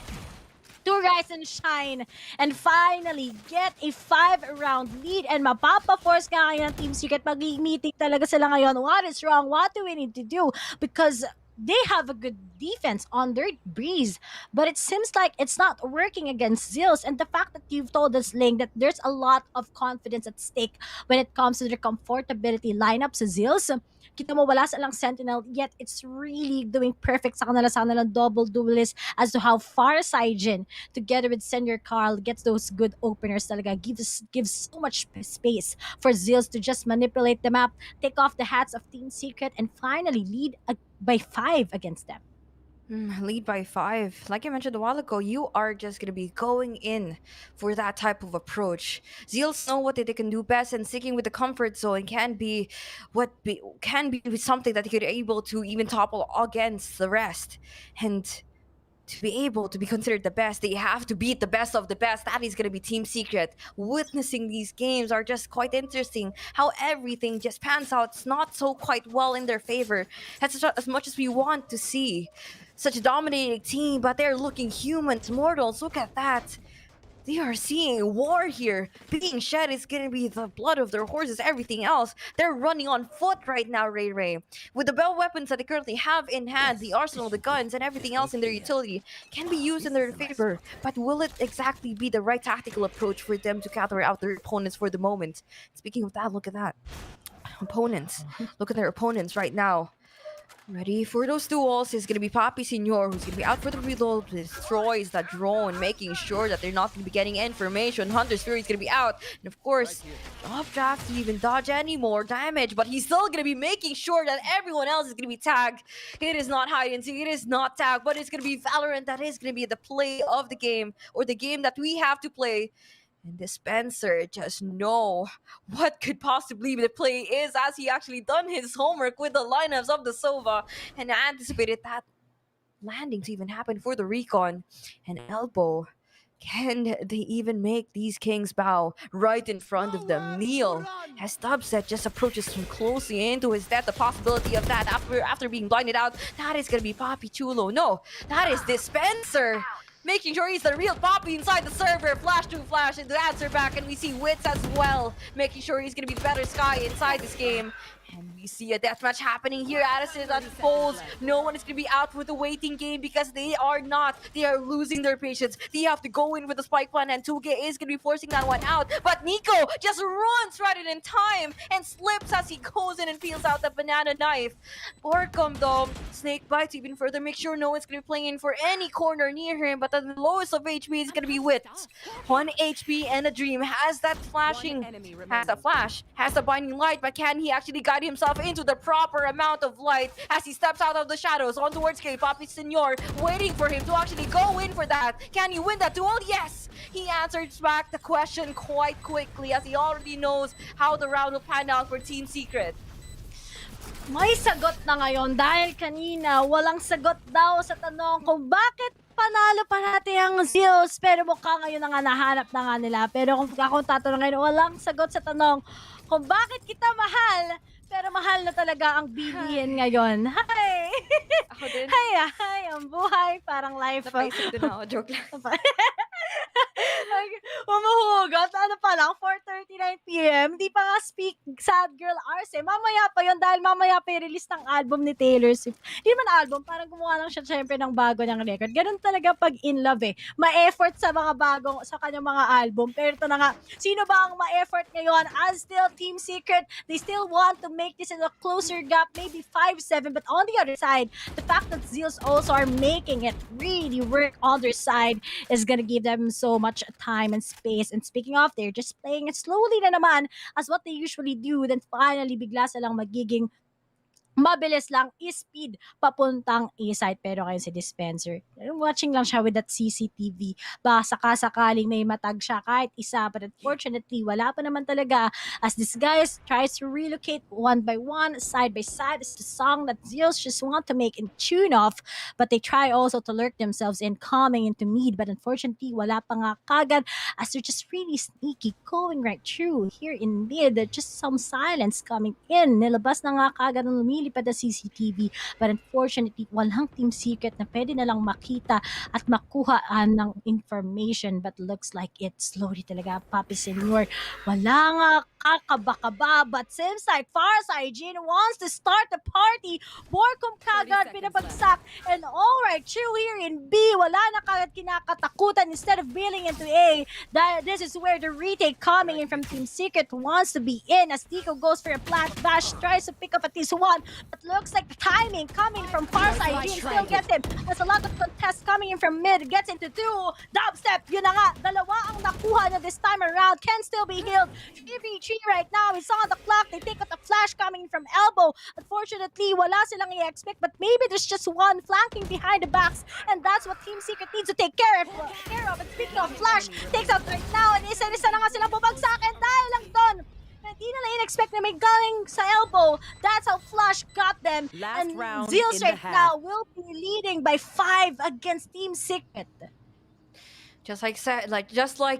to rise and shine and finally get a 5-round lead and mapapa-force ka ngayon ng Team Secret. Mag-meeting talaga sila ngayon. What is wrong? What do we need to do? Because they have a good defense on their breeze, but it seems like it's not working against ZEALs. And the fact that you've told us, Ling, that there's a lot of confidence at stake when it comes to the comfortability lineup sa ZEALs. Kita mo wala sa lang Sentinel, yet it's really doing perfect sa kanilang double duelist as to how Fireside Jin, together with Senior Carl, gets those good openers talaga, gives so much space for ZEALs to just manipulate the map, take off the hats of Team Secret, and finally lead by 5 against them. Lead by 5. Like I mentioned a while ago, you are just going to be going in for that type of approach. ZEALs know what they can do best, and sticking with the comfort zone can be something that they could able to even topple against the rest. And to be able to be considered the best, they have to beat the best of the best. That is going to be Team Secret. Witnessing these games are just quite interesting. How everything just pans out. It's not so quite well in their favor. That's as much as we want to see. Such a dominating team, but they're looking humans, mortals. Look at that. They are seeing war here. Being shed is going to be the blood of their horses, everything else. They're running on foot right now, Ray Ray. With the bell weapons that they currently have in hand, the arsenal, the guns, and everything else in their utility can be used in their favor. But will it exactly be the right tactical approach for them to counter out their opponents for the moment? Speaking of that, look at that. Opponents. Look at their opponents right now. Ready for those duels is going to be Papi Senor, who's going to be out for the reload, destroys that drone, making sure that they're not going to be getting information. Hunter's Fury is going to be out. And of course, Updraft to even dodge any more damage, but he's still going to be making sure that everyone else is going to be tagged. It is not hide and seek, it is not tag, but it's going to be Valorant. That is going to be the play of the game, or the game that we have to play. And Dispenser just know what could possibly be the play is, as he actually done his homework with the lineups of the Sova and anticipated that landing to even happen for the recon. And Elbow, can they even make these kings bow right in front of them? Neil, as Dubset just approaches him closely into his death, the possibility of that after being blinded out, that is going to be Papi Chulo. No, that is Dispenser. Making sure he's the real Poppy inside the server. Flash to flash and the answer back. And we see Wits as well. Making sure he's going to be better Sky inside this game. And we see a deathmatch happening here. Addison unfolds. No one is going to be out with the waiting game because they are not. They are losing their patience. They have to go in with the spike plan, and Tuge is going to be forcing that one out. But Nico just runs right in time and slips as he goes in and peels out the banana knife. Orcom though, snake bites even further. Make sure no one's going to be playing in for any corner near him. But the lowest of HP is going to be Wits. 1 HP and a dream. Has that flashing, has the flash, has the binding light, but can he actually guide himself into the proper amount of light as he steps out of the shadows on towards K? Papi Senor waiting for him to actually go in for that. Can he win that duel? Yes! He answers back the question quite quickly as he already knows how the round will pan out for Team Secret. May sagot na ngayon dahil kanina walang sagot daw sa tanong kung bakit panalo pa natin ang ZEALs, pero mukha ngayon na nga nahanap na nga nila. Pero kung akong tatanungin, walang sagot sa tanong kung bakit kita mahal, pero mahal na talaga ang bilihin ngayon. Hi! Ako din. Hi, ang buhay, parang life. Napaisip din ako, joke lang. Umuhugot, ano pa lang, 4:39 PM, hindi pa nga speak Sad Girl Arce. Mamaya pa yun dahil mamaya pa i-release ng album ni Taylor Swift. Hindi man album, parang gumawa lang siya syempre ng bago niyang record. Ganun talaga pag in love eh. Ma-effort sa mga bagong, sa kanyang mga album. Pero ito na nga, sino ba ang ma-effort ngayon? As still Team Secret, they still want to make this in a closer gap, maybe 5-7. But on the other side, the fact that ZEALs also are making it really work on their side is gonna give them so much time and space. And speaking of, they're just playing it slowly na naman as what they usually do. Then finally, bigla silang magiging mabilis lang, speed papuntang A-side. Pero kayo si Dispenser, watching lang siya with that CCTV. Baka sakasakaling may matag siya kahit isa. But unfortunately, wala pa naman talaga as this guy tries to relocate one by one, side by side. It's the song that Zeals just want to make in tune of. But they try also to lurk themselves in coming into mid. But unfortunately, wala pa nga kagad as they're just really sneaky going right through here in mid. Just some silence coming in. Nilabas na nga kagad ng lumilipad na CCTV. But unfortunately, walang team secret na pwede na lang makita at makuha ng information. But looks like it's slowly talaga, Papi Senor. Wala nga kakaba-kaba. But seems like Farside Jin wants to start the party. Borkum kagad pinabagsak. And alright, true here in B. Wala na kagad kinakatakutan instead of bailing into A. This is where the retake coming in from Team Secret wants to be in as Tico goes for a flash bash, tries to pick up at least one, but looks like the timing coming from Farside Jin still gets him. There's a lot of contest coming in from mid, gets into two, dubstep, yun na nga, dalawa ang nakuha na this time around, can still be healed. 3v3 right now, it's on the clock, they take out the flash coming from elbow. Unfortunately, wala silang i-expect, but maybe there's just one flanking behind the backs, and that's what Team Secret needs to take care of. And speaking of flash, takes out right now, and isa-isa na nga silang bubagsakin dahil lang doon. Hindi nila in-expect na may galing sa elbow. That's how Flash got them. Last and round Zeals in the right half. now will be leading by 5 against Team Secret. Just like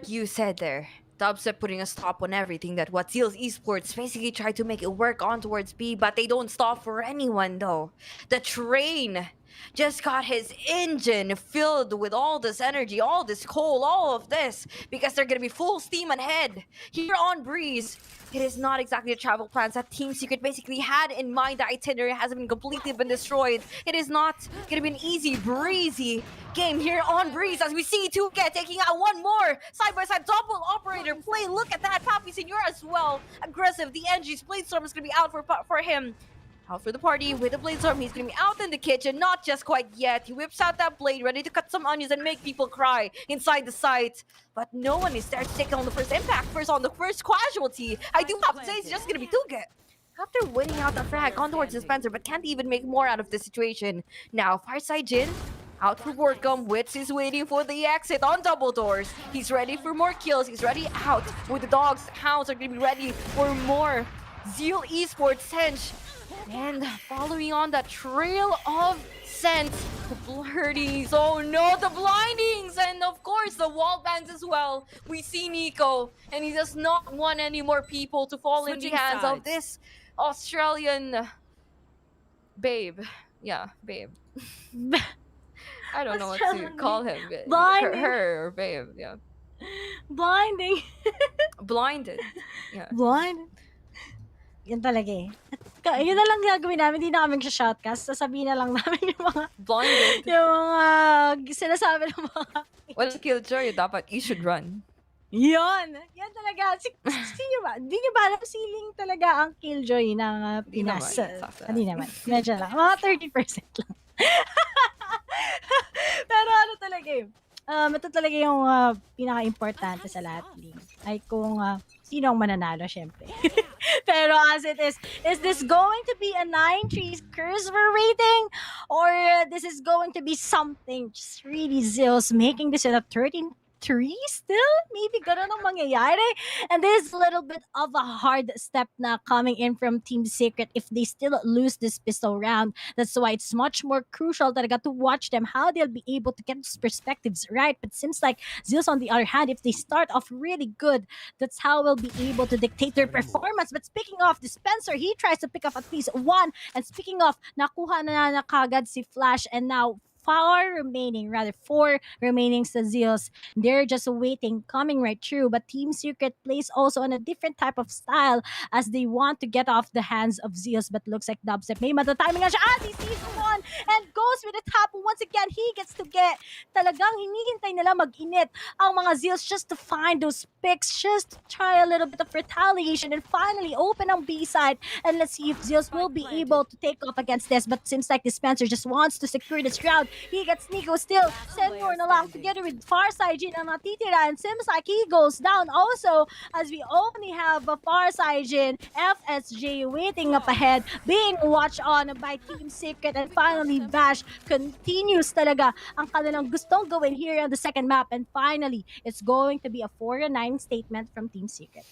you said there, Dubstep putting a stop on everything that what ZEAL's Esports basically tried to make it work on towards B, but they don't stop for anyone though. The train just got his engine filled with all this energy, all this coal, all of this, because they're gonna be full steam ahead here on Breeze. It is not exactly the travel plans that Team Secret basically had in mind. The itinerary hasn't been completely been destroyed. It is not gonna be an easy, breezy game here on Breeze as we see 2K taking out one more side-by-side double operator play. Look at that, Papi Senor as well. Aggressive, the NG's Bladestorm is gonna be out for him. Out for the party with the Bladestorm. He's gonna be out in the kitchen, not just quite yet. He whips out that blade, ready to cut some onions and make people cry inside the site. But no one is there to take on the first impact, first on the first casualty. I do have to say it's just gonna be Tuke. After winning out the frag, gone towards Dispenser, but can't even make more out of the situation. Now, Farside Jin out for Borkum. Wits is waiting for the exit on double doors. He's ready for more kills. He's ready out with the dogs. Hounds are gonna be ready for more ZEAL Esports Hench. And following on that trail of scent, the blurties, oh no, the blindings, and of course the wall bangs as well. We see Nico, and he does not want any more people to fall in the hands of this Australian babe. Yeah, babe. I don't know what to call him. Her or babe, yeah. Blinding. Blinded. Yeah. Blind. Yan talaga eh. Yun na lang gagawin namin, hindi na kami shoutcast. Sasabihin na lang namin yung mga... Blinded. Yung mga sinasabi ng mga... Well, Killjoy, dapat you should run. Yan talaga. Hindi nyo ba alam, ceiling talaga ang Killjoy ng Pinas? Hindi naman. Medyo lang. Mga 30% lang. Pero ano talaga eh. Ito talaga yung pinaka-importante sa lahat. Ay kung sino ang mananalo, syempre. Pero as it is this going to be a 9-3 Cursor rating? Or this is going to be something just really Zeals making this at a 13-3 still? Maybe ganun ang mangyayari. And this is a little bit of a hard step na coming in from Team Secret if they still lose this pistol round. That's why it's much more crucial talaga to watch them, how they'll be able to get those perspectives right. But seems like Zeals on the other hand, if they start off really good, that's how we'll be able to dictate their performance. But speaking of Dispenser, he tries to pick up at least one. And speaking of, nakuha na kagad si Flash, and now 4 remaining sa Zeals. They're just waiting, coming right through. But Team Secret plays also on a different type of style as they want to get off the hands of Zeals. But looks like Dubstep may matatiming nga siya. He sees one and goes with the top. Once again, he gets to get. Talagang hinihintay nila mag-init ang mga Zeals just to find those picks, just to try a little bit of retaliation and finally open ang B-side. And let's see if Zeals will be able to take off against this. But seems like Dispenser just wants to secure this round. He gets Nico still. Senor na lang together with Farsight Jin ang natitira, and seems like he goes down also, as we only have a Farsight Jin, FSJ waiting up ahead, being watched on by Team Secret, and finally Vash continues talaga ang kanilang gustong gawin here on the second map, and finally it's going to be a 4-9 statement from Team Secret.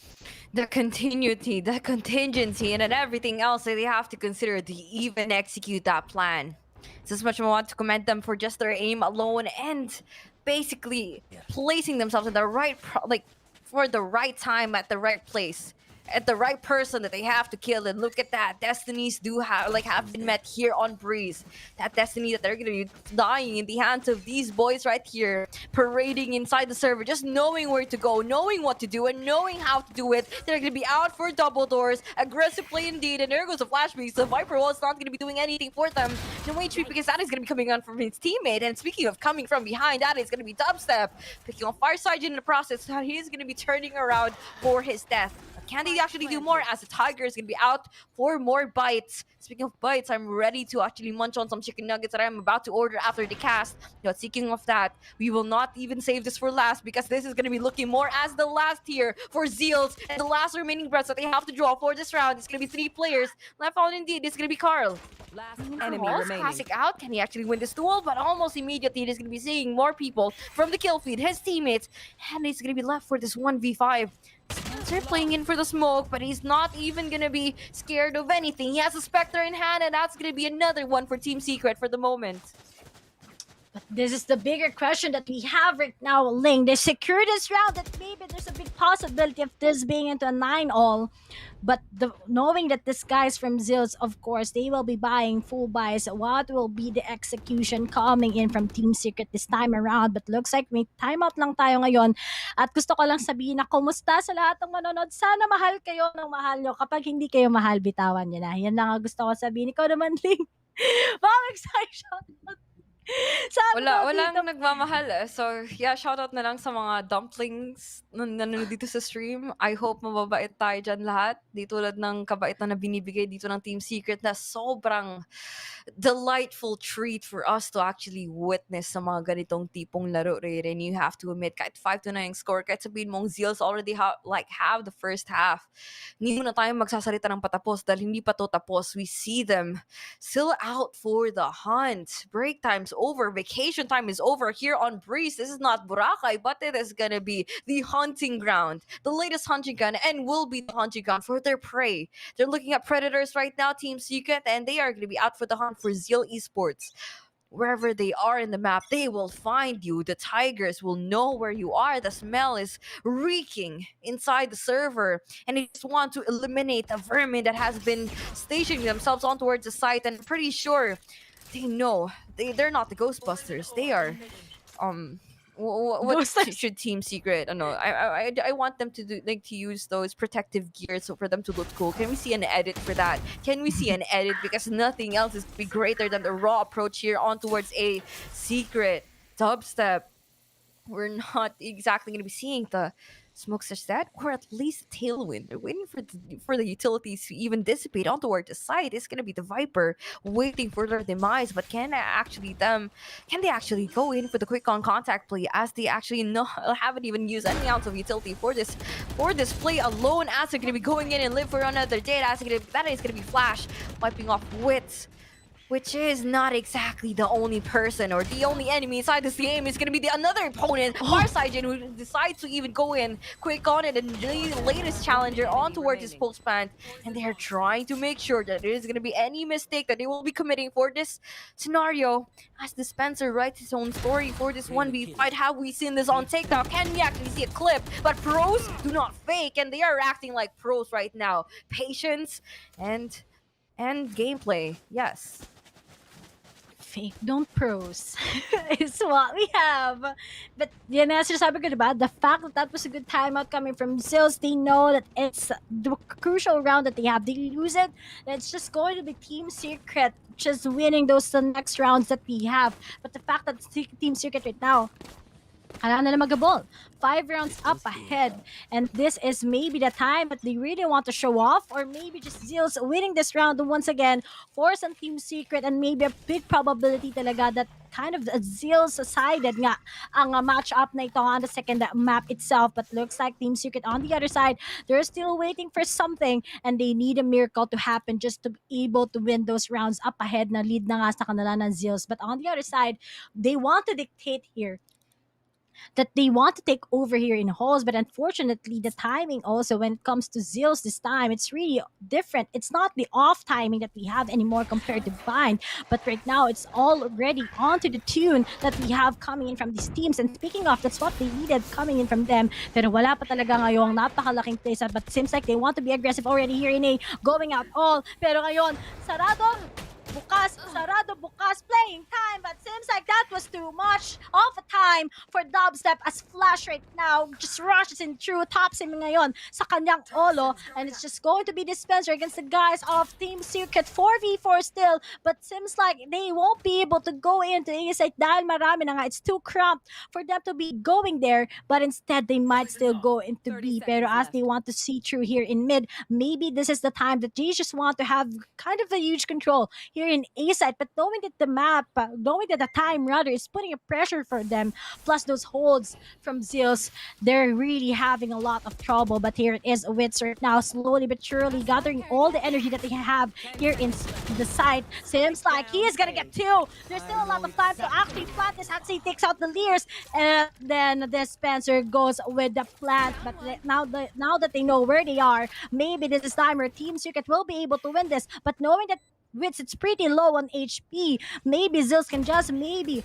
The continuity, the contingency, and then everything else that they have to consider to even execute that plan. It's as much as I want to commend them for just their aim alone and basically placing themselves in the right, for the right time at the right place. At the right person that they have to kill. And look at that, destinies do have been met here on Breeze. That destiny that they're gonna be dying in the hands of these boys right here, parading inside the server, just knowing where to go, knowing what to do, and knowing how to do it. They're gonna be out for double doors, aggressive play indeed, and there goes the flashbang. So Viper was not gonna be doing anything for them. No way, treat, because that is gonna be coming on from his teammate. And speaking of coming from behind, that is gonna be Dubstep picking on Farsight in the process. So he is gonna be turning around for his death. Can they actually do more, as the Tiger is going to be out for more bites? Speaking of bites, I'm ready to actually munch on some chicken nuggets that I'm about to order after the cast. But speaking of that, we will not even save this for last, because this is going to be looking more as the last here for ZEALs, and the last remaining breaths that they have to draw for this round. It's going to be 3 players left out indeed. It's going to be Carl. Last Enemy classic out. Can he actually win this duel? But almost immediately, he's going to be seeing more people from the kill feed, his teammates, and he's going to be left for this 1v5. Spencer playing in for the smoke, but he's not even gonna be scared of anything. He has a Spectre in hand, and that's gonna be another one for Team Secret for the moment. But this is the bigger question that we have right now, Ling. They secure this round, that maybe there's a big possibility of this being into a 9-all. But knowing that this guy's from ZEALs, of course, they will be buying full buys. What will be the execution coming in from Team Secret this time around? But looks like may timeout lang tayo ngayon. At gusto ko lang sabihin na kumusta sa lahat ng manonood. Sana mahal kayo ng mahal nyo. Kapag hindi kayo mahal, bitawan nyo na. Yan lang ang gusto ko sabihin. Ikaw naman, Ling. Ma'am, excited. Walang nagmamahal eh. So, yeah, shoutout na lang sa mga dumplings na nanonood dito sa stream. I hope mababait tayo dyan lahat. Di tulad ng kabaitan na binibigay dito ng Team Secret na sobrang delightful treat for us to actually witness sa mga ganitong tipong laro rin. And you have to admit, kahit 5-9 ang score, kahit sabihin mong ZEALs already have the first half, hindi mo na tayo magsasalita ng patapos dahil hindi pa to tapos. We see them still out for the hunt. Break time's over. Vacation time is over here on Breeze. This is not Boracay, but it is gonna be the hunting ground. The latest hunting ground, and will be the hunting ground for their prey. They're looking at Predators right now, Team Secret, and they are gonna be out for the hunt for ZEAL Esports. Wherever they are in the map, they will find you. The Tigers will know where you are. The smell is reeking inside the server, and they just want to eliminate the vermin that has been stationing themselves on towards the site. And I'm pretty sure they know they're not the Ghostbusters. They are what should Team Secret? I know. I want them to do to use those protective gears so for them to look cool. Can we see an edit for that? Can we see an edit? Because nothing else is be greater than the raw approach here on towards a Secret Dubstep. We're not exactly going to be seeing the smoke such that, or at least a tailwind. They're waiting for the utilities to even dissipate on toward the site. It's gonna be the Viper waiting for their demise. But can they actually go in for the quick on contact play, as they actually haven't even used any ounce of utility for this play alone, as they're gonna be going in and live for another day. That is gonna be Flash wiping off Wits, which is not exactly the only person or the only enemy inside this game. Is going to be another opponent, Farsight, who decides to even go in quick on it, and the latest challenger on towards his pulse plant. And they are trying to make sure that there is going to be any mistake that they will be committing for this scenario. As the Spencer writes his own story for this 1v5, have we seen this on TikTok? Can we actually see a clip? But pros do not fake, and they are acting like pros right now. Patience and gameplay, yes. Fake, don't pros. It's what we have. But yan na sinasabi ko, diba? The fact that was a good timeout coming from ZEALs, they know that it's the crucial round that they have. They lose it, it's just going to be Team Secret just winning the next rounds that we have. But the fact that Team Secret right now, kailangan nila mag-ball. 5 rounds up ahead. And this is maybe the time that they really want to show off, or maybe just ZEALs winning this round once again for some Team Secret, and maybe a big probability talaga that kind of ZEAL-sided nga ang match-up na ito on the second map itself. But looks like Team Secret on the other side, they're still waiting for something and they need a miracle to happen just to be able to win those rounds up ahead na lead na nga sa kanila ng ZEALs. But on the other side, they want to dictate here that they want to take over here in halls, but unfortunately the timing also when it comes to ZEALs this time, it's really different. It's not the off timing that we have anymore compared to Bind, but right now it's already onto the tune that we have coming in from these teams. And speaking of, that's what they needed coming in from them, pero wala pa talaga ngayong napakalaking place, but seems like they want to be aggressive already here in A, going out all, pero ngayon sarado sarado bukas, playing time, but seems like that was too much of a time for Dubstep as Flash right now just rushes in through, tops him ngayon sa kanyang olo, and it's just going to be Dispenser against the guys of Team Secret, 4v4 still, but seems like they won't be able to go into A site dahil marami na nga, it's too cramped for them to be going there, but instead they might still go into B, pero as they want to see through here in mid, maybe this is the time that they just want to have kind of a huge control here in A side, but knowing that the map, knowing that the time rather is putting a pressure for them, plus those holds from ZEALs, they're really having a lot of trouble. But here it is, Wits right now, slowly but surely gathering all the energy that they have here in the side. Seems like he is gonna get two. There's still a lot of time to actually plant this as he takes out the Leers, and then the Spencer goes with the plant. But now that they know where they are, maybe this is time where Team Secret will be able to win this. But knowing that Wits, it's pretty low on HP. Maybe ZEALs can just maybe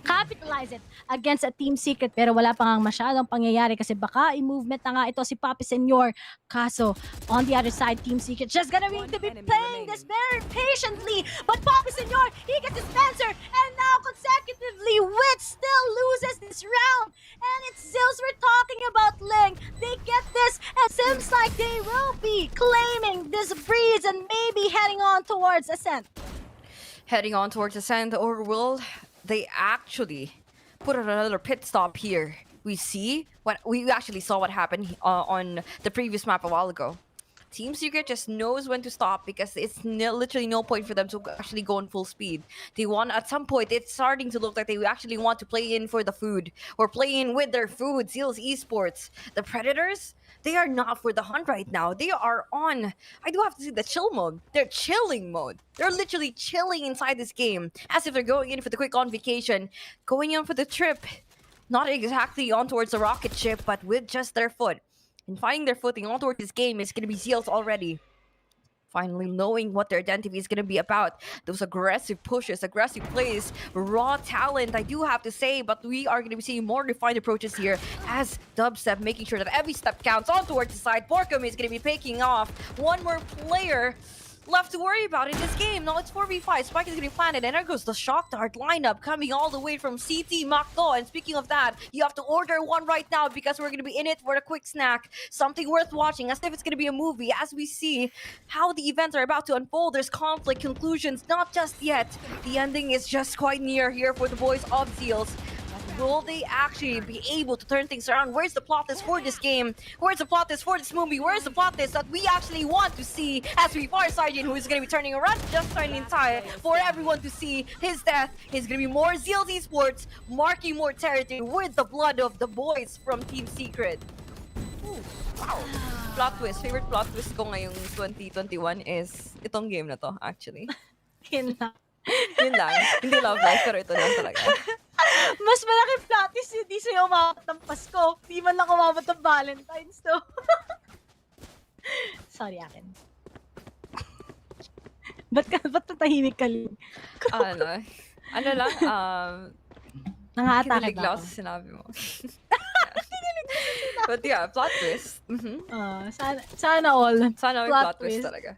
capitalize it against a Team Secret, pero wala pa nga masyadong pangyayari kasi baka i-movement na nga ito si Papi Senor. Kaso, on the other side, Team Secret just gonna need to be playing this very patiently, but Papi Senor, he gets Dispenser, and now consecutively, Wits still loses this round, and it's ZEALs we're talking about, Ling. They get this, and seems like they will be claiming this breeze and maybe heading on towards Ascent. Heading on towards Ascent, or will they actually put another pit stop here? We actually saw what happened on the previous map a while ago. Team Secret just knows when to stop because it's literally no point for them to actually go on full speed. They want, at some point, it's starting to look like they actually want to play in for the food or play in with their food. ZEAL's Esports. The Predators, they are not for the hunt right now. They are on, I do have to say, the chill mode. They're chilling mode. They're literally chilling inside this game as if they're going in for the quick on vacation, going in for the trip. Not exactly on towards the rocket ship, but with just their foot. And finding their footing on towards this game is going to be ZEALs already. Finally knowing what their identity is going to be about. Those aggressive pushes, aggressive plays, raw talent, I do have to say, but we are going to be seeing more refined approaches here as Dubstep making sure that every step counts on towards the side. Borkum is going to be picking off one more player left to worry about in this game. Now it's 4v5. Spike is getting planted, and there goes the Shock Dart lineup coming all the way from CT Macdo. And speaking of that, you have to order one right now because we're going to be in it for a quick snack. Something worth watching, as if it's going to be a movie, as we see how the events are about to unfold. There's conflict, conclusions, not just yet. The ending is just quite near here for the boys of ZEALs. Will they actually be able to turn things around? Where's the plot twist for this game? Where's the plot twist for this movie? Where's the plot twist that we actually want to see as we Farsighted, who is going to be turning around just turning in time for everyone to see his death? Is going to be more ZEAL's Esports, marking more territory with the blood of the boys from Team Secret. Ooh, wow. Plot twist. Favorite plot twist ko ngayong 2021 is itong game na to, actually. Yun lang. Yun lang. Hindi love life, pero ito lang talaga. Mas malaking plot twist, hindi sa'yo umabot ng Pasko. Di man lang umabot ng Valentine's, to. Sorry, akin. Ba't natahimik ka, Ling? Ano lang, Nangatake kinilig ba lang ako? sa sinabi mo. But yeah, plot twist. Sana all. Sana may plot twist talaga.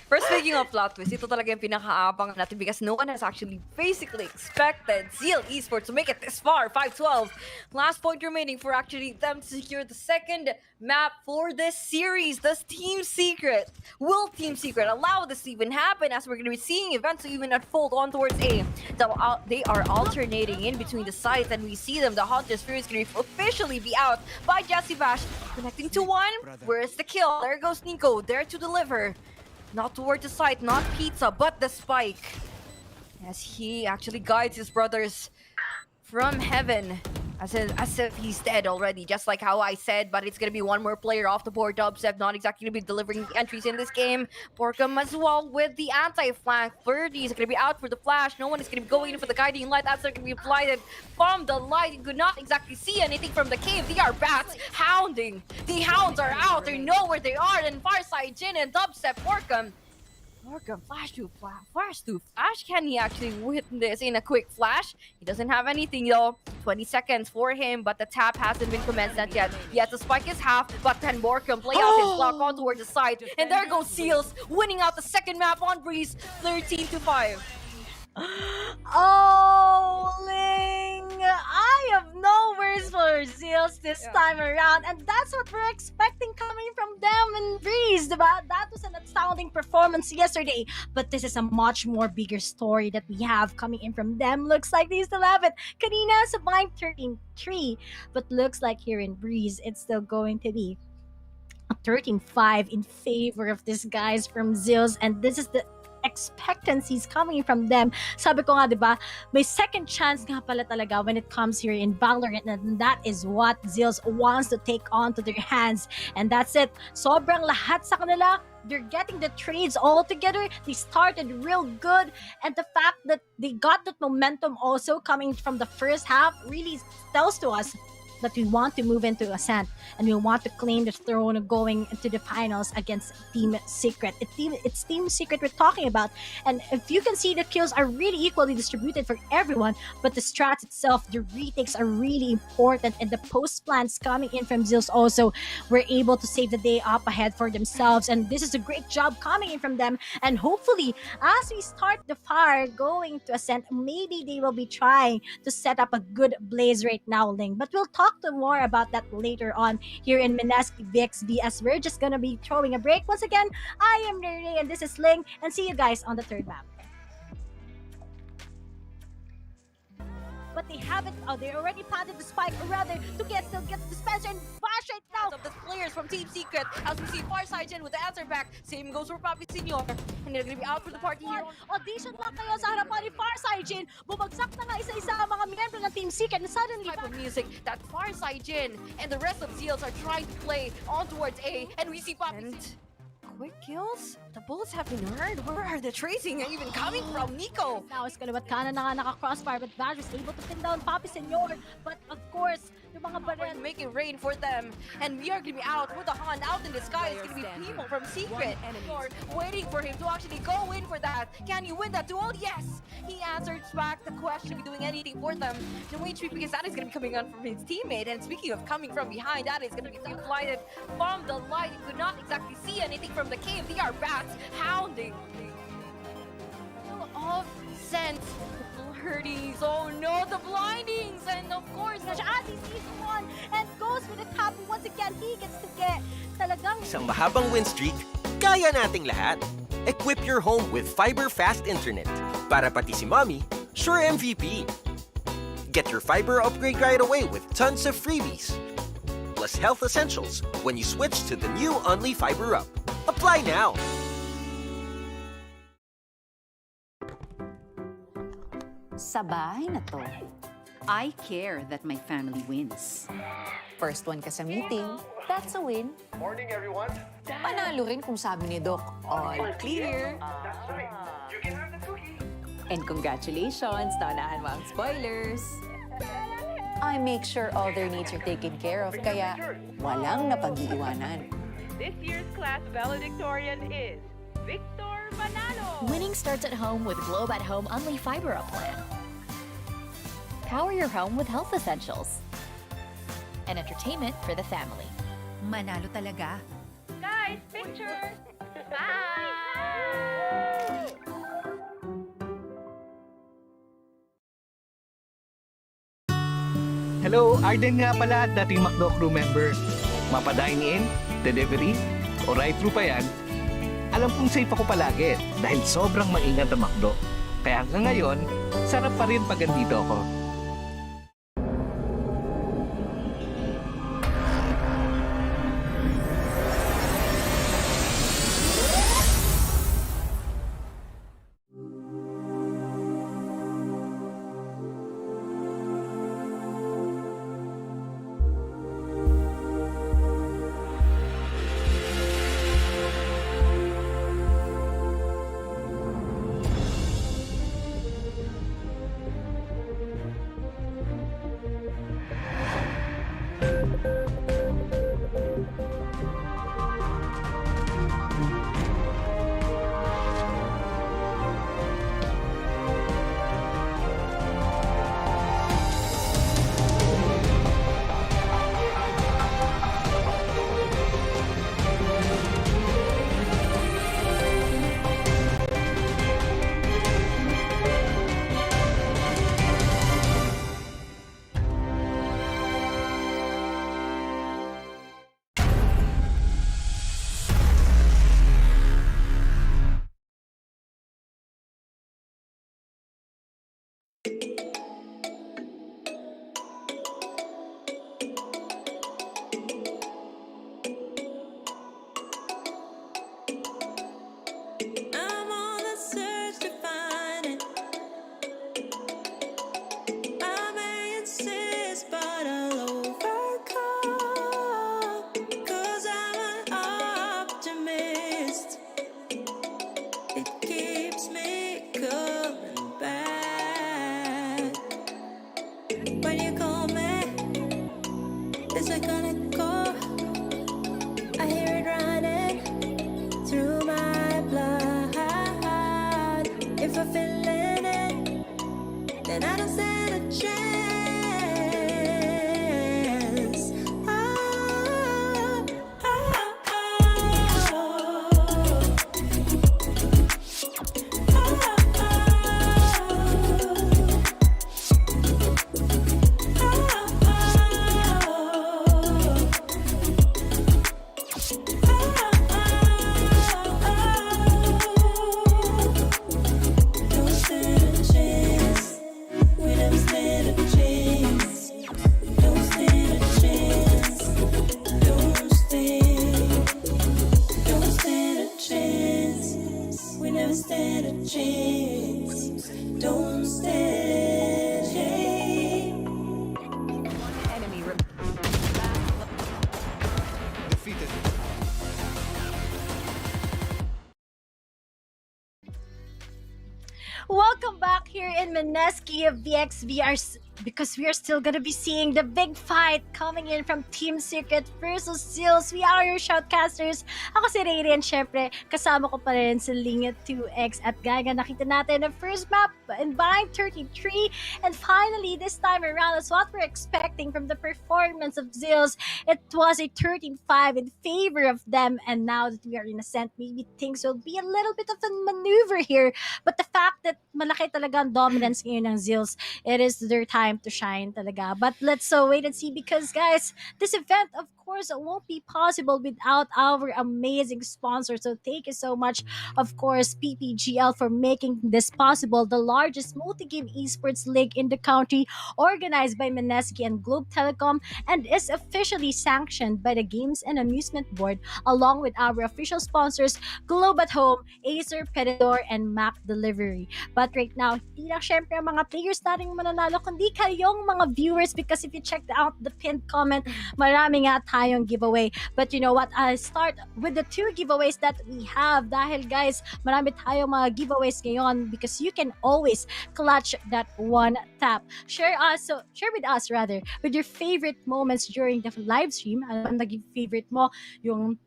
First, speaking of plot twist, ito talaga yung pinaka-aabang natin because no one has actually basically expected ZEAL Esports to make it this far, 5-12. Last point remaining for actually them to secure the second map for this series. Does Team Secret, will Team Secret allow this to even happen as we're going to be seeing events to even unfold on towards A? They are alternating in between the sides and we see them. The Hunter's Fury is going to officially be out by Jesse Bash, connecting to one. Where's the kill? There goes Nico, there to deliver. Not towards the site, not pizza, but the spike. as he actually guides his brothers from heaven. As if he's dead already, just like how I said, but it's gonna be one more player off the board. Dubstep not exactly gonna be delivering the entries in this game. Borkum as well with the anti-flank. 30 is gonna be out for the flash. No one is gonna be going in for the guiding light. That's gonna be blinded from the light. You could not exactly see anything from the cave. They are bats hounding. The hounds are out. They know where they are. And Farside, Jin, and Dubstep, Borkum. Borkum, flash to flash. Can he actually win this in a quick flash? He doesn't have anything though. 20 seconds for him, but the tap hasn't been commenced yet. Yes, the spike is half, but then Borkum play out his block on towards the side. And there goes Seals, winning out the second map on Breeze, 13-5. Oh, Ling! I have no words for Zeals this time around, and that's what we're expecting coming from them and Breeze, diba? That was an astounding performance yesterday, but this is a much more bigger story that we have coming in from them. Looks like they still have it. Kanina Sublime 13-3, but looks like here in Breeze, it's still going to be a 13-5 in favor of these guys from Zeals, and this is the expectancies coming from them. Sabi ko nga, diba, may second chance nga pala talaga when it comes here in Valorant, and that is what Zeals wants to take on to their hands. And that's it. Sobrang lahat sa kanila, they're getting the trades all together. They started real good, and the fact that they got that momentum also coming from the first half really tells to us that we want to move into Ascent and we want to claim the throne of going into the finals against Team Secret. It's Team Secret we're talking about, and if you can see, the kills are really equally distributed for everyone, but the strats itself, the retakes are really important, and the post plans coming in from Zeals also were able to save the day up ahead for themselves, and this is a great job coming in from them. And hopefully, as we start the fire going to Ascent, maybe they will be trying to set up a good blaze right now, Ling, but we'll talk to more about that later on here in Mineski VxV, as we're just gonna be throwing a break. Once again, I am Rere and this is Ling, and see you guys on the third map. But they haven't, they already planted the spike, or rather, to still get the dispenser and bash right now of the players from Team Secret, as we see Farside Jin with the answer back. Same goes for Papi Senior, and they're gonna be out for the party here. Audition lang kayo sa harapan ni Farside Jin. Bumagsak na nga isa-isa ang mga miyembro ng Team Secret, and suddenly type of music that Farside Jin and the rest of Zeals are trying to play on towards A, and we see Papi quick kills? The bullets have been heard. Where are the tracing even coming from, Nico? Now it's Kalabat Kana na nga naka-crossfire, but Bash was able to pin down Papi Senor. But of course, yung mga baril make it rain for them. And we are gonna be out with the hunt out in the sky. It's gonna be people from Secret waiting for him to actually go in for that. Can you win that duel? Yes! He answers back the question, be doing anything for them. The way treat, because that is gonna be coming on from his teammate. And speaking of coming from behind, that is gonna be blinded from the light. You could not exactly see anything from the cave. They are bats hounding. Of sense. Hurties. Oh no, the blindings. And of course, Najazi sees one and goes with the top. Once again, he gets to get talagang Isang mahabang win streak, kaya nating lahat. Equip your home with fiber fast internet. Para pati si mommy, sure MVP. Get your fiber upgrade right away with tons of freebies. Plus health essentials when you switch to the new Only Fiber Up. Apply now! Sa bahay na to, I care that my family wins. First one ka sa meeting, that's a win. Morning, everyone. Panalo rin kung sabi ni Doc, all clear. That's right. You can have the cookie. And congratulations, naunahan mo ang spoilers. I make sure all their needs are taken care of, kaya walang napag-iiwanan. This year's class valedictorian is Victor Manalo. Winning starts at home with Globe at Home Only Fiber Up plan. Power your home with health essentials and entertainment for the family. Manalo talaga. Guys, picture. Bye. Hello, Arden nga pala at dating McDo crew member. Mapa-dine in, delivery, o ride-thru pa yan, alam kong safe ako palagi dahil sobrang maingat ang McDo. Kaya hanggang ngayon, sarap pa rin pag andito ako. I'm on the search to find it. I may insist, but I'll overcome. 'Cause I'm an optimist. It keeps me coming back. When you call me, it's like an echo. I hear it running through my blood. If I'm feeling it, then I don't stand a chance. Don't stand a chance. We never stand a chance. Don't stand a chance. Don't stand a chance. We never stand a chance. Don't stand. Enemy Defeated. Welcome back here in Mineski VxV, because we are still gonna be seeing the big fight coming in from Team Secret versus ZEALs. We are your shoutcasters. Ako si Rayri, and syempre, kasama ko pa rin si Linga 2X. At gaya nga nakita natin the first map in Bind 33. And finally, this time around, that's what we're expecting from the performance of ZEALs. It was a 13-5 in favor of them. And now that we are in Ascent, maybe things will be a little bit of a maneuver here. But the fact that malaki talaga ang dominance ngayon ng ZEALs, it is their time to shine talaga. But let's wait and see, because guys, this event of course won't be possible without our amazing sponsor. So thank you so much, of course, PPGL, for making this possible, the largest multi-game esports league in the country, organized by Mineski and Globe Telecom, and is officially sanctioned by the Games and Amusement Board, along with our official sponsors Globe at Home, Acer, Pedidor, and Mac Delivery. But right now, hindi lang syempre ang mga players natin mananalo, kundi kayong mga viewers, because if you check out the pinned comment, marami nga tayong giveaway. But you know what? I'll start with the 2 giveaways that we have, dahil guys, marami tayong mga giveaways ngayon, because you can always clutch that one tap. Share with us rather with your favorite moments during the live stream. Ano ang naging favorite mo? Yung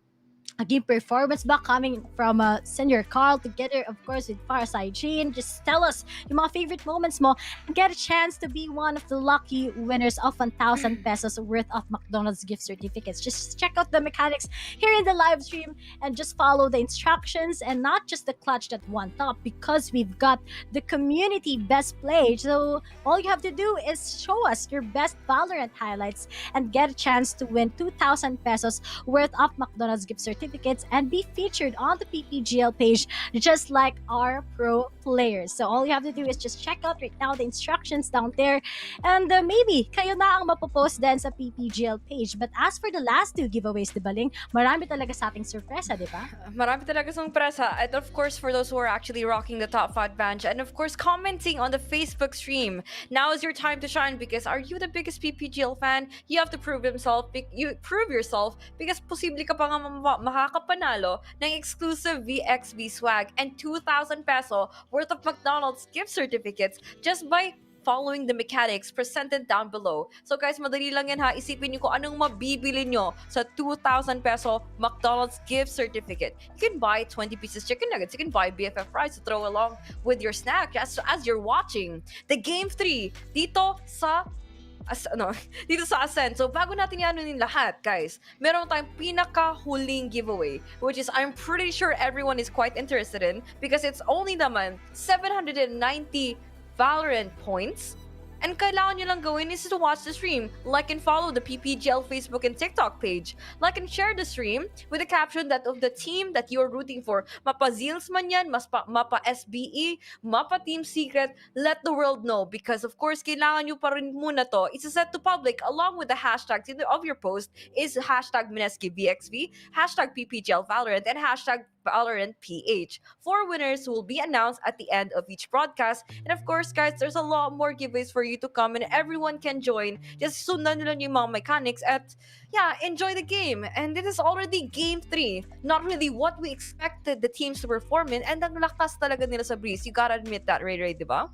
game performance ba coming from Senior Carl, together of course with Farside Jane? Just tell us yung mga favorite moments mo and get a chance to be one of the lucky winners of 1,000 pesos worth of McDonald's gift certificates. Just check out the mechanics here in the live stream and just follow the instructions, and not just the clutch that one top, because we've got the community best play. So all you have to do is show us your best Valorant highlights and get a chance to win 2,000 pesos worth of McDonald's gift certificates and be featured on the PPGL page, just like our pro players. So all you have to do is just check out right now the instructions down there, and maybe kayo na ang mapopost din sa PPGL page. But as for the last 2 giveaways, di ba, Ling? Marami talaga sa ating sorpresa, di ba? Marami talaga sorpresa. And of course, for those who are actually rocking the top 5 badge, and of course, commenting on the Facebook stream, now is your time to shine, because are you the biggest PPGL fan? You have to prove yourself, because posible ka pa nga makakapanalo ng exclusive VxV swag and 2,000 peso worth of McDonald's gift certificates just by following the mechanics presented down below. So guys, madali lang yan ha. Isipin nyo kung anong mabibili nyo sa 2,000 peso McDonald's gift certificate. You can buy 20 pieces chicken nuggets. You can buy BFF fries to throw along with your snack as you're watching the Game 3 dito sa dito sa Ascent. So, bago natin yan yung lahat, guys, meron tayong pinaka-huling giveaway, which is I'm pretty sure everyone is quite interested in because it's only naman 790 Valorant points. And kailangan nyo lang gawin is to watch the stream, like and follow the PPGL Facebook and TikTok page, like and share the stream with the caption that of the team that you're rooting for. Mapa ZEALs man yan, mapa SBE, mapa Team Secret, let the world know because of course, kailangan nyo pa rin muna to. It's set to public along with the hashtags of your post is hashtag Mineski VxV, hashtag PPGL Valorant, and hashtag Valorant PH. 4 winners will be announced at the end of each broadcast. And of course, guys, there's a lot more giveaways for you to come and everyone can join. Just sundan nila yung mga mechanics at yeah, enjoy the game. And this is already Game 3. Not really what we expected the teams to perform in. And ang lakas talaga nila sa Breeze. You gotta admit that, Ray, di ba?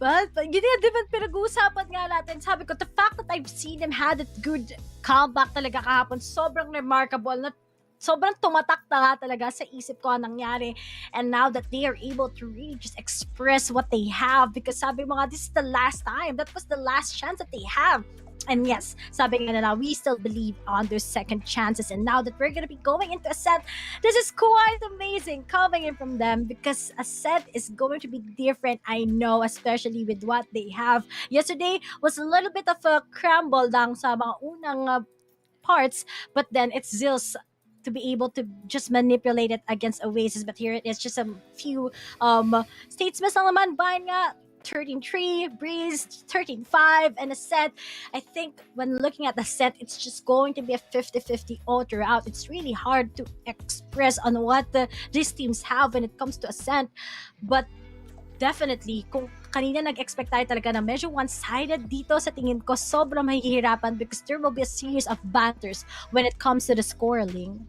But yun yan, di ba pinag-uusapan nga natin, sabi ko, the fact that I've seen them had a good comeback talaga kahapon, sobrang remarkable na sobrang tumatak na nga talaga sa isip ko ang nangyari. And now that they are able to really just express what they have because sabi mo nga, this is the last time. That was the last chance that they have. And yes, sabi nga na we still believe on their second chances. And now that we're gonna be going into Ascent, this is quite amazing coming in from them because Ascent is going to be different, I know, especially with what they have. Yesterday was a little bit of a crumble lang sa mga unang parts, but then it's ZEAL's to be able to just manipulate it against Oasis. But here it is, just a few statesmen lang naman. Buying nga 13-3, Breeze 13-5, and Ascent. I think when looking at the set, it's just going to be a 50-50 all throughout. It's really hard to express on what these teams have when it comes to Ascent. But definitely, kung kanina nag-expect tayo talaga na medyo one-sided dito, sa tingin ko sobrang mahihirapan because there will be a series of banters when it comes to the scoring.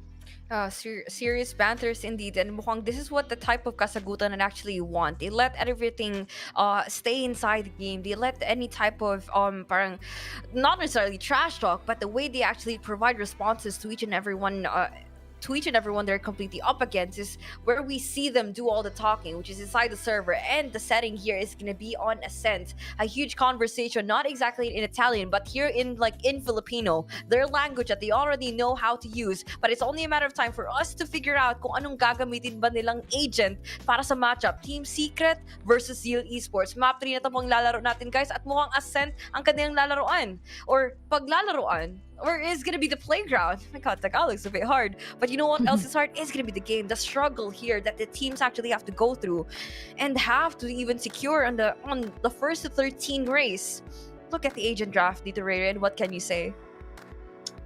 Serious banters indeed, and mukhang this is what the type of kasagutan that actually want. They let everything stay inside the game. They let any type of parang not necessarily trash talk, but the way they actually provide responses to each and everyone they're completely up against is where we see them do all the talking, which is inside the server. And the setting here is going to be on Ascent, a huge conversation, not exactly in Italian, but here in Filipino, their language that they already know how to use. But it's only a matter of time for us to figure out kung anong gagamitin ba nilang agent para sa matchup. Team Secret versus ZEAL Esports. Map 3 na ito pang lalaro natin, guys, at mukhang Ascent ang kanilang lalaroan or paglalaroan. Or is gonna be the playground. Oh my god, Tagalog's a bit hard. But you know what else is hard? It's gonna be the game, the struggle here that the teams actually have to go through and have to even secure on the first to 13 race. Look at the agent draft, Dito Rayren. What can you say?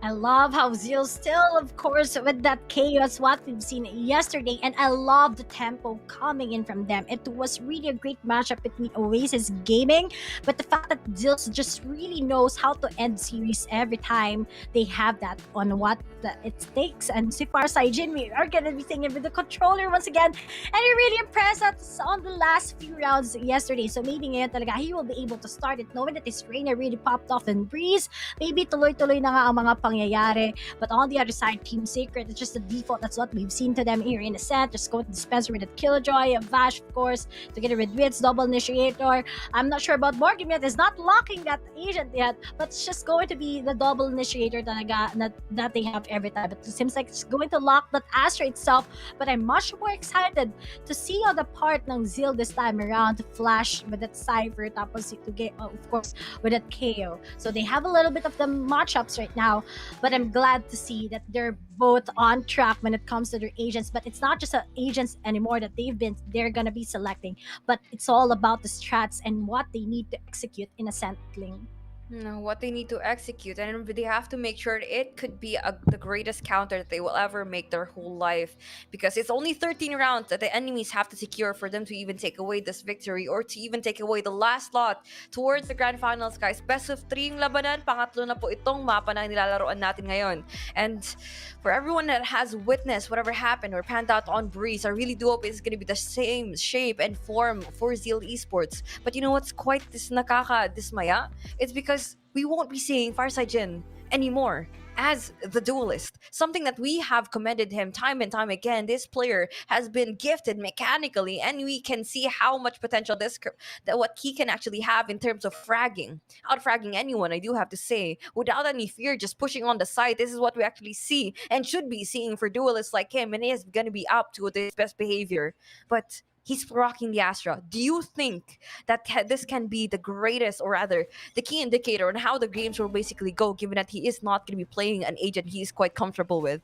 I love how ZEAL still, of course, with that chaos, what we've seen yesterday, and I love the tempo coming in from them. It was really a great matchup between Oasis Gaming, but the fact that ZEAL just really knows how to end series every time they have that on what it takes. And si far Saijin, we are gonna be seeing it with the controller once again, and he really impressed us on the last few rounds yesterday. So maybe ngayon talaga he will be able to start it, knowing that his trainer really popped off in Breeze. Maybe tuloy-tuloy na nga ang mga pangyayari. But on the other side, Team Secret, it's just the default. That's what we've seen to them here in Ascent. Just go to dispenser with a Killjoy, a Vash, of course, together with Wits, double initiator. I'm not sure about Morgan yet. It's not locking that agent yet, but it's just going to be the double initiator that they have every time. But it seems like it's going to lock that Astra itself. But I'm much more excited to see on the part ng ZEAL this time around to flash with that Cypher, tapos to get, of course, with that KO. So they have a little bit of the matchups right now. But I'm glad to see that they're both on track when it comes to their agents. But it's not just agents anymore that they're gonna be selecting, but it's all about the strats and what they need to execute in a settling. No, what they need to execute, and they have to make sure it could be the greatest counter that they will ever make their whole life, because it's only 13 rounds that the enemies have to secure for them to even take away this victory, or to even take away the last lot towards the grand finals, guys. Best of 3 yung labanan, pangatlo na po itong mapa na nilalaroan natin ngayon. And for everyone that has witnessed whatever happened or panned out on Breeze, I really do hope it's going to be the same shape and form for ZEAL Esports. But you know what's quite nakaka-dismaya? It's because we won't be seeing Farside Jin anymore as the duelist. Something that we have commended him time and time again. This player has been gifted mechanically, and we can see how much potential that what he can actually have in terms of fragging. Out fragging anyone, I do have to say, without any fear, just pushing on the side. This is what we actually see and should be seeing for duelists like him, and he is going to be up to his best behavior. But he's rocking the Astra. Do you think that this can be the greatest, or rather, the key indicator on how the games will basically go, given that he is not going to be playing an agent he is quite comfortable with?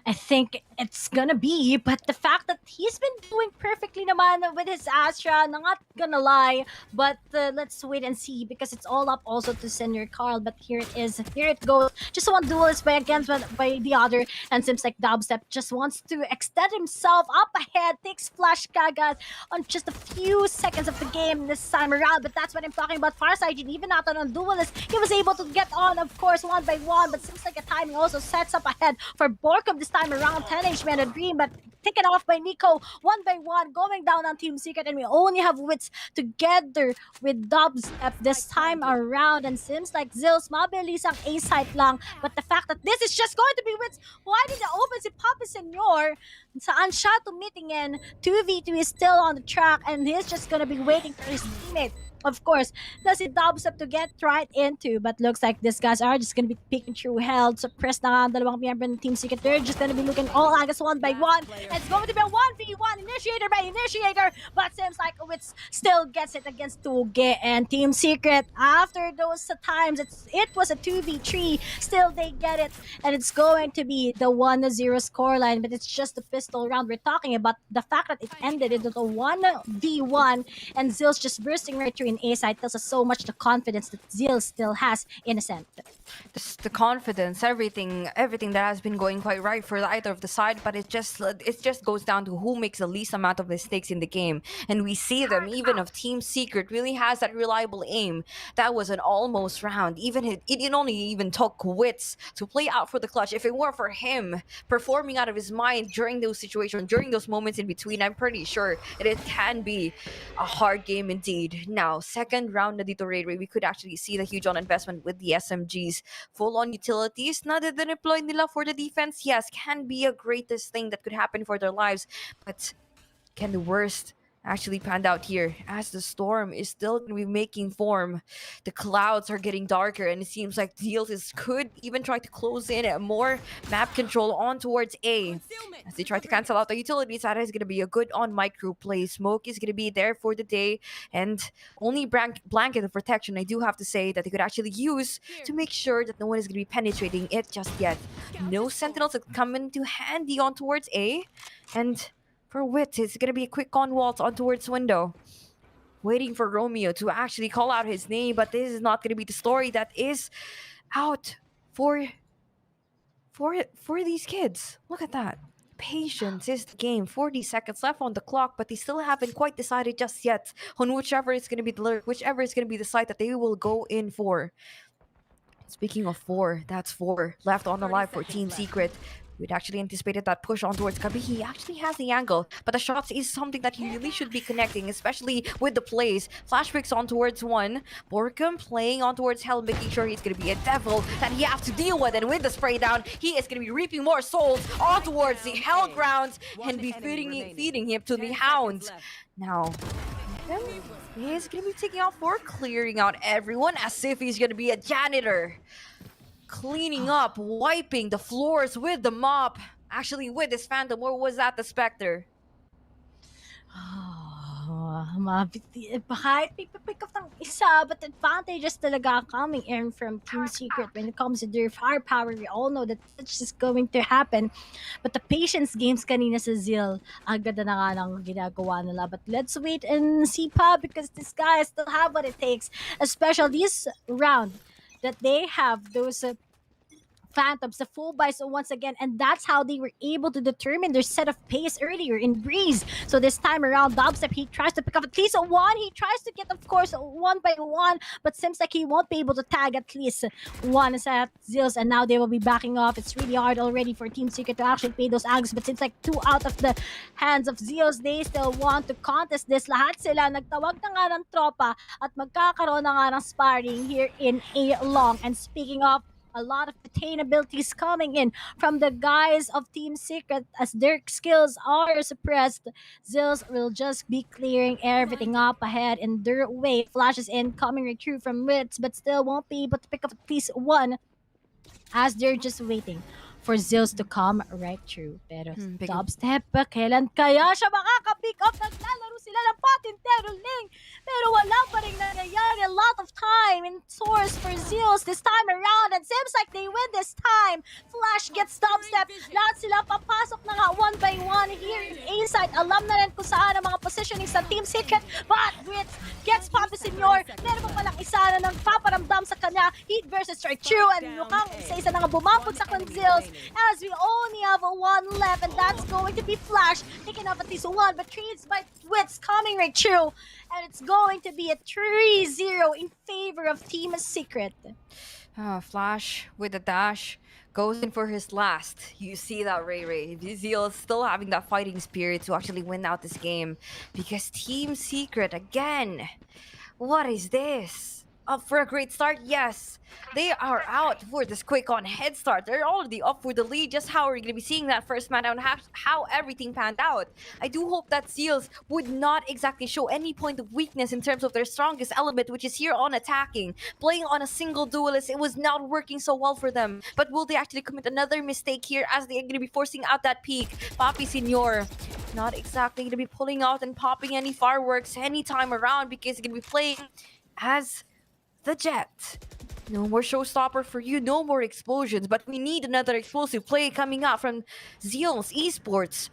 I think it's gonna be, but the fact that he's been doing perfectly naman with his Astra, not gonna lie, but let's wait and see, because it's all up also to Senior Carl. But here it is, here it goes. Just one duelist by against by the other, and seems like Dubstep just wants to extend himself up ahead, takes Flash Kagad on just a few seconds of the game this time around. But that's what I'm talking about. Farside, even out on a duelist, he was able to get on, of course, one by one, but seems like a timing also sets up ahead for Borkum this time around. 10 HP and a dream, but taken off by Nico one by one, going down on Team Secret, and we only have Wits together with Dubs at this time around. And seems like Zills mabilis ang A-site lang, but the fact that this is just going to be Wits, why did it open si Papa Senor? Saan siya tumitingin? 2v2 is still on the track, and he's just gonna be waiting for his teammate. Of course, does it Dubs up to get right into, but looks like these guys are just gonna be picking through health. So press na ang dalawang member ng Team Secret. They're just gonna be looking all angles one by one. And it's going to be a 1v1 initiator by initiator, but seems like Wits still gets it against Tuge and Team Secret. After those times, it was a 2v3. Still, they get it, and it's going to be the 1-0 scoreline, but it's just a pistol round. We're talking about the fact that it ended into a 1v1, and Zill's just bursting right through in A side tells us so much the confidence that ZEAL still has in a sense. The confidence, everything that has been going quite right for either of the side, but it just goes down to who makes the least amount of mistakes in the game. And we see them, even of Team Secret really has that reliable aim. That was an almost round. Even it only even took Wits to play out for the clutch. If it weren't for him performing out of his mind during those situations, during those moments in between, I'm pretty sure that it can be a hard game indeed. Now, second round na dito, Ray, we could actually see the huge on investment with the SMGs. Full-on utilities na deploy nila for the defense, yes, can be a greatest thing that could happen for their lives. But can the worst actually panned out here, as the storm is still going to be making form. The clouds are getting darker, and it seems like ZEAL could even try to close in more map control on towards A. As they try to cancel out the utilities, that is going to be a good on micro play. Smoke is going to be there for the day, and only blanket of protection I do have to say that they could actually use to make sure that no one is going to be penetrating it just yet. No sentinels that come into handy on towards A, and for Wit, it's going to be a quick on waltz on towards window. Waiting for Romeo to actually call out his name, but this is not going to be the story that is out for these kids. Look at that. Patience is the game. 40 seconds left on the clock, but they still haven't quite decided just yet on whichever is going to be the site that they will go in for. Speaking of 4, that's 4 left on the live for Team Secret. We'd actually anticipated that push on towards Kabi. He actually has the angle, but the shots is something that he really should be connecting, especially with the plays. Flash picks on towards 1. Borkum playing on towards Hell, making sure he's going to be a devil that he has to deal with. And with the spray down, he is going to be reaping more souls on towards the Hell grounds and be feeding him to the Hounds. Now, he is going to be taking out 4, clearing out everyone as if he's going to be a janitor. Cleaning up, wiping the floors with the mop. Actually, with this Phantom, or was that the Spectre? kahit may pick up ng isa, but advantages talaga coming in from Team Secret when it comes to their firepower. We all know that that's just going to happen. But the patience games kanina sa ZEAL, ang ganda na nga ng ginagawa nila. But let's wait and see pa, because these guys still have what it takes, especially this round that they have those Phantoms, the full buys once again, and that's how they were able to determine their set of pace earlier in Breeze. So this time around, Dubstep, he tries to pick up at least a one. He tries to get, of course, one by one, but seems like he won't be able to tag at least one set ZEALs, and now they will be backing off. It's really hard already for Team Secret to actually pay those angles, but seems like 2 out of the hands of ZEALs, they still want to contest this. Lahat sila nagtawag na nga ng tropa at magkakaroon na nga ng sparring here in a long. And speaking of, a lot of attainabilities coming in from the guys of Team Secret as their skills are suppressed. ZEALs will just be clearing everything up ahead in their way. Flashes in, coming recruit from Wits, but still won't be able to pick up at least one as they're just waiting for ZEALs to come right through. Pero Dubstep, kailan kaya siya makaka-pick up? Naglalaro sila ng patintero link, pero wala pa rin nangyayari. A lot of time in source for ZEALs this time around, and seems like they win this time. Flash gets Dubstep. Lahat sila papasok na nga one by one here in A-side. Alam na rin kung saan ang mga positioning sa Team Secret, but Wits gets Papi Senor. Meron pa palang isa na nagpaparamdam sa kanya. Heat versus Strike True, and mukhang isa-isa na nga bumabog sa ZEALs, as we only have one left, and that's going to be Flash taking off at least one, but trees by Wits coming right through, and it's going to be a 3-0 in favor of Team Secret. Flash with a dash goes in for his last. You see that, Ray. ZEAL is still having that fighting spirit to actually win out this game, because Team Secret again. What is this? Up for a great start? Yes. They are out for this quick on head start. They're already up for the lead. Just how are we going to be seeing that first man down, how everything panned out? I do hope that ZEALs would not exactly show any point of weakness in terms of their strongest element, which is here on attacking. Playing on a single duelist, it was not working so well for them. But will they actually commit another mistake here as they're going to be forcing out that peak? Papi Senor not exactly going to be pulling out and popping any fireworks anytime around, because he's going to be playing as the Jet. No more showstopper for you, no more explosions, but we need another explosive play coming out from ZEAL's Esports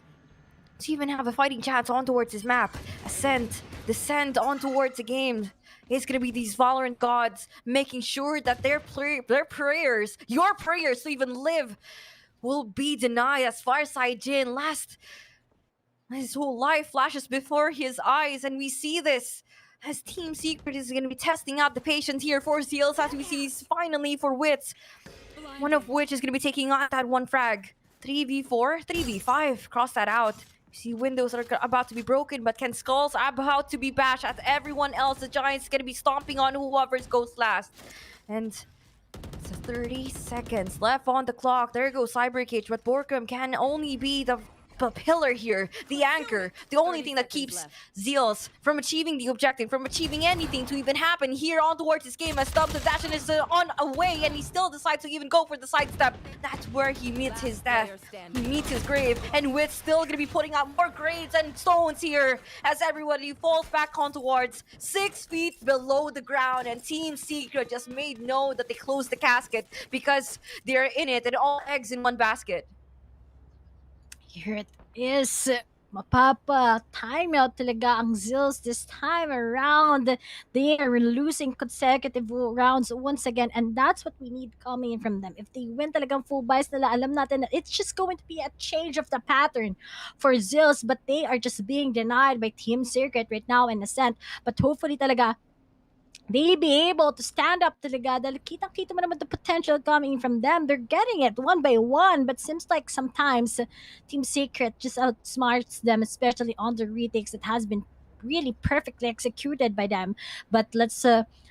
to even have a fighting chance on towards this map. Ascent, descend on towards the game. It's gonna be these Valorant gods making sure that their prayers, your prayers to even live, will be denied, as Farside Jin his whole life flashes before his eyes, and we see this as Team Secret is going to be testing out the patience here for ZEALs, as we see finally for Wits, one of which is going to be taking on that one frag. 3v4, 3v5, cross that out. You see windows are about to be broken, but Ken Skulls are about to be bashed as everyone else. The Giants going to be stomping on whoever goes last. And it's 30 seconds left on the clock. There goes Cyber Cage, but Borkum can only be the pillar here, the anchor, the only thing that keeps ZEALs from achieving the objective, from achieving anything to even happen here on towards this game, as Dubs Dash is on a way, and he still decides to even go for the sidestep. That's where he meets his death. He meets his grave, and Wit's still going to be putting out more grades and stones here as everybody falls back on towards 6 feet below the ground, and Team Secret just made known that they closed the casket because they're in it and all eggs in one basket. Here it is. Mapapa timeout talaga ang ZEALs this time around. They are losing consecutive rounds once again, and that's what we need coming in from them. If they win talagang full buys nila, alam natin na it's just going to be a change of the pattern for ZEALs, but they are just being denied by Team Secret right now in Ascent. But hopefully talaga they'll be able to stand up talaga dahil kitang-kita mo naman the potential coming from them. They're getting it one by one, but seems like sometimes Team Secret just outsmarts them, especially on the retakes that has been really perfectly executed by them. But let's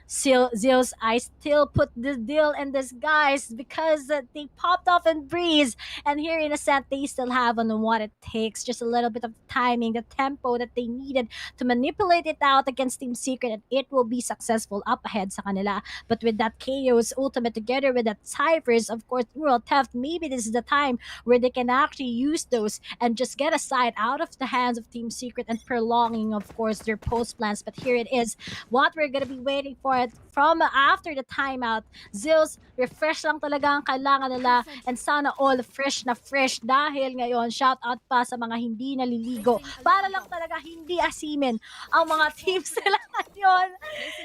Zeus, I still put the deal in disguise because they popped off in breeze. And here in a set, they still have on what it takes. Just a little bit of timing, the tempo that they needed to manipulate it out against Team Secret, and it will be successful up ahead sa kanila. But with that Chaos ultimate together with that Cyphers, of course, Emerald Theft, maybe this is the time where they can actually use those and just get a side out of the hands of Team Secret and prolonging, of course, their post plans. But here it is, what we're gonna be waiting for it from after the timeout. Zills, refresh lang talaga ang kailangan nila, and sana all fresh na fresh dahil ngayon, shout out pa sa mga hindi naliligo para lang talaga hindi asimin ang mga teams nila ngayon.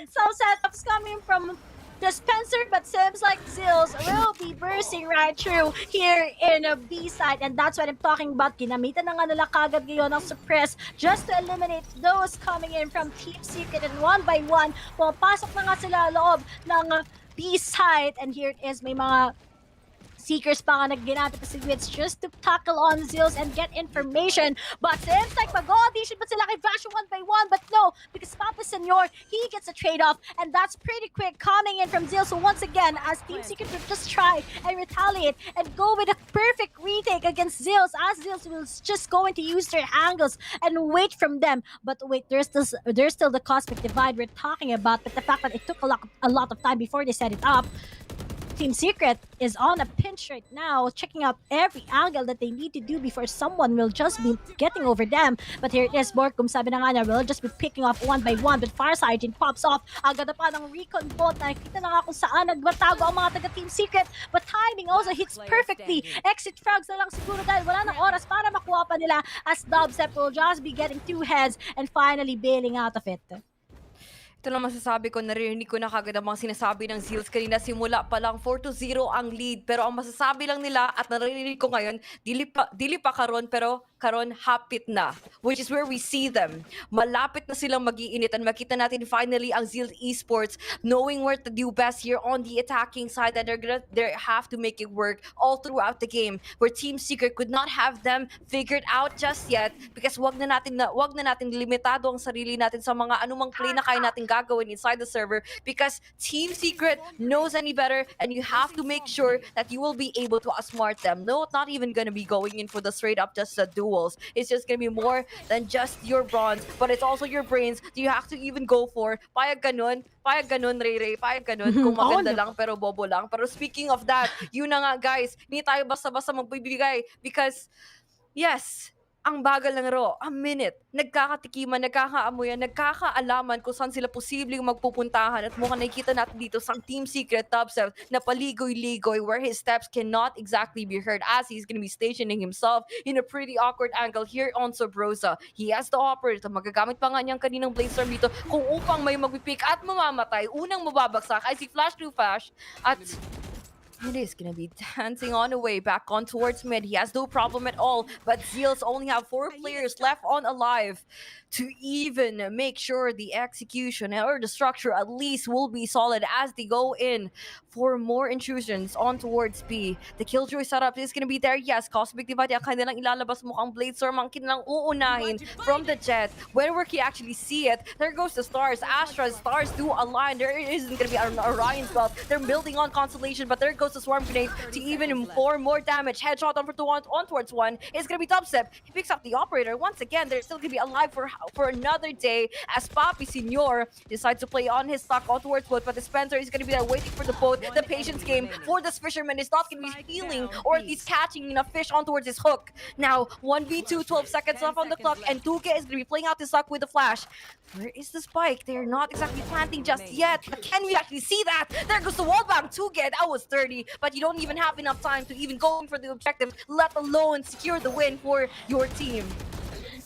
Some setups coming from Dispenser, but seems like Zills will be bursting right through here in a B side, and that's what I'm talking about. Ginamitan na nga nila kagad ngayon ng suppress just to eliminate those coming in from Team Secret, and one by one, pumapasok na nga sila loob ng B side, and here it is, may mga Seekers pa nga ginamit si Wits just to tackle on Zills and get information. But seems like mag-audition pa sila kay Vash one by one. But no, because Papa Senor, he gets a trade-off. And that's pretty quick coming in from Zills. So once again, as Team Secret would just try and retaliate and go with a perfect retake against Zills, as Zills will just going to use their angles and wait from them. But wait, there's still the cosmic divide we're talking about. But the fact that it took a lot of time before they set it up, Team Secret is on a pinch right now, checking out every angle that they need to do before someone will just be getting over them. But here it is, Borkum, sabi na nga niya, will just be picking off one by one, but Fire Sergeant pops off. Agad na pa ng recon bolt, nakikita na nga kung saan nagmatago ang mga taga-Team Secret, but timing also hits perfectly. Exit frags na lang siguro dahil wala ng oras para makuha pa nila, as Dubstep will just be getting two heads and finally bailing out of it. Ito lang masasabi ko, narinig ko na kagad ang mga sinasabi ng Zeals kanina. Simula pa lang 4-0 ang lead. Pero ang masasabi lang nila at narinig ko ngayon, dili pa karon, pero karon hapit na. Which is where we see them. Malapit na silang mag-iinit, and makita natin finally ang ZEAL Esports knowing where to do best here on the attacking side, and they have to make it work all throughout the game, where Team Secret could not have them figured out just yet, because wag na natin limitado ang sarili natin sa mga anumang play na kaya natin gagawin inside the server, because Team Secret knows any better, and you have to make sure that you will be able to outsmart them. No, not even gonna be going in for the straight up just duels. It's just gonna be more than just your bronze, but it's also your brains. Do you have to even go for payag ganun, Ray, payag ganun, kung maganda lang pero bobo lang. Pero speaking of that, yun na nga guys, hindi tayo basta-basta magbibigay, because yes, ang bagal ng laro, a minute, nagkakatikiman, nagkakaamuyan, nagkakaalaman kung saan sila posibleng magpupuntahan, at mukhang nakikita natin dito sa Team Secret top set na paligoy-ligoy, where his steps cannot exactly be heard, as he's gonna be stationing himself in a pretty awkward angle here on Sobrosa. He has to operate, magagamit pa nga niyang kaninang Blazestorm dito kung upang may magpipick at mamamatay, unang mababagsak ay si Flash to Flash, at it is gonna be dancing on the way back on towards mid. He has no problem at all, but Zeals only have 4 players left on alive to even make sure the execution or the structure at least will be solid as they go in for more intrusions on towards B. The Killjoy setup is gonna be there. Yes, Cosmic Divide ang kanilang ilalabas, mukhang Bladestorm ang kanilang uunahin from the Jet. When we can actually see it, there goes the Stars. Astra's Stars do align. There isn't gonna be an Orion's belt. They're building on Constellation, but there goes the Swarm Grenade to even more damage. Headshot on towards one. It's gonna be Dubstep. He picks up the Operator. Once again, they're still gonna be alive for another day, as Papi Senor decides to play on his stock on towards boat, but the Spencer is gonna be there waiting for the boat. The patience game for this fisherman is not gonna be feeling, or at least catching enough fish on towards his hook. Now, 1v2, 12 seconds left on the clock, and Tuke is gonna be playing out the stock with the flash. Where is the spike? They're not exactly planting just yet, but can we actually see that? There goes the wall back. Tuke, that was 30, but you don't even have enough time to even go in for the objective, let alone secure the win for your team.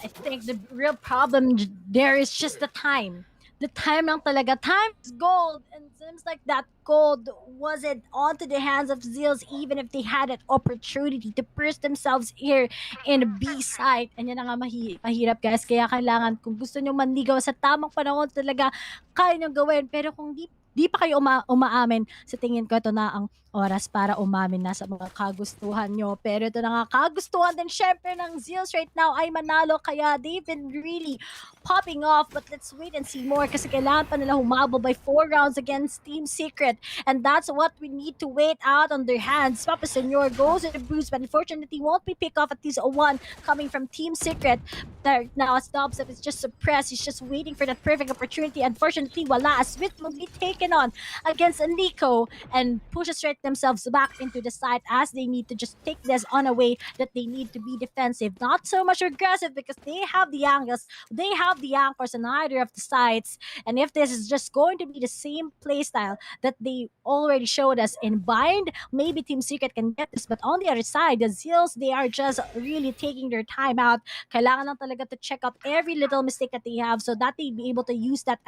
I think the real problem there is just the time. The time lang talaga. Time is gold, and seems like that gold wasn't onto the hands of Zeals, even if they had an opportunity to burst themselves here in the B side. And yan na nga mahirap guys, kaya kailangan, kung gusto nyo manligaw sa tamang panahon talaga, kaya nyo gawin. Pero kung di pa kayo umaamin, sa tingin ko ito na ang oras para umamin na sa mga kagustuhan nyo. Pero ito na nga, kagustuhan din syempre ng Zeals right now ay manalo, kaya they've been really popping off. But let's wait and see more kasi kailangan pa nila humabol by 4 rounds against Team Secret. And that's what we need to wait out on their hands. Papa Senor goes with the bruise, but unfortunately won't be picked off at least a 1 coming from Team Secret. There, now as Dobstep is just suppressed, he's just waiting for that perfect opportunity. Unfortunately, wala. Smith will be taken on against Nico and pushes right themselves back into the side as they need to just take this on a way that they need to be defensive. Not so much aggressive because they have the angles, they have the anchors on either of the sides. And if this is just going to be the same playstyle that they already showed us in Bind, maybe Team Secret can get this. But on the other side, the Zeals, they are just really taking their time out. Kailangan lang talaga to check out every little mistake that they have so that they be able to use that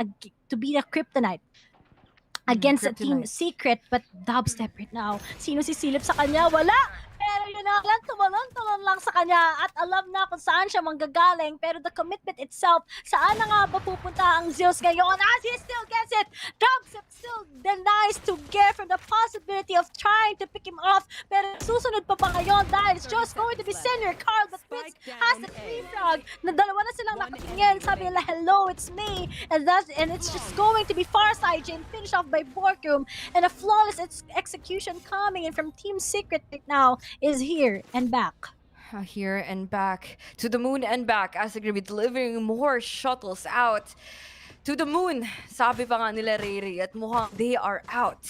to be the kryptonite against a Team Secret. But Dubstep right now, sino sisilip sa kanya? Wala! Pero yun na lang, tumalon-talon lang sa kanya at alam na kung saan siya manggagaling. Pero the commitment itself, saan na nga ba pupunta ang Zeus ngayon as he still gets it? Dubstep still denies to get from the possibility of trying to pick him off. Pero susunod pa ba ngayon dahil it's just going to be Senior Carl, but Fitz has the frog na dalawa na silang nakatingin. Sabi nila, hello, it's me. And it's just going to be Farside and finished off by Borkum. And a flawless execution coming in from Team Secret right now is here and back. Here and back. To the moon and back as they're gonna be delivering more shuttles out. To the moon, sabi pa nga nila Riri, at mukhang they are out.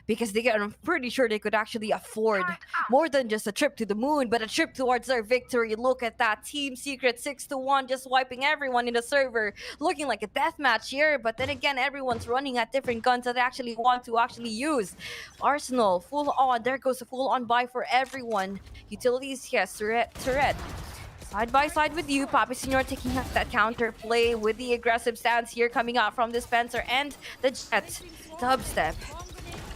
Because I'm pretty sure they could actually afford more than just a trip to the moon, but a trip towards their victory. Look at that. Team Secret 6-1, just wiping everyone in the server. Looking like a deathmatch here, but then again, everyone's running at different guns that they actually want to use. Arsenal, full on. There goes a full on buy for everyone. Utilities, yes, turret. Side by side with you, Papi Senor taking up that counter play with the aggressive stance here coming out from Dispenser and the Jet. Dubstep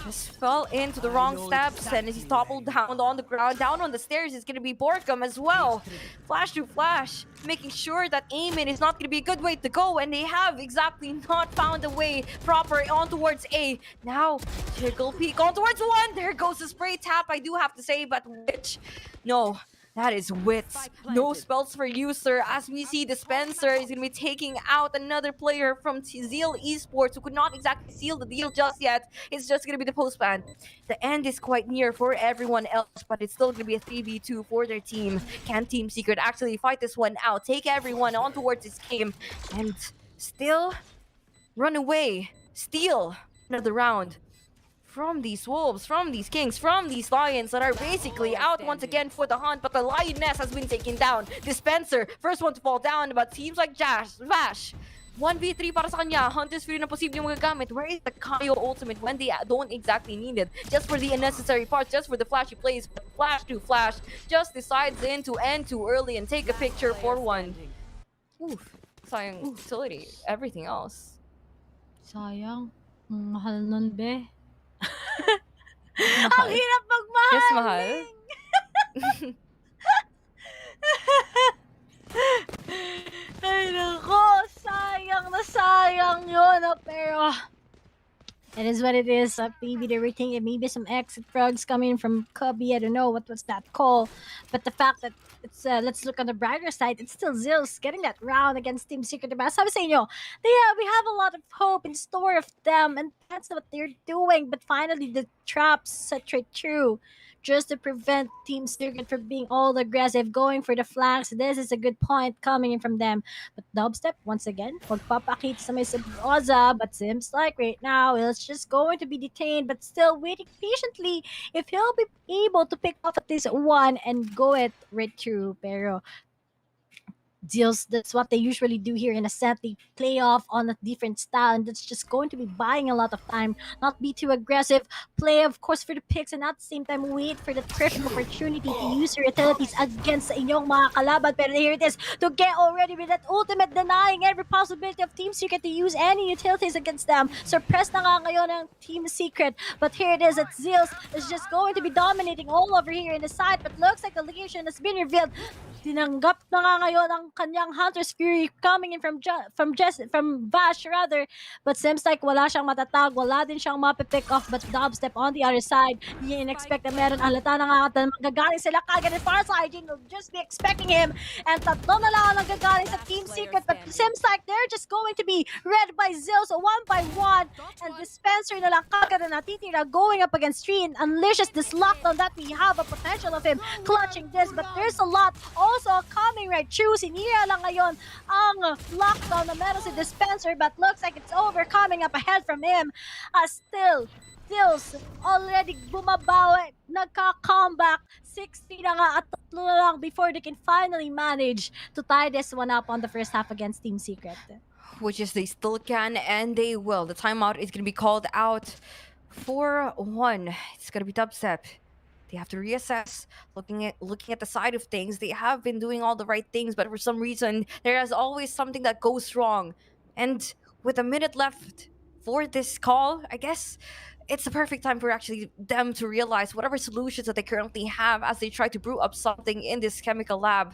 just fell into the wrong steps and he's toppled down on the ground. Down on the stairs is going to be Borkum as well. Flash to flash, making sure that aiming is not going to be a good way to go, and they have exactly not found a way proper on towards A. Now, Jiggle Peek on towards 1. There goes the spray tap, I do have to say, but which? No. That is Wits. No spells for you, sir. As we see, Dispenser is going to be taking out another player from ZEAL Esports who could not exactly seal the deal just yet. It's just going to be the postman. The end is quite near for everyone else, but it's still going to be a 3v2 for their team. Can Team Secret actually fight this one out? Take everyone on towards this game and still run away. Steal another round from these wolves, from these kings, from these lions that are basically out once again for the hunt, but the lioness has been taken down. Dispenser, first one to fall down, but teams like Vash, 1v3 para sa kanya. Hunt is free na posibleng magagamit. Where is the Kaio ultimate when they don't exactly need it? Just for the unnecessary parts, just for the flashy plays. But flash to flash, just decides in to end too early and take a picture for one. Oof, sayang utility, everything else. Sayang, mahal nun be. Ang hirap magmahal. Yes, mahal. Ay, nako. Sayang na sayang yun. Pero it is what it is. Maybe they were thinking maybe some exit frogs coming from Cubby. I don't know what was that call. But the fact that it's let's look on the brighter side. It's still Zeals getting that round against Team Secret. Sabi sa inyo, we have a lot of hope in store of them, and that's what they're doing. But finally, the traps set right through, just to prevent Team Secret from being all aggressive, going for the flanks. This is a good point coming in from them. But Dubstep, once again, magpapakita sa may Oza, but seems like right now, it's just going to be detained, but still waiting patiently if he'll be able to pick off at least one and go it right through. Pero deals, that's what they usually do here in a set. They play off on a different style, and that's just going to be buying a lot of time. Not be too aggressive, play of course for the picks, and at the same time wait for the perfect opportunity to use your utilities against sa inyong mga kalaban. Pero here it is to get already with that ultimate, denying every possibility of Team Secret to use any utilities against them. Suppressed na nga ngayon ng Team Secret, but here it is at Zeals is just going to be dominating all over here in the side, but looks like the location has been revealed. tinanggap na nga ngayon ang kanyang Hunter's Fury coming in from Vash rather, but seems like wala siyang matatag, wala din siyang mapipick off, but dubstep on the other side, hindi in-expect na meron, halata na nga magagaling sila kagad in far side, you'll just be expecting him, and tatlo na lang ang nagagaling sa Team Secret, but seems like they're just going to be read by ZEAL, so one by one, and Dispenser na lang kagad na natitira going up against Tree, and unleashes this lockdown that we have a potential of him clutching this, but there's a lot also coming right through. Sinira lang ngayon ang lockdown na meron si Dispenser, but looks like it's over, coming up ahead from him. Still, Steals already bumabawi, nagka-comeback, 60 na nga at 3 na lang before they can finally manage to tie this one up on the first half against Team Secret. Which is they still can and they will. The timeout is going to be called out for 1. It's going to be dubstep. They have to reassess, looking at the side of things. They have been doing all the right things, but for some reason, there is always something that goes wrong. And with a minute left for this call, I guess it's the perfect time for actually them to realize whatever solutions that they currently have as they try to brew up something in this chemical lab,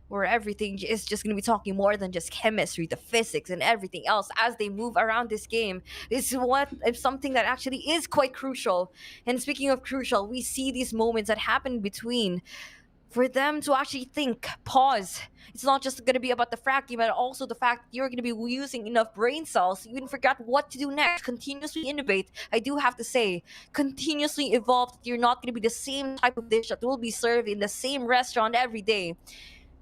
where everything is just going to be talking more than just chemistry, the physics and everything else as they move around this game. This is something that actually is quite crucial. And speaking of crucial, we see these moments that happen between for them to actually think, pause. It's not just going to be about the frag game, but also the fact that you're going to be using enough brain cells. You even forgot what to do next. Continuously innovate. I do have to say, continuously evolve. You're not going to be the same type of dish that will be served in the same restaurant every day.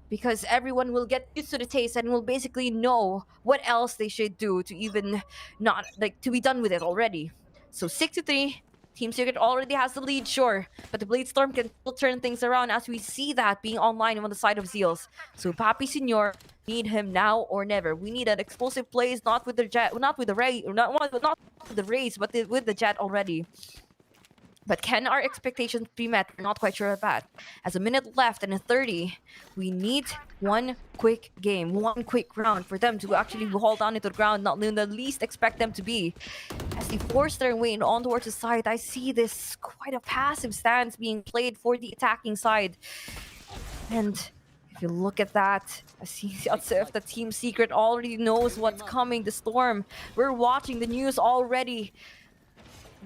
Because everyone will get used to the taste and will basically know what else they should do to even not, like, to be done with it already. So 6-3, Team Secret already has the lead, sure. But the Blade Storm can still turn things around as we see that being online on the side of ZEALs. So Papi Senor, need him now or never. We need an explosive plays, not with the Jet, not with the Ray, not with the Rays, but with the Jet already. But can our expectations be met? We're not quite sure of that. As a minute left and a 30, we need one quick game, one quick round for them to actually hold on into the ground, not in the least expect them to be. As they force their way on towards the side, I see this quite a passive stance being played for the attacking side. And if you look at that, I see as if the Team Secret already knows what's coming, the storm. We're watching the news already.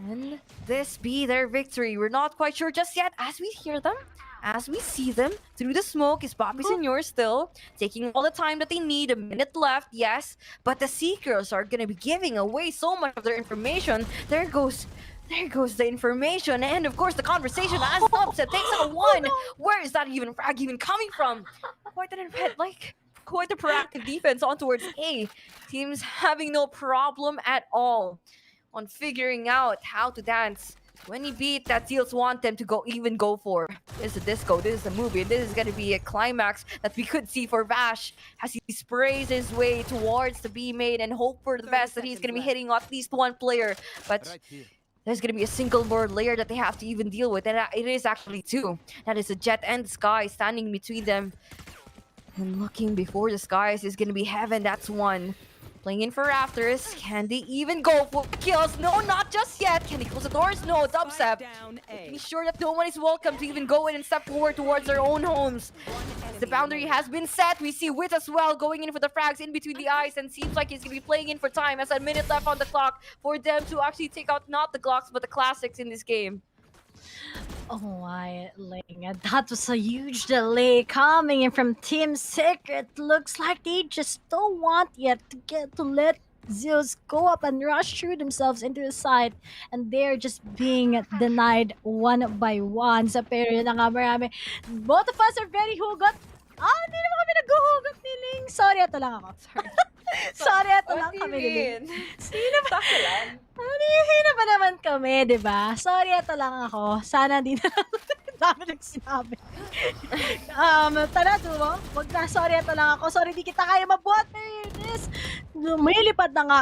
And this be their victory. We're not quite sure just yet as we hear them, as we see them through the smoke. Is Papi Senor still taking all the time that they need? A minute left, yes, but the Seekers are gonna be giving away so much of their information. There goes the information, and of course the conversation as Dubstep takes out a 1. Where is that frag even coming from? Quite the proactive defense on towards A. Teams having no problem at all on figuring out how to dance. When he beat that ZEALs want them to go for. This is a disco, this is a movie, and this is gonna be a climax that we could see for Vash as he sprays his way towards the B main and hope for the best that he's gonna be hitting at least one player. But there's gonna be a single more layer that they have to even deal with, and it is actually 2. That is a Jet and Sky standing between them. And looking before the skies is gonna be Heaven, that's 1. Playing in for Rafters. Can they even go for kills? No, not just yet. Can they close the doors? No, Dubstep. Making sure that no one is welcome to even go in and step forward towards their own homes. The boundary has been set. We see Wit as well going in for the frags in between the eyes, and seems like he's going to be playing in for time as a minute left on the clock for them to actually take out not the Glocks but the classics in this game. Oh my, that was a huge delay coming in from Team Secret. Looks like they just don't want yet to let ZEALs go up and rush through themselves into the side, and they're just being denied one by one. Sa period na nga marami. Both of us are very hugot. Hindi naman kami nag-hugot ni Ling. Sorry, ito lang ako. Sorry, ito lang kami ni Ling. Sino ba? Hihina pa naman kami, di ba? Sorry, ito lang ako. Sana di na dami nagsinabi. Tara, Dumo. Wag na, sorry, ito lang ako. Sorry, di kita kaya mabuhat. May lipad na nga.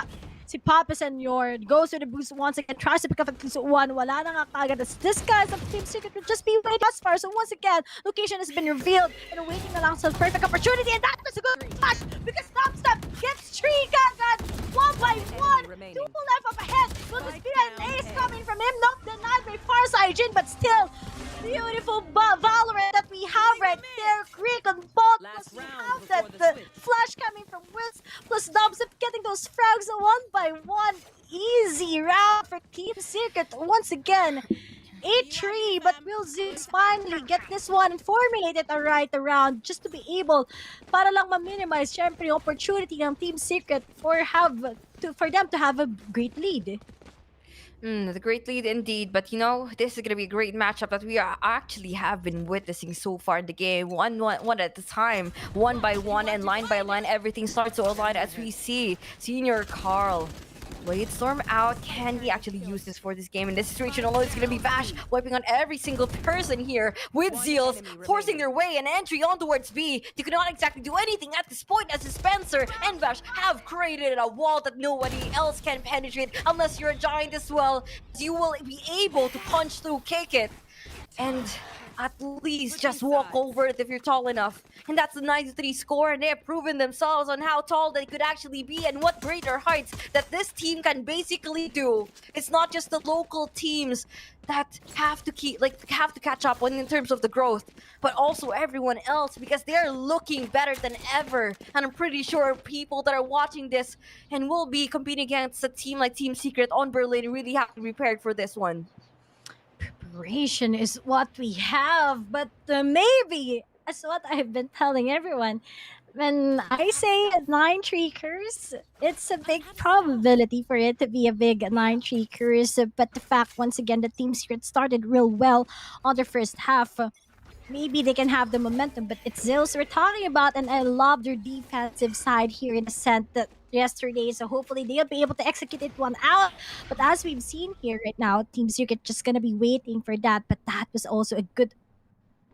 Si Papi Senor goes to the boost once again, tries to pick up at least 1. Wala na nga kagad. This guy's of Team Secret will just be waiting as far. So once again, location has been revealed and waiting along some perfect opportunity, and that was a good touch because Dubstep gets 3 kagad. 1 by 1. 2 left up ahead. Will this be an ace coming from him? Not denied by Farside Jin, but still beautiful Valorant that we have right right there. Creek on both. Plus we have that flash coming from Wills. Plus Dubstep getting those frags one by one. Easy round for Team Secret once again. 8-3, but will Zeus finally get this one and formulate it right around just to be able para lang ma-minimize syempre yung opportunity ng Team Secret for them to have a great lead. The great lead indeed, but you know, this is gonna be a great matchup that we actually have been witnessing so far in the game. One at a time, one by one, and line by line, everything starts to align as we see Senior Carl. Blade Storm out. Can he actually use this for this game in this situation? Although it's gonna be Vash wiping on every single person here with Zeals forcing their way and entry on towards B. They could not exactly do anything at this point as Spencer and Vash have created a wall that nobody else can penetrate unless you're a giant as well. You will be able to punch through, kick it, and at least just walk over it if you're tall enough. And that's the 93 score, and they have proven themselves on how tall they could actually be and what greater heights that this team can basically do. It's not just the local teams that have to catch up in terms of the growth, but also everyone else, because they're looking better than ever. And I'm pretty sure people that are watching this and will be competing against a team like Team Secret on Berlin really have to be prepared for this one. Preparation is what we have, but maybe, as what I've been telling everyone, when I say 9-3 curse, it's a big probability for it to be a big 9-3 curse. But the fact, once again, the Team Secret started real well on the first half. Maybe they can have the momentum, but it's Zeals we're talking about, and I love their defensive side here in Ascent yesterday, so hopefully they'll be able to execute it one out. But as we've seen here right now, Team Secret just gonna be waiting for that, but that was also a good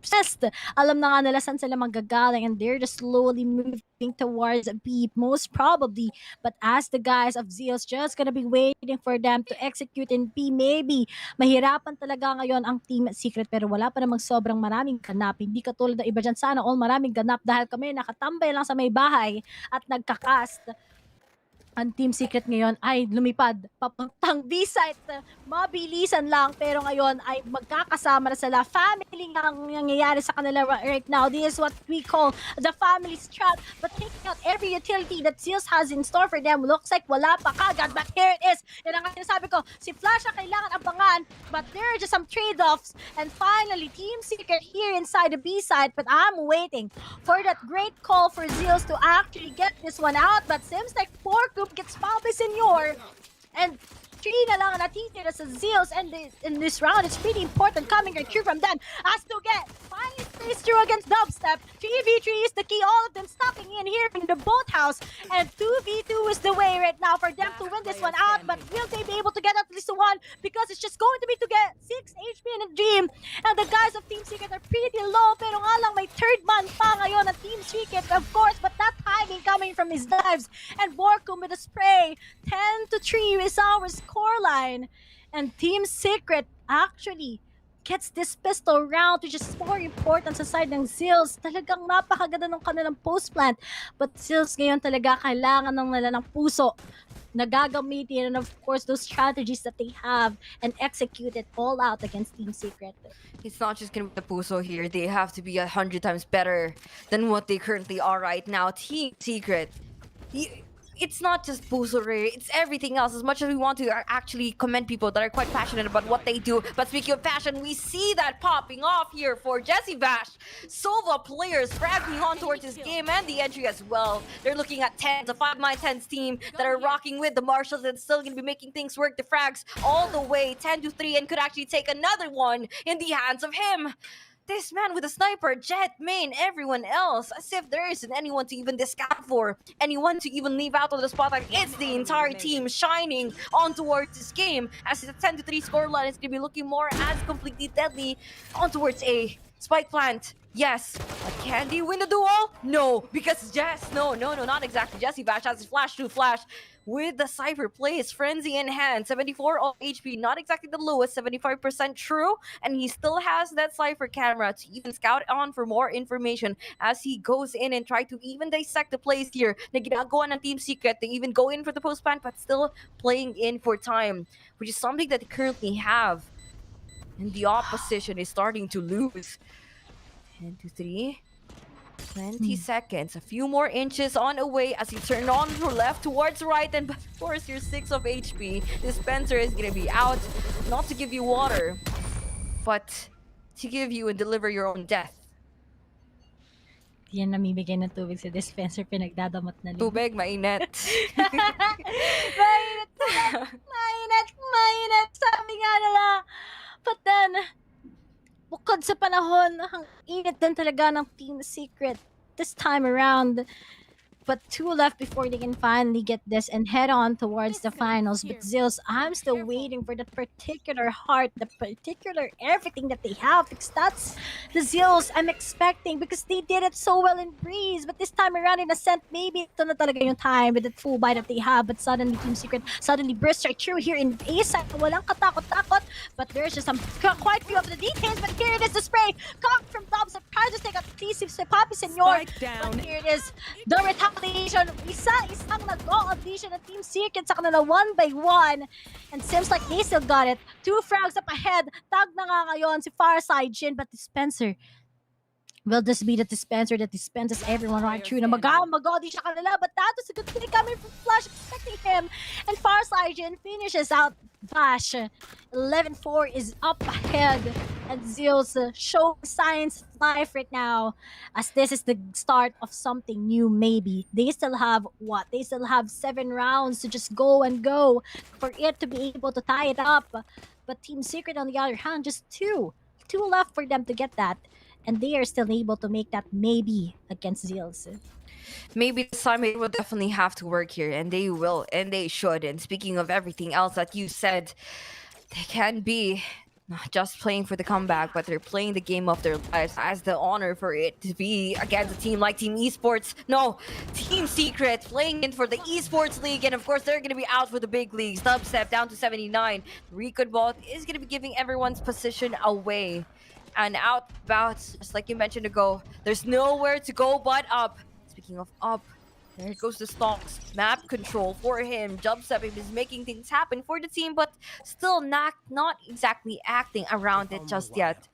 test. Alam na nga nila saan sila manggagaling, and they're just slowly moving towards B, most probably. But as the guys of Zeals just gonna be waiting for them to execute in B, maybe mahirapan talaga ngayon ang Team Secret, pero wala pa namang sobrang maraming ganap. Hindi katulad ng iba dyan, sana all maraming ganap dahil kami nakatambay lang sa may bahay at nagkakast. Ang Team Secret ngayon ay lumipad papuntang B-site. Mabilisan lang, pero ngayon ay magkakasama na sila. Family ang nangyayari sa kanila right now. This is what we call the family strat. But taking out every utility that Zeals has in store for them, looks like wala pa kagad. But here it is. Yan ang sinasabi ko. Si Flash ang kailangan abangan, but there are just some trade-offs. And finally, Team Secret here inside the B-site. But I'm waiting for that great call for Zeals to actually get this one out. But seems like Porco gets Bobby Senior, and 3 na lang ang natitira sa Zeals, and in this round, it's pretty important coming right through from them. As to get finally stays through against Dubstep. 3v3 is the key, all of them stocking in here in the boathouse, and 2v2 is the way right now for them to win this one out. But will they be able to get at least one? Because it's just going to be to get 6 HP in a dream, and the guys of Team Secret are pretty low, pero nga lang may third man pa ngayon ng Team Secret, of course, but that timing coming from his dives, and Borkum with a spray. 10-3 is our scoreline, and Team Secret actually gets this pistol round, which is more important sa side ng Zeals. Talagang napakaganda ng kanilang post plant, but Zeals ngayon talaga kailangan ng nila ng puso na gagamitin, and of course those strategies that they have, and execute it all out against Team Secret. It's not just gonna be the Puso here. They have to be 100 times better than what they currently are right now. Team Secret, it's not just Puso Ray, it's everything else. As much as we want to actually commend people that are quite passionate about what they do, but speaking of passion, we see that popping off here for Jesse Bash. Sova players fragging on towards this game and the entry as well. They're looking at 10, the 5-9-10s team that are rocking with the Marshals and still going to be making things work. The frags all the way 10-3 and could actually take another one in the hands of him. This man with a sniper, Jet, Main, everyone else, as if there isn't anyone to even discount for, anyone to even leave out of the spotlight. It's the entire team shining on towards this game, as the 10-3 scoreline is going to be looking more as completely deadly on towards A. Spike plant, yes. But can they win the duel? No, because no, not exactly. Jesse Bash has his flash to flash with the Cypher plays Frenzy in hand. 74 all HP, not exactly the lowest, 75% true. And he still has that Cypher camera to even scout on for more information as he goes in and try to even dissect the plays here. Na ginagawa ng Team Secret, they even go in for the post plant, but still playing in for time, which is something that they currently have. And the opposition is starting to lose. 10 to 3. 20 seconds. A few more inches on away as you turn on to left towards right. And of course, your 6 of HP. Dispenser is going to be out. Not to give you water, but to give you and deliver your own death. Yan namimigay ng tubig sa dispenser, pinagdadamot na din. Tubig, mainit. Mainit na. Mainit. Sabi nga nila. But then, bukod sa panahon, ang init din talaga ng Team Secret this time around. But 2 left before they can finally get this and head on towards the finals. But Zills, I'm still waiting for that particular heart, the particular everything that they have. Because that's the Zills I'm expecting because they did it so well in Breeze. But this time around in Ascent, maybe ito na talaga yung time with that full buy that they have. But suddenly Team Secret suddenly bursts right through here in A-side. Walang katakot-takot. But there's just quite few of the details. But here it is, the spray coming from Dobbs. Tries to take out the TC Papi Senor. But here it is, the retaliation. Isang nag-audition ng Team Secret sa kanila 1 by 1. And seems like they still got it. 2 frags up ahead. Tag na nga ngayon si Farside Jin. But Dispenser, will this be the dispenser that dispenses everyone right through? Na mag-audition siya kanila. But that was a good thing coming from Flash, expecting him. And Farside Jin finishes out Flash. 11-4 is up ahead. And Zeals show signs of life right now, as this is the start of something new. Maybe they still have what? They still have 7 rounds to just go and go for it to be able to tie it up. But Team Secret, on the other hand, just two left for them to get that, and they are still able to make that maybe against Zeals. Maybe this time it will definitely have to work here, and they will, and they should. And speaking of everything else that you said, they can be not just playing for the comeback, but they're playing the game of their lives as the honor for it to be against a team like Team Esports. No, Team Secret playing in for the Esports League, and of course they're going to be out for the big leagues. Dubstep down to 79. Recon Bot is going to be giving everyone's position away. And out bouts, just like you mentioned ago, there's nowhere to go but up. Speaking of up, there goes the stalks. Map control for him. Dubstep is making things happen for the team, but still not exactly acting around it just yet.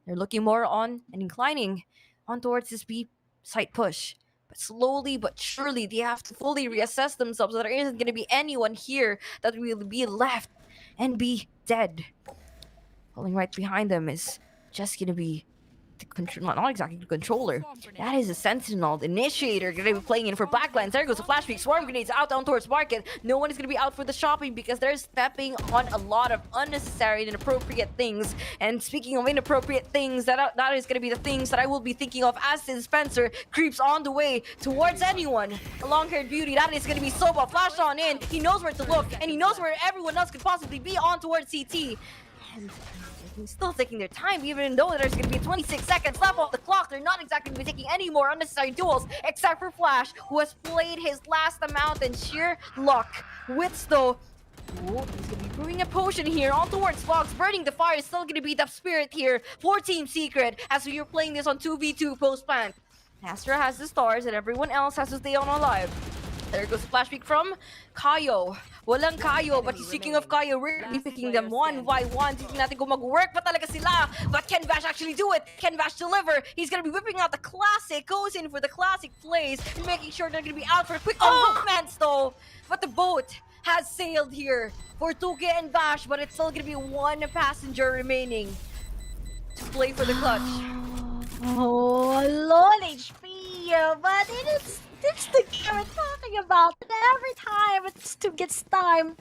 They're looking more on and inclining on towards this B site push. But slowly but surely, they have to fully reassess themselves. So there isn't going to be anyone here that will be left and be dead. Falling right behind them is just going to be not exactly the controller. That is a Sentinel, the Initiator, gonna be playing in for Blacklands. There goes a Flash Peak. Swarm Grenades out down towards Market. No one is gonna be out for the shopping because they're stepping on a lot of unnecessary and inappropriate things. And speaking of inappropriate things, that is gonna be the things that I will be thinking of as the Dispenser creeps on the way towards anyone. A long-haired beauty, that is gonna be Soba. Flash on in. He knows where to look, and he knows where everyone else could possibly be on towards CT. And still taking their time, even though there's going to be 26 seconds left on the clock. They're not exactly going to be taking any more unnecessary duels, except for Flash, who has played his last amount in sheer luck. Witsto, he's going to be brewing a potion here on towards Fox. Burning the Fire is still going to be the spirit here for Team Secret, as we are playing this on 2v2 post-plant. Astra has the stars, and everyone else has to stay on alive. There goes the flash peek from Kayo. Walang Kayo, but speaking of Kayo, we're gonna be picking them one by one. Tignan natin kung mag-work pa talaga sila. But can Vash actually do it? Can Vash deliver? He's gonna be whipping out the classic. Goes in for the classic plays, making sure they're gonna be out for quick movements though. But the boat has sailed here for Tuke and Vash, but it's still gonna be one passenger remaining to play for the clutch. Oh, low HP, but it's the game we're talking about. And every time it gets time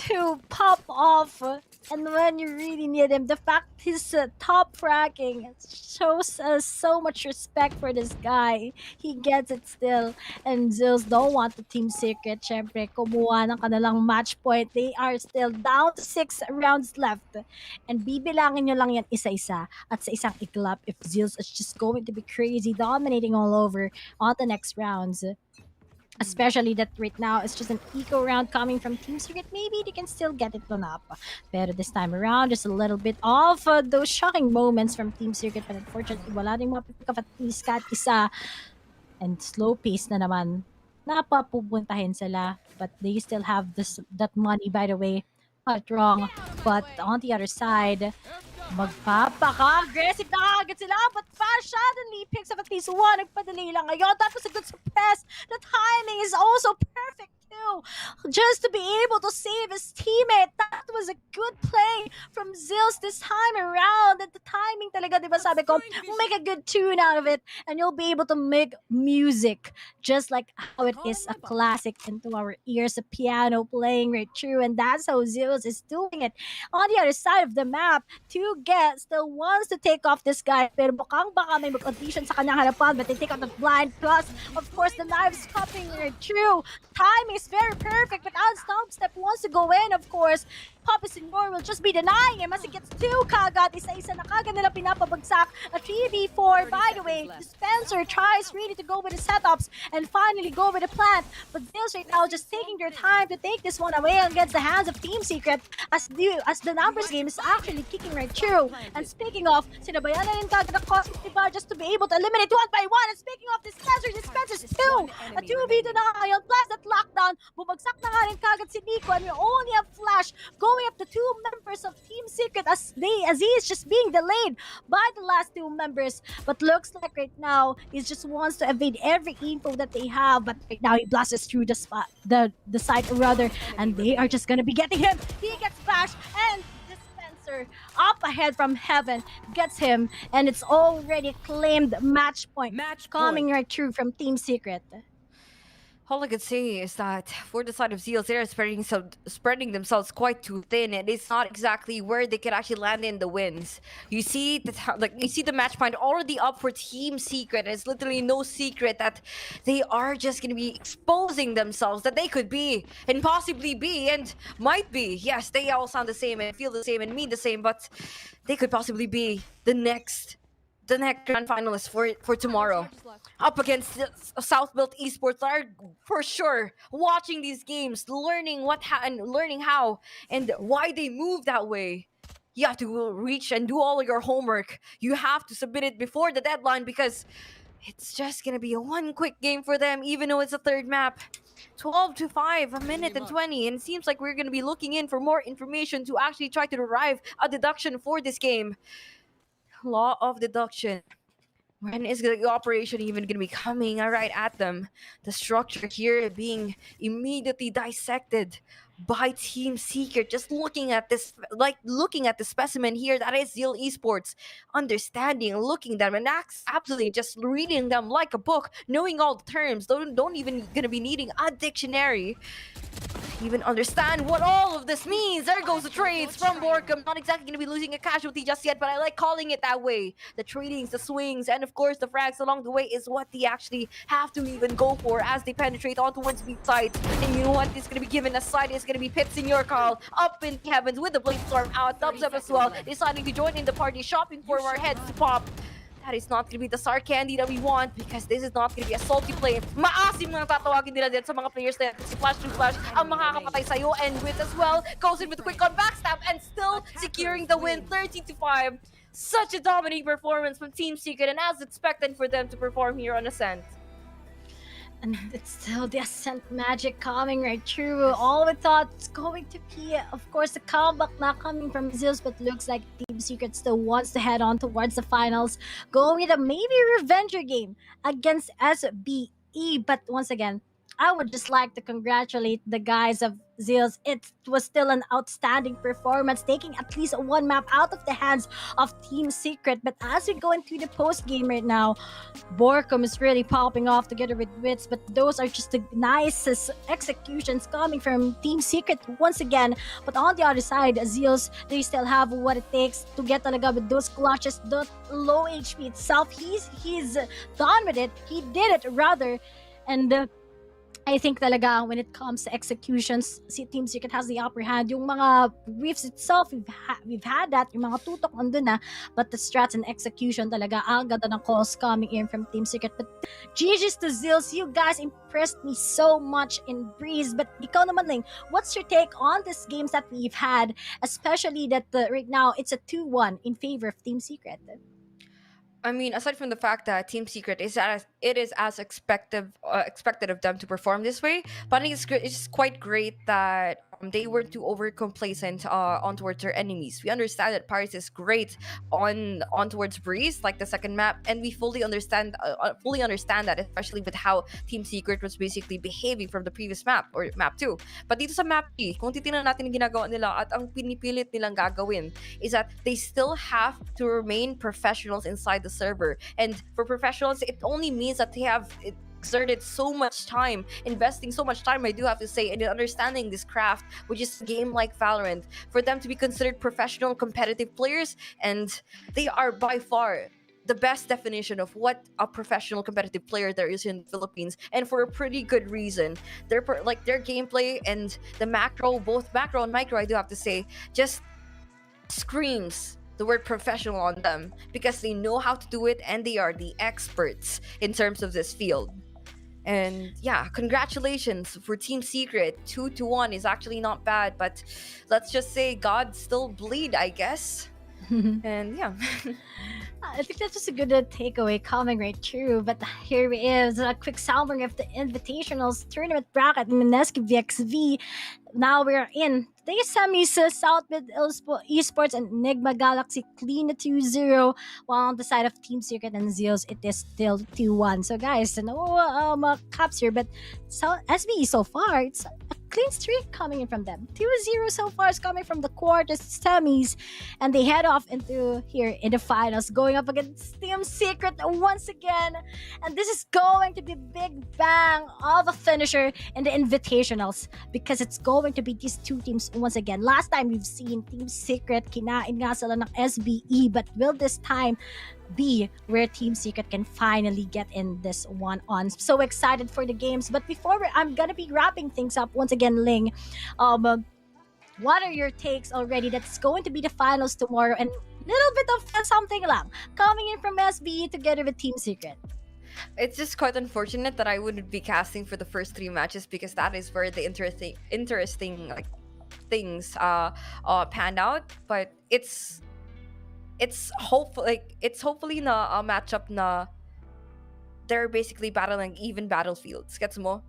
to pop off, and when you really need him, the fact he's top fracking shows us so much respect for this guy. He gets it still, and Zills don't want the Team Secret. Syempre, kumuha ng kanilang match point. They are still down to 6 rounds left, and bibilangin nyo lang yan isa-isa at sa isang iglap if Zills is just going to be crazy, dominating all over on the next rounds. Especially that right now it's just an eco round coming from Team Secret. Maybe they can still get it on up. But this time around, just a little bit of those shocking moments from Team Secret. But unfortunately, wala rin mapipick up at least kahit isa. And slow pace na naman. Napapupuntahin sila. But they still have that money, by the way. Not wrong. But on the other side, Magpapaka-aggressive na agad sila, but Bash suddenly picks up at least one. Nagpadali lang ngayon. That was a good suppress. The timing is also perfect too. Just to be able to save his teammate. That was a good play from Zills this time around. And the timing talaga, di ba sabi ko, make a good tune out of it and you'll be able to make music just like how it is a classic into our ears, a piano playing right through. And that's how Zills is doing it. On the other side of the map, Tuget still wants to take off this guy, pero mukhang baka may mag-audition sa kanyang harapan, but they take out the blind. Plus, of course, the knives coming right through. Timing is very perfect, but as Step wants to go in, of course, Papa Senor will just be denying him as he gets two kagad. Isa-isa na kagad nila pinapabagsak. A 3v4, by the way. Spencer tries really to go with the setups and finally go with the plant. But Zills right now just taking their time to take this one away against the hands of Team Secret as the numbers game is actually kicking right through. And speaking of, sinabayan na rin kagad ang Cosmic Diva just to be able to eliminate one by one. And speaking of Spencer's two. A 2v2 na ngayon plus that lockdown. Bumagsak na nga rin kagad si Nico and we only have Flash going up to two members of Team Secret as he is just being delayed by the last two members. But looks like right now he just wants to evade every info that they have. But right now he blasts through the spot, the site rather, and they are just gonna be getting him. He gets bashed and Dispenser up ahead from Heaven gets him, and it's already claimed match point coming right through from Team Secret. All I could say is that for the side of ZEAL, they're spreading themselves quite too thin, and it's not exactly where they could actually land in the wins. You see the match point already up for Team Secret. It's literally no secret that they are just gonna be exposing themselves, that they could be and possibly be and might be. Yes, they all sound the same and feel the same and mean the same, but they could possibly be the next grand finalist for tomorrow, up against South Built Esports that are for sure watching these games, learning how and why they move that way. You have to reach and do all your homework. You have to submit it before the deadline because it's just gonna be a one quick game for them, even though it's a third map. 12-5, a minute and 20, and it seems like we're gonna be looking in for more information to actually try to derive a deduction for this game. Law of deduction. When is the operation even going to be coming right at them? The structure here being immediately dissected by Team Secret. Just looking at this, looking at the specimen here, that is ZEAL Esports. Understanding, looking at them, and absolutely just reading them like a book, knowing all the terms. Don't even going to be needing a dictionary. Even understand what all of this means. There goes the trades from Borkum. Not exactly going to be losing a casualty just yet, but I like calling it that way. The tradings, the swings, and of course the frags along the way is what they actually have to even go for as they penetrate on towards B side. And you know what? It's going to be given a side. It's going to be Pits in your call up in the heavens with the Blade Storm out. Dubs up as well, deciding to join in the party, shopping for our heads to pop. That is not going to be the Star Candy that we want because this is not going to be a salty play. Maasim mga tatawagin nila din sa mga players na si Flash to Flash ang makakapatay sa'yo, and with as well goes in with a quick on backstab and still securing the win 13-5. Such a dominating performance from Team Secret, and as expected for them to perform here on Ascent. And it's still the Ascent magic coming right through. All we thought it's going to be, of course, the comeback not coming from Zeus, but looks like Team Secret still wants to head on towards the finals. Going with a maybe revenger game against SBE. But once again, I would just like to congratulate the guys of Zeals. It was still an outstanding performance, taking at least one map out of the hands of Team Secret. But as we go into the post game right now, Borkum is really popping off together with Wits, but those are just the nicest executions coming from Team Secret once again. But on the other side, Zeals, they still have what it takes to get talaga with those clutches, the low HP itself. He's done with it. He did it rather, and I think talaga when it comes to executions, si Team Secret has the upper hand. Yung mga briefs itself, we've had that. Yung mga tutok andun na. But the strats and execution talaga, ang ganda ng calls coming in from Team Secret. But GG's to Zills, you guys impressed me so much in Breeze. But ikaw naman, Ling, what's your take on these games that we've had? Especially that right now, it's a 2-1 in favor of Team Secret. I mean, aside from the fact that Team Secret is at it is as expected of them to perform this way. But I think it's quite great that they were too over complacent on towards their enemies. We understand that Paris is great on towards Breeze, like the second map, and we fully understand that, especially with how Team Secret was basically behaving from the previous map or map 2. But dito sa map 3, kung titingnan natin yung ginagawa nila at ang pinipilit nilang gagawin is that they still have to remain professionals inside the server. And for professionals, it only means that they have exerted so much time, investing so much time, I do have to say, in understanding this craft, which is a game like Valorant, for them to be considered professional competitive players. And they are by far the best definition of what a professional competitive player there is in the Philippines, and for a pretty good reason. Their gameplay and the macro, both macro and micro, I do have to say, just screams the word professional on them, because they know how to do it and they are the experts in terms of this field. And yeah, congratulations for Team Secret. 2-1 is actually not bad, but let's just say God still bleed, I guess. And yeah. I think that's just a good takeaway coming right through. But here is a quick summary of the Invitationals tournament bracket. Mineski VxV. Now we're in the semis. Southmid Esports and Nigma Galaxy clean 2-0. While on the side of Team Secret and ZEAL, it is still 2-1. So guys, no caps here, but SBE so far, it's a clean streak coming in from them. 2-0 so far is coming from the quarters, semis, and they head off into here in the finals, going up against Team Secret once again. And this is going to be big bang of a finisher in the Invitationals, because it's going to be these two teams once again. Last time we've seen Team Secret kinain nga sila ng SBE, but will this time be where Team Secret can finally get in this one on? So excited for the games. But before I'm gonna be wrapping things up once again, Ling, what are your takes already? That's going to be the finals tomorrow, and little bit of something lang coming in from SBE together with Team Secret. It's just quite unfortunate that I wouldn't be casting for the first 3 matches, because that is where the interesting like things panned out. But it's hopefully na a matchup na they're basically battling even battlefields. Gets mo?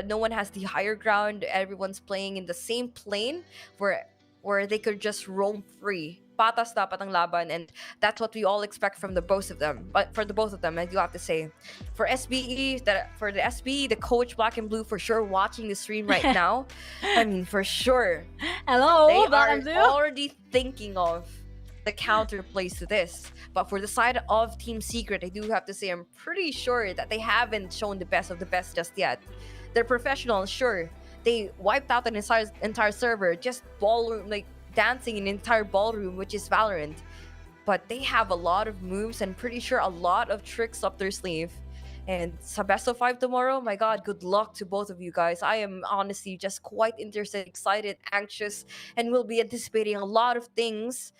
No one has the higher ground. Everyone's playing in the same plane where they could just roam free. Patas dapat ang laban, and that's what we all expect from the both of them. But for the both of them, I do have to say, for SBE, for the SBE, the coach Black and Blue for sure watching the stream right now. I mean, for sure. Hello, they Black are and Blue. already thinking of the counter plays to this. But for the side of Team Secret, I do have to say, I'm pretty sure that they haven't shown the best of the best just yet. They're professionals, sure. They wiped out an entire server, just ballroom, like dancing in an entire ballroom, which is Valorant. But they have a lot of moves and pretty sure a lot of tricks up their sleeve. And sa best of 5 tomorrow, my god, good luck to both of you guys. I am honestly just quite interested, excited, anxious, and will be anticipating a lot of things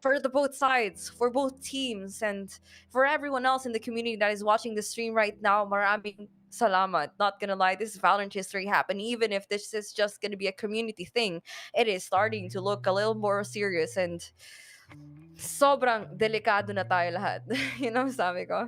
for the both sides, for both teams, and for everyone else in the community that is watching the stream right now. Maraming salamat. Not gonna lie, this is Valorant history happened. Even if this is just gonna be a community thing, it is starting to look a little more serious, and sobrang delikado na tayo lahat. You know, sabi ko.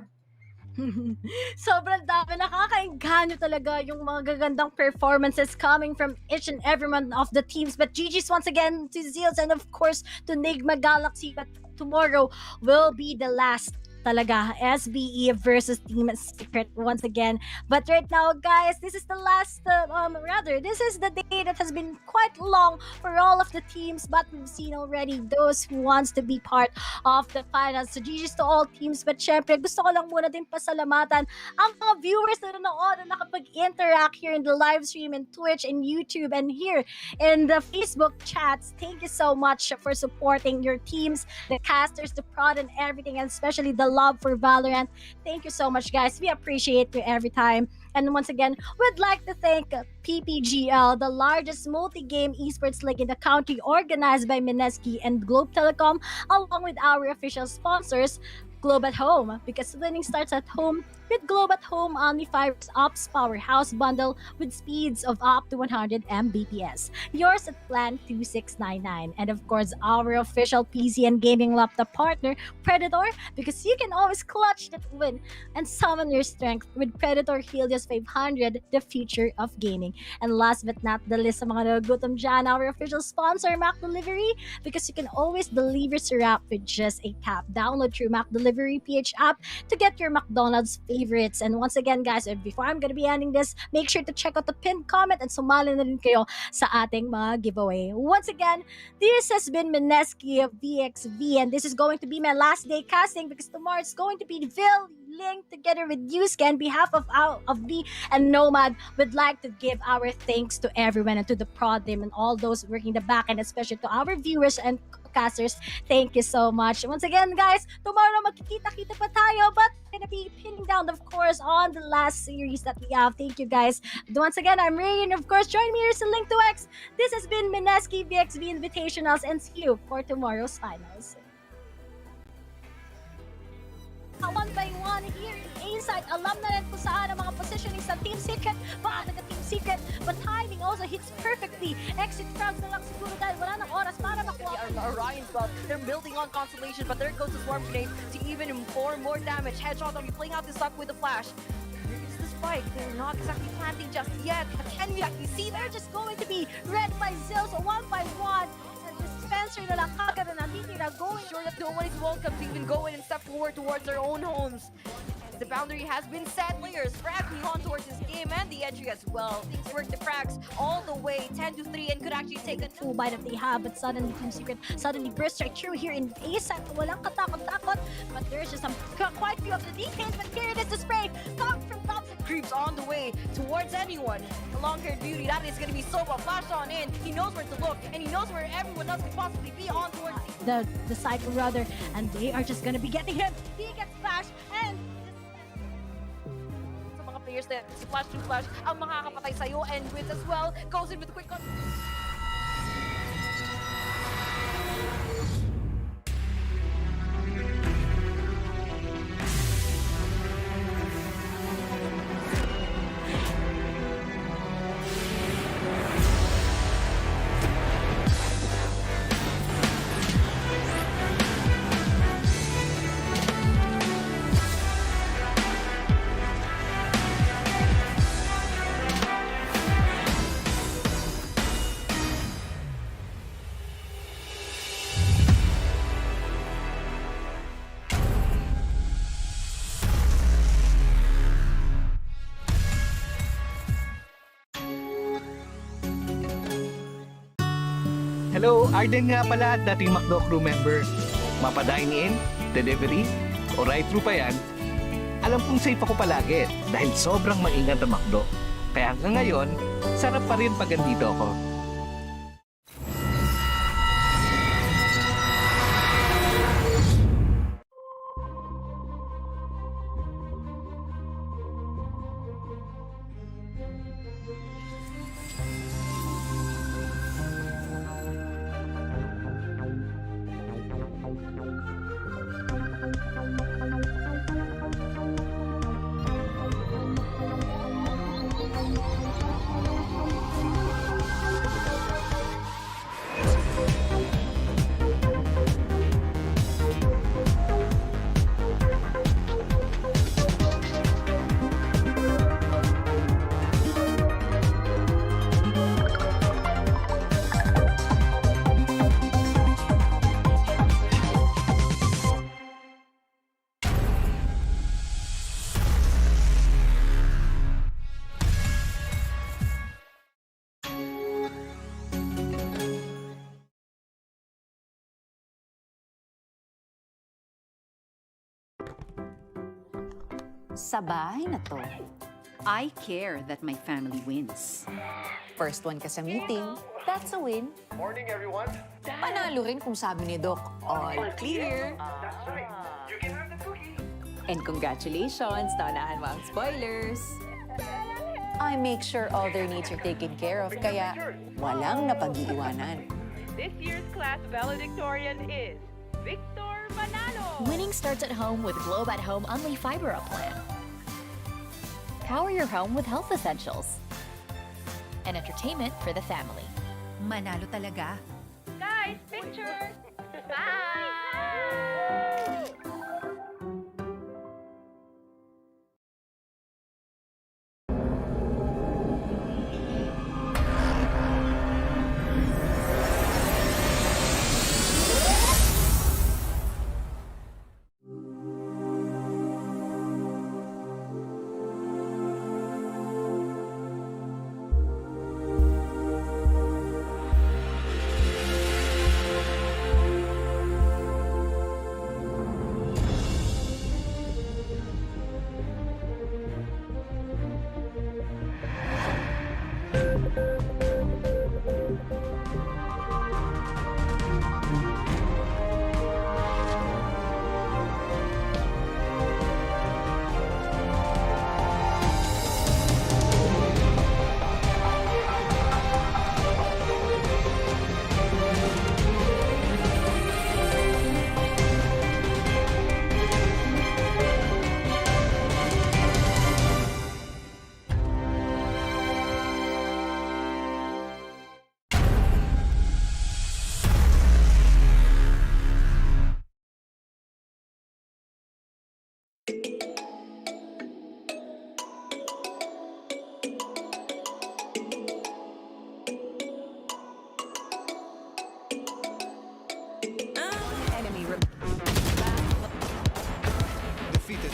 Sobrang dami, nakakaengganyo talaga yung mga gagandang performances coming from each and every one of the teams. But GG's once again to ZEAL and of course to Nigma Galaxy. But tomorrow will be the last talaga, SBE versus Team Secret once again. But right now, guys, this is the last, this is the day that has been quite long for all of the teams, but we've seen already those who wants to be part of the finals. So GG's to all teams, but syempre, gusto ko lang muna din pasalamatan ang mga viewers na nanood na nakapag-interact here in the live stream in Twitch and YouTube and here in the Facebook chats. Thank you so much for supporting your teams, the casters, the prod, and everything, and especially the love for Valorant. Thank you so much, guys. We appreciate you every time. And once again, we'd like to thank PPGL, the largest multi-game esports league in the country, organized by Mineski and Globe Telecom, along with our official sponsors, Globe at Home, because winning starts at home with Globe at Home Omnifiber's Ops Powerhouse Bundle with speeds of up to 100 Mbps. Yours at Plan 2699. And of course, our official PC and gaming laptop partner, Predator, because you can always clutch that win and summon your strength with Predator Helios 500, the future of gaming. And last but not the least, sa mga nagugutom dyan, our official sponsor, Mac Delivery, because you can always deliver syrup with just a tap. Download your Mac Delivery PH app to get your McDonald's favorites. And once again, guys, before I'm gonna be ending this, make sure to check out the pinned comment and sumali na rin kayo sa ating mga giveaway. Once again, this has been Mineski VxV, and this is going to be my last day casting because tomorrow it's going to be ZEAL Link together with Yusuke. On behalf of me and Nomad, would like to give our thanks to everyone and to the prod team and all those working the back, and especially to our viewers and casters. Thank you so much. Once again, guys, tomorrow magkikita-kita pa tayo, but gonna be pinning down, of course, on the last series that we have. Thank you, guys. Once again, I'm Ray, and of course, join me here sa Link to X. This has been Mineski VxV Invitationals, and see you for tomorrow's finals. One by one here in A-side, alam na rin kung saan ang mga positioning sa Team Secret, baka Team Secret, but timing also hits perfectly. Exit frags na lang siguro dahil wala ng oras para makuha. Orion's belt, they're building on Constellation, but there goes the Swarm Grenade to even inform more damage. Headshot will be playing out the suck with the flash. Here's the spike, they're not exactly planting just yet. But can you actually see they're just going to be read by ZEAL, so one by one. Spencer na lang kagad na natitira, going sure that no one is welcome to even go in and step forward towards their own homes. The boundary has been set. Players fragging on towards this game and the entry as well. Things work the frags all the way 10-3 and could actually take a full bite that they have, but suddenly Team Secret suddenly bursts right through here in A-side. Walang katakot-takot, but there's just quite a few of the details, but here it is, the spray coming from top. Creeps on the way towards anyone. The long-haired beauty, that is going to be Soba. Flash on in. He knows where to look, and he knows where everyone else could possibly be on towards the cycle rather, and they are just going to be getting him. He gets flashed, and sa mga players na flash to flash ang makakapatay sa'yo, and Wiz as well goes in with a quick cut. Hello, Arden nga pala, dating McDo crew member. Mapa-dine in, delivery, o ride-thru pa yan, alam kong safe ako palagi dahil sobrang maingat ang McDo. Kaya hanggang ngayon, sarap pa rin pag andito ako. Sa bahay na to, I care that my family wins. First one ka sa meeting, that's a win. Morning, everyone. Panalo rin kung sabi ni Doc, all clear. That's right. You can have the cookie. And congratulations, naunahan mo ang spoilers. I make sure all their needs are taken care of, kaya walang napag-iiwanan. This year's class valedictorian is Victor Manalo. Winning starts at home with Globe at Home Unli Fiber Up Plan. Power your home with health essentials and entertainment for the family. Manalo talaga. Guys, picture! Bye! Defeated.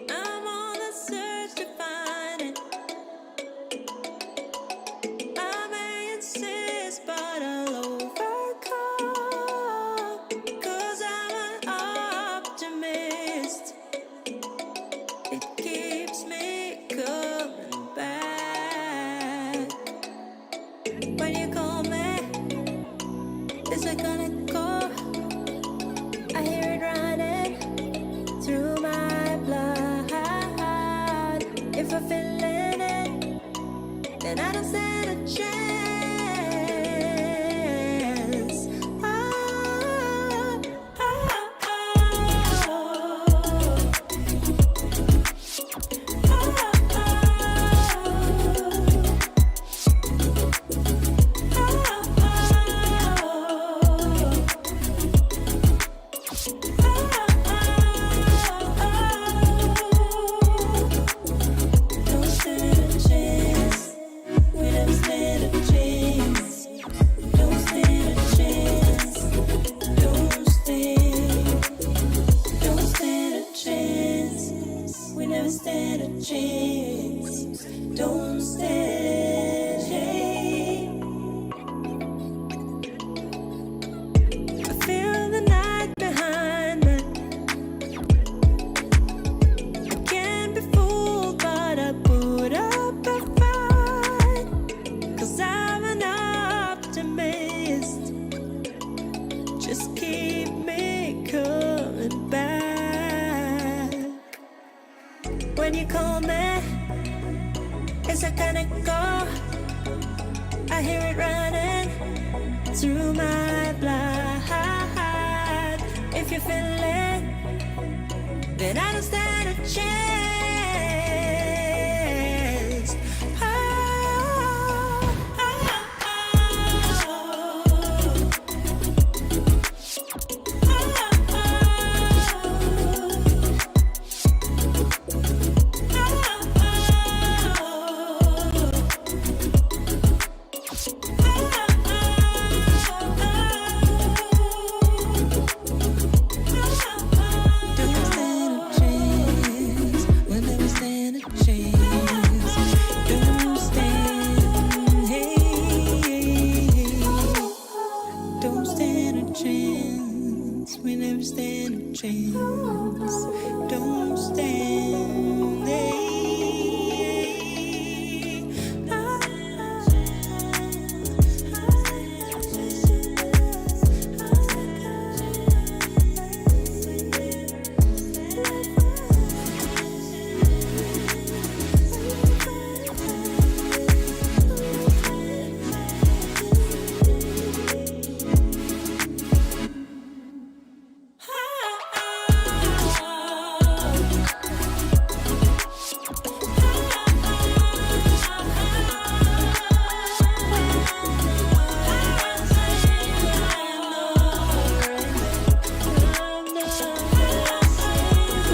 I'm on the search to find it. I may insist, but I'll overcome. 'Cause I'm an optimist. It keeps me coming back. When you call me, it's like on a call. I hear it running through my blood. If I'm feeling it, then I don't stand a chance. Oh, oh, don't stand a chance. We never stand a chance. Don't stand a chance. Don't stand a chance. We never stand a chance. Don't stand a chance. I feel the night behind me. I can't be fooled, but I put up a fight. 'Cause I'm an optimist. Just keep me coming back. When you call me, it's a kind of call. I hear it running through my blood. If you feel it, then I don't stand a chance. Oh, oh, chance. We never stand a chance. Don't stand.